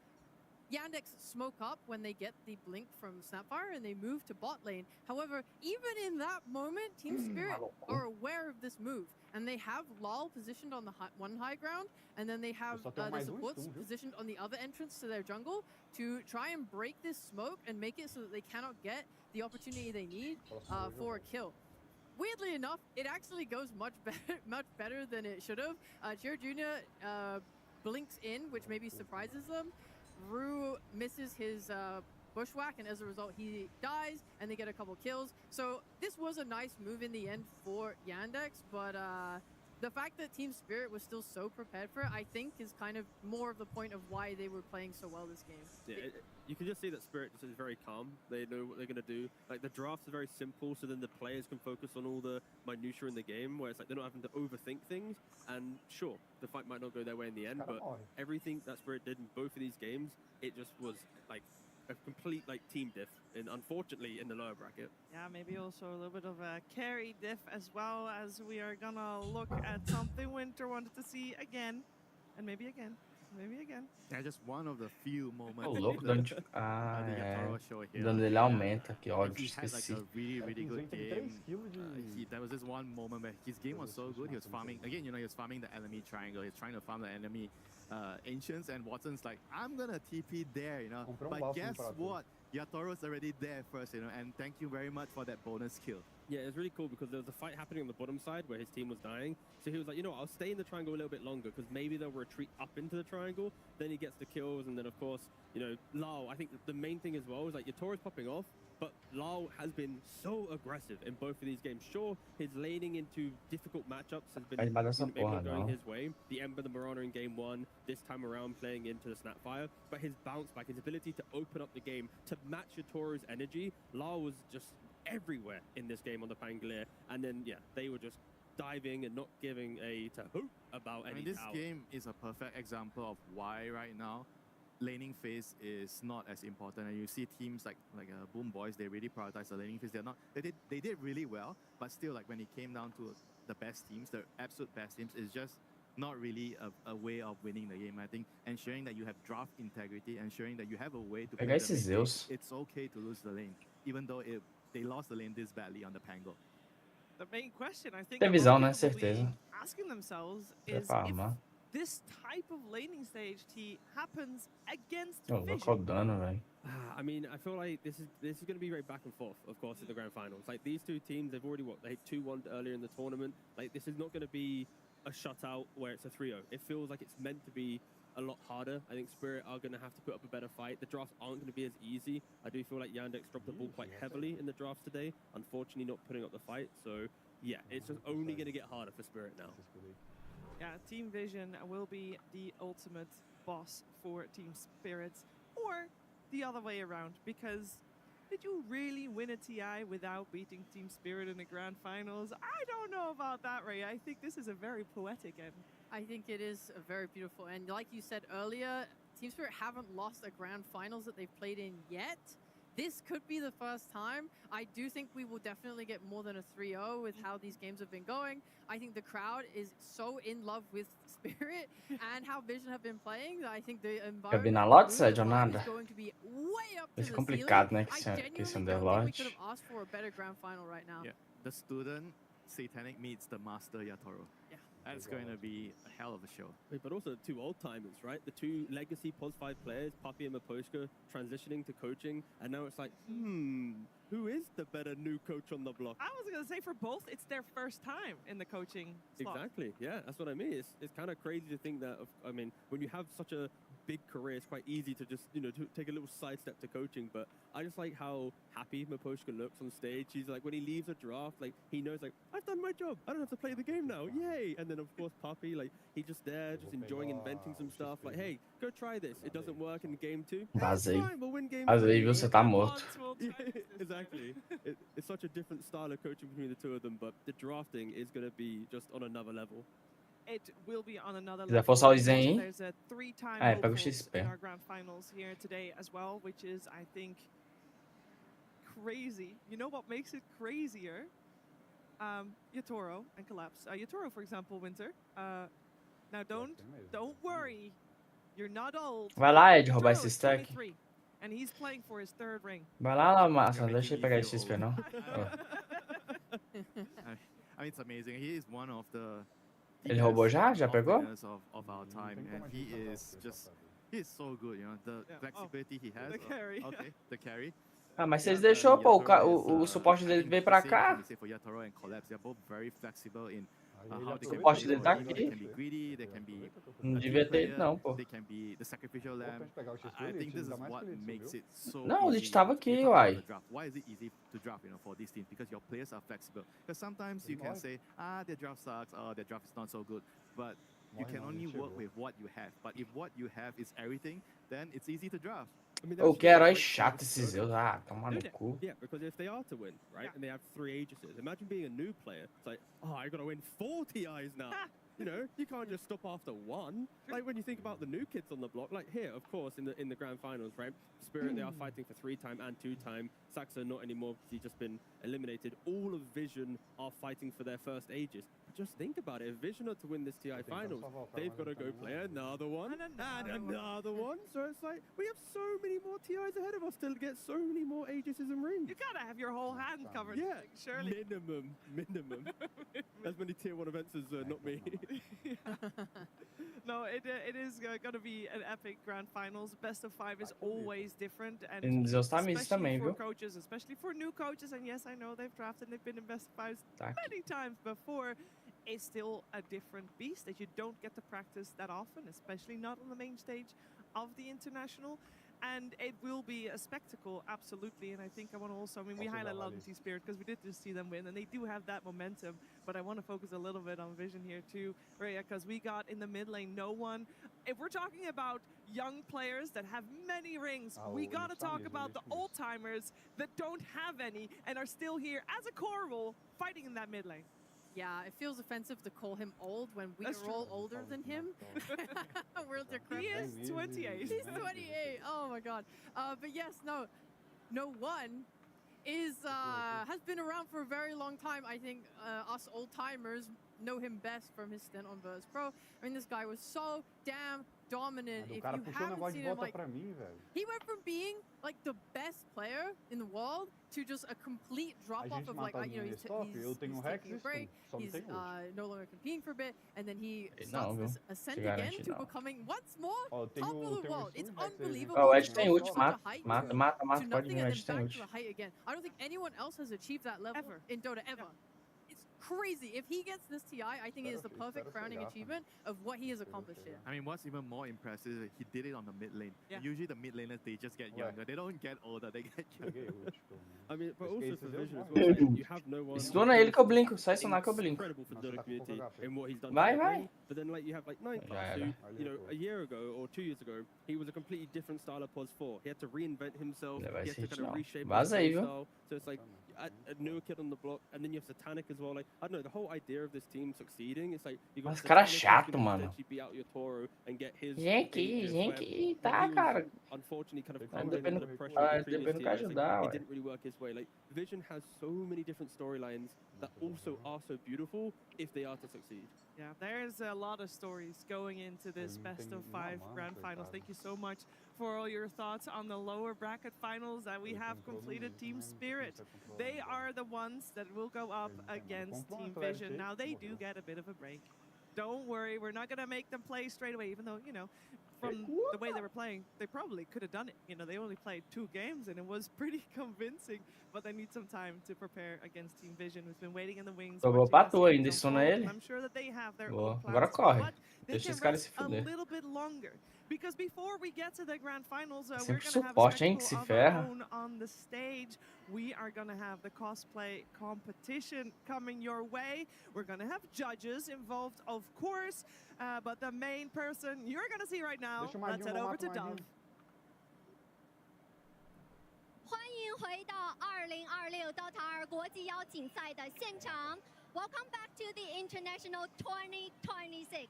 Yandex smoke up when they get the blink from Snapfire and they move to bot lane. However, even in that moment, Team Spirit are aware of this move. And they have Lal positioned on the one high ground, and then they have the supports positioned on the other entrance to their jungle to try and break this smoke and make it so that they cannot get the opportunity they need for a kill. Weirdly enough, it actually goes much better than it should have. Jir Jr. Blinks in, which maybe surprises them. Rue misses his bushwhack, and as a result, he dies, and they get a couple kills. So this was a nice move in the end for Yandex, but the fact that Team Spirit was still so prepared for it, I think, is kind of more of the point of why they were playing so well this game. Yeah, you can just see that Spirit just is very calm. They know what they're going to do. Like, the drafts are very simple, so then the players can focus on all the minutiae in the game, where it's like they're not having to overthink things. And sure, the fight might not go their way in the end, but everything that Spirit did in both of these games, it just was like a complete team diff, and unfortunately in the lower bracket. Yeah, maybe also a little bit of a carry diff as well, as we are gonna look at something Winter wanted to see again, and maybe again. Maybe again. Yeah, just one of the few moments. Oh, louco, dando ele aumenta, que ódio, esqueci. Like a really good game. There was this one moment where his game was so good, he was farming, again, you know, he was farming the enemy triangle, he's trying to farm the enemy ancients, and Watson's like, I'm gonna TP there, you know. But guess what? Yatoro's already there first, you know, and thank you very much for that bonus kill. Yeah, it was really cool because there was a fight happening on the bottom side where his team was dying. So he was like, you know what, I'll stay in the triangle a little bit longer because maybe they'll retreat up into the triangle. Then he gets the kills, and then of course, you know, Lau, I think the main thing as well is like Yatoro's popping off. But Lau has been so aggressive in both of these games. Sure, his laning into difficult matchups has been Vai dessa maybe porra, not going não. his way. The Ember, the Marana in game 1, this time around playing into the Snapfire. But his bounce back, his ability to open up the game, to match Yatoro's energy, Lau was just everywhere in this game on the Pangolier. And then, yeah, they were just diving and not giving a hoot about any this tower. game is a perfect example of why right now laning phase is not as important, and you see teams like Boom Boys, they really prioritize the laning phase. They did really well, but still, like when it came down to the best teams, the absolute best teams, is just not really a way of winning the game. I think ensuring that you have draft integrity, ensuring that you have a way to play Pegar the esses mid game. Zeus. It's okay to lose the lane, even though they lost the lane this badly on the Pango. The main question I think Tem a lot visão, of né? people will be Certeza. asking themselves Vai is if farmar. this type of laning stage T happens against Eu vou Vision. codando, velho. I mean, I feel like this is going to be very back and forth, of course, in the grand finals. Like these two teams, they've already they 2-1 earlier in the tournament. Like this is not going to be a shutout where it's a 3-0. It feels like it's meant to be a lot harder. I think Spirit are going to have to put up a better fight. The drafts aren't going to be as easy. I do feel like Yandex dropped the ball quite heavily in the drafts today. Unfortunately, not putting up the fight. So yeah, it's just only going to get harder for Spirit now. Yeah, Team Vision will be the ultimate boss for Team Spirits, or the other way around, because did you really win a TI without beating Team Spirit in the grand finals? I don't know about that, Ray. I think this is a very poetic end. I think it is a very beautiful end. Like you said earlier, Team Spirit haven't lost a grand finals that they've played in yet. This could be the first time. I do think we will definitely get more than a 3-0 with how these games have been going. I think the crowd is so in love with Spirit and how Vision have been playing that I think the Gabi environment na and lote, mood Sérgio, of life nada. is going to be way up to Vai ser the complicado, ceiling. né? Que I esse é genuinely um don't think we Underlord. could have asked for a better grand final right now. Yeah, the student Satanic meets the master Yatoro. Yeah. That's going to be a hell of a show. Wait, but also the two old timers, right? The two legacy POS 5 players, Puppy and Maposhka, transitioning to coaching, and now it's like, who is the better new coach on the block? I was going to say for both, it's their first time in the coaching slot. Exactly, yeah, that's what I mean. It's kind of crazy to think that, I mean, when you have such a big career, it's quite easy to just, to take a little sidestep to coaching, but I just like how happy Maposhka looks on stage. He's like, when he leaves a draft, like, he knows, like, I've done my job. I don't have to play the game now. Yay! And then, of course, Puppy, like, he's just there, just enjoying inventing some stuff. Like, hey, go try this. It doesn't work in game 2. Vazei. Fine, we'll win game Vazei, 3. viu? Você tá morto. Yeah, exactly. It's such a different style of coaching between the two of them, but the drafting is going to be just on another level. It will be on another Quiser level. forçar o Zen aí? There's a 3-time Ah, pega o hopefuls XP. in our grand finals here today as well, which is, I think, crazy. You know what makes it crazier? Yatoro and Collapse. Yatoro, for example, Winter. Now don't worry. You're not old. Vai lá, Ed, roubar Yatoro esse is stack. 23, and he's playing for his 3rd ring. Vai lá, Massa. Deixa ele pegar esse XP, não. I mean, it's amazing. He is one of the Ele roubou já? Já pegou? players of our time, and he is so good, the flexibility he has. The carry. Okay, the carry. Ah, mas vocês deixou, pô, o suporte dele veio pra cá. For Yatoro and Collapse, they're both very flexible in how O they can suporte dele tá they aqui. can be greedy, they can be Não a devia team ter ido, player, não, pô. they can be the sacrificial lamb. I think this is what makes it so Não, o easy Lich tava to aqui, talk about uai. the draft. Why is it easy to draft, for these teams? Because your players are flexible. Because sometimes you can say, their draft sucks, their draft is not so good. But you can only work with what you have. But if what you have is everything, then it's easy to draft. I mean, Ô, que herói chato esses Zeus. Ah, toma no cu. Yeah, because if they are to win, right, and they have 3 Aegises, imagine being a new player. It's like, I got to win 4 TIs now. You can't just stop after 1. Like when you think about the new kids on the block, like here, of course, in the grand finals, right? Spirit, they are fighting for 3-time and 2-time. Saxa not anymore because he's just been eliminated. All of Vision are fighting for their first Aegis. But just think about it. If Vision are to win this TI finals, they've got to go play another one and another one. So it's like, we have so many more TIs ahead of us to get so many more Aegises and rings. You gotta have your whole hand covered. Yeah, surely. Minimum. As many tier 1 events as not me. No, it is going to be an epic grand finals. Best of 5 is always different, and E Zeus tá misto especially também, for viu? coaches, especially for new coaches. And yes, I know they've drafted, they've been in best of 5s Tá aqui. many times before. It's still a different beast that you don't get to practice that often, especially not on the main stage of the international. and it will be a spectacle, absolutely. And I think I want to also, I mean, we highlight a lot of Team Spirit because we did just see them win, and they do have that momentum. But I want to focus a little bit on Vision here too, Rhea, because we got in the mid lane no one. If we're talking about young players that have many rings, we got to talk about the old timers that don't have any and are still here as a core role fighting in that mid lane. Yeah, it feels offensive to call him old when we are all older than him. We're He is 28. He's 28. Oh my god. But yes, no one is has been around for a very long time. I think us old timers know him best from his stint on Verse Pro. I mean, this guy was so damn dominant. If you haven't seen him, like, he went from being like the best player in the world to just a complete drop off of like, you know, he's taking a break. He's no longer competing for a bit, and then he starts this ascent again to becoming once more top of the world. It's unbelievable. Oh, Ed tem ult, Such a mata, height mata, to mata, mata, pode nothing vir, and Ed then tem back ult. to the height again. I don't think anyone else has achieved that level in Dota ever. It's crazy. If he gets this TI, I think it is the perfect crowning achievement of what he has accomplished here. I mean, what's even more impressive is he did it on the mid lane. Yeah. Usually the mid laners, they just get younger. They don't get older, they get younger. I mean, but also for Vision as well, like, you have no one. Stuna ele que eu blinco, sai stunar que eu blinco. Incredible for the Dota community in what he's done. Vai, for the vai. game. But then, like, you have like Ninecast, who, you know, a year ago or 2 years ago, he was a completely different style of POS 4. He had to reinvent himself. Ele vai He had to hit kind of não. reshape his Vaza aí, viu? style. So it's like a newer kid on the block, and then you have Satanic as well. Like, I don't know, the whole idea of this team succeeding, it's like you got Mas cara Satanic who's chato, gonna mano. potentially beat out your Toro and get his Vem aqui, where tá, he was cara. unfortunately kind of Tá crumbling under the devendo, pressure of the previous devendo team. pra It's like, ajudar, it ué. didn't really work his way. Like, Vision has so many different storylines that also are so beautiful if they are to succeed. Yeah, there's a lot of stories going into this best of 5 grand finals. Thank you so much for all your thoughts on the lower bracket finals that we have completed. Team Spirit, they are the ones that will go up against Team Vision. Now they do get a bit of a break. Don't worry, we're not going to make them play straight away, even though, you know, from the way they were playing, they probably could have done it. You know, they only played 2 games and it was pretty convincing, but they need some time to prepare against Team Vision, who's been waiting in the wings. Jogou pra toa ainda, stuna ele. I'm sure that they have their Boa. own Agora plans, corre. but they Deixa can esse cara se rest a fuder. little bit longer. Because before we get to the grand finals, we're Sempre going to have a suporte, hein, que se spectacle of our ferra. own on the stage. We are going to have the cosplay competition coming your way. We're going to have judges involved, of course, but the main person you're going to see right now, let's head over to Dove. 欢迎回到2026 Dota 2国际邀请赛的现场。Welcome back to the International 2026。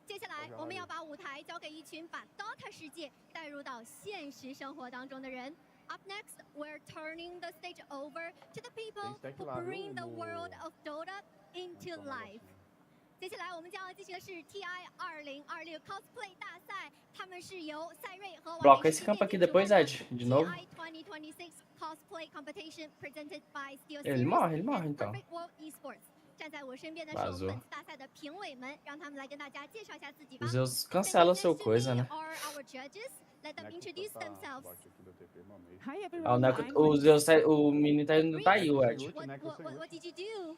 接下来，我们要把舞台交给一群把 Dota 世界带入到现实生活当中的人。Up next, we're turning the stage over to the people who bring the world of Dota into life. 接下来我们将要进行的是 TI 2026 Cosplay 大赛，他们是由赛瑞和 Bloca esse campo aqui depois, Ed, de novo. TI 2026 Cosplay Competition presented by Steel Ele morre então. Perfect World Esports。站在我身边的是我们 Vazou. 本次大赛的评委们，让他们来跟大家介绍一下自己吧。O Zeus cancela o seu coisa, né? Are our judges? Let them introduce themselves. Hi Ah, o Zeus, o menino tá indo tá aí, o Ed. What did you do?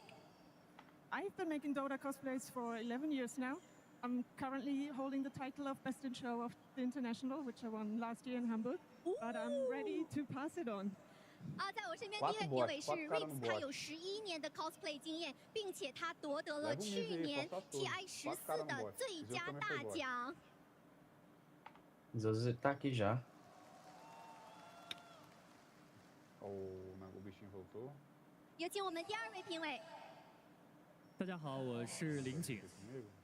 I've been making Dota cosplays for 11 years now. I'm currently holding the title of Best in Show of the International, which I won last year in Hamburg. But I'm ready to pass it on. 在我身边第一位评委是 Rix， 他有11年的 cosplay 经验，并且他夺得了去年 TI 14的最佳大奖。Zeus tá aqui já. O bichinho voltou. 有请我们第2位评委。大家好，我是林景，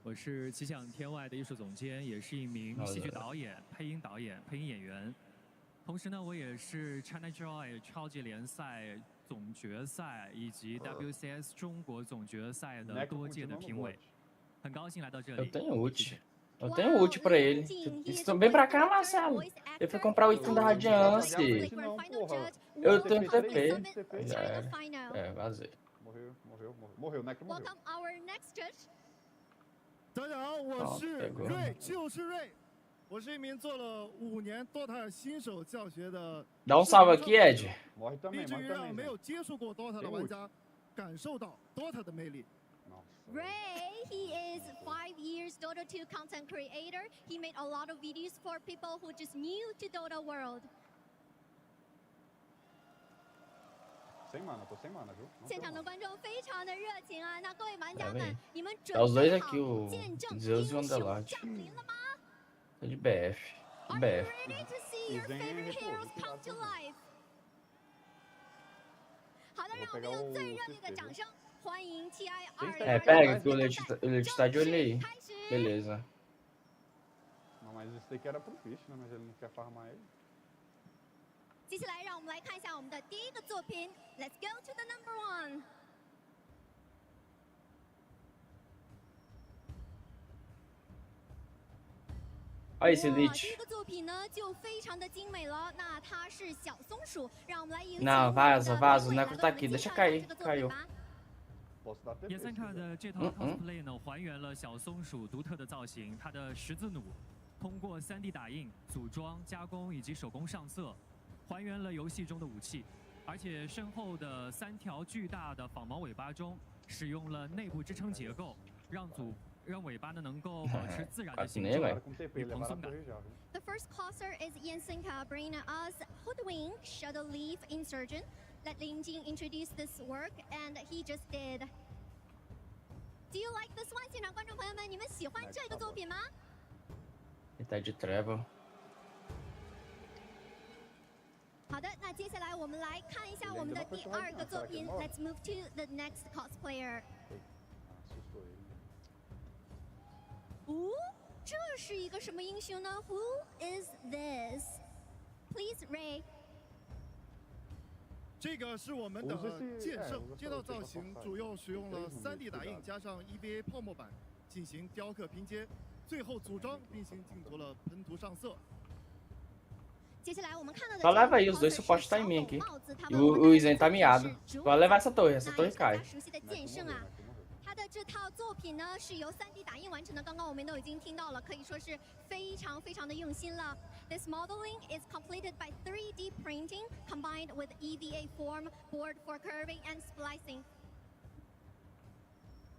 我是奇想天外的艺术总监，也是一名戏剧导演、配音导演、配音演员。同时呢，我也是 China Joy 超级联赛总决赛以及 WCS 中国总决赛的多届的评委。很高兴来到这里。 Eu tenho ult. Eu tenho ult pra ele. Vem pra cá, Marcelo. Ele foi comprar o item da Radiance. Eu tenho TP. Já era. É, vazei. Morreu, Necro morreu. Welcome our next judge. 大家好，我是瑞，就是瑞。我是一名做了5年 Dota 新手教学的。Dá salve aqui, Ed. 以至于让没有接触过 Dota 的玩家感受到 Dota 的魅力。Ray, he is 5 years Dota 2 content creator. He made a lot of videos for people who just new to Dota world. sem mana, tô sem mana, viu? 现场的观众非常的热情啊！那各位玩家 Pera 们 aí，你们准 Tá os dois 备好 aqui, o 见证 Zeus e o 英雄 Underlord. 降临了吗 Tô de BF. De BF. Ready to see your favorite heroes come to life. 好的，让我们用最热烈的掌声欢迎 TI É, pega que o Leite tá de olho aí. Beleza. Não, mas esse daqui era pro Fish, né? Mas ele não quer farmar ele. 接下来让我们来看一下我们的第一个作品 ，Let's go to the number one。Olha esse 哇， Lich. 第一个作品呢就非常的精美了。那它是小松鼠，让我们来迎接 Não, vaza, vaza. O Necro tá aqui. Deixa cair. Caiu. Posso dar TP. 野森卡的这套 cosplay 呢，还原了小松鼠独特的造型，它的十字弩通过 3D 打印、组装、加工以及手工上色，还原了游戏中的武器。而且身后的3条巨大的仿毛尾巴中，使用了内部支撑结构，让尾巴呢能够保持自然的形状与蓬松感。The first closer is Yensenka bringing us Hoodwink Shadow Leaf Insurgent. Let Lin Jing introduce this work, and he just did. Do you like this one? 现场观众朋友们，你们喜欢这个作品吗？ Ele tá de treva. 好的，那接下来我们来看一下我们的第二个作品。Let's move to the next cosplayer. 哦，这是一个什么英雄呢 ？Who is this? Please, Ray. 这个是我们的剑圣，这套造型主要使用了3D 打印加上 EVA 泡沫板进行雕刻拼接，最后组装并行进行了喷涂上色。 接下来我们看到的 Só leva aí, os dois suportes tá em mim aqui. E o Zen tá miado. Só levar essa torre cai. 熟悉的剑圣啊，他的这套作品呢是由3D 打印完成的，刚刚我们都已经听到了，可以说是非常非常的用心了。This modeling is completed by 3D printing combined with EVA form, board for curving and splicing.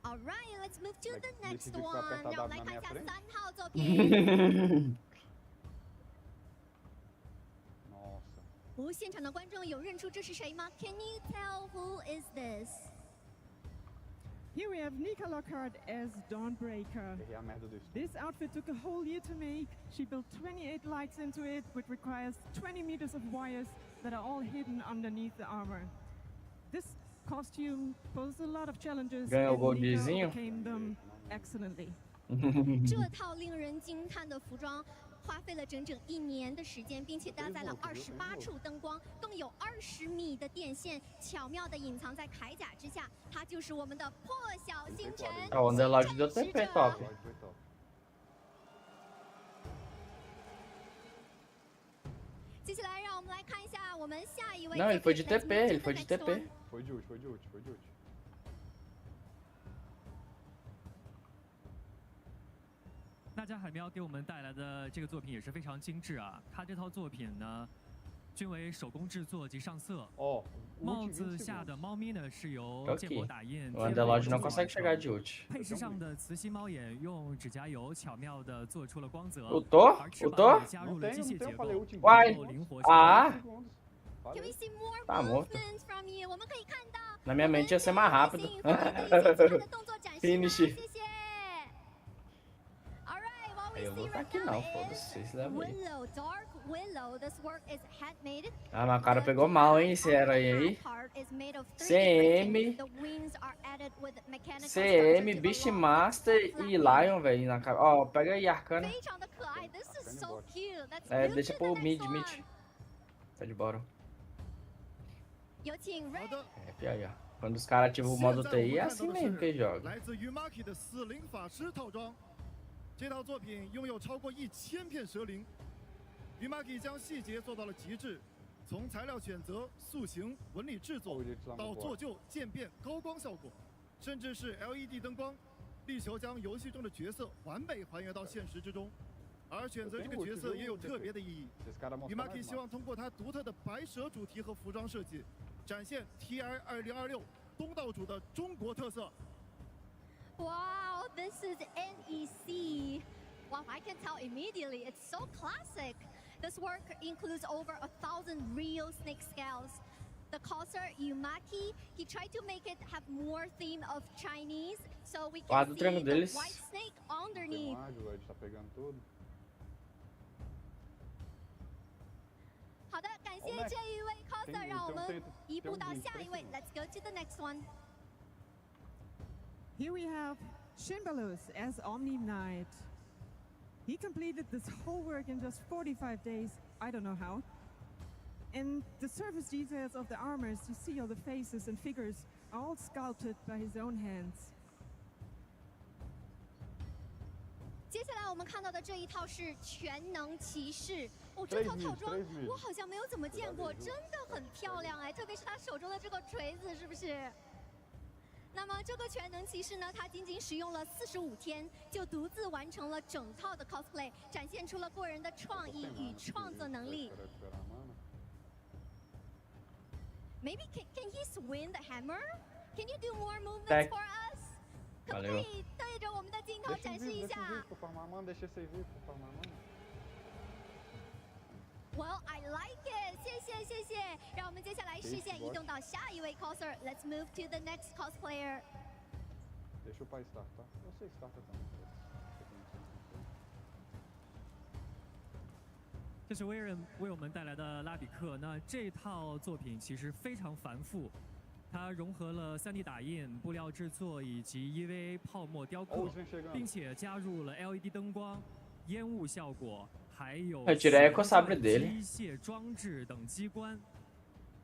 All right, let's move to the next one. 让我们来看一下3号作品。哦，现场的观众有认出这是谁吗 ？Can you tell who is this? Here we have Nika Lockhart as Dawnbreaker. This outfit took a whole year to make. She built 28 lights into it, which requires 20 meters of wires that are all hidden underneath the armor. This costume posed a lot of challenges, Ganhou o and Nika goldezinho. overcame them excellently. 这套令人惊叹的服装花费了整整1年的时间，并且搭载了28处灯光，更有20米的电线，巧妙地隐藏在铠甲之下。它就是我们的破晓星辰。 Ah, o Underlord deu TP top. 接下来让我们来看一下我们下一位。 Não, ele foi de TP, ele foi de TP. Foi de ult, foi de ult, foi de ult. 大家海喵给我们带来的这个作品也是非常精致啊！它这套作品呢，均为手工制作及上色。哦，帽子下的猫咪呢是由建模打印。O Underlord não consegue chegar de ult. 配饰上的磁吸猫眼用指甲油巧妙地做出了光泽。Ultou? 而翅膀 Ultou? 也加入了机械结构， Uai! 能够灵活 Ah! Can we see more Tá morto. movements from you? 我们可以看到 Na minha mente ia ser mais rápido. 动作展示 Finish. 谢谢。All right, while we Eu vou see tá right aqui now não, is foda-se, vocês levam aí. Willow, Dark Willow. This work is handmade. Ah, mas o cara pegou mal, hein, esse herói aí. Part is made of 3D CM. printing. The wings are added with mechanical CM, structure Beastmaster e Lion, velho, na cara. Ó, pega aí, Arcana. 非常的可爱。This is so cute. Let's É, move deixa to the pro mid, next mid. one. Tá de bora. 有请 Ray。 É, pior aí, ó. Quando os caras ativam o modo TI, é assim mesmo que joga. 来自 Umaki 的死灵法师套装，这套作品拥有超过1000片蛇灵。Umaki 将细节做到了极致，从材料选择、塑形、纹理制作到做旧、渐变、高光效果，甚至是 LED 灯光，力求将游戏中的角色完美还原到现实之中。而选择这个角色也有特别的意义。Umaki 希望通过他独特的白蛇主题和服装设计，展现 TI 2026东道主的中国特色。Wow, this is NEC. Wow, I can tell immediately. It's so classic. This work includes over 1,000 real snake scales. The causer Yumaki, he tried to make it have more theme of Chinese, so we can see the white snake underneath. Tá pegando tudo. 好的，感谢这一位 coser， 让我们移步到下一位。Let's go to the next one. Here we have Shimbalus as Omni Knight. He completed this whole work in just 45 days. I don't know how. And the surface details of the armors, you see all the faces and figures, are all sculpted by his own hands. 接下来我们看到的这一套是全能骑士。哦，这套套装我好像没有怎么见过，真的很漂亮哎，特别是他手中的这个锤子，是不是？那么这个全能骑士呢，他仅仅使用了45天，就独自完成了整套的 cosplay， 展现出了过人的创意与创作能力。Maybe can he swing the hammer? Can you do more movements for us? 可不可以对着我们的镜头展示一下 ？Well, I like it. 谢谢。让我们接下来视线移动到下一位 coser. Let's move to the next cosplayer. Deixa o pai start, tá? Eu sei start também. 这是威人为我们带来的拉比克。那这套作品其实非常繁复，它融合了3D 打印、布料制作以及 EVA 泡沫雕刻，并且加入了 LED 灯光、烟雾效果，还有机械装置等机关。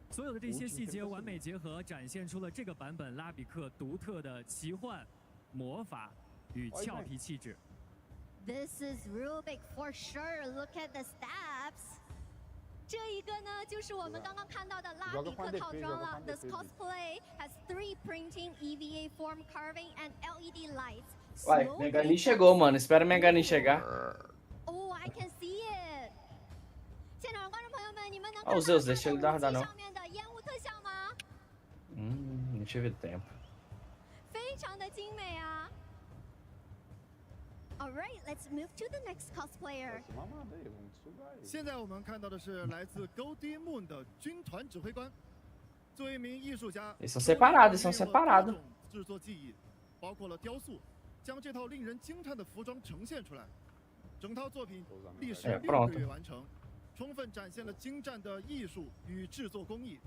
所有的这些细节完美结合，展现出了这个版本拉比克独特的奇幻、魔法与俏皮气质。This is real big for sure. Look at the steps. 这一个呢，就是我们刚刚看到的拉比克套装了。This cosplay has 3 printing, EVA form carving, and LED lights. Uai, Megani chegou, mano. Espera Megani chegar. Oh, I can see it. 现场的观众朋友们，你们能看到 Zeus, deixa ele dar, não. 上面的烟雾特效吗？ Não tive tempo. 非常的精美啊。All right, let's move to the next cosplayer. 现在我们看到的是来自 Goldie Moon 的军团指挥官。作为一名艺术家， Eles são separados, eles são separados. 制作技艺，包括了雕塑，将这套令人惊叹的服装呈现出来。整套作品历时6个月完成，充分展现了精湛的艺术与制作工艺。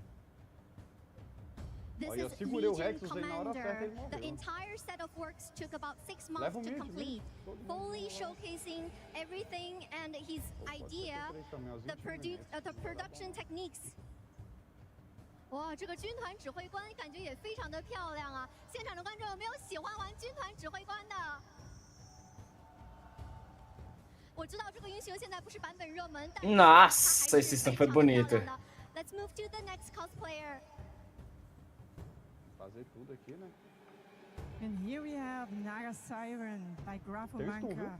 This is Legion Commander. The entire set of works took about 6 months to complete, fully showcasing everything and his idea, the production techniques. 哇，这个军团指挥官感觉也非常的漂亮啊！现场的观众有没有喜欢玩军团指挥官的？我知道这个英雄现在不是版本热门，但是 Nossa, esse sistema foi bonito. Let's move to the next cosplayer. Fazer tudo aqui, né? And here we have Naga Siren by Grafomanka.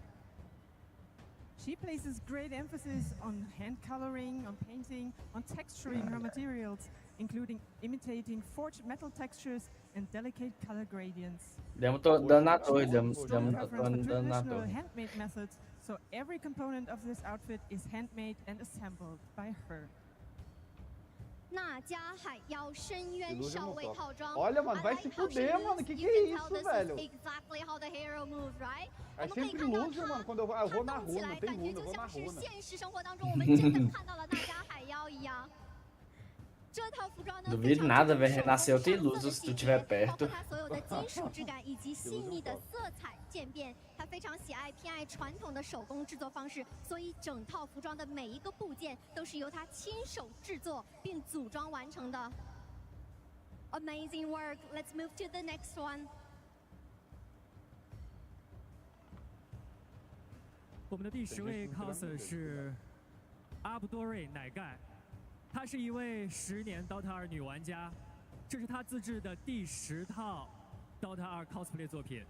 She places great emphasis on hand coloring, on painting, on texturing her materials, including imitating forged metal textures and delicate color gradients. Demos dando na torre, dando na torre. Handmade methods, so every component of this outfit is handmade and assembled by her. 那加海妖深渊少尉套装 Olha, mano, vai se fuder, mano. Que é isso, velho? Exactly how the hero moves, right? É sempre ilusão, mano. Quando eu vou na rua, não tem mundo, eu vou na rua. 现实生活当中我们真的看到了那加海妖一样。这套服装呢 Duvido nada, velho. Renascer eu tenho luz se tu estiver perto. 它所有的金属质感以及细腻的色彩渐变，他非常偏爱传统的手工制作方式，所以整套服装的每一个部件都是由他亲手制作并组装完成的。Amazing work. Let's move to the next one. 我们的第10位 coser 是阿布多瑞乃盖。她是一位10年 Dota 2女玩家，这是她自制的第10套 Dota 2 cosplay 作品。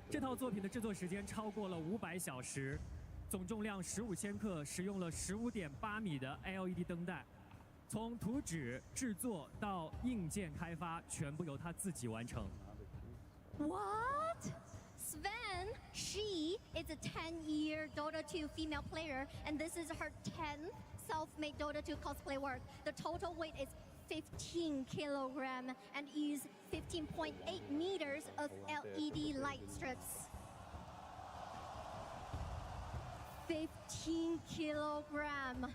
这套作品的制作时间超过了500小时，总重量15千克，使用了15.8米的 LED 灯带，从图纸制作到硬件开发，全部由她自己完成。What? She is a 10-year Dota 2 female player, and this is her 10th self-made Dota 2 cosplay work. The total weight is 15 kilogram and use 15.8 meters of LED light strips. 15 kilogram.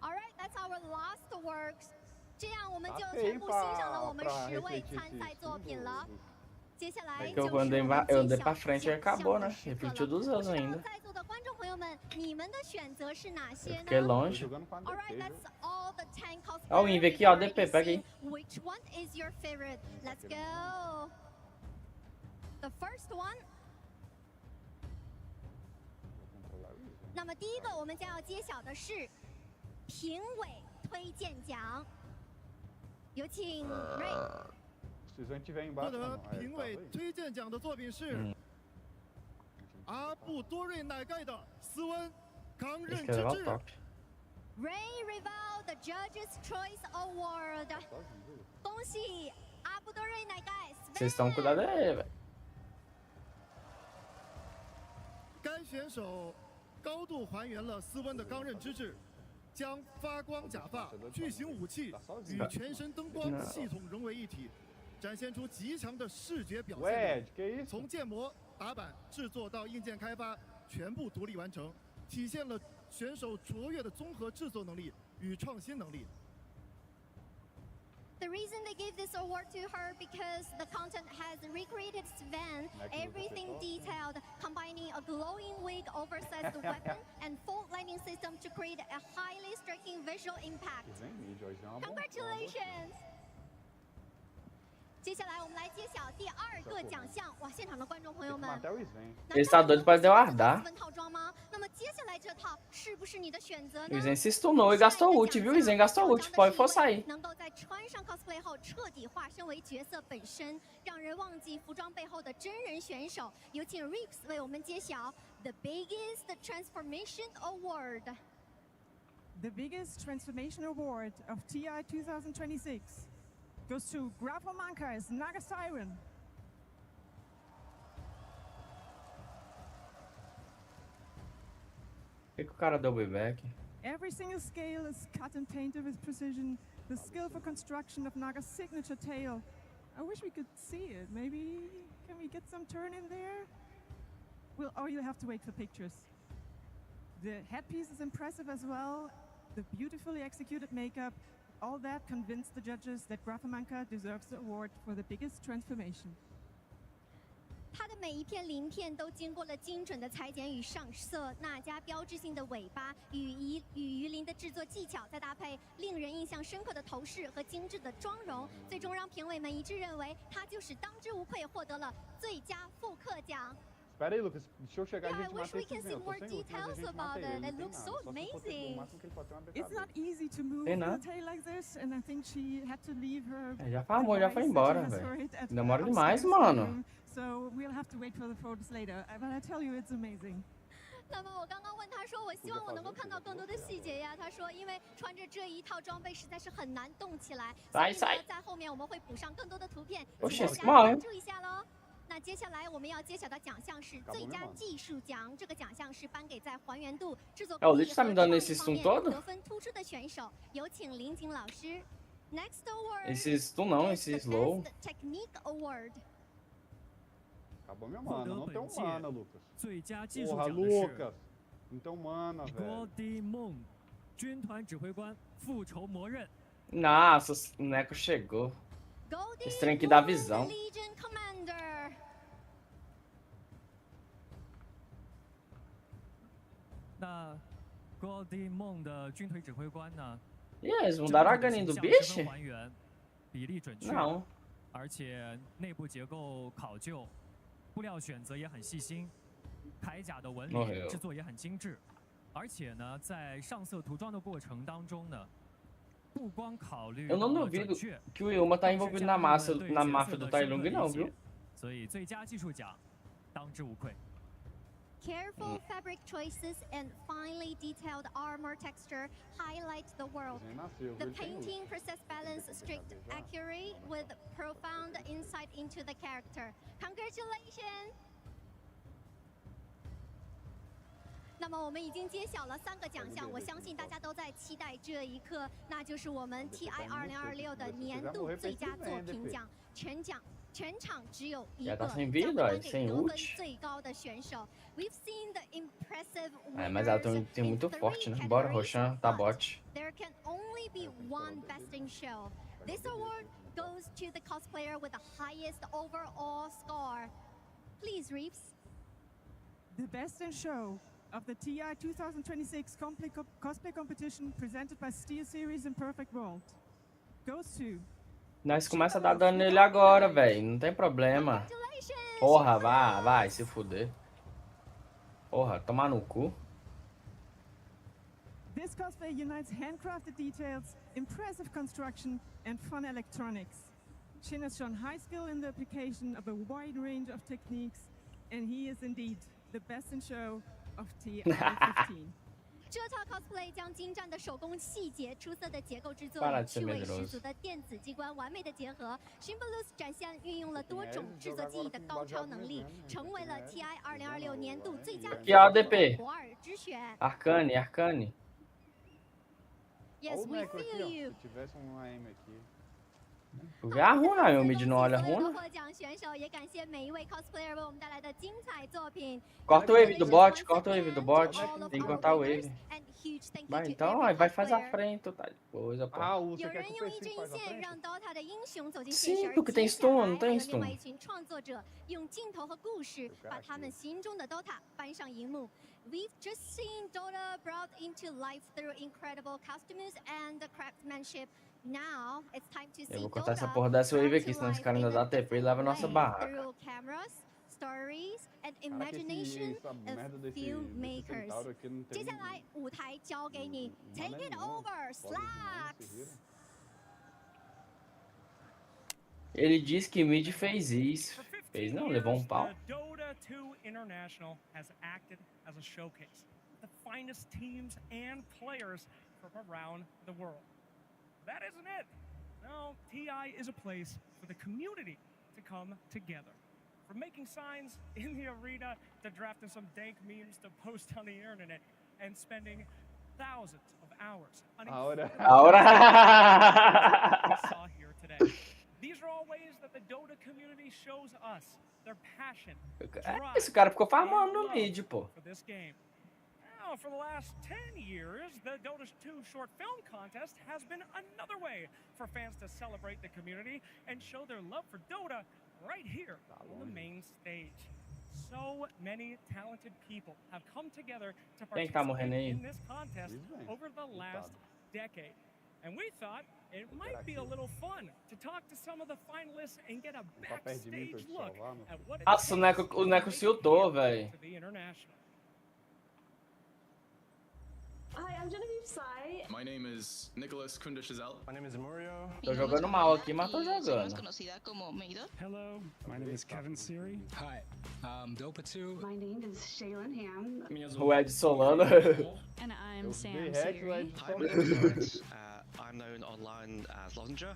All right, that's our last works. 这样我们就全部欣赏了我们10位参赛作品了。接下来就是我们揭晓奖项的时刻了。不知道在座的观众朋友们，你们的选择是哪些呢 ？All right, that's all the 10 cosplayers. Ó, o Invi aqui, ó, DP, pega aí. Which one is your favorite? Let's go. The first one. 那么第一个我们将要揭晓的是评委推荐奖，有请 Ray。获得评委推荐奖的作品是阿布多瑞乃盖的《斯温刚刃之治》。Ray Rival the Judges' Choice Award， 恭喜阿布多瑞乃盖。Vocês estão cuidando aí, velho. 该选手高度还原了斯温的刚刃之治，将发光假发、巨型武器与全身灯光系统融为一体，展现出极强的视觉表现力。从建模、打版、制作到硬件开发，全部独立完成，体现了选手卓越的综合制作能力与创新能力。The reason they gave this award to her because the content has recreated Sven, everything detailed, combining a glowing wig, oversized weapon, and full lighting system to create a highly striking visual impact. Congratulations! 接下来我们来揭晓第2个奖项。哇，现场的观众朋友们， Ele está doido para guardar. 套装吗？那么接下来这套是不是你的选择呢 O Izen se stunou e gastou ult, viu? O Izen gastou ult, pode forçar aí. 能够在穿上 cosplay 后彻底化身为角色本身，让人忘记服装背后的真人选手。有请 Rips 为我们揭晓 The Biggest Transformation Award。 The biggest transformation award of TI 2026 goes to Grafomanka's Naga Siren. Por que o cara deu buyback? Every single scale is cut and painted with precision. The skillful construction of Naga's signature tail. I wish we could see it. Maybe can we get some turn in there? Well, or you'll have to wait for pictures. The headpiece is impressive as well. The beautifully executed makeup. All that convinced the judges that Grafomanka deserves the award for the biggest transformation. 它的每一片鳞片都经过了精准的裁剪与上色，那加标志性的尾巴与鱼鳞的制作技巧，再搭配令人印象深刻的头饰和精致的妆容，最终让评委们一致认为，它就是当之无愧获得了最佳复刻奖。 Espera aí, Lucas. Deixa eu chegar Yeah, I e wish we can see more details about it. It looks so amazing. It's not easy to move Tem the nada. tail like this, and I think she had to leave her. Já farmou, já foi device that embora, she has for velho. it at Demora upstairs demais, in the mano. room. So we'll have to wait for the photos later. But I tell you, it's amazing. 那么我刚刚问他说，我希望我能够看到更多的细节呀。他说，因为穿着这一套装备实在是很难动起来，所以呢，在后面我们会补上更多的图片，请大家关注一下喽。那接下来我们要揭晓的奖项是最佳技术奖，这个奖项是颁给在还原度、制作工艺和创意方面得分突出的选手。有请林景老师。Next award. Esse stun não, esse slow. Technique Award. Acabou minha mana, não tem mana, Lucas. 最佳技术 Porra, 奖的是 Lucas. Não tem mana, velho. Goldimon 军团指挥官复仇魔刃。 Nossa, o Neco chegou. Esse trem aqui dá visão. Legion Commander. 那 Goldimon 的军腿指挥官呢？ E eles mudaram a ganinha do bicho? 还原，比例准确， Não. 而且内部结构考究，布料选择也很细心，铠甲的纹理制作也很精致，而且呢，在上色涂装的过程当中呢，不光考虑 Eu não duvido que o Yuma tá envolvido na máfia do Tai Lung, não, viu? 所以最佳技术奖当之无愧。Careful fabric choices and finely detailed armor texture highlight the world. The painting process balance strict accuracy with profound insight into the character. Congratulations! 那么我们已经揭晓了3个奖项，我相信大家都在期待这一刻，那就是我们 TI 2026的年度最佳作品奖，全场只有1个将会颁给得分最高的选手。We've seen the impressive winners mas ela tem muito forte, né? Bora, Roshan, tá bot. There can only be one Best in Show. This award goes to the cosplayer with the highest overall score. Please, Reeves. The Best in Show of the TI 2026 cosplay competition presented by SteelSeries and Perfect World goes to... Nós começa a dar dano nele agora, velho. Não tem problema. Porra, vai se fuder. Porra, tomar no cu. This cosplay unites handcrafted details, impressive construction, and fun electronics. Shin has shown high skill in the application of a wide range of techniques, and he is indeed the best in show of TI 15. 这套 cosplay 将精湛的手工细节、出色的结构制作与 Para de 趣 ser 味 medroso. 十足的电子机关完美的结合 ，Shimbolus 展现运用了多种制作技艺的高超能力，成为了 TI 2026年度最佳 Aqui, ó, DP. 博尔之选。 Arcane. Yes, Olha o we Neco aqui, feel ó. you. Se tivesse um AM aqui. Vê a runa, meu mid não olha a 所有的 runa. 获奖选手，也感谢每一位 cosplayer 为我们带来的精彩作品。 Corta o wave do bot, Tem que cortar o wave. Vai então, vai fazer a frente, tá de coisa, pô. Ah, você 有 quer 人 que 用 o 一 PC 针 faz a 线 frente? 让 DOTA 的英雄走进现实， Sim, 而 porque tem 接下来 stun, não 还有 tem 另外 stun. 一群创作者用镜头和故事把他们心中的 DOTA 搬上荧幕。We've just seen DOTA brought into life through incredible costumes and craftsmanship. Now it's time to see Eu vou cortar essa DOTA porra dessa wave brought aqui, to senão esse life cara ainda in dá a TP e leva a nossa different way barraca. through cameras, stories, and Caraca, imagination essa merda of desse filmmakers. centauro aqui não tem 接下来舞台交给你 ，Take it over, Slacks. Ele diz que mid fez isso. Fez não, levou um pau. The Dota 2 International has acted as a showcase. The finest teams and players from around the world. That isn't it. No, TI is a place for the community to come together. From making signs in the arena to drafting some dank memes to post on the internet and spending thousands of hours on Ahora. we saw here today. These are all ways that the Dota community shows us their passion, drive, Esse cara ficou farmando and no love mid, pô. for this game. Now, for the last 10 years, the Dota 2 short film contest has been another way for fans to celebrate the community and show their love for Dota right here on the main stage. So many talented people have come together to Quem que tá morrendo participate aí? in this contest over the last decade. And we thought it might be a little fun to talk to some of the finalists and get a backstage look at what it Nossa, takes o Neco se ultou, velho. to the international. Hi, I'm Genevieve Sai. My name is Nicholas Kundashizel. My name is Murio. Tô jogando mal aqui, mas tô jogando. Hello, my name is Kevin Siri. Hi, I'm Dopa2. My name is Shaylin Ham. O Ed Solano. And I'm Sam Siri. Siri. Hi, my name is Lawrence. I'm known online as Lozenga,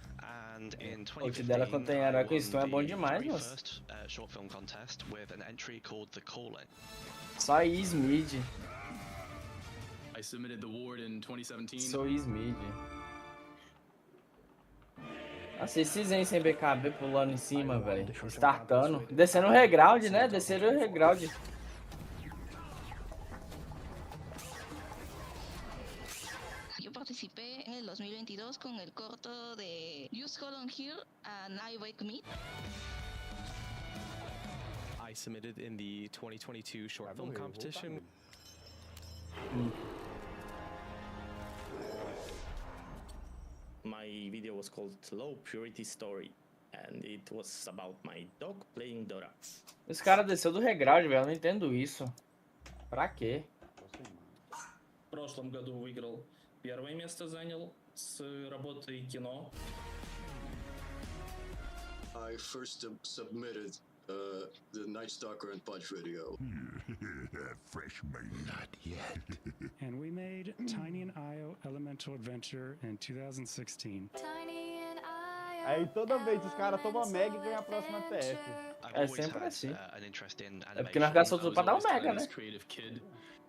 and in O ult dela quando tem herói com stun é bom demais, very moço. first short film contest with an entry called The Calling. Só is mid. I submitted the award in 2017. Sou is mid. Nossa, esses Zen sem BKB pulando em cima, velho. Startando. Descendo o reground, né? Descendo o reground. Yo participé en el 2022 con el corto de Just Hold On Here and I Wake Me. I submitted in the 2022 short film competition. My video was called Low Purity Story, and it was about my dog playing Dota. Esse cara desceu do reground, velho. Eu não entendo isso. Pra quê? В прошлом году выиграл первое место, занял с работой кино. I first submitted the Night Stalker and Punch video. Not yet. And we made Tiny and Io Elemental Adventure in 2016. Aí toda vez os caras tomam a Mega e ganham a próxima TF. É sempre assim. An interest in É porque nós gastamos tudo pra dar um mega, né?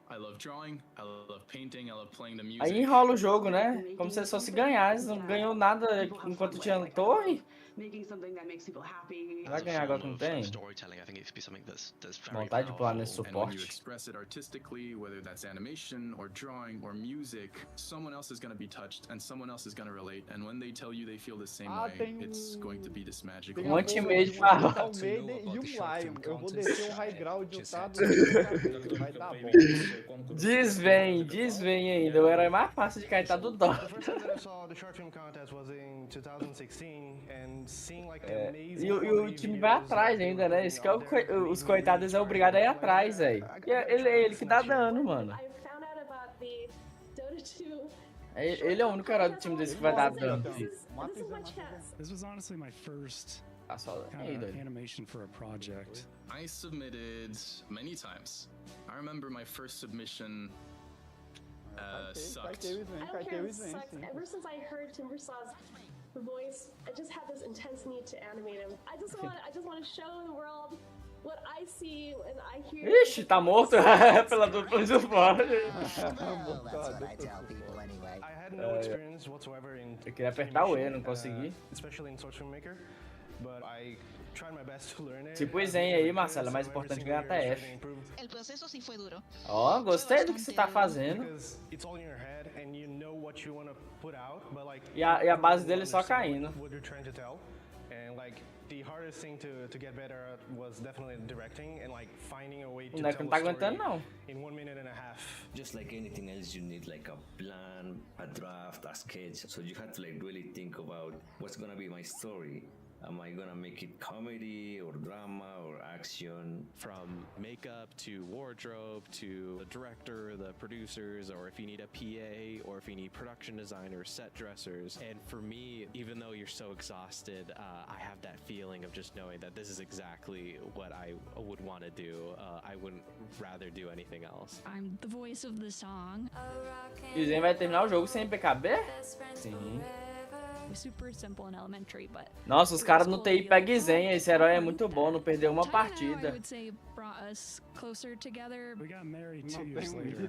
I love drawing, I love painting, I love playing the music. Aí enrola o jogo, né? Como se só se ganhasse, não ganhou nada enquanto tinha torre. Vai ganhar agora que não tem? Vontade de pular nesse And when you suporte. express it artistically, whether that's animation or drawing or music, someone else is going to be touched and someone else is going to relate. And when they tell you they feel the same way, it's going to be this magical. Um anti-mage fala. Um Maiden e um Lion. Eu vou descer um high ground de Otado. Vai dar bom. Desvém ainda. O herói mais fácil de cair tá do Dota. E o time vai atrás ainda, né? Isso que é os coitados é obrigado a ir atrás, velho. Ele que dá dano, mano. Ele é o único herói do time desse que vai dar dano. This was honestly my first animation for a project. I submitted many times. I remember my first submission sucked. I don't care if it sucks. Ever since I heard Timbersaw's voice, I just had this intense need to animate him. I just want to show the world what I see and I hear. Ixi, tá morto pela dupla de suporte. Eu queria apertar o E, não consegui. Tipo o Zen aí, Marcelo, é mais importante ganhar TF. Ó, gostei do que você tá fazendo. E a base dele só caindo. O Neco não tá aguentando, não. Just like anything else, you need like a plan, a draft, a sketch. So you have to like really think about what's gonna be my story. Am I gonna make it comedy or drama or action? From makeup to wardrobe to the director, the producers, or if you need a PA, or if you need production designers, set dressers. And for me, even though you're so exhausted, I have that feeling of just knowing that this is exactly what I would want to do. I wouldn't rather do anything else. I'm the voice of the song. E o Zen vai terminar o jogo sem PKB? Sim. Super simple and elementary, but Nossa, os caras no TI pegam Zen. Esse herói é muito bom, não perdeu uma partida. I would say brought us closer together. We got married 2 years later.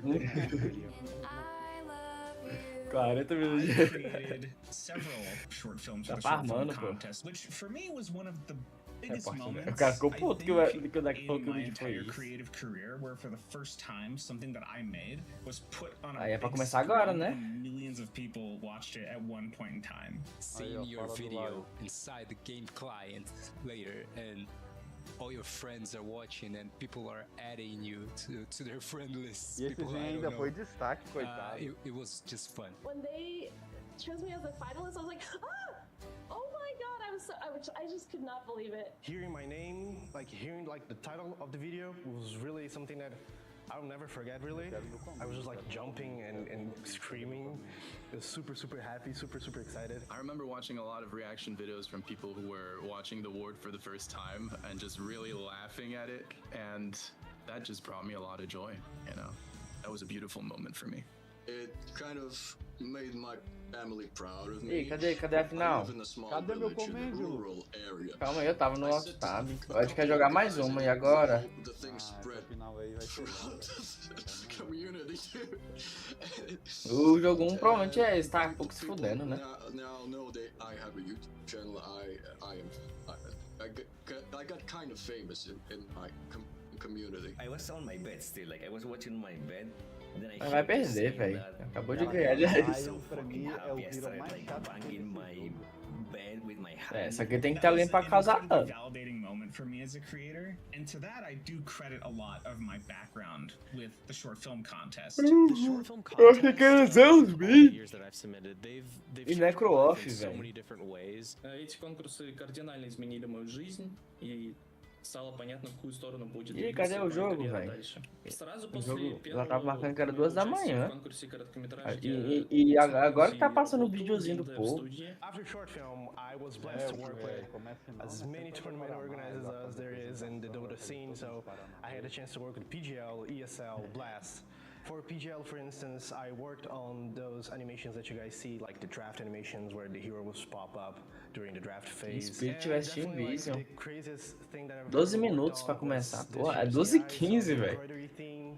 40 minutos. I created several short films for the short film farmando, pô. contest, which for me was one of the biggest moments O cara ficou I puto que think o Deck falou que o in my vídeo foi entire isso. creative career, where for the first time something that I made was put on a Aí é pra big começar agora, screen né? and millions of people watched it at one point in time. Seeing your video inside the game client later, and all your friends are watching, and people are adding you to their friend list. E esse People Zen I don't ainda know. foi destaque, coitado. It was just fun. When they chose me as a finalist, I was like, ah! Oh my god, I just could not believe it. Hearing my name, like hearing like the title of the video was really something that I'll never forget really. I was just like jumping and screaming. I was super happy, super excited. I remember watching a lot of reaction videos from people who were watching the award for the first time and just really laughing at it, and that just brought me a lot of joy, you know. That was a beautiful moment for me. It kind of made my family proud of Ih, me. cadê a final? Cadê meu comendo? Calma aí, eu tava no alt-tab. Eu acho que quer jogar mais uma, e agora? O jogo 1 provavelmente é esse, tá um pouco se fudendo, né? Now know that I have a YouTube channel. I got kind of famous in my community. I was on my bed still, like I was watching my bed. Mas vai perder, velho. Acabou de ganhar, aliás. É, só que tem que ter alguém pra causar dano. Validating moment for me as a creator, and to that I do credit a lot of my background with the short film contest. Eu achei que era Zeus, E Necro-Off, so velho. many different ways. Эти конкурсы кардинально изменили мою жизнь, и стало понятно, в какую сторону будет Ih, двигаться cadê o моя jogo, карьера velho? дальше. Сразу O после jogo já tava marcando que era первого 2 da участия в manhã. конкурсе короткометражки Agora que tá passando o работу videozinho do геймдев povo. студии. After short film, I was blessed to work with as many tournament organizers as there is in the Dota scene, so I had a chance to work with PGL, ESL, Blast. For PGL, for instance, I worked on those animations that you guys see, like the draft animations where the hero will pop up during the draft phase. Spirit tivesse Team Definitely, like, Vision. the craziest thing that I've 12 ever worked minutos pra on começar. was Pô, this é year's 12 e AI, so 15, the velho. embroidery theme,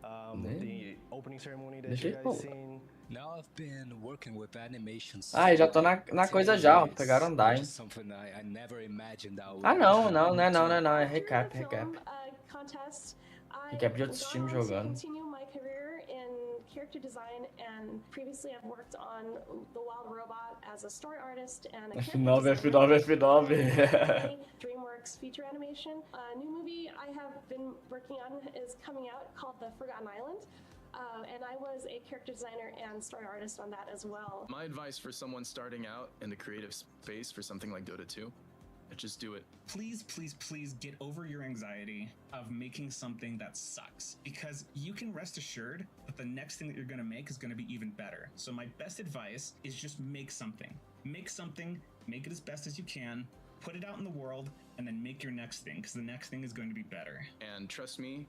the opening ceremony that Deixa you eu guys pôr. seen. Now I've been working with animations. Ah, já tô for na 10 coisa já, ó. years, Pegaram andar, which hein? is something I never imagined I would Ah, não, actually não, não é do. não, não é não. É After recap, the recap. film contest, I Recap de outros gone times on to jogando. continue my career in character design, and previously I've worked on The Wild Robot as a story artist and a character F9, designer. F9, F9. And DreamWorks feature animation. A new movie I have been working on is coming out called The Forgotten Island. And I was a character designer and story artist on that as well. My advice for someone starting out in the creative space for something like Dota 2, just do it. Please, please, please get over your anxiety of making something that sucks, because you can rest assured that the next thing that you're going to make is going to be even better. So my best advice is just make something. Make something, make it as best as you can, put it out in the world, and then make your next thing, because the next thing is going to be better. And trust me,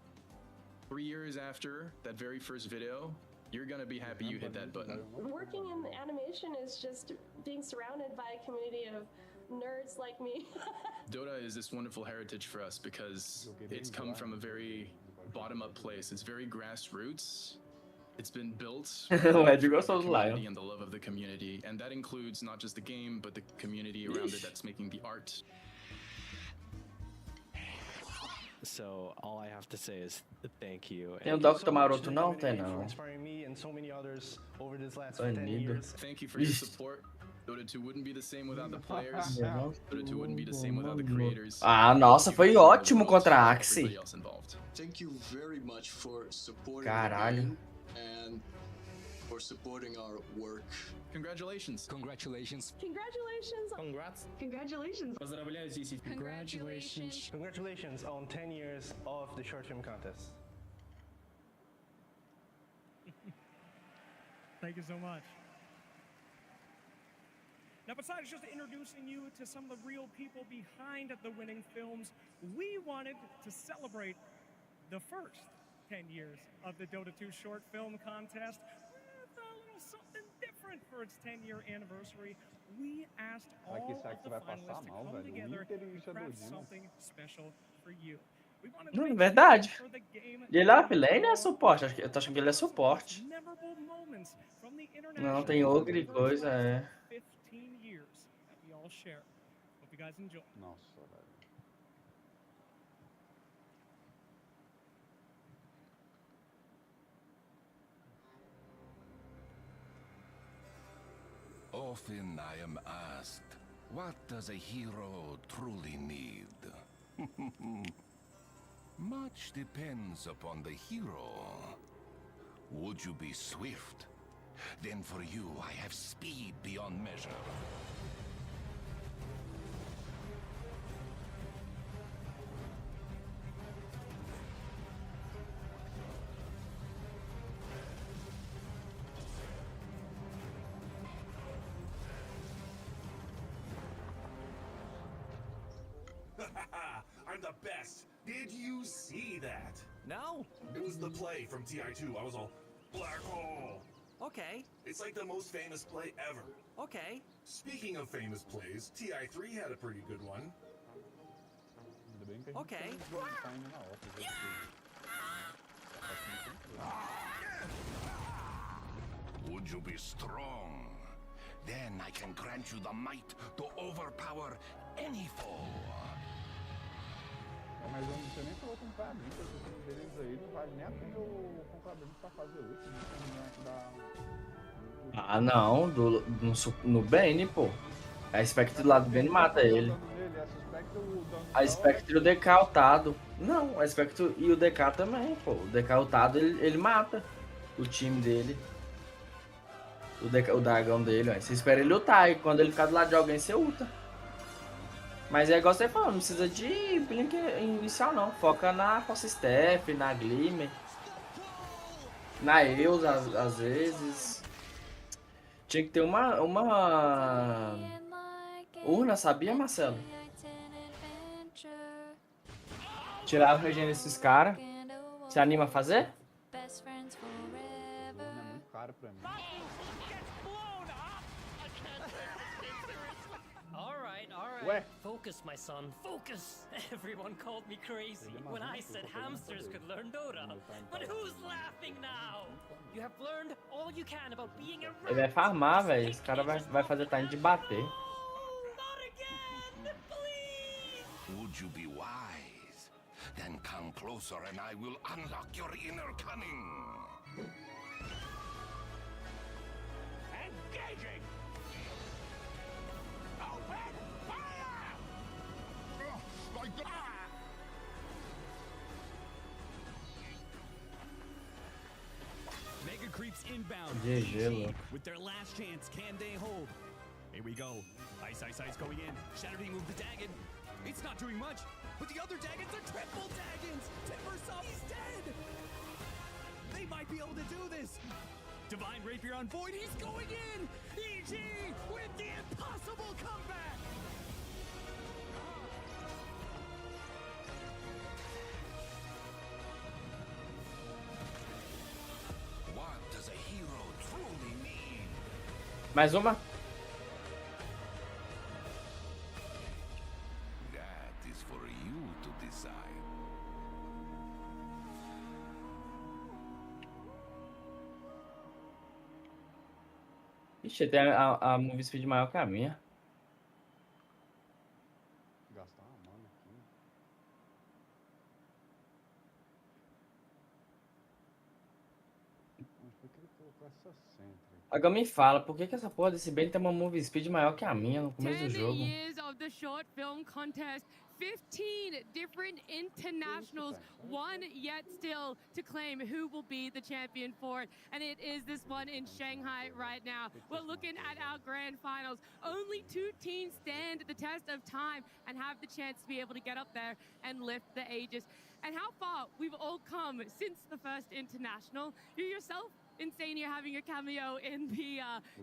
3 years after that very first video, you're gonna be happy you hit that button. Working in animation is just being surrounded by a community of nerds like me. Dota is this wonderful heritage for us because it's come from a very bottom-up place. It's very grassroots. It's been built O Ed through gostou the do Lion. community and the love of the community, and that includes not just the game, but the community around it that's making the art. So all I have to say is thank you. Tem o Dr. Maroto não? Tem For não. inspiring me and so many others over this last Tô 10 unido. years. Thank you for your support. Dota 2 wouldn't be the same without the players. Dota 2 wouldn't be the same without the creators. Ah, nossa, foi ótimo contra a Axie. Everybody else involved. Thank you very much for supporting Caralho. the game and for supporting our work. Congratulations. Congratulations. Congratulations. Congrats. Congratulations. Поздравляю, Zizi. Congratulations. Congratulations on 10 years of the short film contest. Thank you so much. Now, besides just introducing you to some of the real people behind the winning films, we wanted to celebrate the first 10 years of the Dota 2 short film contest with a little something different for its 10-year anniversary. We asked all of the finalists to come together and craft something special for you. We wanted to make Verdade. sure the game E ele é offlane ou é suporte? Eu tô achando que ele é suporte. memorable moments from the Não, tem ogre e coisa, é. 15 years that we all share. Hope you guys enjoy. Nossa, velho. Often I am asked, what does a hero truly need? Much depends upon the hero. Would you be swift? Then for you I have speed beyond measure. I'm the best. Did you see that? No. It was the play from TI2. I was all, black hole. Okay. It's like the most famous play ever. Okay. Speaking of famous plays, TI3 had a pretty good one. Okay. Would you be strong? Then I can grant you the might to overpower any foe. Mas eu não sei nem falou com o Fabrício, porque beleza aí não vale nem a pena eu comprar bem pra fazer o último, Ah, não. No Bane, pô. A Spectre lá do Bane mata ele. A Spectre e o DK ultado. Não, a Spectre e o DK também, pô. O DK ultado, ele mata o time dele. O dragão dele, ó. Você espera ele ultar, e quando ele ficar do lado de alguém, você ulta. Mas é igual você falou, não precisa de blink inicial não. Foca na Fossa Steph, na Glimmer, na Eus às vezes. Tinha que ter uma urna, sabia, Marcelo? Tirar o regênio desses caras. Se anima a fazer? Urna é muito caro pra mim. Alright. Focus, my son. Focus! Everyone called me crazy when I said hamsters could learn Dota. But who's laughing now? You have learned all you can about being a Ele vai farmar, velho. Esse cara vai fazer time de bater. Would you be wise? Then come closer and I will unlock your inner cunning. Engaging! Open fire! Like that! Mega creeps inbound. GG, with their last chance, can they hold? Here we go. Ice going in. Shattering move the Dagon. It's not doing much, but the other Dagons are triple Dagons. Timbersaw, he's dead. They might be able to do this. Divine Rapier on Void, he's going in. EG with the impossible comeback. What does a hero truly need? Mais uma. That is for you to decide. Ixi, tem a move speed maior que a minha. Gastar uma mana aqui. Acho que eu queria colocar essa Sentry. Agora me fala, por que essa porra desse bem tem uma move speed maior que a minha no começo do 10 jogo? years of the short film contest, 15 different internationals, one yet still to claim who will be the champion for it. And it is this one in Shanghai right now. We're looking at our grand finals. Only 2 teams stand the test of time and have the chance to be able to get up there and lift the Aegis. And how far we've all come since the first international. You yourself, Insane, you're having a cameo in the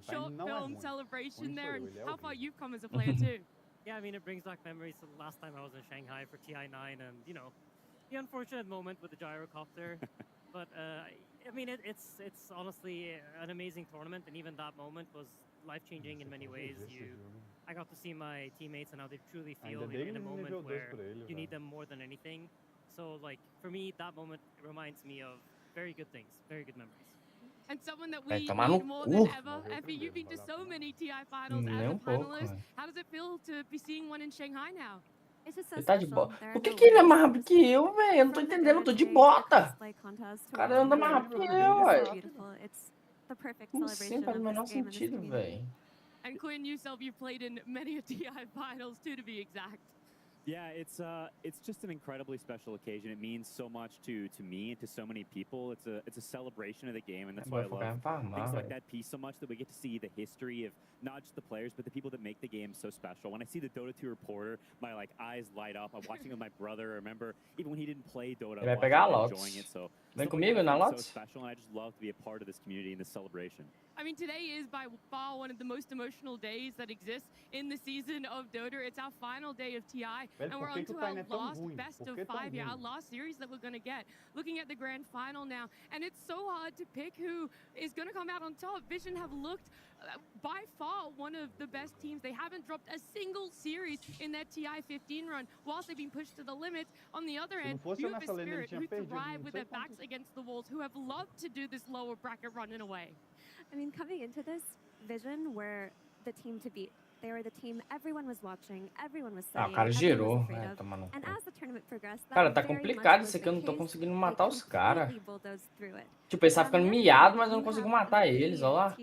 short film celebration there, and how far you've come as a player too. Yeah, I mean, it brings back memories of the last time I was in Shanghai for TI9 and, you know, the unfortunate moment with the gyrocopter. But, I mean, it's honestly an amazing tournament, and even that moment was life-changing in many ways. I got to see my teammates and how they truly feel in a moment where you need them more than anything. So, like, for me, that moment reminds me of very good things, very good memories. And someone that we need more than ever. Effie, you've been to so many TI finals as a panelist. How does it feel to be seeing one in Shanghai now? Ele tá de bota. Por que ele é mais rápido que eu, velho? Eu não tô entendendo, eu tô de bota. O cara anda mais rápido que eu, velho. Como assim? Faz o menor sentido, velho. And Quinn, yourself, you've played in many a TI finals too, to be exact. Yeah, it's just an incredibly special occasion. It means so much to me and to so many people. It's a celebration of the game, and that's why I love things like that piece so much, that we get to see the history of not just the players, but the people that make the game so special. When I see the Dota 2 reporter, my eyes light up. I'm watching with my brother. I remember even when he didn't play Dota, Ele vai pegar a enjoying it. So vem comigo na so Lots? special, and I just love to be a part of this community and this celebration. I mean, today is by far one of the most emotional days that exists in the season of Dota. It's our final day of TI, and we're on to our last best of 5 here, our last series that we're going to get. Looking at the grand final now, and it's so hard to pick who is going to come out on top. Vision have looked by far one of the best teams. They haven't dropped a single series in their TI 15 run, whilst they've been pushed to the limits. On the other hand, you have a Spirit who thrive with their backs against the walls, who have loved to do this lower bracket run in a way. I mean, coming into this, Vision were the team to beat. They were the team everyone was watching, everyone was studying, o cara girou. and as the tournament progressed, Cara, tá complicado isso aqui, eu não tô conseguindo matar os caras. Tipo, eles tá ficando miado, mas eu não consigo matar eles, ó lá.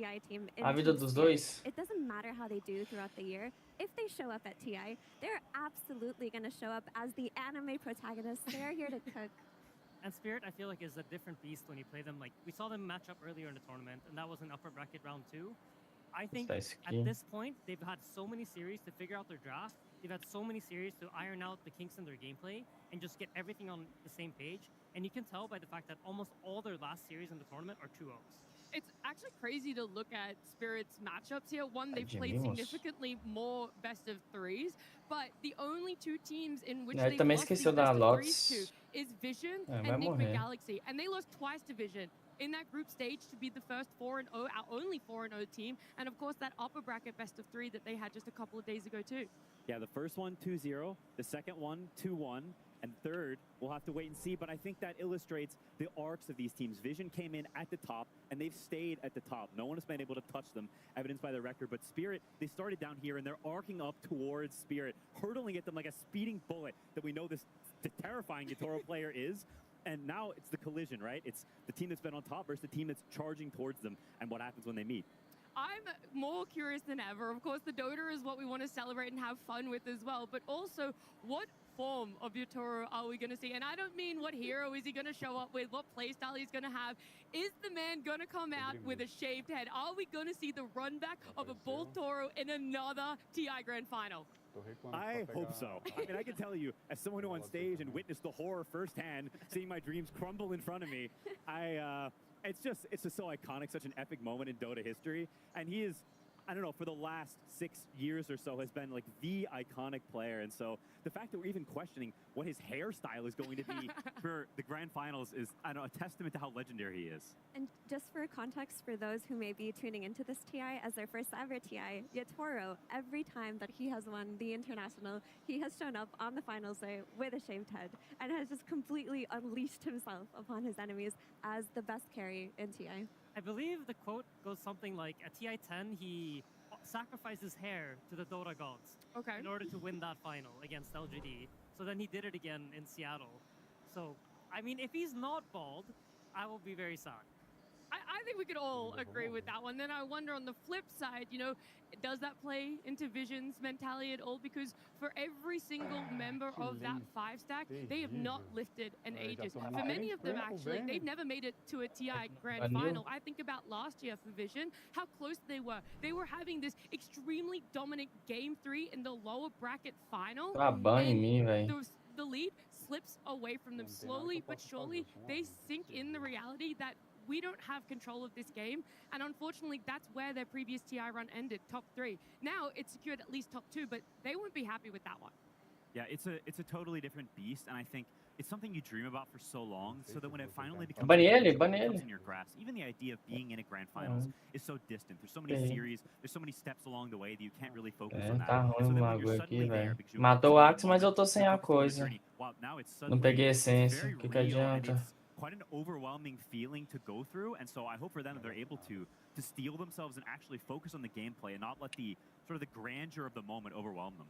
A vida dos dois. It doesn't matter how they do throughout the year. If they show up at TI, they're absolutely going to show up as the anime protagonists. They're here to cook. And Spirit, I feel like, is a different beast when you play them. Like, we saw them match up earlier in the tournament, and that was an upper bracket round 2. I think at this point, they've had so many series to figure out their draft. They've had so many series to iron out the kinks in their gameplay and just get everything on the same page. And you can tell by the fact that almost all their last series in the tournament are 2-0s. It's actually crazy to look at Spirit's matchups here. One, they've played significantly more best of threes, but the only two teams in which they've lost these best of threes to is Vision and Enigma Galaxy. And they lost twice to Vision in that group stage to be the first 4-0, our only 4-0 team. And of course, that upper bracket best of three that they had just a couple of days ago too. Yeah, the first one 2-0, the second one 2-1. And third, we'll have to wait and see, but I think that illustrates the arcs of these teams. Vision came in at the top, and they've stayed at the top. No one has been able to touch them, evidenced by their record. But Spirit, they started down here, and they're arcing up towards Spirit, hurtling at them like a speeding bullet that we know this terrifying Yatoro player is. And now it's the collision, right? It's the team that's been on top versus the team that's charging towards them, and what happens when they meet. I'm more curious than ever. Of course, the Dota is what we want to celebrate and have fun with as well, but also what form of Yatoro are we going to see? And I don't mean what hero is he going to show up with, what playstyle he's going to have. Is the man going to come out with a shaved head? Are we going to see the run back of a Bull Toro in another TI Grand Final? I hope so. I mean, I can tell you, as someone who on stage and witnessed the horror firsthand, seeing my dreams crumble in front of me, it's just so iconic, such an epic moment in Dota history. And he is, I don't know, for the last 6 years or so has been like the iconic player. And so the fact that we're even questioning what his hairstyle is going to be for the grand finals is, I don't know, a testament to how legendary he is. And just for context for those who may be tuning into this TI as their first ever TI, Yatoro, every time that he has won the international, he has shown up on the finals day with a shaved head and has just completely unleashed himself upon his enemies as the best carry in TI. I believe the quote goes something like, at TI 10, he sacrificed his hair to the Dota gods in order to win that final against LGD. So then he did it again in Seattle. So, I mean, if he's not bald, I will be very sad. I think we could all agree with that one. Then I wonder on the flip side, you know, does that play into Vision's mentality at all? Because for every single member of that 5-stack, they have not lifted in ages. For many of them, actually, they've never made it to a TI Grand Final. I think about last year for Vision, how close they were. They were having this extremely dominant Game 3 in the lower bracket final. The lead slips away from them slowly but surely. They sink in the reality that we don't have control of this game, and unfortunately that's where their previous TI run ended, top 3. Now it's secured at least top 2, but they won't be happy with that one. Yeah, it's a totally different beast, and I think it's something you dream about for so long, so that when it finally becomes in your grasp, even the idea of being in a grand finals is so distant. There's so many series, there's so many steps along the way that you can't really focus on that. Tá ruim o mago aqui, velho. Matou o Axe, mas eu tô sem a coisa. Não peguei essência, o que adianta? Quite an overwhelming feeling to go through, and so I hope for them that they're able to steel themselves and actually focus on the gameplay and not let the sort of the grandeur of the moment overwhelm them.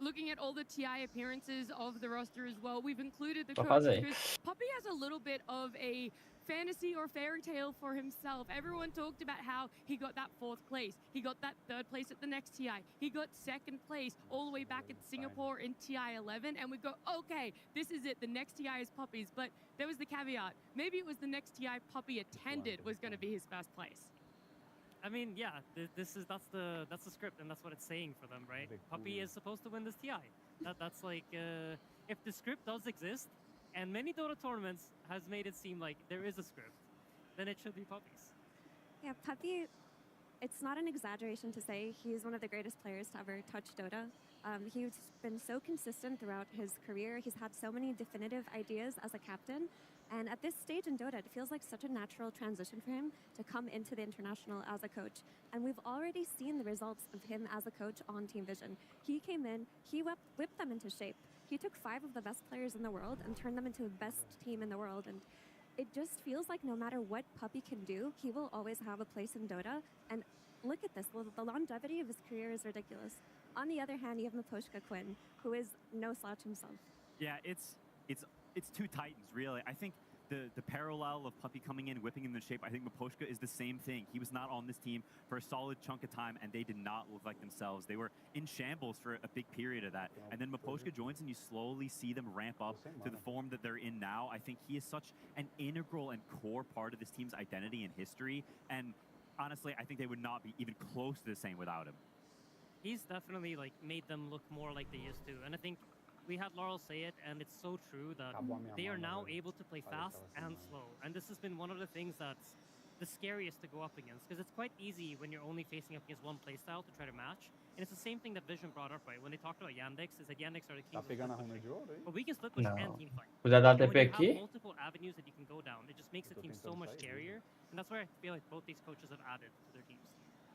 Looking at all the TI appearances of the roster as well, we've included the coach because Puppy has a little bit of a fantasy or fairy tale for himself. Everyone talked about how he got that 4th place. He got that 3rd place at the next TI. He got 2nd place all the way back in Singapore in TI 11. And we go, okay, this is it. The next TI is Puppy's. But there was the caveat. Maybe it was the next TI Puppy attended was going to be his 1st place. I mean, yeah, that's the script, and that's what it's saying for them, right? Puppy is supposed to win this TI. That's like, if the script does exist, and many Dota tournaments has made it seem like there is a script, then it should be Puppy's. Yeah, Puppy, it's not an exaggeration to say he's one of the greatest players to ever touch Dota. He's been so consistent throughout his career. He's had so many definitive ideas as a captain. And at this stage in Dota, it feels like such a natural transition for him to come into the international as a coach. And we've already seen the results of him as a coach on Team Vision. He came in, he whipped them into shape. He took 5 of the best players in the world and turned them into the best team in the world. And it just feels like no matter what Puppy can do, he will always have a place in Dota. And look at this, the longevity of his career is ridiculous. On the other hand, you have Miposhka Quinn, who is no slouch himself. Yeah, it's two titans, really. I think the parallel of Puppy coming in, whipping him into shape, I think Miposhka is the same thing. He was not on this team for a solid chunk of time, and they did not look like themselves. They were in shambles for a big period of that. And then Miposhka joins, and you slowly see them ramp up to the form that they're in now. I think he is such an integral and core part of this team's identity and history. And honestly, I think they would not be even close to the same without him. He's definitely like made them look more like they used to, and I think we had Laurel say it, and it's so true that they are now able to play fast and slow, and this has been one of the things that's the scariest to go up against, because it's quite easy when you're only facing up against one playstyle to try to match. And it's the same thing that Vision brought up, right? When they talked about Yandex, is that Yandex are the kings of split pushing. But we can split push and team fight. Cuidado da And when TP you have aqui. multiple avenues that you can go down, it just makes the team so much scarier. And that's where I feel like both these coaches have added to their teams.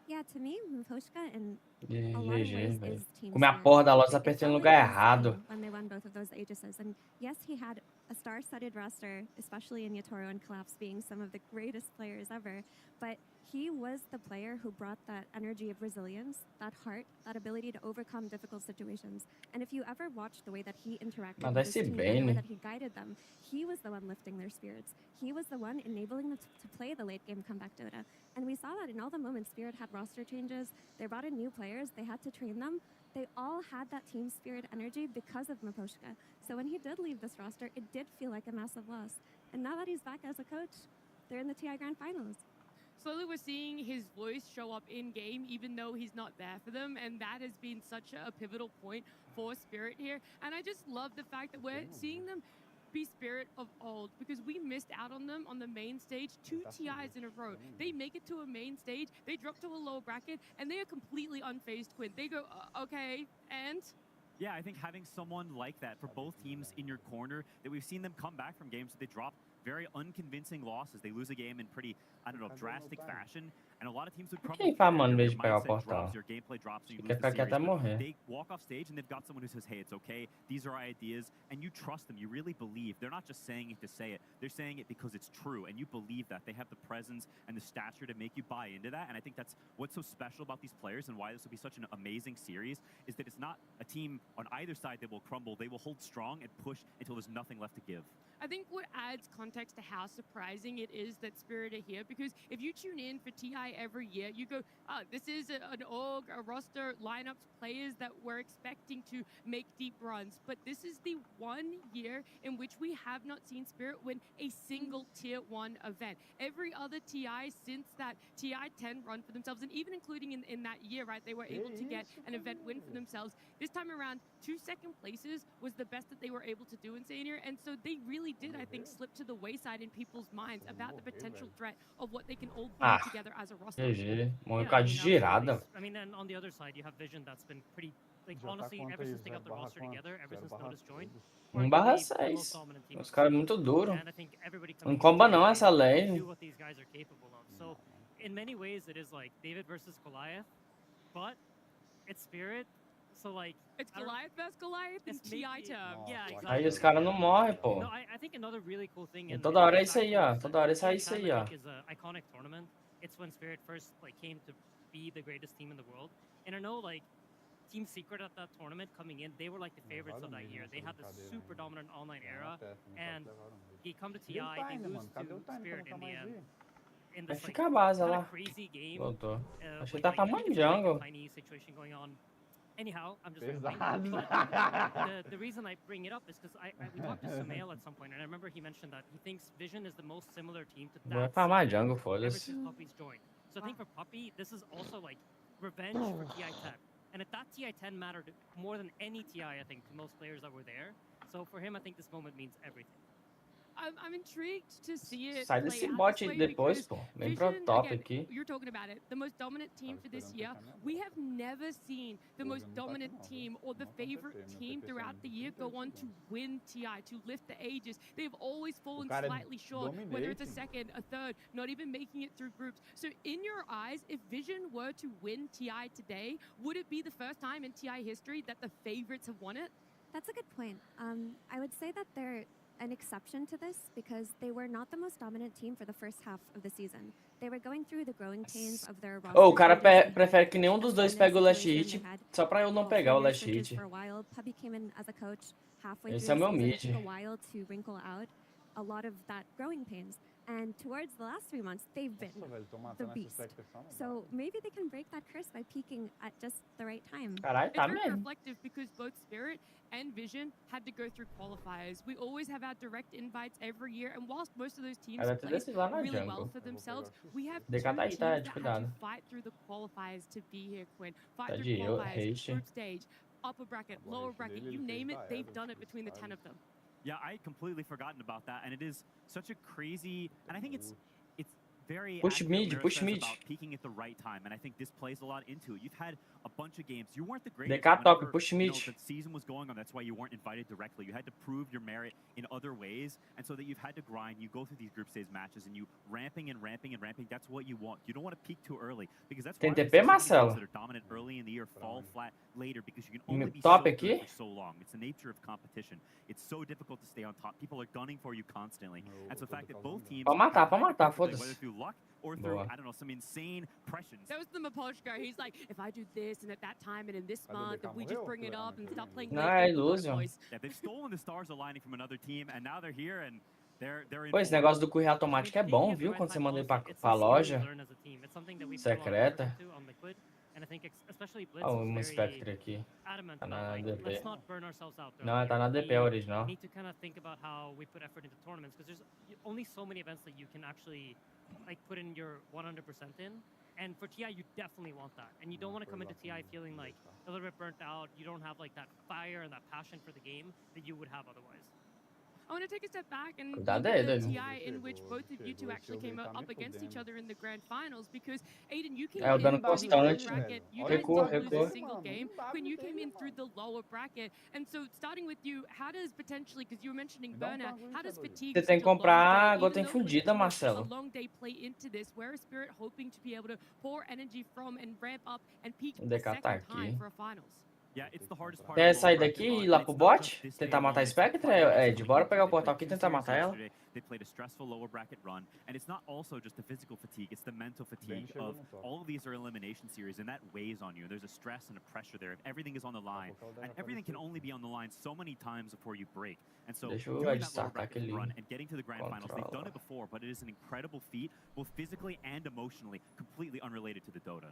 Yeah, to me, Mposhka in GG, a lot of ways velho. is team Comi a spirit. porra da loja, It apertei no felt lugar like his errado. team when they won both of those Aegises. And yes, he had a star-studded roster, especially in Yatoro and Collapse being some of the greatest players ever. But he was the player who brought that energy of resilience, that heart, that ability to overcome difficult situations. And if you ever watched the way that he interacted with his team and the way that he guided them, he was the one lifting their spirits. He was the one enabling them to play the late-game comeback Dota. And we saw that in all the moments Spirit had roster changes, they brought in new players, they had to train them. They all had that team spirit energy because of Mposhka. So when he did leave this roster, it did feel like a massive loss. And now that he's back as a coach, they're in the TI Grand Finals. Slowly we're seeing his voice show up in game even though he's not there for them, and that has been such a pivotal point for Spirit here. And I just love the fact that we're seeing them be Spirit of old, because we missed out on them on the main stage 2 TIs in a row. They make it to a main stage, they drop to a lower bracket, and they are completely unfazed Quinn. They go, okay, and? Yeah, I think having someone like that for both teams in your corner, that we've seen them come back from games that they dropped very unconvincing losses. They lose a game in pretty, I don't know, drastic fashion. And a lot of teams would crumble. Quem faz, mano, em vez de pegar o Mindset portal? drops, your gameplay drops, and you Quer lose ficar the aqui até series. But morrer. they walk off stage and they've got someone who says, hey, it's okay. These are our ideas. And you trust them. You really believe. They're not just saying it to say it. They're saying it because it's true. And you believe that. They have the presence and the stature to make you buy into that. And I think that's what's so special about these players and why this will be such an amazing series, is that it's not a team on either side that will crumble. They will hold strong and push until there's nothing left to give. I think what adds context to how surprising it is that Spirit are here, because if you tune in for TI every year, you go, this is an org, a roster, lineups, players that we're expecting to make deep runs. But this is the one year in which we have not seen Spirit win a single Tier 1 event. Every other TI since that TI 10 run for themselves, and even including in that year, right, they were able to get an event win for themselves. This time around, 2 second places was the best that they were able to do in Senior, and so they really did, I think, slip to the wayside in people's minds about the potential threat of what they can all bring together as a roster. GG. Morreu com a girada. I mean, and on the other side, you have Vision that's been pretty, like, honestly, ever since they got the roster together, ever since Notice joined, 1/6. Os caras muito duro. Não comba não essa lane. do what these guys are capable of. So, in many ways, it is like David versus Goliath, but it's Spirit. So, like, it's Goliath versus Goliath in TI terms. Yeah, exactly. Aí os caras não morrem, pô. No, I think another really cool thing. Toda hora é isso aí, ó. Toda hora é isso aí, ó. Is an iconic tournament. It's when Spirit first like came to be the greatest team in the world. And I know like Team Secret at that tournament coming in, they were like the favorites of that year. They had this super dominant online era, and they come to TI, they lose to Spirit in the end. In Vai this like ficar a base kind lá. of crazy game. Voltou. Achei que with, tá like, farmando a jungle. tiny situation going on. Anyhow, I'm just Pesado. the reason I bring it up is because we talked to Sumail at some point, and I remember he mentioned that he thinks Vision is the most similar team to Vai that farmar scene jungle, ever foda-se. since Puppy's joined. So I think for Puppy, this is also like revenge for TI10. And if that TI10 mattered more than any TI, I think, to most players that were there. So for him, I think this moment means everything. I'm intrigued to see it. Sai desse bot aí depois, pô. Vem pro top aqui. You're talking about it. The most dominant team for this year. We have never seen the most dominant team or the favorite team throughout the year go on to win TI, to lift the Aegis. They've always fallen slightly short, whether it's a second, a third, not even making it through groups. So in your eyes, if Vision were to win TI today, would it be the first time in TI history that the favorites have won it? That's a good point. I would say that they're an exception to this because they were not the most dominant team for the first half of the season. They were going through the growing pains of their roster. Oh, o cara prefere que nenhum dos dois pegue o last hit, só pra eu não pegar o last hit. Puppy came in as a coach halfway Esse through é o meu the season. mid. It took a while to wrinkle out a lot of that growing pains. And towards the last 3 months, they've been the beast. So maybe they can break that curse by peaking at just the right time. It's very reflective because both Spirit and Vision had to go through qualifiers. We always have our direct invites every year, and whilst most of those teams play really well for themselves, we have two teams that had to fight through the qualifiers to be here, Quinn. Fight through qualifiers, group stage, upper bracket, lower bracket, you name it, they've done it between the 10 of them. Yeah, I had completely forgotten about that, and it is such a crazy, and I think it's very push mid about peaking at the right time, and I think this plays a lot into it. You've had a bunch of games. You weren't the greatest. Push mid. The season was going on. That's why you weren't invited directly. You had to prove your merit in other ways, and so that you've had to grind. You go through these group stage matches, and you ramping and ramping and ramping. That's what you want. You don't want to peak too early because that's why teams that are dominant early in the year fall flat later because you can only be so good for so long. It's the nature of competition. It's so difficult to stay on top. People are gunning for you constantly, and so the fact that both teams whether through luck or through I don't know some insane pressures. That was the Maposhka. He's like, if I do this and at that time and in this month, if we just bring it up and stop playing. Yeah, they've stolen the stars aligning from another team, and now they're here and they're in. Pô, esse negócio do correr automático é bom, viu? Quando você manda ele pra loja secreta. Olha uma Spectre aqui. Tá na DP. Não, tá na DP original. Need to kind of think about how we put effort into tournaments because there's only so many events that you can actually like put in your 100% in. And for TI, you definitely want that. And you don't want to come into TI feeling like a little bit burnt out. You don't have like that fire and that passion for the game that you would have otherwise. I want to take a step back and look at the TI in which both of you two actually came up against each other in the grand finals because Aiden, you came in through the upper bracket. You guys didn't lose a single game. Quinn, you came in through the lower bracket. And so starting with you, how does potentially, because you were mentioning burnout, how does fatigue Você tem que comprar gota infundida, Marcelo. A long day play into this? Where is Spirit hoping to be able to pour energy from and ramp up and peak a second time for a finals? Yeah, it's the hardest part. Quer sair daqui e ir lá pro bot? Tentar matar a Spectre, Ed? Bora pegar o portal aqui e tentar matar ela. They played a stressful lower bracket run, and it's not also just the physical fatigue, it's the mental fatigue of all of these are elimination series, and that weighs on you. There's a stress and a pressure there. If everything is on the line, and everything can only be on the line so many times before you break. And so doing that lower bracket run and getting to the grand finals, they've done it before, but it is an incredible feat, both physically and emotionally, completely unrelated to the Dota.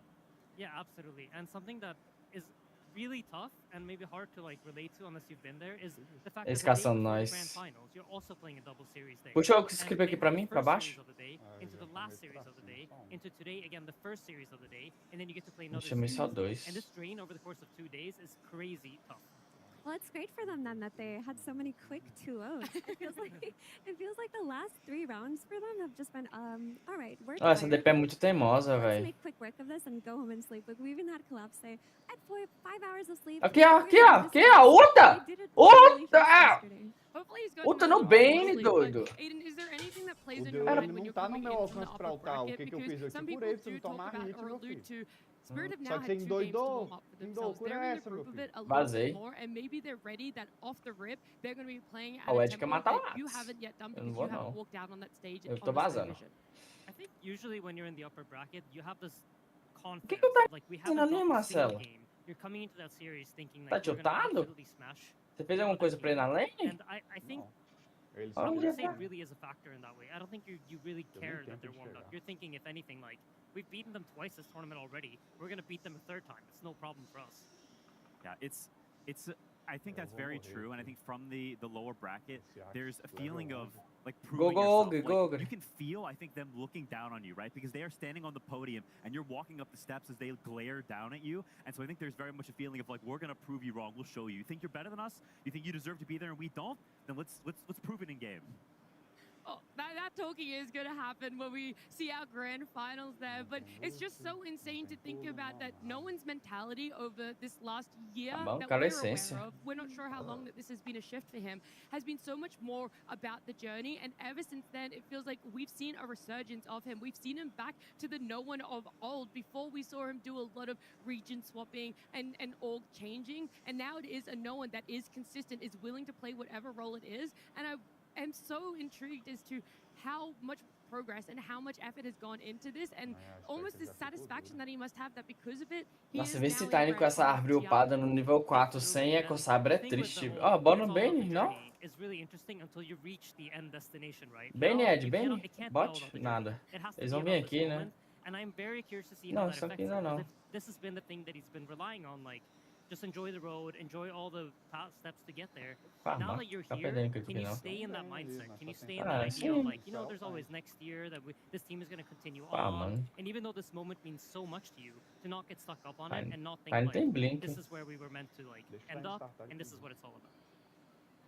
Yeah, absolutely. And something that is really tough and maybe hard to like relate to unless you've been there is the fact that the grand finals you're also playing a double series day. Puxa o script aqui pra mim, pra baixo. Into the last series of the day, into today again the first series of the day, and then you get to play another Chamei só series. dois. And this drain over the course of 2 days is crazy tough. Well, it's great for them then that they had so many quick 2-0s. It feels like the last 3 rounds for them have just been all right. We're essa DP é muito teimosa, Let's velho. make quick work of this and go home and sleep. Like, we even had collapse say, I had 5 hours of sleep. Aqui, ó, outra! Outra! Outra no Bane, doido. Aiden, is there anything that plays in your mind when you're coming in from the upper bracket? Because some people do talk about or allude to Spirit have now had 2 games to warm up for themselves. They're in the groove of it a little bit more, and maybe they're ready that off the rip, they're going to be playing at a tempo that you haven't yet done because you haven't walked out on that stage on the vision. I think usually when you're in the upper bracket, you have this confidence. Like, we haven't done a single game. You're coming into that series thinking like, you're going to absolutely smash. Você fez alguma coisa pra ir na lane? And I think I wouldn't say it really is a factor in that way. I don't think you really care that they're warmed up. You're thinking, if anything, like, we've beaten them twice this tournament already. We're going to beat them a 3rd time. It's no problem for us. Yeah, it's I think that's very true, and I think from the lower bracket, there's a feeling of like proving yourself. Like, you can feel, I think, them looking down on you, right? Because they are standing on the podium, and you're walking up the steps as they glare down at you, and so I think there's very much a feeling of like, we're gonna prove you wrong. We'll show you. You think you're better than us? You think you deserve to be there, and we don't? Then let's prove it in game. Oh, that talking is going to happen when we see our grand finals there, but it's just so insane to think about that no one's mentality over this last year that we're aware of, we're not sure how long that this has been a shift for him, has been so much more about the journey, and ever since then it feels like we've seen a resurgence of him. We've seen him back to the no one of old. Before we saw him do a lot of region swapping and org changing, and now it is a no one that is consistent, is willing to play whatever role it is, and I'm so intrigued as to how much progress and how much effort has gone into this, and almost this satisfaction that he must have that because of it. Nossa, ver se tá indo com essa árvore upada no nível 4 sem EcoSabre é triste. Ó, bora no Bane, não? is really interesting until you reach the end destination, right? Bem, Now, Ed, it bem. can't be all Bot? about the journey. Nada. It has to Eles be vão vir about this aqui, né? moment, and I'm very curious to see how Não, that isso aqui affects não, him. não. Because if this has been the thing that he's been relying on, like, just enjoy the road, enjoy all the steps to get there. Now that you're Tá here, perdendo aqui can you não. stay in that mindset? Can you stay in Ah, that idea of sim. like, there's always next year that this team is going to continue Pá, on, mano. and even though this moment means so much to you, to not get stuck up on it Ainda- and not think ainda like, tem blink. this is where we were meant to like end up, and this is what it's all about.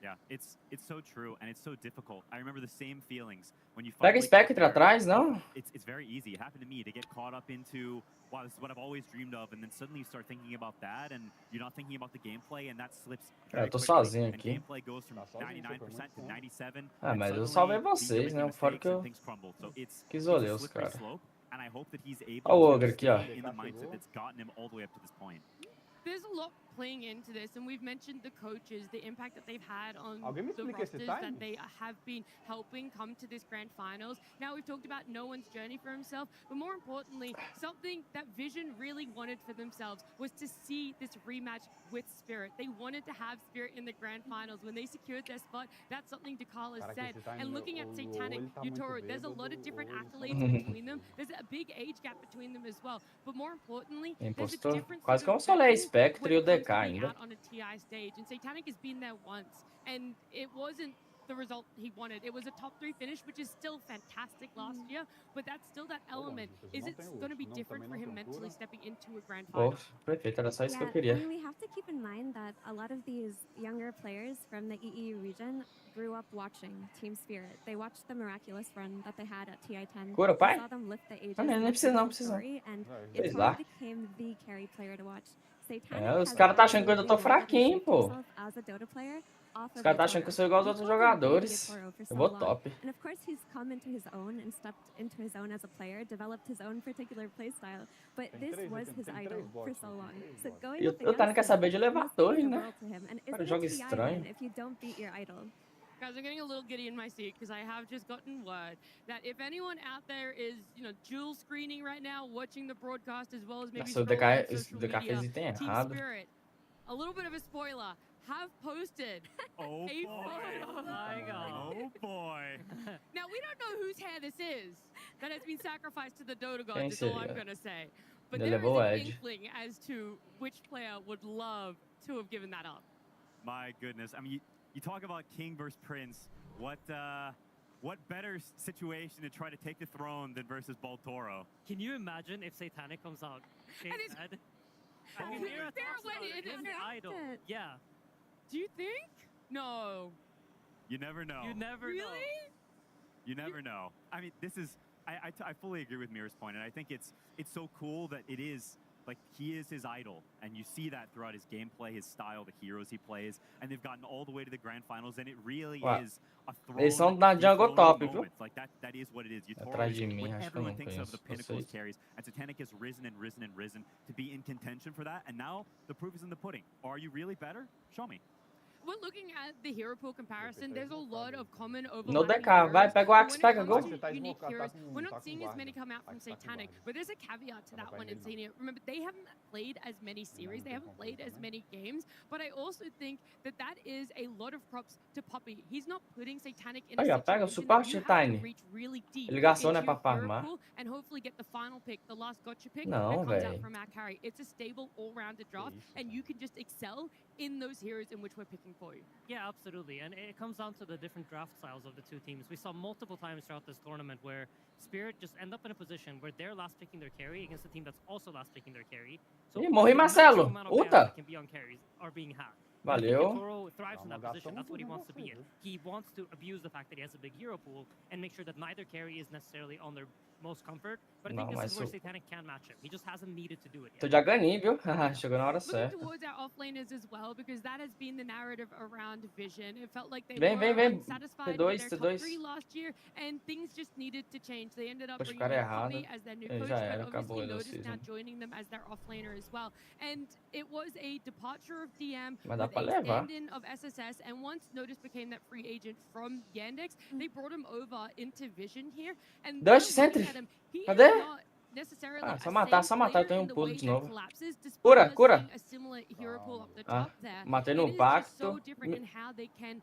Yeah, it's so true and it's so difficult. I remember the same feelings when you Pega finally Spectre get there. atrás, não? It's very easy. It happened to me to get caught up into, wow, this is what I've always dreamed of, and then suddenly you start thinking about that, and you're not thinking about the gameplay, and that slips very Eu tô quickly, sozinho and aqui. gameplay goes from 99% to 97, Ah, and mas eu suddenly salvei these are vocês, making né? Fora que mistakes and eu things crumble. So it's quis a olhar os slippery caras. slope, and I hope that he's able Ó o to ogro aqui, ó. stay in the mindset that's gotten him all the way up to this point. There's a lot playing into this, and we've mentioned the coaches, the impact that they've had on Alguém me the explica esse rosters time? that they have been helping come to this grand finals. Now we've talked about no one's journey for himself, but more importantly, something that Vision really wanted for themselves was to see this rematch with Spirit. They wanted to have Spirit in the grand finals. When they secured their spot, that's something Dakal has said. And looking at Satanic, Yutoro, there's a lot of different accolades between them. There's a big age gap between them as well. But more importantly, there's a Impostor. different Quase sort como of se eu olhei veteran Spectre when e o it comes DK to being ainda. out on a TI stage. And Satanic has been there once, and it wasn't the result he wanted. It was a top 3 finish, which is still fantastic last year, but that's still that element. Is it going to be different for him mentally stepping into a grand final? Oh, perfeito, era só isso que eu I queria. mean, we have to keep in mind that a lot of these younger players from the EU region grew up watching Team Spirit. They watched the miraculous run that they had at TI10. Cura, pai? They saw them lift the ages. Ah, nem lift precisa the não, team precisa não. story, and Sei lá. Yutoro became the carry player to watch. Satanic É, os has caras tá achando que eu absolutely tô fraquinho, shaped pô. himself as a Dota player off Os of caras tá achando Yutoro. que eu sou igual aos We've outros called him Baby jogadores. Yutoro for Eu so vou long. top. And of course, he's come into his own and stepped into his own as a player, developed his own particular playstyle. But this was his idol for so long. So going up Eu tá não quer against saber de him levar must mean torre, the né? world to him. And Cara, isn't joga it TI estranho. then if you don't beat your idol? Guys, I'm getting a little giddy in my seat because I have just gotten word that if anyone out there is, dual screening right now, watching the broadcast as well as maybe Nossa, o scrolling on DK, social DK media, fez item Team errado. Spirit, a little bit of a spoiler, have posted Oh a boy. photo. My God. Oh boy. Now, we don't know whose hair this is that has been sacrificed to the Dota Quem gods, is all I'm seria? going to say. But Ele there is levou o an Ed. inkling as to which player would love to have given that up. My goodness. I mean, you talk about King versus Prince. What better situation to try to take the throne than versus Baltoro? Can you imagine if Satanic comes out And it's- dead? I mean, Fair Mira talks way about it it is. as the idol. Yeah. Do you think? No. You never know. You never know. Really? You never know. I mean, this is I fully agree with Mira's point, and I think it's so cool that it is like he is his idol, and you see that throughout his gameplay, his style, the heroes he plays, and they've gotten all the way to the grand finals, and it really Ué, is a throne. eles são na jungle top, viu? Moment. Like that is what it is. Yutoro Atrás is de mim, what acho que eu everyone não thinks of the conheço pinnacles vocês. carries, and Satanic has risen and risen and risen to be in contention for that, and now the proof is in the pudding. Are you really better? Show me. We're looking at the hero pool comparison. There's a lot of common No overlapping DK, vai, heroes, pega o but Axe, when it pega comes gol. to unique heroes, we're not seeing as many come out from Satanic, but there's a caveat to that one in Senior. Remember, they haven't played as many series, they haven't played as many games, but I also think that that is a lot of props to Poppy. He's not putting Satanic in a Aí, ó, pega o situation suporte, that you have to Tiny. reach really deep Ele gastou, into né, pra your hero farmar. pool and hopefully get the final pick, the last gotcha pick Não, that comes véi. out from our carry. It's a stable, all-rounded draft, and you can just excel in those heroes in which we're picking for you. Yeah, absolutely. And it comes down to the different draft styles of the two teams. We saw multiple times throughout this tournament where Spirit just end up in a position where they're last picking their carry against a team that's also last picking their carry. So Ih, morri, the Marcelo. maximum amount of bans Uta. that can be on carries are being hacked. And I think Valeu. Yutoro thrives in that position. That's what he wants to be in. He wants to abuse the fact that he has a big hero pool and make sure that neither carry is necessarily on their most comfort. But I think Não, this mas is where o- Satanic can match him. He just hasn't needed to do it Tô yet. de Aganim, viu? Chegou na hora Looking certa. towards our offlaners as well, because that has been the narrative around Vision. It felt like they Vem, were vem, vem. unsatisfied T2, with their top T2. 3 last year, and things just needed to change. They ended up Poxa, o bringing cara in errado. Poppy as their new Ele coach, já but era, acabou obviously ele o Notice now season. joining them as their offlaner as well. And it was a departure of DM Mas dá with pra a levar. stand-in of SSS, and once Notice became that free agent from Yandex, they brought him over into Vision here. And Dust, they're looking sentry. at him. He is Cadê? not necessarily Ah, a só matar, same só matar. Eu player tenho in the pulo way de that novo. collapses, despite Cura, us cura. seeing a similar hero pool up the Ah, top there. matei It no is just pacto. so different in how they can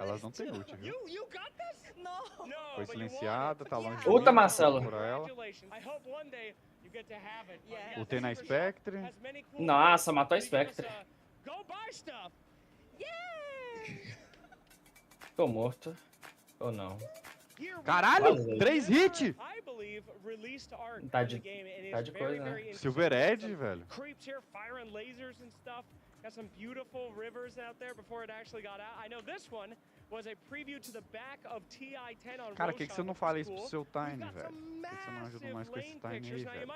Elas não têm ult, viu? You got this? No. Foi silenciada, tá longe de Outra mim, Marcelo. procurar ela. I hope one day you get to have it. Yeah. Ultei na Spectre. Nossa, matou a Spectre. Go buy stuff. Ficou morto. Ou não? Caralho, 3 hits! Tá de coisa, né? Silver Edge, velho. Creeps here firing lasers and stuff. Got some beautiful rivers out there before it actually got out. I know this one was a preview to the back of TI-10 on Cara, por que você não fala isso pro seu Tiny, velho? Por que você não ajuda mais com esse Tiny aí, velho?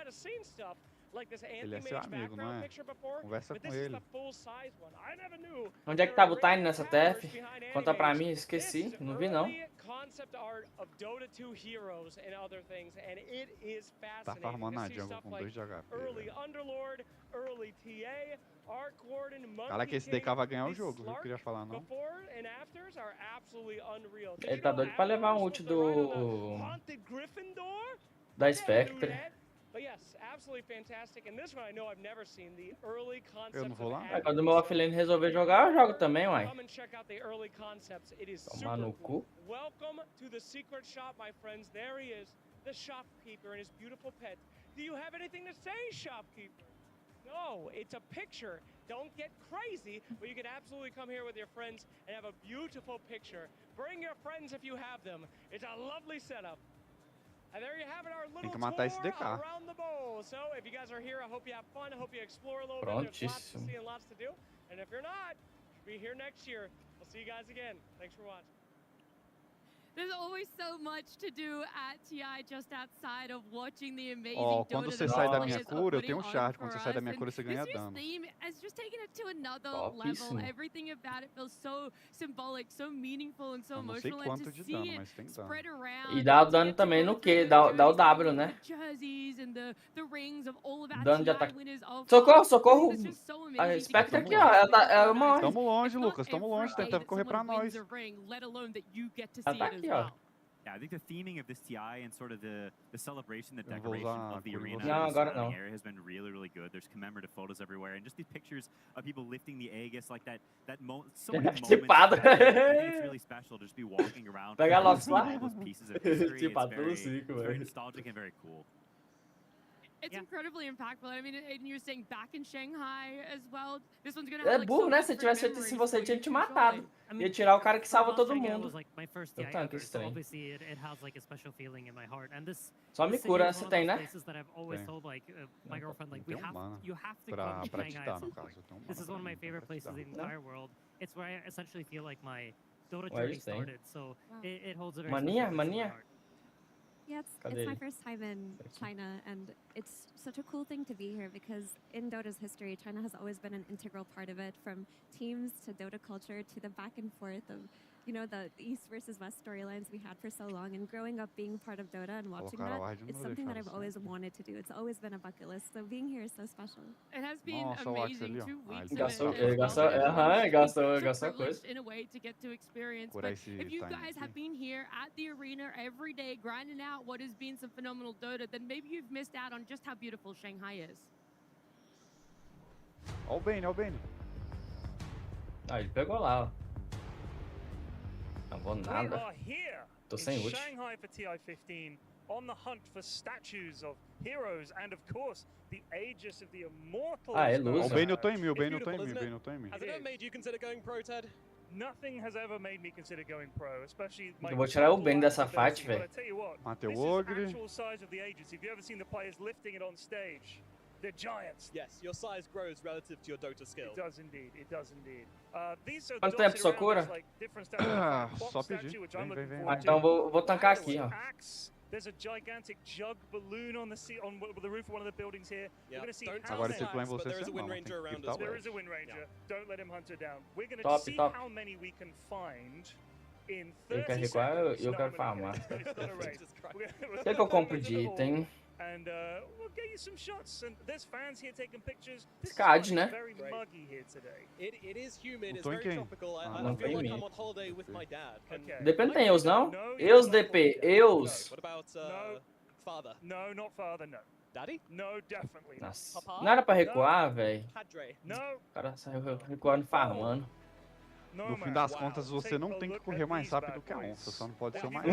Ele é seu amigo, não é? Conversa com ele. Onde é que tava o Tiny nessa TF? Conta pra mim, esqueci. Não vi, não. Tá farmando na jungle com 2 de HP. Cara, que esse DK vai ganhar o jogo, viu? Queria falar, não. Ele tá doido pra levar um ult da Spectre. Eu não vou lá. Quando o meu offlane resolver jogar, eu jogo também, uai. Tomar no cu. Welcome to the secret shop, my friends. There he is, the shopkeeper and his beautiful pet. Do you have anything to say, shopkeeper? No, it's a picture. Don't get crazy, but you can absolutely come here with your friends and have a beautiful picture. Bring your friends if you have them. It's a lovely setup. And there you have it, our little tour around the bowl. So if you guys are here, I hope you have fun. I hope you explore a little bit. There's lots to see and lots to do. And if you're not, be here next year. We'll see you guys again. Thanks for watching. There's always so much to do at TI just outside of watching the amazing Ó, quando você sai da minha cura, eu tenho um shard. Quando você sai da minha cura, você ganha dano. Theme has just taken it to another level. Everything about it feels so symbolic, so meaningful and so emotional. And to see it spread around. E dá o dano também no Q, dá o W, né? Dano de ataque. Socorro, socorro! A Spectre aqui, ó. Ela morre. Tamo longe, Lucas. Tamo longe. Tenta correr pra nós. Ela tá aqui, ó. Yeah, I think the theming of this TI and sort of the celebration, the decoration of the arena has been really, really good. There's commemorative photos everywhere, and just these pictures of people lifting the Aegis, like that moment. So many moments. I think it's really special to just be walking around with all those pieces of history. It's very nostalgic and very cool. It's incredibly impactful. I mean, and you're saying back in Shanghai as well. This one's gonna have É burro, né? Se tivesse feito isso, você tinha te matado. Ia tirar o cara que salva todo mundo. Eu tanto estranho. Só me cura, né? Você tem, né? Pra te dar, no caso. This is one of my favorite places in the entire world. It's where I essentially feel like my Dota journey started. So it holds a very special place in my heart. Yeah, it's my first time in China, and it's such a cool thing to be here because in Dota's history, China has always been an integral part of it, from teams to Dota culture to the back and forth of, you know, the East versus West storylines we had for so long. And growing up being part of Dota and watching that, it's something that I've always wanted to do. It's always been a bucket list, so being here is so special. It has been amazing 2 weeks. Gastou coisa. In a way to get to experience. But if you guys have been here at the arena every day, grinding out what has been some phenomenal Dota, then maybe you've missed out on just how beautiful Shanghai is. Ó o Bane, ó o Bane. Ah, ele pegou lá, ó. Não vou nada. Tô sem ult. Shanghai for TI-15, on the hunt for statues of heroes and of course the Aegis of the immortals. Ah, é luz. O Bane eu tô em mim, o Bane eu tô em mim, o Bane eu tô em mim. Has it ever made you consider going pro, Ted? Nothing has ever made me consider going pro, especially my. Eu vou tirar o Bane dessa fight, velho. Matei o Ogre. Actual size of the Aegis. Have you ever seen the players lifting it on stage? They're giants. Yes, your size grows relative to your Dota skill. It does indeed. It does indeed. These are Quanto tempo sua cura? Só pedir. Vem. Ah, então vou tancar aqui, ó. There's a gigantic jug balloon on the roof of one of the buildings here. We're going to see how Agora se tu em você, there is a Wind Ranger around us. There is a Wind Ranger. Don't let him hunt her down. We're going to see how many we can find in 30 seconds. Eu quero farmar. O que eu compro de item? And we'll get you some shots. And there's fans here taking pictures. This Scad, is né? Very muggy here today. It is humid. It's very tropical. I feel like I'm on holiday with my dad. Depende tem Eus, não? Eus DP, Eus. What about father? No, not father. No. Daddy? No, definitely not. Nossa. Não era pra recuar, velho. No. O cara saiu recuando farmando. No fim das contas, você não tem que correr mais rápido que a onça, só não pode ser o mais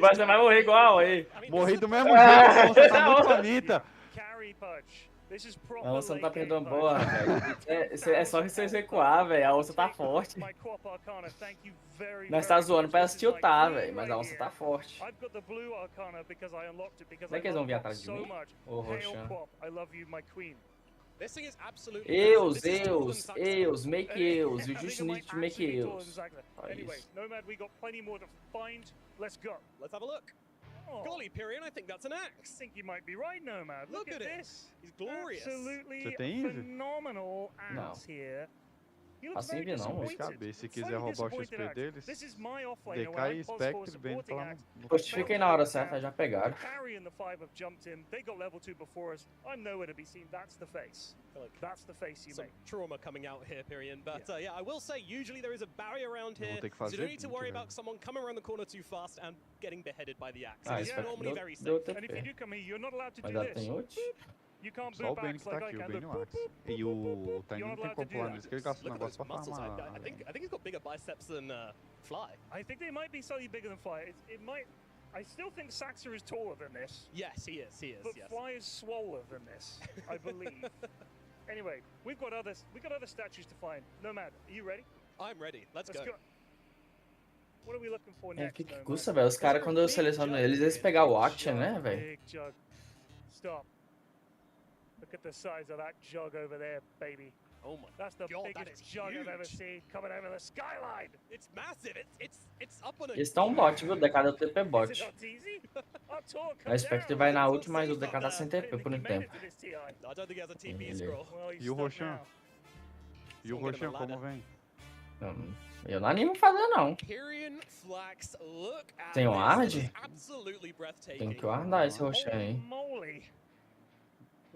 Mas você vai morrer igual aí. Morri do mesmo jeito, a onça tá muito bonita. Carry Pudge. A onça não tá perdendo boa, velho. Isso é só você recuar, velho. A onça tá forte. Nós tá zoando pra ela tiltar, velho. Mas a onça tá forte. Será que eles vão vir atrás de mim? Ô, Roshan. Eus, make Eus. You just need to make Eus. Só isso. Nomad, we got plenty more to find. Let's go. Let's have a look. Golly, Pyrion, I think that's an axe. I think you might be right, Nomad. Look at this. He's glorious. Absolutely phenomenal axe here. Assim vi não, mas cabeça. Se quiser roubar o XP deles, DK e Spectre vem pra lá. Justifiquem na hora certa, já pegaram. Carry and the 5 have jumped in. They got level 2 before us. I'm nowhere to be seen. That's the face. That's the face you make. Trauma coming out here, Pyrion. But yeah, I will say, usually there is a barrier around here, so you don't need to worry about someone coming around the corner too fast and getting beheaded by the axe. It's normally very safe. And if you do come here, you're not allowed to do this. Só o Ben que tá aqui, o Ben e o Axe. E o Tiny não tem como pular neles, que ele gasta o negócio pra farmar. I think he's got bigger biceps than Fly. I think they might be slightly bigger than Fly. It might. I still think Saxa is taller than this. Yes, he is. He is. But Fly is swoller than this, I believe. Anyway, we got other statues to find. Nomad, are you ready? I'm ready. Let's go. What are we looking for next? Que custa, velho? Os caras, quando eu seleciono eles pegam o Action, né, velho? Stop. Look at the size of that jug over there, baby. Oh my That's the God, biggest jug I've ever seen coming over the skyline. It's massive. It's up on a... Eles estão bot, viu? O DK deu TP bot. A Spectre vai na ult, mas o DK tá sem TP por um tempo. E o Roshan? E o Roshan, como vem? Eu não animo fazer, não. Tem um ward? Tem que guardar esse Roshan aí.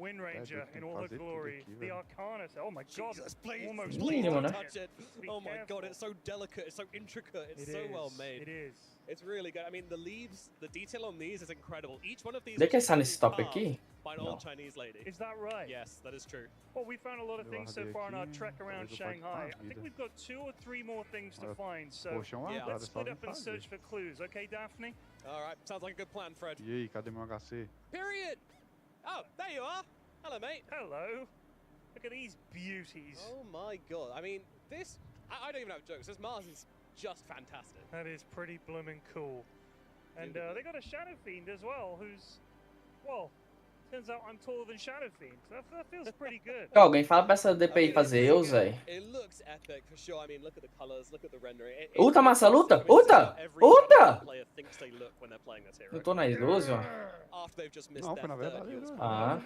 Wind Ranger in all her glory. The Arcanus. Oh my God, Jesus, almost mínimo, né? touch it. Oh my God, it's so delicate, it's so intricate, it's so well made. It is. It's really good. I mean, the leaves, the detail on these is incredible. Each one of these Deixa estar nesse top aqui. By an old Chinese lady. Is that right? Yes, that is true. Well, we found a lot of things so far on our trek around Shanghai. I think we've got 2 or 3 more things to find. So yeah, let's split up and search for clues. Okay, Daphne? All right, sounds like a good plan, Fred. E aí, cadê meu HC? Period. Oh, there you are. Hello, mate. Hello. Look at these beauties. Oh my God. I mean, this... I don't even have jokes. This Mars is just fantastic. That is pretty blooming cool. And they got a Shadow Fiend as well, who's... Well, turns out I'm taller than Shadow Fiend. That feels pretty good. Alguém fala pra essa DP aí fazer Eus, velho. It looks epic for sure. I mean, look at the colors, look at the rendering. Ulta, massa, luta! Ulta! Ulta! Eu tô na ilusão. Não, foi na verdade. Ah.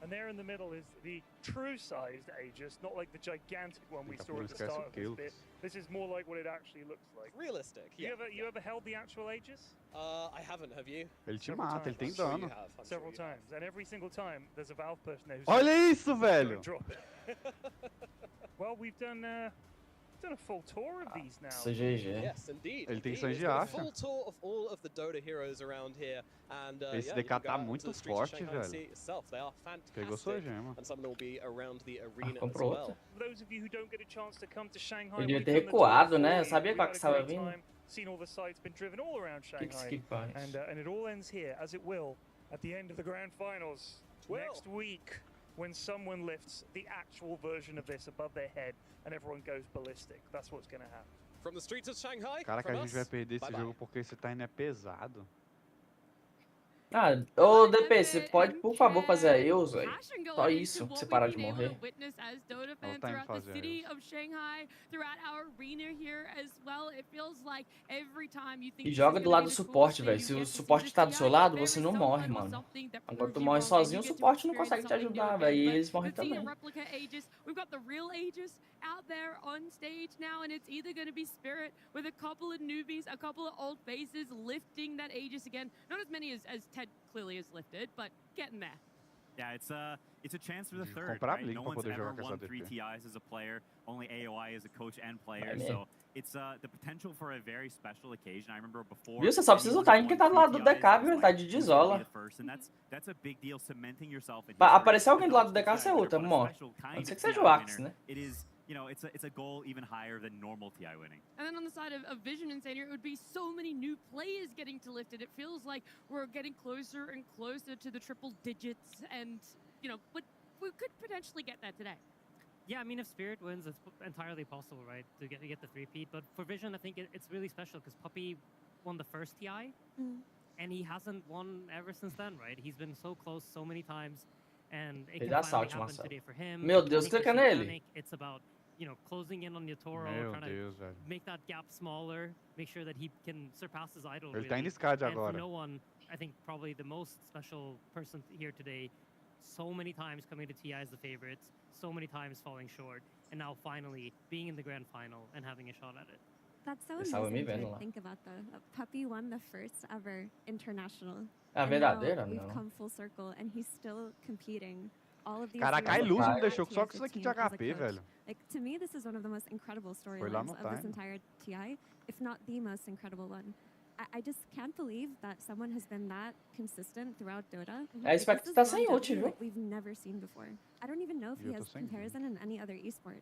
And there in the middle is the true-sized Aegis, not like the gigantic one we saw at the start of this bit. This is more like what it actually looks like. Realistic. Yeah. You ever held the actual Aegis? I haven't. Have you? Ele te mata, ele tem dano. Several times, and every single time there's a Valve person who's... Olha isso, velho! Well, we've done a full tour of these now. GG. Yes, indeed. Ele tem sangue, acha? Full tour of all of the Dota heroes around here, and esse DK tá muito forte, velho. Pegou sua gema. And some of them will be around the arena as well. For those of you who don't get a chance to come to Shanghai, eu devia ter recuado, né? Eu sabia que estava vindo. Seen all the sites, been driven all around Shanghai, and it all ends here, as it will, at the end of the grand finals next week, when someone lifts the actual version of this above their head and everyone goes ballistic. That's what's going to happen. From the streets of Shanghai. Caraca, a gente vai perder esse jogo porque esse time é pesado. Ah, ô DP, você pode, por favor, fazer a Eus, velho? Só isso, pra você parar de morrer. E joga do lado do suporte, velho. Se o suporte tá do seu lado, você não morre, mano. Agora tu morre sozinho, o suporte não consegue te ajudar, velho. E eles morrem também. Out there on stage now, and it's either going to be Spirit with a couple of newbies, a couple of old faces lifting that Aegis again. Not as many as Ted clearly has lifted, but getting there. Yeah, it's a chance for the third. Right? No one's ever won 3 TIs as a player, only AOI as a coach and player, so it's the potential for a very special occasion. I remember before. Viu, você só precisa lutar em quem tá do lado do DK, viu? Ele tá de desola. That's a big deal, cementing yourself. Aparecer alguém do lado do DK, você luta, morre. A não ser que seja o Axe, né? It is. You know, it's a goal even higher than normal TI winning. And then on the side of Vision and Sanier, it would be so many new players getting to lift it. It feels like we're getting closer and closer to the triple digits, and you know, but we could potentially get that today. Yeah, I mean, if Spirit wins, it's entirely possible, right, to get the three-peat. But for Vision, I think it's really special because Puppy won the first TI, and he hasn't won ever since then, right? He's been so close so many times, and it can finally happen today for him. Meu Deus, I think clica it's nele. organic. It's about, you know, closing in on Yotoro, Meu trying Deus, to velho. make that gap smaller, make sure that he can surpass his idol. Ele really. tá em Discard And for agora. no one, I think probably the most special person here today, so many times coming to TI as the favorites, so many times falling short, and now finally being in the grand final and having a shot at it. That's so Estava me amazing vendo to lá. think about, though. Puppy won the first ever international. A And now verdadeira, we've não. come full circle, and he's still competing. All of these Caraca, a years Illusion at deixou só com isso TI aqui de 15 as a HP, coach. velho. Like, to me, this is one of the most incredible Foi lá storylines no of this time. entire TI, if not the most incredible one. I just can't believe that someone has been that consistent throughout Dota. É, Like, espero this que is tá sem ult, longevity viu? like we've never seen before. I don't even know if he Eu tô has sem comparison in any other esport.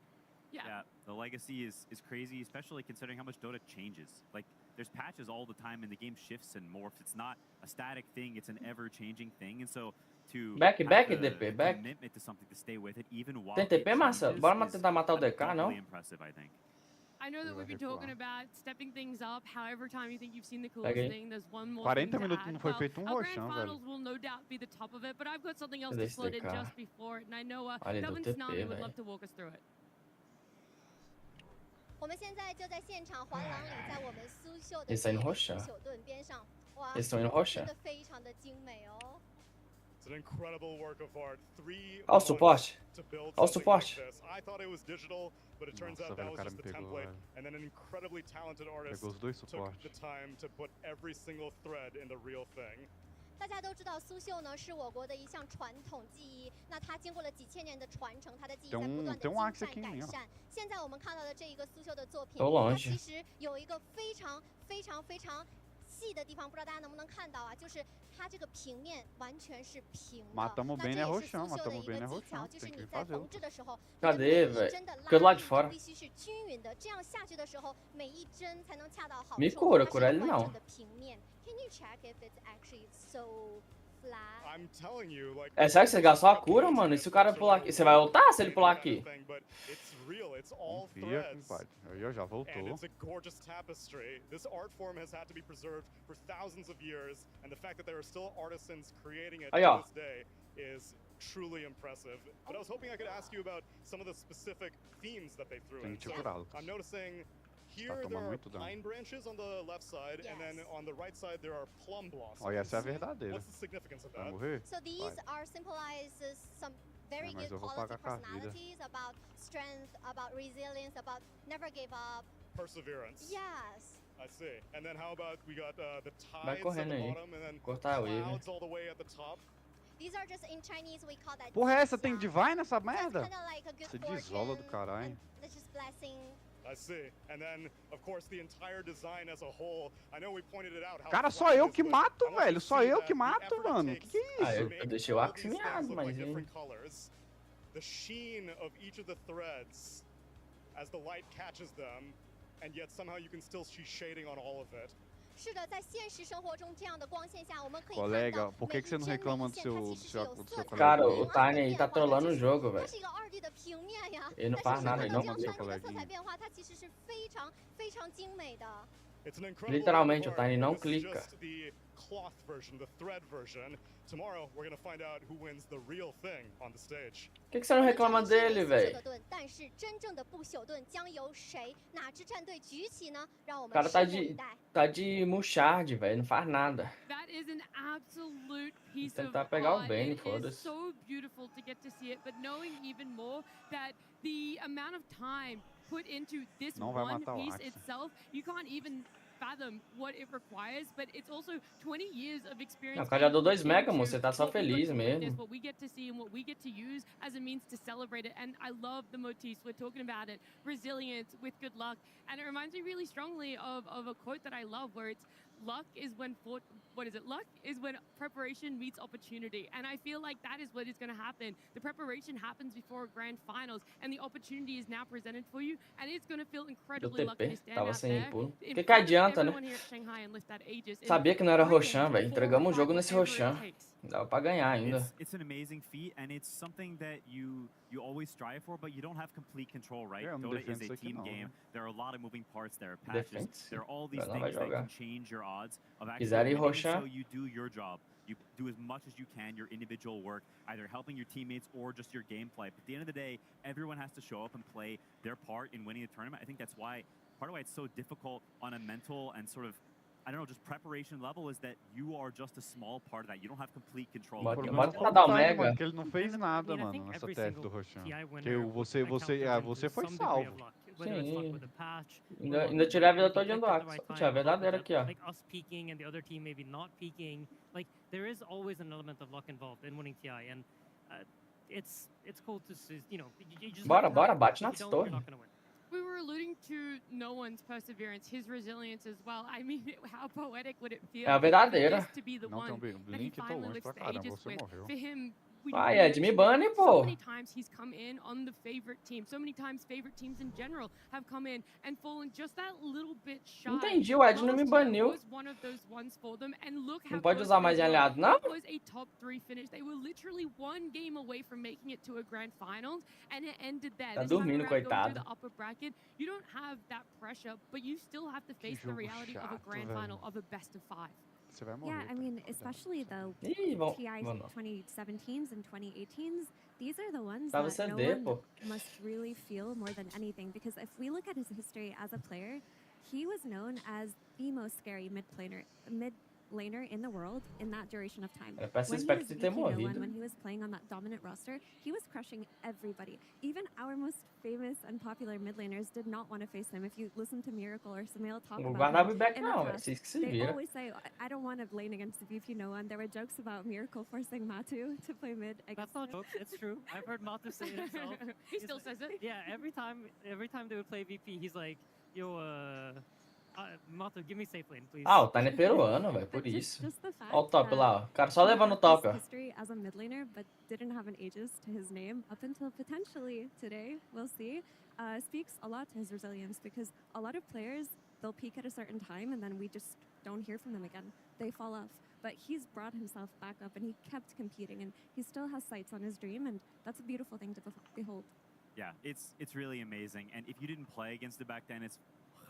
Yeah, the legacy is crazy, especially considering how much Dota changes. Like, there's patches all the time, and the game shifts and morphs. It's not a static thing; it's an ever-changing thing. And so, to Back, have back, the DP, back. commitment to something to stay with it, even while Tem it TP, Marcelo? changes, Bora is tentar matar o DK, não? doubly impressive, I think. I know that Ele we've vai been talking recuar. about stepping things up. However, time you think you've seen the Peguei. coolest thing, there's one more 40 thing to minutos add. não foi Well, feito our grand roxão, velho. finals will no doubt be the top of it, but I've got something else Cadê to esse slot in DK? just before it, and I know Olha, deu Devin TP, Tsunami would velho. love to walk us through it. 我们现在就在现场环廊里，在我们苏秀的 Esse aí no 苏 roxão. 秀盾边上，哇， Esse estão indo roxar. 真的非常的精美哦。 It's an incredible work of art. 3 Olha o suporte. to build Olha o something suporte. like this. I thought it was digital, but it turns Nossa, out that velho, o was cara just me the pegou, template. velho. And then an incredibly talented artist Pegou os dois took suportes. the time to put every single thread in the real thing. 大家都知道苏绣呢是我国的一项传统技艺，那它经过了几千年的传承，它的技艺在不断的 tem 精 Axe 湛 aqui em 改 mim, ó. 善。现在我们看到的这一个苏绣的作品， Tô 它 longe. 其实有一个非常细的地方，不知道大家能不能看到啊？就是它这个平面完全是平的。 Matamos 那 bem 这 na 也是苏 roxão, 绣的 matamos 一 bem 个 na 技巧， roxão. 就是 Tem 你 que 在 fazer. 缝制的时候， Cadê, 每一 velho? 针的 Fica do 拉 lado de 力 fora. 必须是均匀的，这样下去的时候，每一针才能恰到好处。 Me cura, 它是 cura 一 ele 个完 não. 整的平面。Can you check if it's actually so flat? I'm telling you, like, É, sério que você gastou a cura, mano? E se o cara pular aqui? Você vai ultar se ele pular aqui? but it's real. It's all Confia, threads. compadre. Aí, ó, já And voltou. it's a gorgeous tapestry. This art form has had to be preserved for thousands of years, and the fact that there are still artisans creating it Aí, to ó. this day is truly impressive. But I was hoping I could ask you about some of the specific themes that they threw Tem in. que curá-lo. I'm noticing here tomando there are muito dano. pine branches on the left side, and then on the right side there are plum blossoms. Olha, essa é a verdadeira. What's the significance of Vai that? morrer? So these Vai. are symbolizes some very Mas good eu vou quality pagar com a vida. personalities about strength, about resilience, about never give up. Perseverance. Yes. I see. And then how about we got the Vai tides at correndo the aí. bottom, and then Cortar a wave. clouds all the way at the top. These are just in Chinese we call that. Porra, essa tem Divine nessa So it's merda? kinda like a good Você desola do fortune, caralho. and that's just blessing. I see. And then, of course, the entire design as a whole. I know we pointed it out. How Cara, só flat it eu is, que but mato, I want you velho. to Só see eu that que the mato, effort it mano. takes Que to Ah, eu make deixei o all Axe these miado, things look like mas different colors. The sheen of each of the threads as the light catches them, and yet somehow you can still see shading on all of it. 是的，在现实生活中这样的光线下，我们可以看 Colega, 到 por 每 que 一 você não 针每 reclama 一 do 线 seu, 它 do 其实是 seu, 有 do 色 seu 彩 Cara, coleguinha? o 变化 Tiny aí tá 的， trolando 就 o 是 jogo, 它 velho. 是一个2D 的平面呀。 Ele não 但 faz 是 nada, 它 ele 的 não 这样 seu 3D 的色彩 coleguinha. 变化，它其实是非常精美的。 It's an incredible Literalmente, o work of art, Tiny não but this is clica. just the cloth version, the thread version. Tomorrow, we're gonna find out who wins the real thing on the stage. Por que você não reclama dele, 不朽 velho? 的盾，但是真正的不朽盾将由谁哪支战队举起呢？让我 O 们 cara tá 拭目以 de, 待。 tá de murchard, velho. Não faz nada. That is an absolute piece of Tentar pegar o art. Bane, It is foda-se. so beautiful to get to see it, but knowing even more that the amount of time put into this Não vai one matar o piece Axe. itself, you can't even fathom what it requires, but it's also 20 years of experience. Não, o cara já deu 2 being mega, put moço. Você tá into só what we got feliz to witness, mesmo. what we get to see and what we get to use as a means to celebrate it. And I love the motifs. We're talking about it. Resilience with good luck. And it reminds me really strongly of a quote that I love where it's luck is when luck is when preparation meets opportunity, and I feel like that is what is going to happen. The preparation happens before grand finals, and the opportunity is now presented for you, and it's going to feel incredibly lucky to stand Tava out sem there pulo. in Que front of adianta, né? everyone here at Shanghai and lift that Aegis in Sabia que não era 3 games, Roshan, velho. 4 or Entregamos o 5, jogo nesse whatever it Roshan. takes. Dava pra ganhar ainda. It's an amazing feat, and it's something that you always strive for, but you don't have complete control, right? Dota is a team game. There are a lot of moving parts. There are patches. There are all these things that can change your odds of actually winning. So you do your job. You do as much as you can, your individual work, either helping your teammates or just your gameplay. But at the end of the day, everyone has to show up and play their part in winning the tournament. I think that's why, part of why it's so difficult on a mental and sort of, I don't know, just preparation level is that you are just a small part of that. You don't have complete control. Bota Mano, que ele não fez nada, mano, nessa teste do Roshan. Que você foi salvo. Sim. Ainda tirei a vida toda do Axe. É verdadeiro aqui, ó. Like us peaking and the other team maybe not peaking. Like there is always an element of luck involved in winning TI, and it's cool to see, you know. You just Bora, bate nas you're torres. not gonna win. We were alluding to no one's perseverance, his resilience as well. I mean, how poetic would it feel É a verdadeira. for this to be the one that he Link, tô finally longe lifts pra the caramba, Aegis você with? morreu. For him, we Vai, Ed, me mentioned bane, it. pô. So many times he's come in on the favorite team. So many times favorite teams in general have come in and fallen just that little bit shy. Entendi, o Ed não me baniu. Was one of those ones for them, and look how Não pode close usar they mais de were. aliado, não? It was a top 3 finish. They were literally one game away from making it to a grand finals, and it ended there. Tá This time dormindo, around, going through coitado. the upper bracket, you don't have that pressure, but you still have to face the jogo reality of a chato, grand velho. final of a best of 5. Você vai morrer. Yeah, I mean, especially the Ih, TI vamos não. 2017s and 2018s, these are the ones Tava that no CD, one pô. must really feel more than anything. Because if we look at his history as a player, he was known as the most scary mid laner in the world in that duration of time. Era pra esse When he spec was ter VP no one, morrido. when he was playing on that dominant roster, he was crushing everybody. Even our most famous and popular mid laners did not want to face him. If you listen to Miracle or Sumail talk Não about guardava him o back in the não, velho. past, Vocês que se they viram. always say, I don't want to lane against the VP no one. There were jokes about Miracle forcing Matu to play mid against That's not jokes. It's true. I've heard Matu say it himself. He still says it. Yeah, every time they would play VP, he's like, yo, Matu, give me safe lane, please. Ah, o Tiny é peruano, velho, por But isso. just the fact Ó o top that lá, ó. O cara só he levando o had top, this ó. history as a mid laner, but didn't have an Aegis to his name up until potentially today, we'll see, speaks a lot to his resilience, because a lot of players, they'll peak at a certain time and then we just don't hear from them again. They fall off. But he's brought himself back up and he kept competing, and he still has sights on his dream, and that's a beautiful thing to behold. Yeah, it's really amazing. And if you didn't play against it back then, it's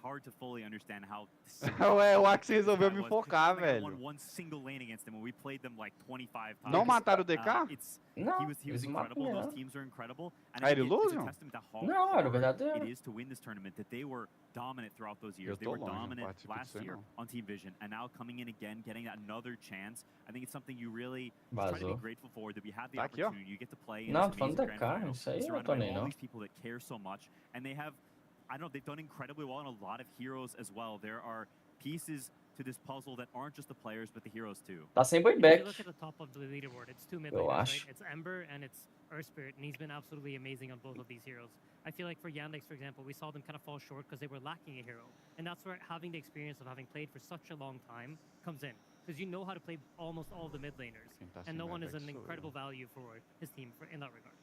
hard to fully understand how. Ué, o Axe resolveu me focar, I velho. won one single lane against them when we played them like 25 times. Não mataram o DK? Não, he was eles incredible. mataram, Those não. teams are incredible. And Ah, I ele think it's a Illusion? testament to how Não, era o hard verdadeiro. it is to win this tournament, that they were dominant throughout those years. Eu They tô were longe, não dominant participo last disso aí, year não. on Team Vision, and now coming in again, getting another chance. I think it's something you really try to be Vazou. grateful for, that we have the Tá aqui, ó. opportunity. You get to play in Não, this tô falando amazing da grand cara, final, isso aí eu não surrounded tô by nem all não. these people that care so much, and they have, I don't know, they've done incredibly well in a lot of heroes as well. There are pieces to this puzzle that aren't just the players, but the heroes too. Tá sem If buyback. you look at the top of the leaderboard, it's two mid Eu laners, right? acho. It's Ember and it's Earth Spirit, and he's been absolutely amazing on both of these heroes. I feel like for Yandex, for example, we saw them kind of fall short because they were lacking a hero, and that's where having the experience of having played for such a long time comes in, because you know how to play almost all the mid laners, and no one is an incredible value for his team in that regard.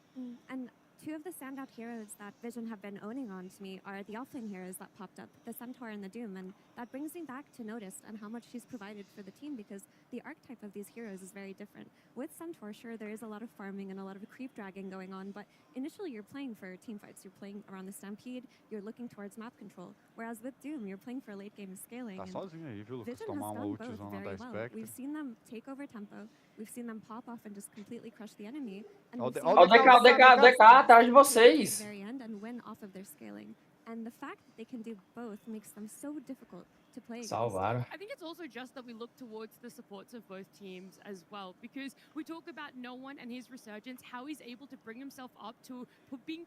And two of the standout heroes that Vision have been owning on to me are the offlane heroes that popped up, the Centaur and the Doom, and that brings me back to Notice and how much she's provided for the team, because the archetype of these heroes is very different. With Centaur, sure, there is a lot of farming and a lot of creep dragging going on, but initially you're playing for team fights, you're playing around the Stampede, you're looking towards map control, whereas with Doom, you're playing for late game scaling. Tá and sozinho aí, viu, Lucas? Vision Tomar has uma done both ultzona very da well. Spectre. We've seen them take over tempo, we've seen them pop off and just completely crush the enemy, and Ó o we've D- seen ó Ó o o them DK atrás de vocês. very end and win off of their scaling. And the fact that they can do both makes them so difficult to play against. Salvaram. I think it's also just that we look towards the supports of both teams as well, because we talk about No One and his resurgence, how he's able to bring himself up to being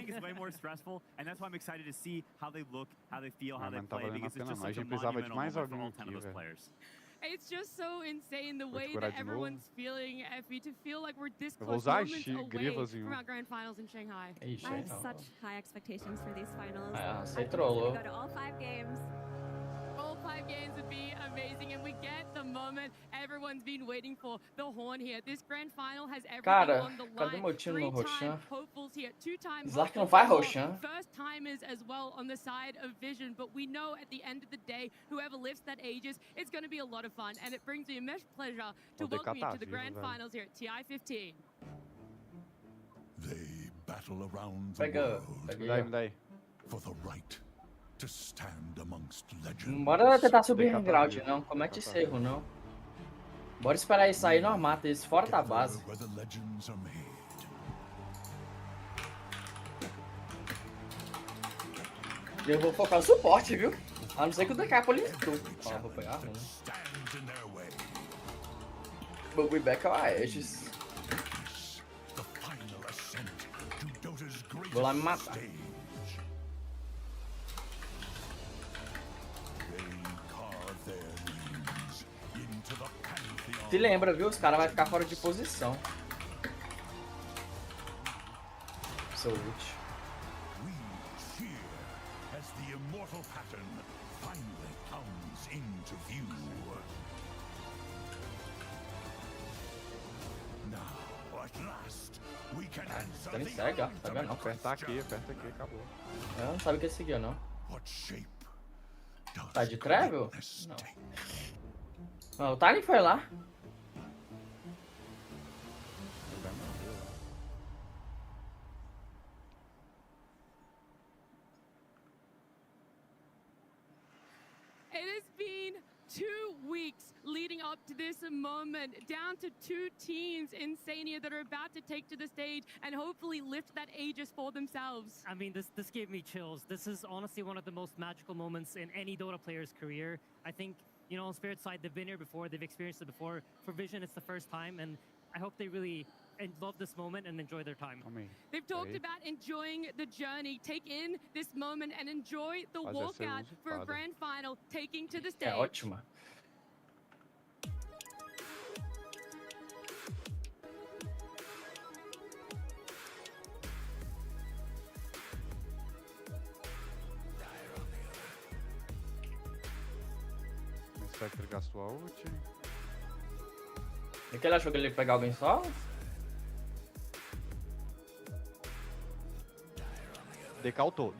Flying is way more stressful, and that's why I'm excited to see how they look, how they feel, how they Mas não tá play, valendo a because it's pena just não. A such a gente precisava de monumental mais moment for alguém all 10 of aqui, those velho. players. It's just so insane the Vou way curar that de novo. everyone's feeling, Effie, to feel like we're this Eu vou close usar as moments away grivas em from our grand finals in Shanghai. Ixi, I have então. such high expectations for these finals. Ah, I você think it's gonna trollou. go to all 5 games. All 5 games would be amazing, and we get the moment everyone's been waiting for, the horn here. This grand final has everything Cara, on the cadê line. meu time no 3-time Roshan? hopefuls here, 2-time Slark não hopefuls faz as well. Roshan. First timers as well on the side of Vision, but we know at the end of the day, whoever lifts that Aegis, it's going to be a lot of fun, and it brings me immense pleasure to welcome you to the grand finals here at TI-15. They battle around the Pega, world pega aí, ó. for the right to stand amongst legends. Bora tentar subir em ground, não. Comete esse erro, não. Bora esperar ele sair, nós mata eles fora da base. Where the legends are made. Eu vou focar no suporte, viu? A não ser que o DK politou. Ó, vou pegar um. Stands in their way. But we back our Aegis. The final ascent to Dota's greatest Vou lá me matar. stage. They carve their names into the pantheon. Se lembra, viu? Os caras vão ficar fora de posição. Seu ult. We cheer as the immortal pattern finally comes into view. Now, at last, we can answer Tá nem the cega, tá vendo? Não, Aperta aqui, acabou. não sabe o que seguiu, não. What shape does Tá de Travel? greatness Não. take? Não, o Tiny foi lá. It has been 2 weeks leading up to this moment, down to 2 teams in Sania that are about to take to the stage and hopefully lift that Aegis for themselves. I mean, this gave me chills. This is honestly one of the most magical moments in any Dota player's career. I think, you know, on Spirit side, they've been here before, they've experienced it before. For Vision, it's the first time, and I hope they really love this moment and enjoy their time. They've talked about enjoying the journey, take in this moment and enjoy the walkout for a grand final, taking to the É stage. ótima. O Spectre gastou a ult. E que ele achou que ele ia pegar alguém só? Decautou.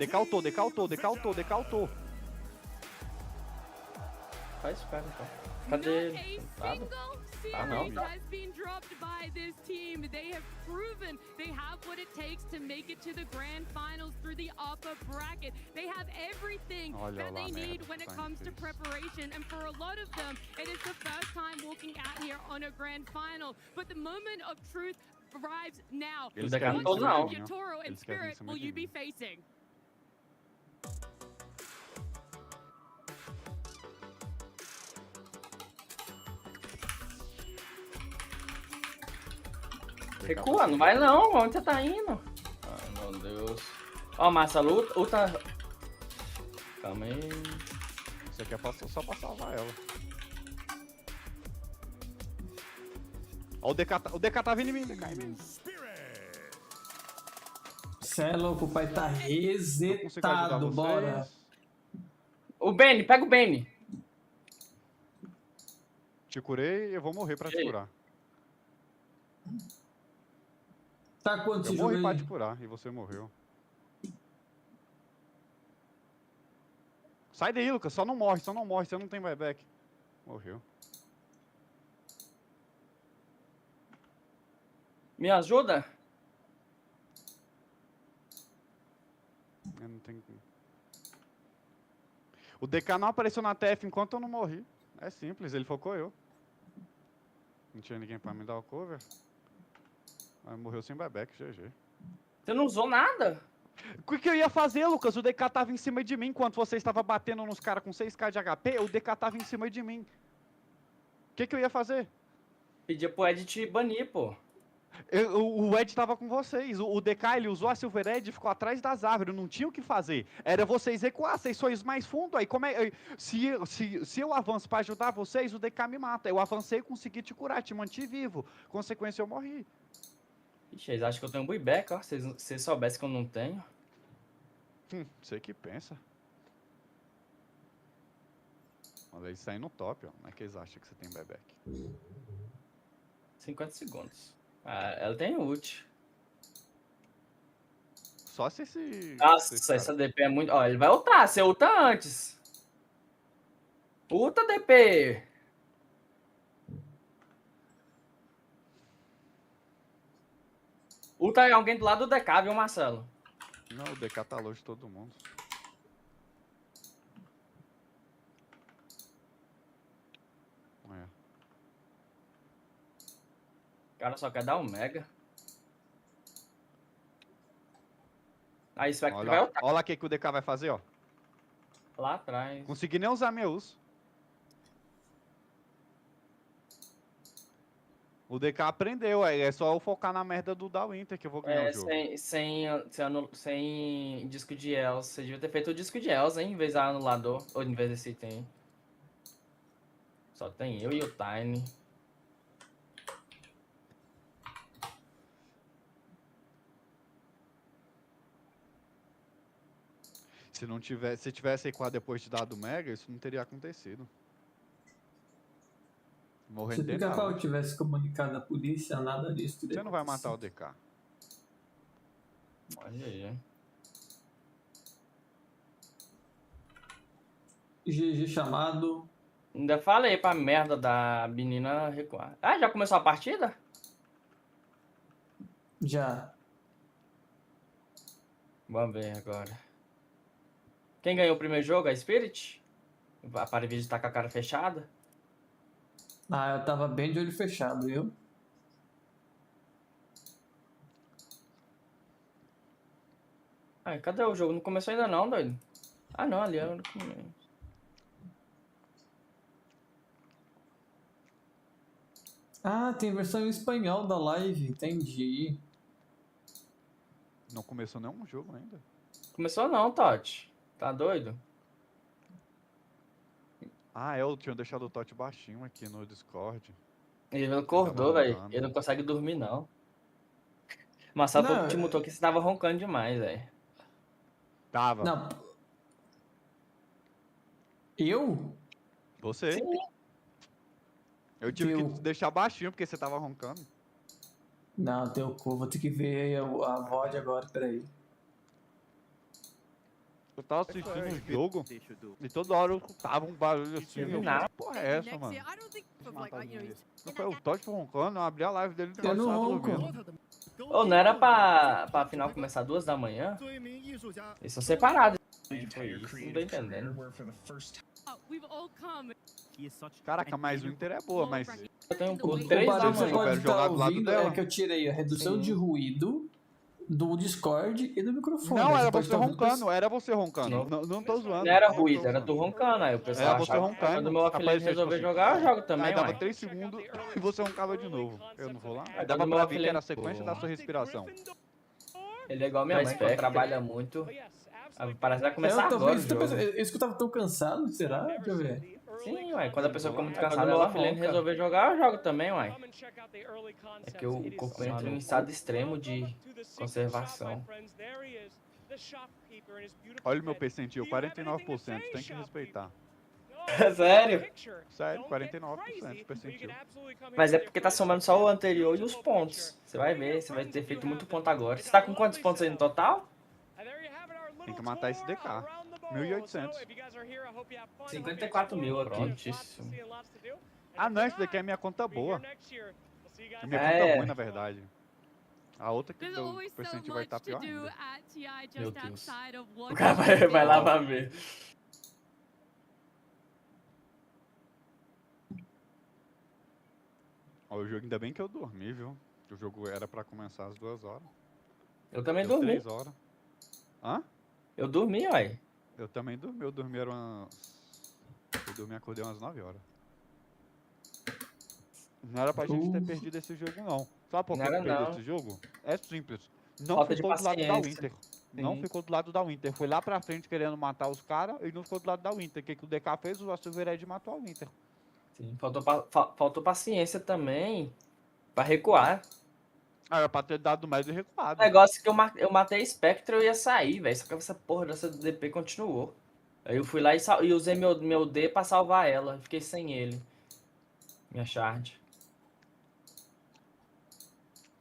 Faz espera então. Cadê ele? Sentado? Ah, não. Series has been dropped by this team. They have proven they have what it takes to make it to the grand finals through the upper bracket. They have everything that they need when it comes to preparation. And for a lot of them, it is the first time walking out here on a grand final. But the moment of truth arrives now. Eles querem What todo não. sort of Yatoro and Eles querem em Spirit cima will de you mim. be facing? Recua, não vai não. Onde você tá indo? Ai, meu Deus. Ó, massa, luta. Calma aí. Isso aqui é só pra salvar ela. Ó, o DK tá vindo em mim, DK em mim. Cê é louco, o pai tá resetado, bora. O Benny, pega o Benny. Te curei e eu vou morrer pra te curar. Tá quanto Eu esse morri jogo pra aí? te curar e você morreu. Sai daí, Lucas, só não morre, você não tem buyback. Morreu. Me ajuda? Eu não tenho... O DK não apareceu na TF enquanto eu não morri. É simples, ele focou eu. Não tinha ninguém pra me dar o cover. Aí morreu sem buyback, GG. Você não usou nada? O que eu ia fazer, Lucas? O DK tava em cima de mim enquanto você estava batendo nos caras com 6k de HP. O DK tava em cima de mim. O que eu ia fazer? Pedia pro Ed te banir, pô. O Ed tava com vocês. O DK, ele usou a Silver Edge e ficou atrás das árvores. Não tinha o que fazer. Era vocês recuar, vocês sois mais fundo. Aí como é... Se eu avanço pra ajudar vocês, o DK me mata. Eu avancei e consegui te curar, te mantive vivo. Consequência, eu morri. Ixi, eles acham que eu tenho um buyback, ó. Se vocês soubessem que eu não tenho. Você que pensa. Olha, eles saem no top, ó. Não é que eles acham que você tem buyback. 50 segundos. Ah, ela tem ult. Só se esse... Nossa, essa DP é muito... Ó, ele vai ultar. Você ulta antes. Ulta, DP. Ulta alguém do lado do DK, viu, Marcelo? Não, o DK tá longe de todo mundo. É. O cara só quer dar um mega. Aí isso vai Olha, ultar. olha o que o DK vai fazer, ó. Lá atrás. Consegui nem usar meu uso. O DK aprendeu, é só eu focar na merda do da Winter que eu vou ganhar o jogo. Sem disco de Els. Você devia ter feito o disco de Els, hein? Em vez da anulador. Ou em vez desse item. Só tem eu e o Tiny. Se tivesse equado depois de dado Mega, isso não teria acontecido. Se o Pica-Pau tivesse comunicado à polícia, nada disso teria Você não vai matar o DK. Olha aí. GG chamado. Ainda falei pra merda da menina recuar. Ah, já começou a partida? Já. Vamos ver agora. Quem ganhou o primeiro jogo? A Spirit? A Paravídeo tá com a cara fechada? Ah, eu tava bem de olho fechado, viu? Ai, cadê o jogo? Não começou ainda não, doido. Ah, não, ali eu não comecei. Ah, tem versão em espanhol da live, entendi. Não começou nenhum jogo ainda. Começou não, Totti. Tá doido? Ah, eu tinha deixado o Totti baixinho aqui no Discord. Ele não acordou, velho. Ele não consegue dormir, não. Marcelo te mutou que você tava roncando demais, velho. Tava. Não. Eu? Você? Sim. Eu tive que deixar baixinho porque você tava roncando. Não, teu cu, vou ter que ver a VOD agora, peraí. Eu tava assistindo um jogo e toda hora eu escutava um barulho assim. Eu falei, que porra é essa, mano? Não foi o Totti roncando, eu abri a live dele e eu não ronco. Ô, não era pra final começar 2 da manhã? Eles são separados. Foi isso, não tô entendendo. Caraca, mas o Inter é boa, mas... Eu tenho O 3 da barulho que você manhã. pode estar do lado ouvindo dela. é que eu tirei a redução de ruído do Discord e do microfone. Não, era pode você estar ouvindo roncando, era você roncando. Não tô zoando. Não era ruído, era tu roncando. Aí o pessoal Era você achava que roncando. quando o meu afiliado aparecia, resolver tipo jogar, eu jogo também, Aí dava uai. 3 segundos e você roncava de novo. Eu não vou lá. Aí Quando dava meu pra ver que afiliado- era a sequência da sua respiração. Ele é igual minha mãe, quando trabalha muito. Parece que vai começar agora o jogo. Eu escutava tão cansado, será? Deixa eu ver. Sim, uai. Quando a pessoa fica muito cansada, ela afiliado resolver jogar, eu jogo também, uai. É que o corpo entra em estado extremo de conservação. Olha o meu percentil, 49%, tem que respeitar. Sério? Sério, 49% de percentil. Mas é porque tá somando só o anterior e os pontos. Você vai ver, você vai ter feito muito ponto agora. Você tá com quantos pontos aí no total? Tem que matar esse DK. 1.800. 54 mil aqui. Prontíssimo. Ah não, esse daqui é minha conta boa. É minha É. conta ruim, na verdade. A outra que o percentil vai estar pior ainda. Meu Deus. O cara vai lá pra ver. Ó, o jogo ainda bem que eu dormi, viu? O jogo era pra começar às 2 horas. Eu também Deu dormi. 3 horas. Hã? Eu dormi, uai. Eu também dormi. Eu dormi, era umas... Eu dormi e acordei umas 9 horas. Não era pra gente ter perdido esse jogo, não. Sabe por Não que era perdeu não. esse jogo? É simples. Não Falta de ficou do lado da paciência. Winter. Não Sim. ficou do lado da Winter. Foi lá pra frente querendo matar os caras e não ficou do lado da Winter. O que o DK fez? O Silvered matou a Winter. Sim. Faltou paciência também pra recuar. Era pra ter dado mais e O recuado. negócio é que eu matei Spectre, eu ia sair, velho. Só que essa porra dessa DP continuou. Aí eu fui lá e usei meu D pra salvar ela. Fiquei sem ele. Minha shard.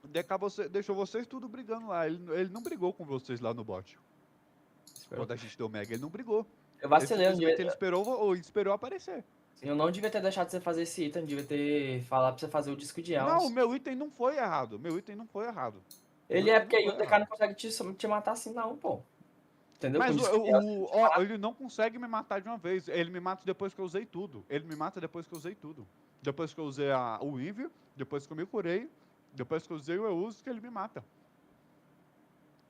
O DK deixou vocês tudo brigando lá. Ele não brigou com vocês lá no bot. Quando a gente deu mega, ele não brigou. Eu vacilei. Ele esperou aparecer. Eu não devia ter deixado você fazer esse item. Devia ter falado pra você fazer o disco de Não, almas. o meu item não foi errado. Meu item não foi errado. Ele é porque aí o DK não consegue te matar assim não, pô. Entendeu? Mas Com ele não consegue me matar de uma vez. Ele me mata depois que eu usei tudo. Ele me mata depois que eu usei tudo. Depois que eu usei o Envy, depois que eu me curei, depois que eu usei o Eus, que ele me mata.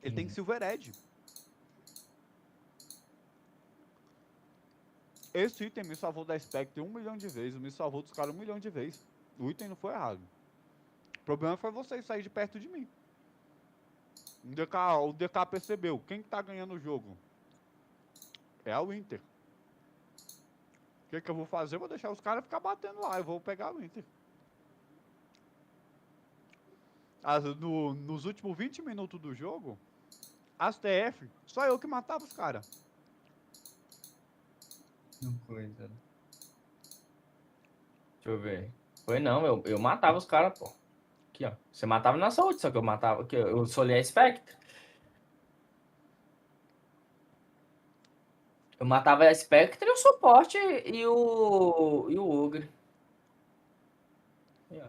Ele tem Silver Edge. Esse item me salvou da Spectre 1 milhão de vezes. Me salvou dos caras 1 milhão de vezes. O item não foi errado. O problema foi vocês saírem de perto de mim. O DK percebeu. Quem tá ganhando o jogo? É a Winter. O que eu vou fazer? Eu vou deixar os caras ficar batendo lá. Eu vou pegar o Inter. Nos últimos 20 minutos do jogo, as TF, só eu que matava os caras. Não coisa. Deixa eu ver. Foi não, eu matava os caras, pô. Aqui, ó. Você matava na saúde, só que eu matava. Aqui, eu solei a Spectre. Eu matava a Spectre, o suporte e o Ogre. Aqui, ó.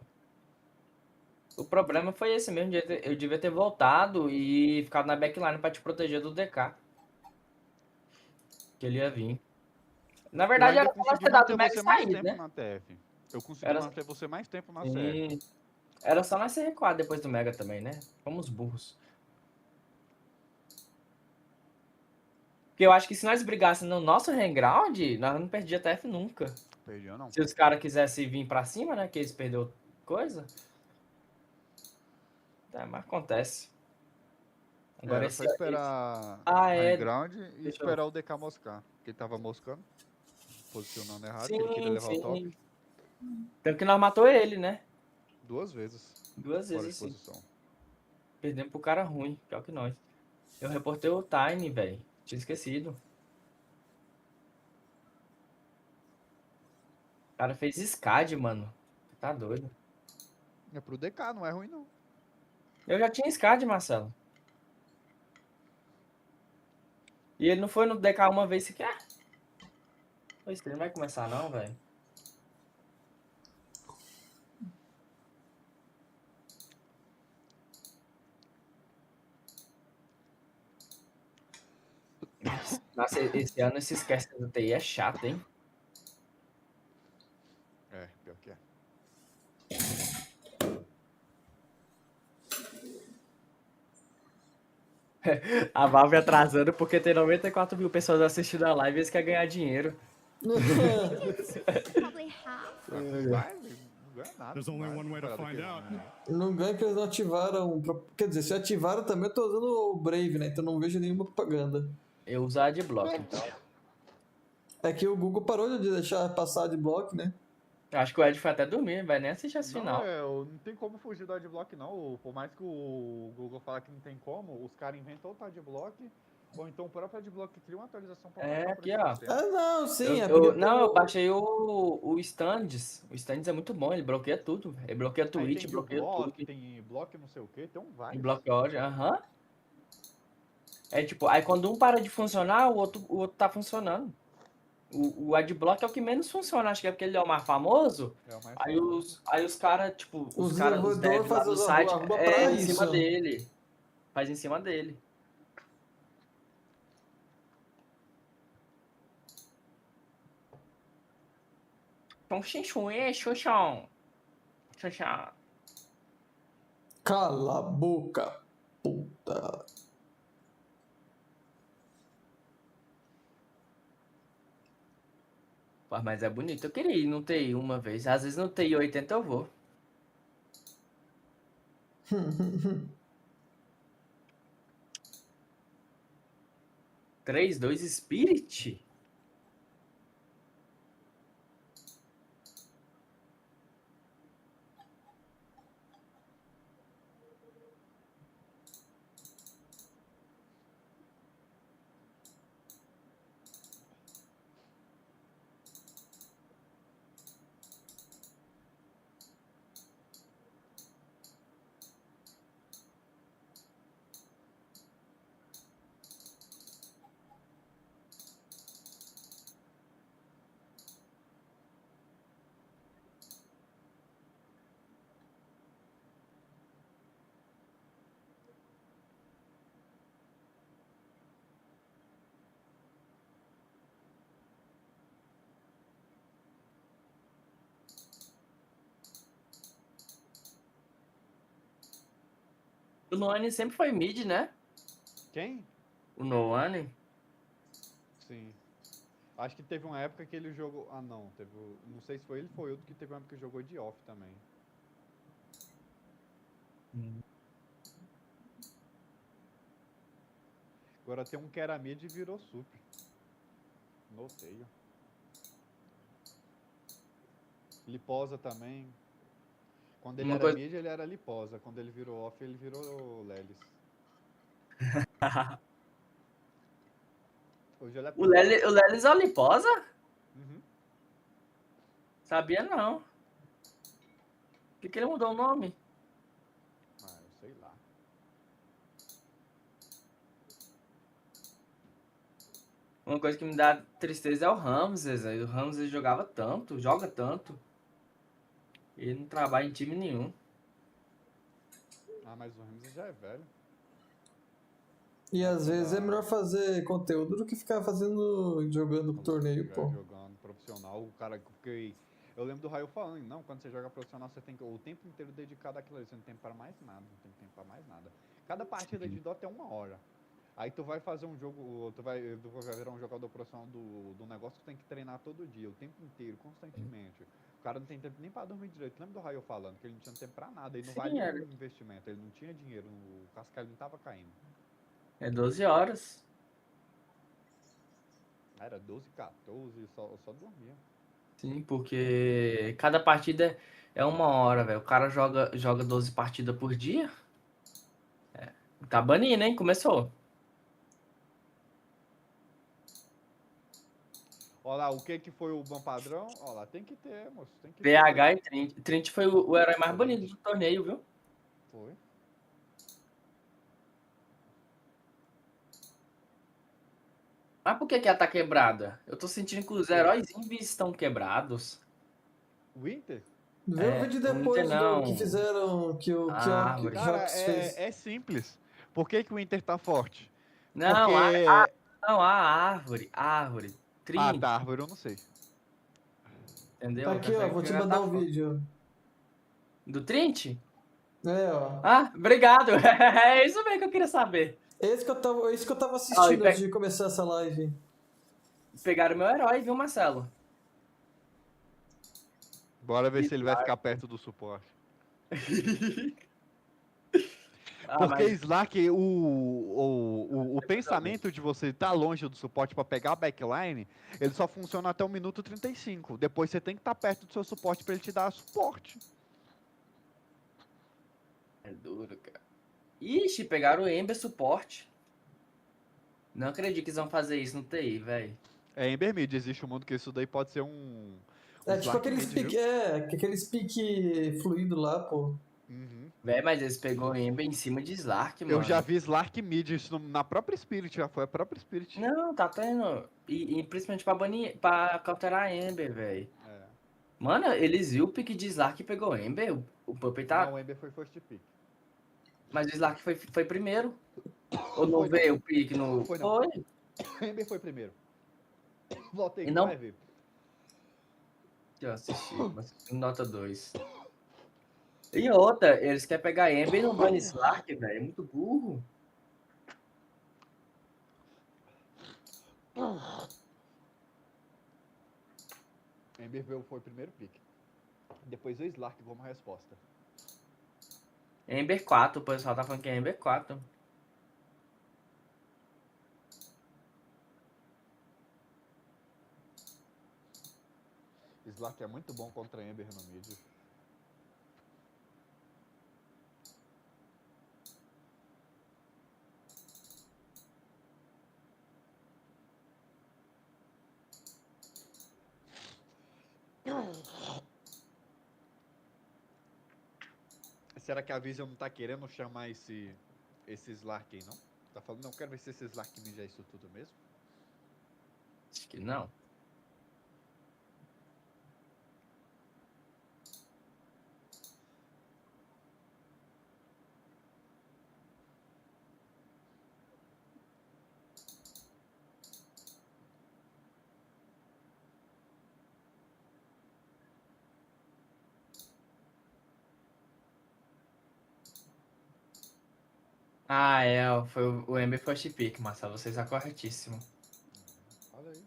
O problema foi esse mesmo. Eu devia ter voltado e ficado na backline pra te proteger do DK. Que ele ia vir. Na verdade, era só nós ter dado o Mega e sair, né? Na TF. Eu consegui manter você mais tempo na série. Era só nós ser recuado depois do Mega também, né? Fomos burros. Porque eu acho que se nós brigássemos no nosso hangground, nós não perdíamos TF nunca. Perdia não. Se os caras quisessem vir pra cima, né? Que eles perderam coisa. É, mas acontece. Agora era só esperar o hangground e esperar o DK moscar. Porque ele tava moscando. Posicionando errado, que ele queria levar o top. Tanto que nós matou ele, né? 2 vezes. 2 vezes, sim. Perdemos pro cara ruim, pior que nós. Eu reportei o Tiny, velho. Tinha esquecido. O cara fez SCAD, mano. Tá doido. É pro DK, não é ruim, não. Eu já tinha SCAD, Marcelo. E ele não foi no DK uma vez sequer. Isso não vai começar não, velho. Nossa, esse ano esse esquece do TI é chato, hein? É, pior que é. A Valve atrasando porque tem 94 mil pessoas assistindo a live e eles querem ganhar dinheiro. Não ganha que eles não ativaram. Quer dizer, se ativaram também, eu tô usando o Brave, né? Então não vejo nenhuma propaganda. Eu uso a Adblock, então. É que o Google parou de deixar passar Adblock, né? Eu acho que o Ed foi até dormir, vai nem assistir essa Não, final. não tem como fugir do Adblock, não. Por mais que o Google fale que não tem como, os caras inventam outro Adblock, ou então o próprio Adblock cria uma atualização pra É, aqui, ó. Ah, não, sim. Eu baixei o Stands. O Stands é muito bom, ele bloqueia tudo. Ele bloqueia Twitch, bloqueia tudo. Tem bloco não sei o que, tem vários. Bloqueia hoje, aham. É tipo, aí quando um para de funcionar, o outro tá funcionando. O Adblock é o que menos funciona, acho que é porque ele é o mais famoso. Aí os caras, tipo, os devs lá do site em cima dele. Faz em cima dele. Então, Xuxão. Cala a boca, puta. Mas é bonito. Eu queria ir no TI uma vez. Às vezes no TI 80 eu vou. (3-2 Spirit? O Noane sempre foi mid, né? Quem? O Noane. Sim. Acho que teve uma época que ele jogou... Ah, não. Não sei se foi ele ou foi outro que teve uma época que jogou de off também. Agora tem um que era mid e virou sup. Noteio. Liposa também. Quando ele era mid, ele era Liposa. Quando ele virou off, ele virou Lelis. Hoje ele é O Lelis é o Liposa? Uhum. Sabia não. Por que ele mudou o nome? Ah, eu sei lá. Uma coisa que me dá tristeza é o Ramses. O Ramses jogava tanto, joga tanto. Ele não trabalha em time nenhum. Ah, mas o Ramses já é velho. E às vezes é melhor fazer conteúdo do que ficar jogando torneio, pô. Jogando profissional, o cara... Porque eu lembro do Raio falando, não, quando você joga profissional, você tem que o tempo inteiro dedicado àquilo ali. Você não tem para mais nada, não tem tempo para mais nada. Cada partida de Dota é 1 hora. Aí tu vai fazer um jogo, tu vai virar um jogador profissional do negócio, tu tem que treinar todo dia, o tempo inteiro, constantemente. O cara não tem tempo nem pra dormir direito. Lembra do Raio falando que ele não tinha tempo pra nada, ele não valia o investimento, ele não tinha dinheiro, o cascalho não tava caindo. É 12 horas. Era 12, 14, só dormia. Sim, porque cada partida é 1 hora, velho. O cara joga 12 partidas por dia. Tá banindo, hein? Começou. Olha lá, o que foi o ban padrão? Olha lá, tem que ter, moço, tem que PH ter. e Trint. Trint foi o herói mais bonito do torneio, viu? Foi. Mas por que ela tá quebrada? Eu tô sentindo que os heróis invis estão quebrados. O Inter? Vê o vídeo depois do que fizeram, que o Jox fez. É simples. Por que o Inter tá forte? Não, Porque... a árvore. Trint. Ah, tá, árvore eu não sei. Entendeu? Tá aqui, ó, vou te mandar o vídeo. Do Trint? É, ó. Ah, obrigado. É isso mesmo que eu queria saber. Esse que eu tava assistindo antes de começar essa live. Pegaram meu herói, viu, Marcelo? Bora ver se ele vai ficar perto do suporte. Porque Slack, o pensamento de você estar longe do suporte para pegar a backline, ele só funciona até o minuto 35. Depois você tem que estar perto do seu suporte para ele te dar suporte. É duro, cara. Ixi, pegaram o Ember suporte. Não acredito que eles vão fazer isso no TI, velho. É Ember Mid, existe um mundo que isso daí pode ser um... É tipo aqueles pique fluido lá, pô. Uhum. Véi, mas eles pegou Ember em cima de Slark, mano. Eu já vi Slark Mid, isso na própria Spirit, já foi a própria Spirit. Não, tá tendo. E principalmente pra cauterar a Ember, velho. É. Mano, eles viram o pique de Slark e pegou Ember. O Puppet tá. Não, o Ember foi first pick. Mas o Slark foi primeiro. Ou não veio o pique no. Foi, não. Foi. Ember foi primeiro. Voltei, E não... vai ver. Deixa eu assistir. Nota 2. E outra, eles querem pegar Ember e não ban Slark, velho. É muito burro. Ember foi o primeiro pick. Depois o Slark como resposta. Ember 4, o pessoal tá falando que é Ember 4. Slark é muito bom contra Ember no mid. Será que a Vision não tá querendo chamar esse Slark aí, não? Tá falando, não, quero ver se esse Slark mid é isso tudo mesmo? Acho que não. Ah, foi o Ember First Pick, Marcelo. Você está corretíssimo. Olha aí.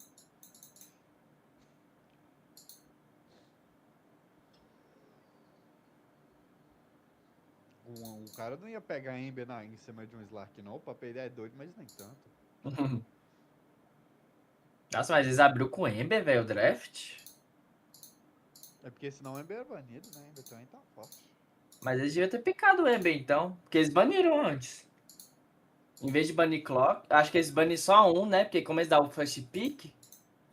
O cara não ia pegar Ember em cima de um Slark, não. O papel é doido, mas nem tanto. Nossa, mas eles abriu com Ember, velho, o draft? É porque senão o Ember é banido, né? Ember também tá forte. Mas eles deviam ter picado o Ember, então. Porque eles baniram antes. Em vez de banir Clock, acho que eles banem só um, né? Porque como eles dão o first pick,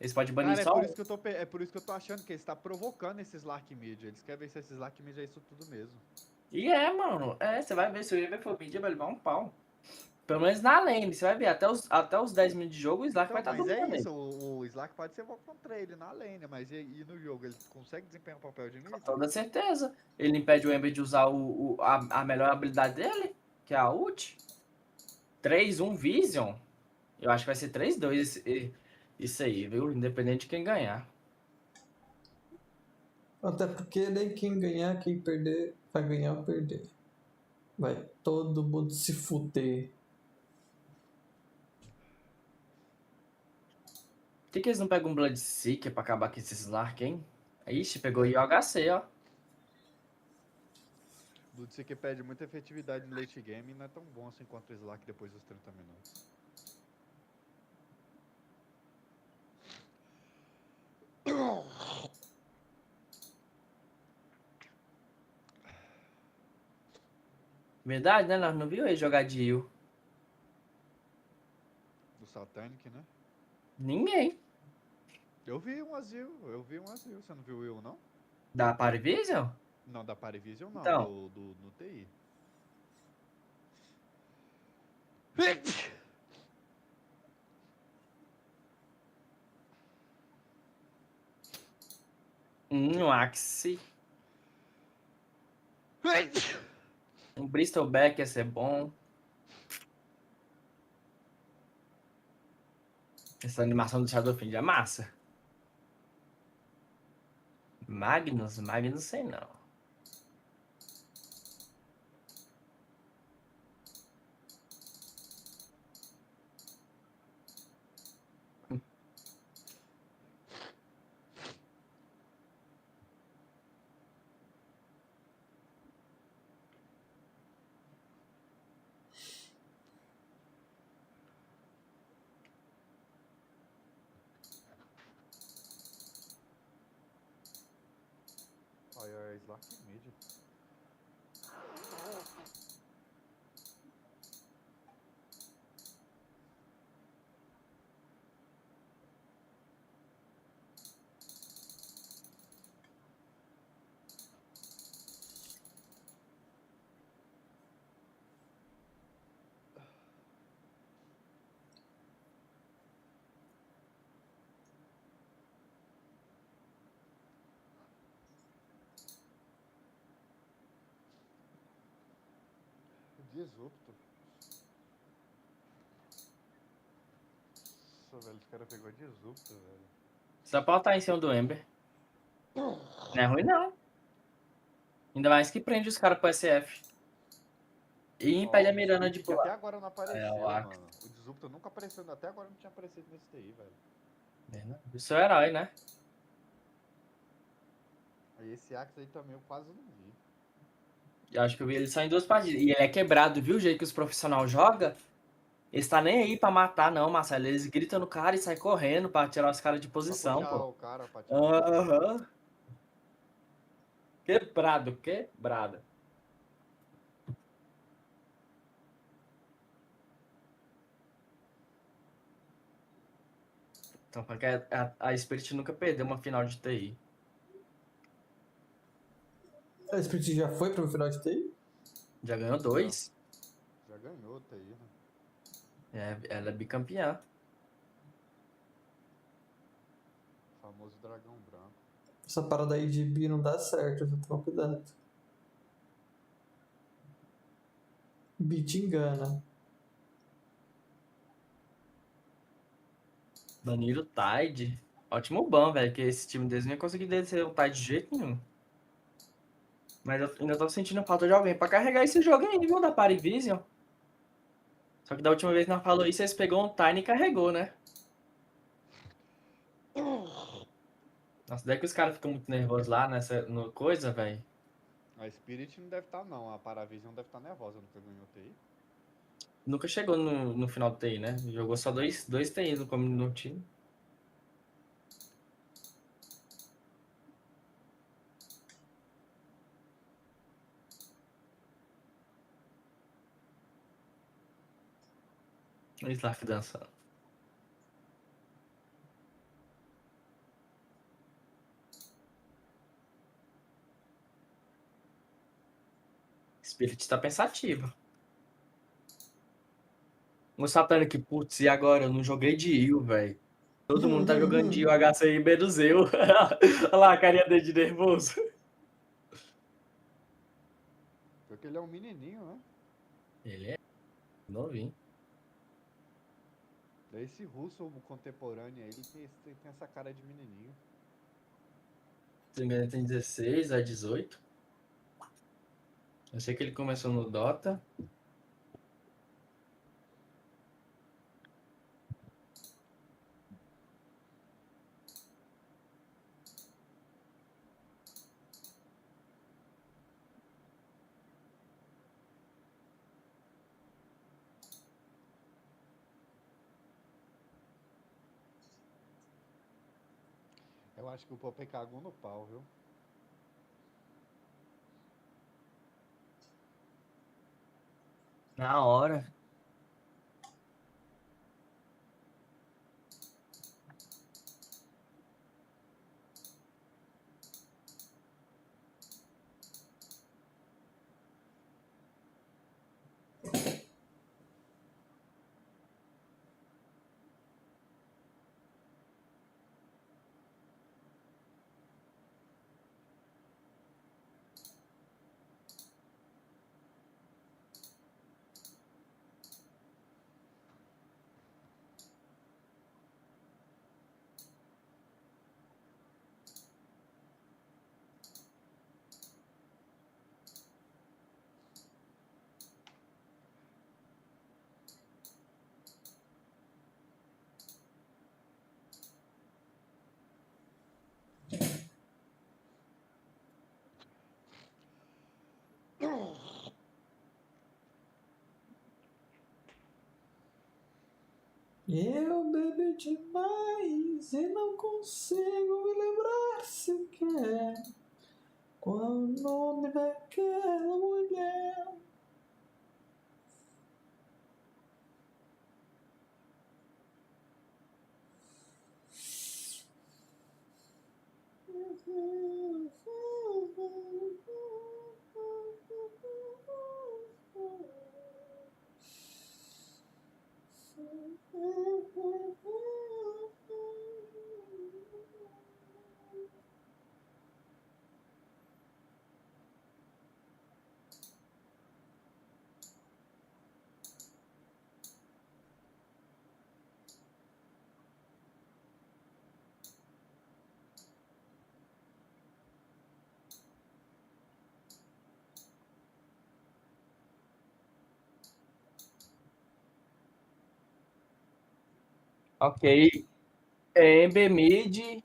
eles podem banir Cara, só um. é por isso que eu tô achando que eles tá provocando esse Slark mid. Eles querem ver se esse Slark mid é isso tudo mesmo. E mano. Você vai ver se o Ember for mid, vai levar um pau. Pelo menos na lane, você vai ver. Até os 10 minutos de jogo, o Slark Então, vai estar mas dominando é isso, ele. o Slark pode ser bom contra ele na lane, mas e no jogo? Ele consegue desempenhar o papel de mid? Com toda certeza. Ele impede o Ember de usar a melhor habilidade dele, que é a ult. 3-1 Vision. Eu acho que vai ser 3-2 isso aí, viu? Independente de quem ganhar. Até porque nem quem ganhar, quem perder, vai ganhar ou perder. Vai todo mundo se fuder. Por que eles não pegam um Bloodseeker pra acabar com esse Slark, hein? Ixi, pegou IOHC, ó. Bloodseeker perde muita efetividade no late game e não é tão bom assim quanto o Slark depois dos 30 minutos. Verdade, né? Nós não viu ele jogar de Yu. Do Satanic, né? Ninguém. Eu vi um Azil. Você não viu o Will, não? Da Parivision? Não, da Parivision não, Então. no TI. Um Axie. Um Bristleback ia ser bom. Essa animação do Shadowfiend é massa. Magnus sei não. Olha, Slark mid. Disruptor. Nossa, velho, os caras pegou Disruptor, velho. Só pra estar em cima do Ember. Não é ruim, não. Ainda mais que prende os caras pro SF. E impede a Mirana de Que até pular. agora não apareceu, mano. O Disruptor nunca apareceu, até agora não tinha aparecido nesse TI, velho. O seu herói, né? Aí esse Axe aí também eu quase não vi. Eu acho que eu vi ele só em 2 partidas. E ele é quebrado, viu? O jeito que os profissionais jogam. Eles tá nem aí pra matar, não, Marcelo. Eles gritam no cara e saem correndo pra tirar os caras de Pra posição, puxar pô. o cara, pra tirar o cara. Aham. Quebrado, quebrado. Então, porque a Spirit nunca perdeu uma final de TI. A Spirit já foi pro final de TI? Já ganhou 2. Já ganhou, tá aí, né? Ela é bicampeã. Famoso dragão branco. Essa parada aí de bi não dá certo, viu? Toma cuidado. Bi te engana. Danilo Tide. Ótimo ban, velho, que esse time deles não ia conseguir descer o Tide de jeito nenhum. Mas eu ainda tô sentindo falta de alguém pra carregar esse jogo aí, viu, da Parivision. Só que da última vez que nós falou isso, eles pegou um Tiny e carregou, né? Nossa, daí que os caras ficam muito nervosos lá no coisa, velho. A Spirit não deve estar, não. A Paravision deve estar nervosa, nunca ganhou TI. Nunca chegou no final do TI, né? Jogou só dois TI no time. Olha o Slack dançando. Spirit tá pensativo. O Satânico, que putz, e agora? Eu não joguei de Io, velho. Todo mundo tá jogando de Io HCI menos eu. Olha lá a carinha dele de nervoso. Porque ele é um menininho, né? Ele é novinho. Esse russo contemporâneo aí, ele tem essa cara de menininho. Se não me engano, tem 16 a 18. Eu sei que ele começou no Dota. Eu acho que o Popeye cagou no pau, viu? Na hora. Eu bebi demais e não consigo me lembrar sequer qual o nome daquela mulher. Ok. Ember mid.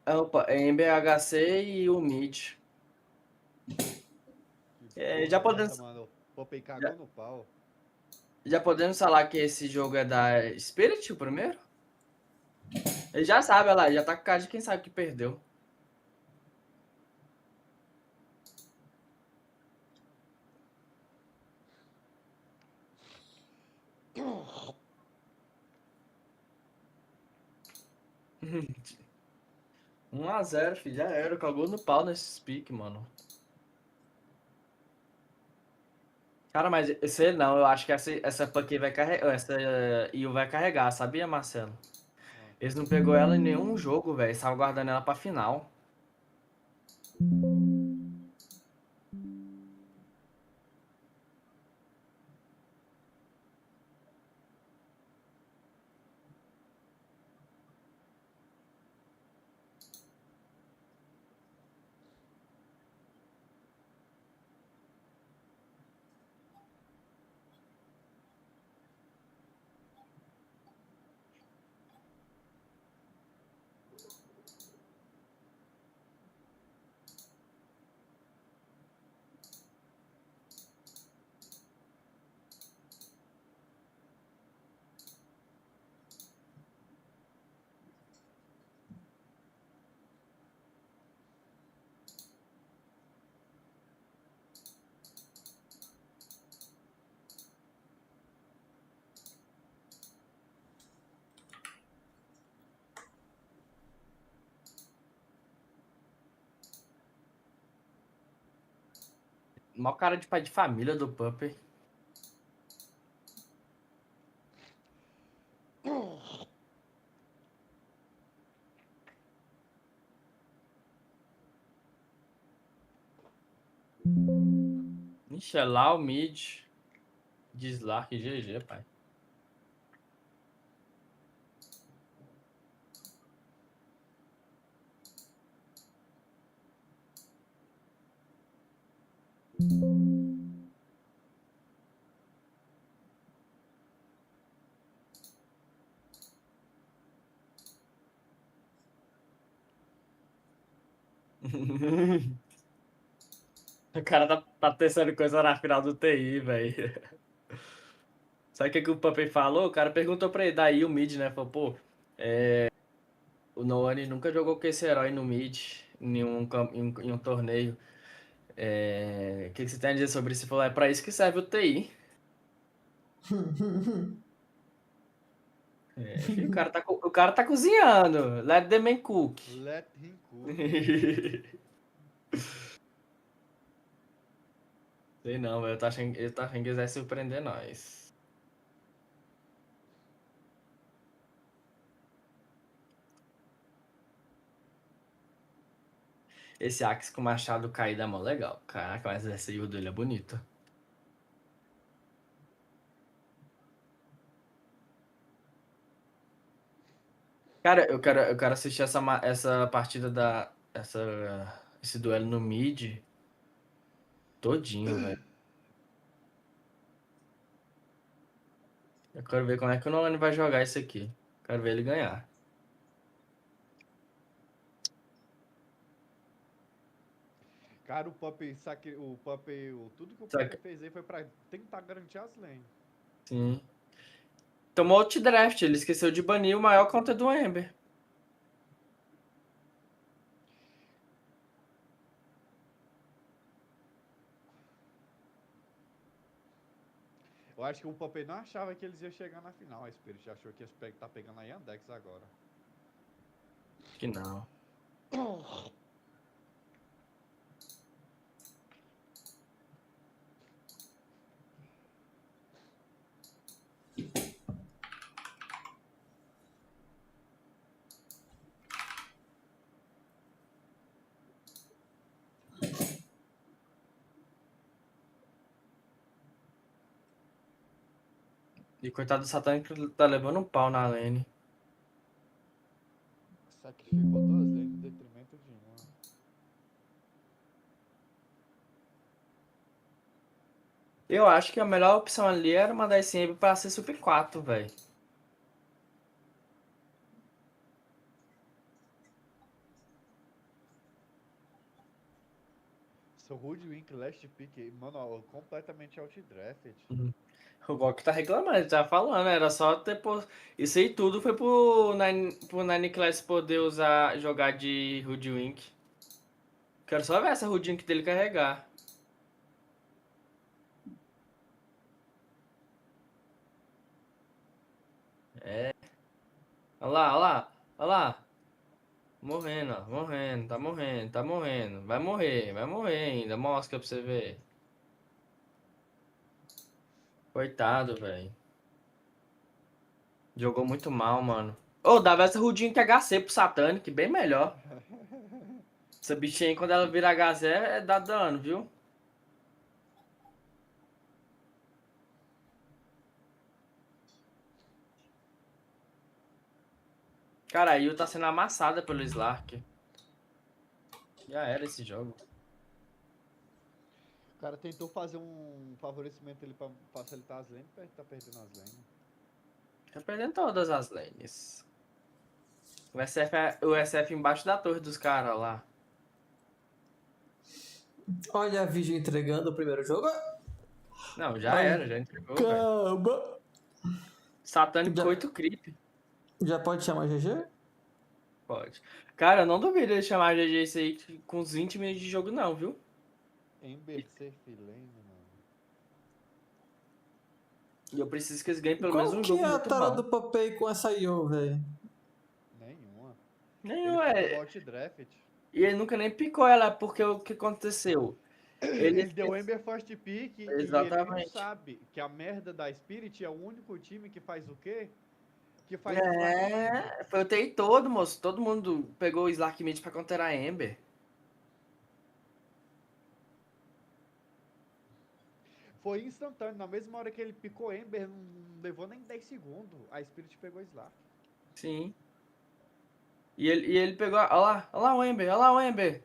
Opa, Ember HC e o mid. Já Nossa, podemos, mano, o Popeye já, cagou no pau. já podemos falar que esse jogo é da Spirit, o primeiro? Ele já sabe, olha lá, já tá com cara de quem sabe que perdeu. Hum, 1-0, filho, já era. Cagou no pau nesse pique, mano. Cara, mas esse não, eu acho que essa Puck vai carregar. Essa Io vai carregar, sabia, Marcelo? Eles não pegou ela em nenhum jogo, velho. Estavam guardando ela pra final. Mó cara de pai de família do Puppy. Ixi, é lá o mid. Deslark GG, pai. O cara tá testando coisa na final do TI, velho. Sabe o que o Puppy falou? O cara perguntou pra ele, daí o mid, né? Falou, pô, o Noane nunca jogou com esse herói no mid, em um torneio. O que você tem a dizer sobre isso? Ele falou, é pra isso que serve o TI. Filho, o cara tá cozinhando. Let the man cook. Let him cook. Sei não, velho. Ele tá achando que quiser surpreender nós. Esse Axe com o machado caído é mó legal. Caraca, mas essa aí dele é bonita. Cara, eu quero assistir essa partida esse duelo no mid todinho, velho. Eu quero ver como é que o Nolan vai jogar isso aqui. Quero ver ele ganhar. Cara, tudo que o Saca- Puppey fez aí foi pra tentar garantir as lanes. Sim. Tomou out draft, ele esqueceu de banir o maior conta do Ember. Eu acho que o Puppey não achava que eles iam chegar na final. A Spirit achou que ia tá pegando a Yandex agora. Acho que não. E coitado do Satânico tá levando um pau na lane. Sacrificou 2 lanes em detrimento de uma. Eu acho que a melhor opção ali era mandar esse Ember pra ser Super 4, velho. Seu Hoodwink Last Pick, mano, ó, completamente outdrafted. O Gok tá reclamando, ele tá falando, era só ter isso aí tudo foi pro Nine Class poder jogar de Hoodwink. Quero só ver essa Hoodwink dele carregar. É. Olha lá, olha lá, olha lá. Morrendo, ó, morrendo, tá morrendo, tá morrendo. Vai morrer ainda. Mosca pra você ver. Coitado, velho. Jogou muito mal, mano. Ô, dava essa Hoodwink HC pro Satanic, bem melhor. Essa bichinha aí, quando ela vira HC, dá dano, viu? Cara, a Yu tá sendo amassada pelo Slark. Já era esse jogo. O cara tentou fazer um favorecimento ali pra facilitar as lanes, tá perdendo as lanes. Tá perdendo todas as lanes. O SF embaixo da torre dos caras lá. Olha a Virgem entregando o primeiro jogo. Não, já Ai, era, já entregou, velho. calma. Satânico 8 creep. Já pode chamar GG? Pode. Cara, eu não duvido ele chamar GG isso aí com uns 20 minutos de jogo não, viu? Ember Surf Lane, mano. E eu preciso que eles ganhem pelo Qual menos um que jogo é a muito tara bom. do Papei com essa Io, velho? Nenhuma. Nenhum Ele é. ficou outdrafted. E ele nunca nem picou ela, porque o que aconteceu? Ele deu Ember First Pick e ele não Exatamente. sabe que a merda da Spirit é o único time que faz o quê? Que faz Slark Mid. É, foi o TI todo, moço. Todo mundo pegou o Slark Mid pra counterar a Ember. Foi instantâneo, na mesma hora que ele picou Ember, não levou nem 10 segundos. A Spirit pegou Slark. Sim. E ele pegou. Olha lá o Ember, olha lá o Ember.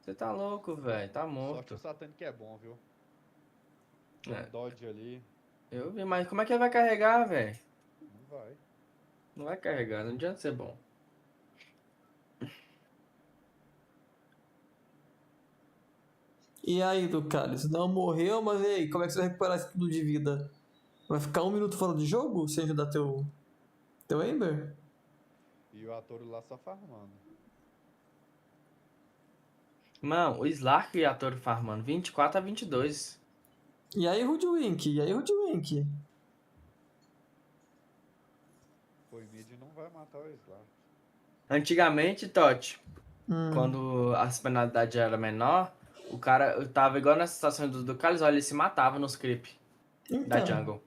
Você tá louco, velho. Tá Sorte morto. o Satanic é bom, viu? Tem É. um dodge ali. Eu vi, mas como é que ele vai carregar, velho? Não vai. Não vai carregar, não adianta ser bom. E aí, Ducalis? Não morreu, mas e aí? Como é que você vai recuperar esse tudo de vida? Vai ficar 1 minuto fora de jogo sem ajudar teu Ember? E o ator lá só farmando. Mano, o Slark e a Toro farmando 24-22. E aí, Hoodwink? E aí, Hoodwink? Foi mid não vai matar o Slark. Antigamente, Totti, quando as penalidades eram menor, o cara tava igual nessa situação do Ducalis, olha, ele se matava nos creep da jungle.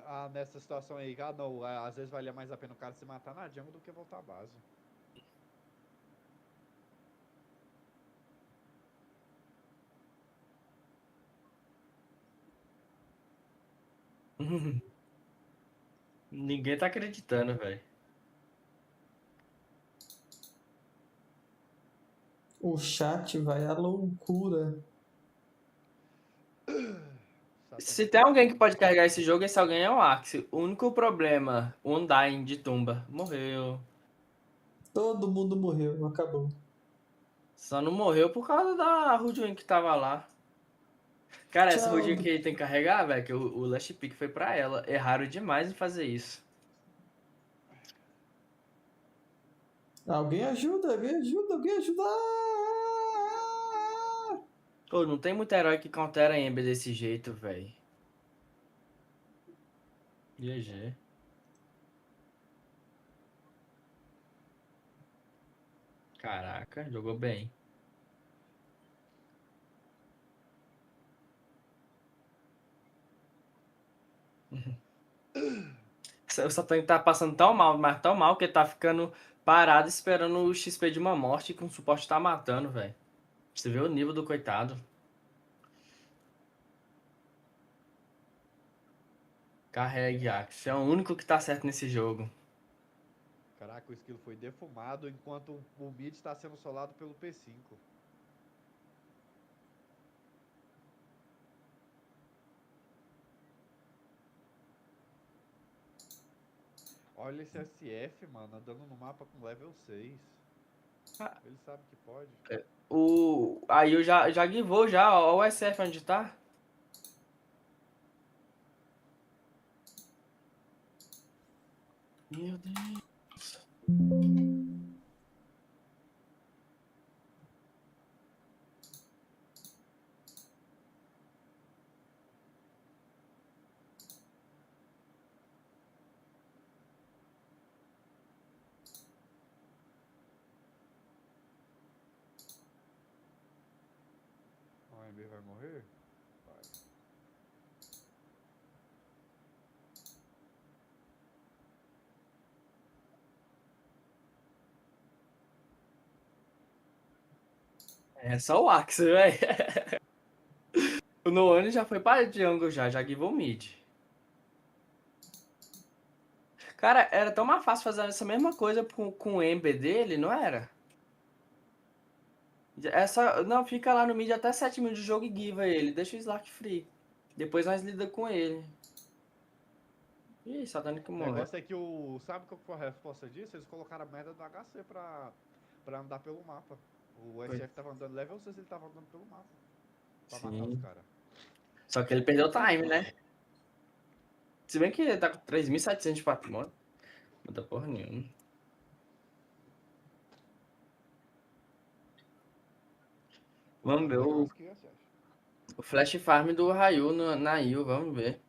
Ah, nessa situação aí, não, às vezes valia mais a pena o cara se matar na jungle do que voltar à base. Ninguém tá acreditando, velho. O chat vai à loucura. Se tem alguém que pode carregar esse jogo, esse alguém é o Axe. O único problema, o Undyne de tumba. Morreu. Todo mundo morreu, acabou. Só não morreu por causa da Hoodwink que tava lá. Cara, essa Tchau. Hoodwink que ele tem que carregar, velho, que o last pick foi pra ela. Erraram demais em fazer isso. Alguém ajuda, alguém ajuda, alguém ajuda! Pô, não tem muito herói que countera a Ember desse jeito, velho. GG. Caraca, jogou bem. O Satã tá passando tão mal, mas tão mal, que ele tá ficando parado esperando o XP de uma morte que um suporte tá matando, velho. Você vê o nível do coitado. Carregue, Axe. É o único que tá certo nesse jogo. Caraca, o skill foi defumado enquanto o mid está sendo solado pelo P5. Olha esse SF, mano, andando no mapa com level 6. Ele sabe que pode. Aí eu já givou já, ó o SF onde tá. Meu Deus. O Ember vai morrer? Vai. É só o Axe, velho. O Noane já foi para Jungle já givou mid. Cara, era tão mais fácil fazer essa mesma coisa com o Ember dele, não era? Não, fica lá no mid até 7 minutos de jogo e giva ele. Deixa o Slark free. Depois nós lida com ele. Ih, só dando que O morrer. negócio é que o. Sabe qual foi a resposta disso? Eles colocaram a merda do HC pra andar pelo mapa. O SF tava andando level 6, ele tava andando pelo mapa. Pra matar os Sim. caras. Só que ele perdeu o time, né? Se bem que ele tá com 3.700 de patrimônio. Não dá porra nenhuma. Vamos ver o Flash Farm do Ryu na Yu, vamos ver.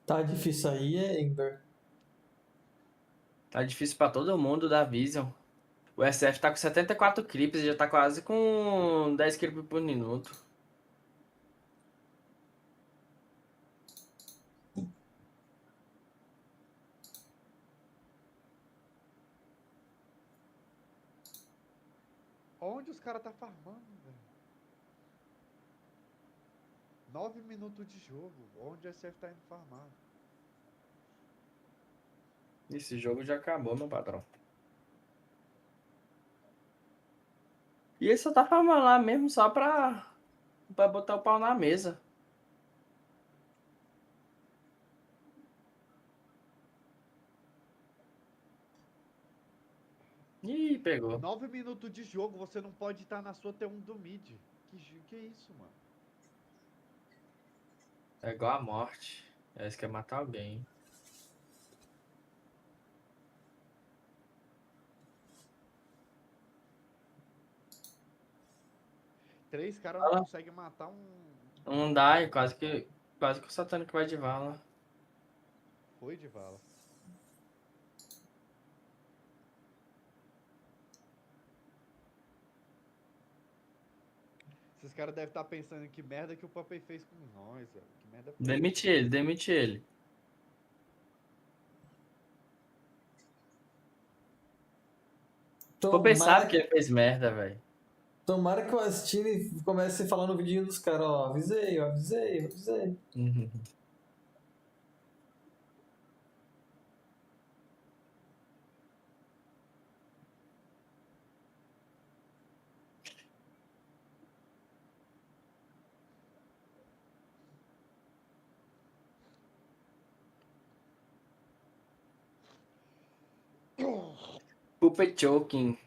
Tá difícil aí, Ember. Tá difícil pra todo mundo da Vision. O SF tá com 74 creeps e já tá quase com 10 creeps por minuto. Onde os caras tá farmando, velho? 9 minutos de jogo. Onde o SF tá indo farmar? Esse jogo já acabou, meu patrão. E ele só tá farmando lá mesmo só pra botar o pau na mesa. Ih, pegou. 9 minutos de jogo, você não pode estar na sua T1 do mid. Que isso, mano? É igual a morte. Eles querem matar alguém. Três caras não conseguem matar um... Não dá, e quase que o Satânico vai de vala. Foi de vala. Esses caras devem estar pensando que merda que o Papai fez com nós, velho. Que merda foi Demite ele, demite ele. Pô, pensar que ele fez merda, velho. Tomara que o Astine comece a falar no vidinho dos caras, ó. Avisei, eu avisei, eu avisei. Uhum. Puppet choking.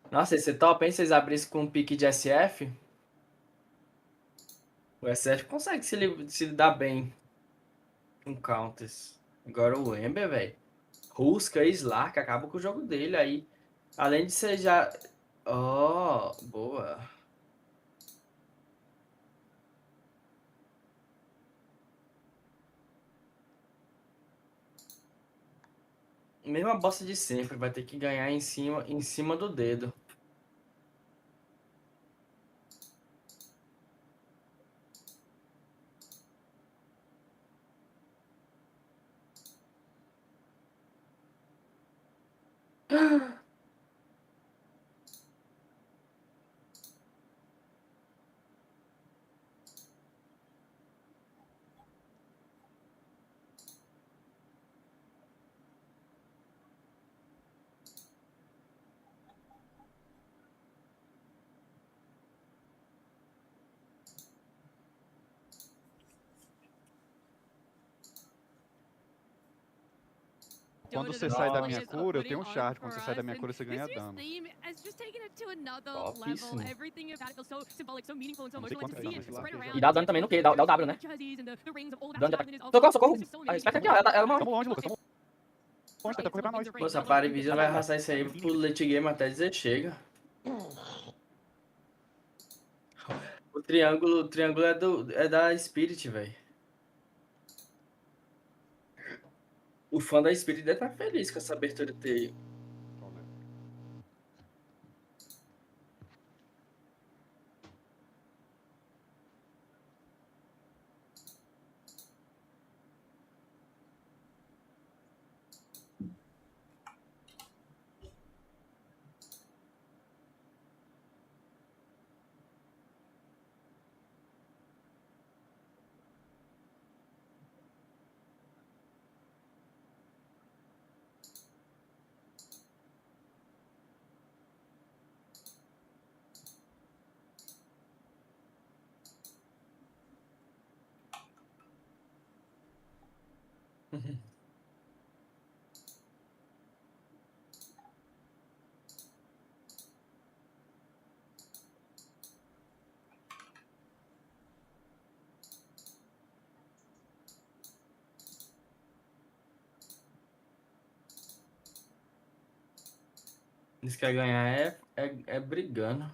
Nossa, esse é top, hein? Vocês abrissem com um pique de SF? O SF consegue se lidar bem com counters. Agora o Ember, velho. Ruska e Slark acabam com o jogo dele aí. Além de ser já... Oh, boa. Mesma bosta de sempre, vai ter que ganhar em cima do dedo. Quando você sai da minha cura, eu tenho um shard. Quando você sai da minha cura, você ganha dano. Topíssimo. E dá dano também no quê? Dá o W, né? Dano de ataque. Socorro, socorro! A respect aqui, ó. Ela morre. Tamo longe, Lucas. Tamo longe, tenta correr pra nós. Pô, essa Parivision vai arrastar isso aí pro late game até dizer chega. O triângulo é da Spirit, velho. O fã da Spirit deve estar feliz com essa abertura de TI. Eles querem ganhar é brigando.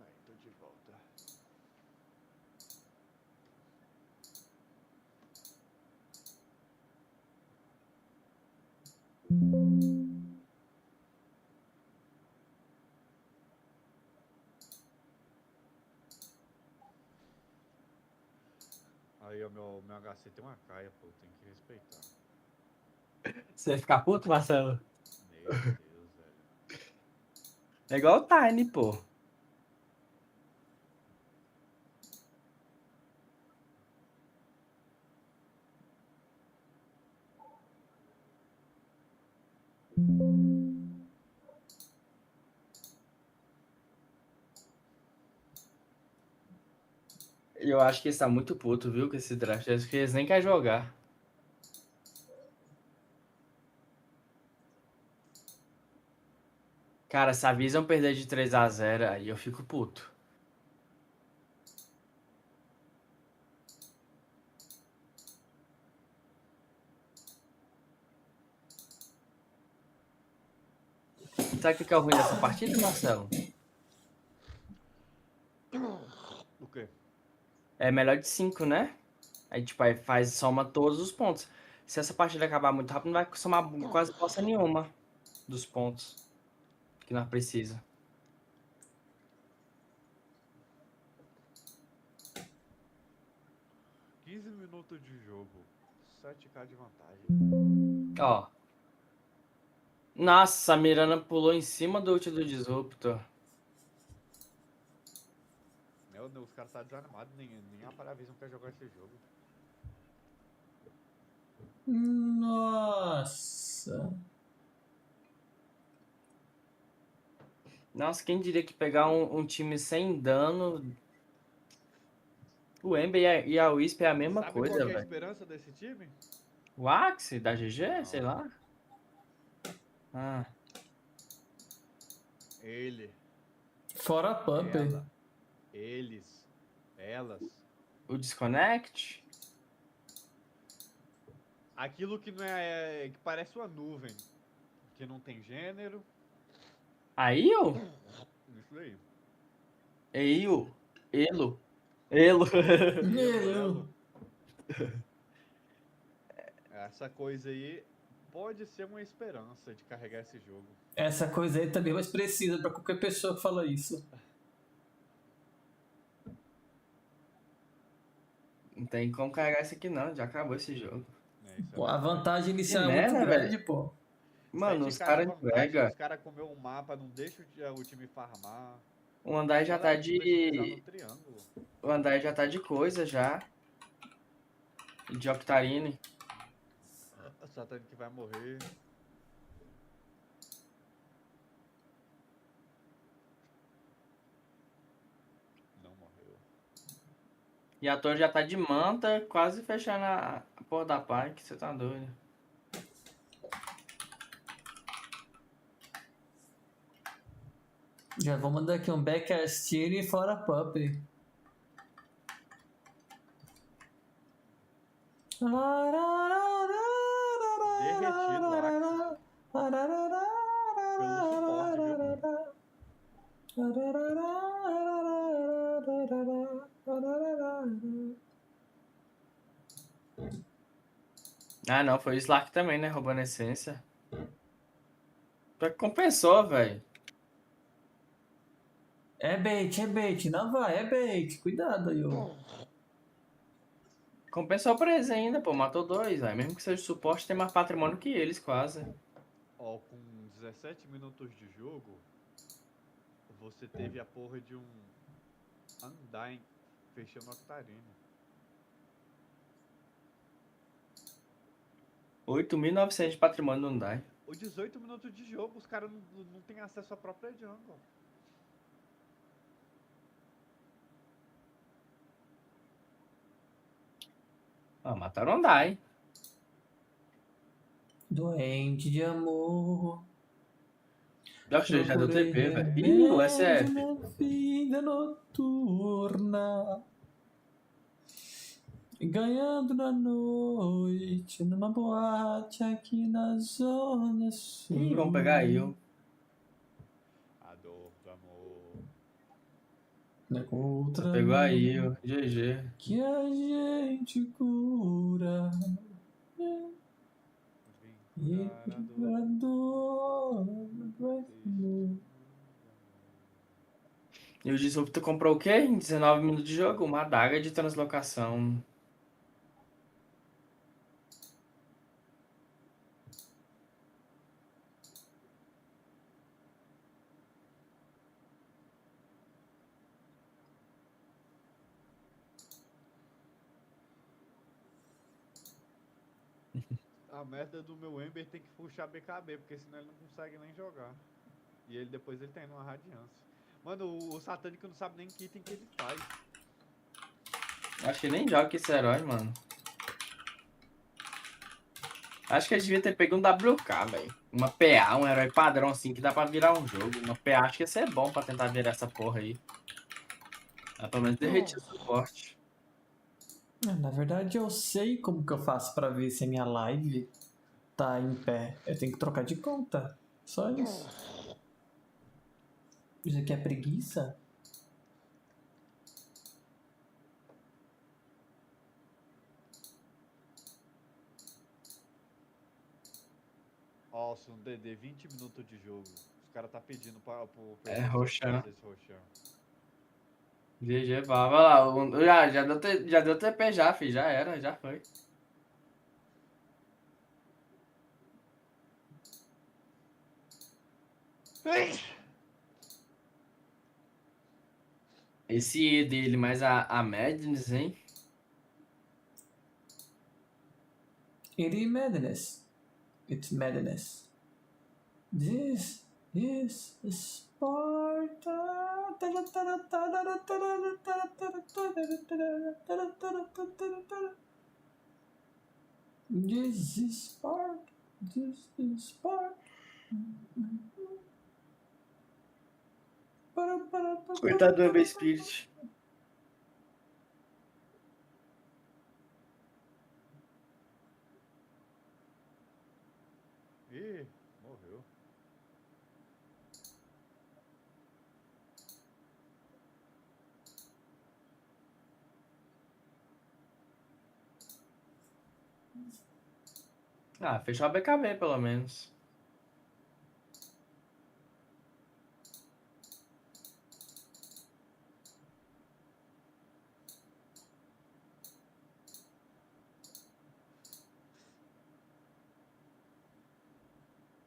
Aí, tô de volta. Aí, o meu HC tem uma caia, pô, tem que respeitar. Você vai ficar puto, Marcelo? Meu Deus, velho. É igual o Tiny, pô. Eu acho que eles tá muito puto, viu, com esse draft. Acho que eles nem querem jogar. Cara, se avisam perder de 3-0, aí eu fico puto. Sabe o que é o ruim dessa partida, Marcelo? O quê? É melhor de 5, né? Aí, tipo, aí soma todos os pontos. Se essa partida acabar muito rápido, não vai somar quase bosta nenhuma dos pontos que nós precisa. minutos de jogo. 7k de vantagem. Ó. Nossa, a Mirana pulou em cima do ult do Disruptor. Meu Deus, os caras tá desanimados, nem a Paravision quer jogar esse jogo. Nossa. Nossa, quem diria que pegar um time sem dano... O Ember e a Wisp é a mesma Sabe coisa, qual que é a velho. esperança desse time? O Axe da GG? Não. Sei lá. Ah. Ele. Fora a Pump. Ela. Eles. Elas. O Disconnect? Aquilo que não é... que parece uma nuvem. Que não tem gênero. Aí, ó. Isso aí. Eio. Elo. Elo. Elo. Essa coisa aí pode ser uma esperança de carregar esse jogo. Essa coisa aí também é mais precisa pra qualquer pessoa que fala isso. Não tem como carregar isso aqui não, já acabou esse jogo. Pô, a vantagem inicial é merda, muito grande, velho. pô. Mano, 7K os caras de vantagem, entregam. os caras comeu um mapa, não deixa o time farmar. O Andai já tá Não deixa pisar de... no triângulo. O Andai já tá de coisa já. De Octarine. O Satânico que vai morrer. E a torre já tá de manta, quase fechando a porra da Pike, você tá doido. Já vou mandar aqui um back steer e fora pup. Derretido, Axis. Pelo suporte, viu? Ah, não, foi o Slark também, né? Roubando a essência. Pior que compensou, velho. É bait, não vai, é bait. Cuidado aí, ó. Compensou pra eles ainda, pô. Matou 2, velho. Mesmo que seja suporte, tem mais patrimônio que eles, quase. Ó, com 17 minutos de jogo, você teve a porra de um Undying fechando o Octarine. 8.900 de patrimônio não dá. Ou 18 minutos de jogo, os caras não têm acesso à própria jungle. Ah, mataram o Dai. Doente de amor. Já deu TP, velho. Ih, o SF. Na vida noturna. Ganhando na noite, numa boate aqui na zona sul. Ih, vamos pegar eu. A dor do amor. Né, com outra Você pegou aí, ó. GG. que a gente cura. E a dor vai ser. E o Disrupt tu comprou o quê? Em 19 minutos de jogo? Uma adaga de translocação. A merda do meu Ember tem que puxar BKB, porque senão ele não consegue nem jogar. E ele depois ele tem uma radiância. Mano, o Satânico não sabe nem que item que ele faz. Acho que nem joga com esse herói, mano. Acho que ele devia ter pego um WK, velho. Uma PA, um herói padrão assim, que dá pra virar um jogo. Uma PA acho que ia ser bom pra tentar virar essa porra aí. Pelo menos derretir o suporte. Na verdade, eu sei como que eu faço pra ver se a minha live tá em pé. Eu tenho que trocar de conta. Só isso. Isso aqui é preguiça? Nossa, um DD, 20 minutos de jogo. Os caras tá pedindo pro roxão. fazer esse roxão. GG, vai lá. Já deu TP já, filho. Já era, já foi. Esse E dele, mais a Madness, hein? It is madness. It's madness. This is Sparta. This is Sparta. This is Sparta. Coitado do Ember Spirit. Ih, morreu. Ah, fechou a BKB pelo menos.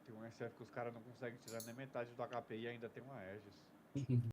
Tem um SF que os caras não conseguem tirar nem metade do HP e ainda tem uma Aegis.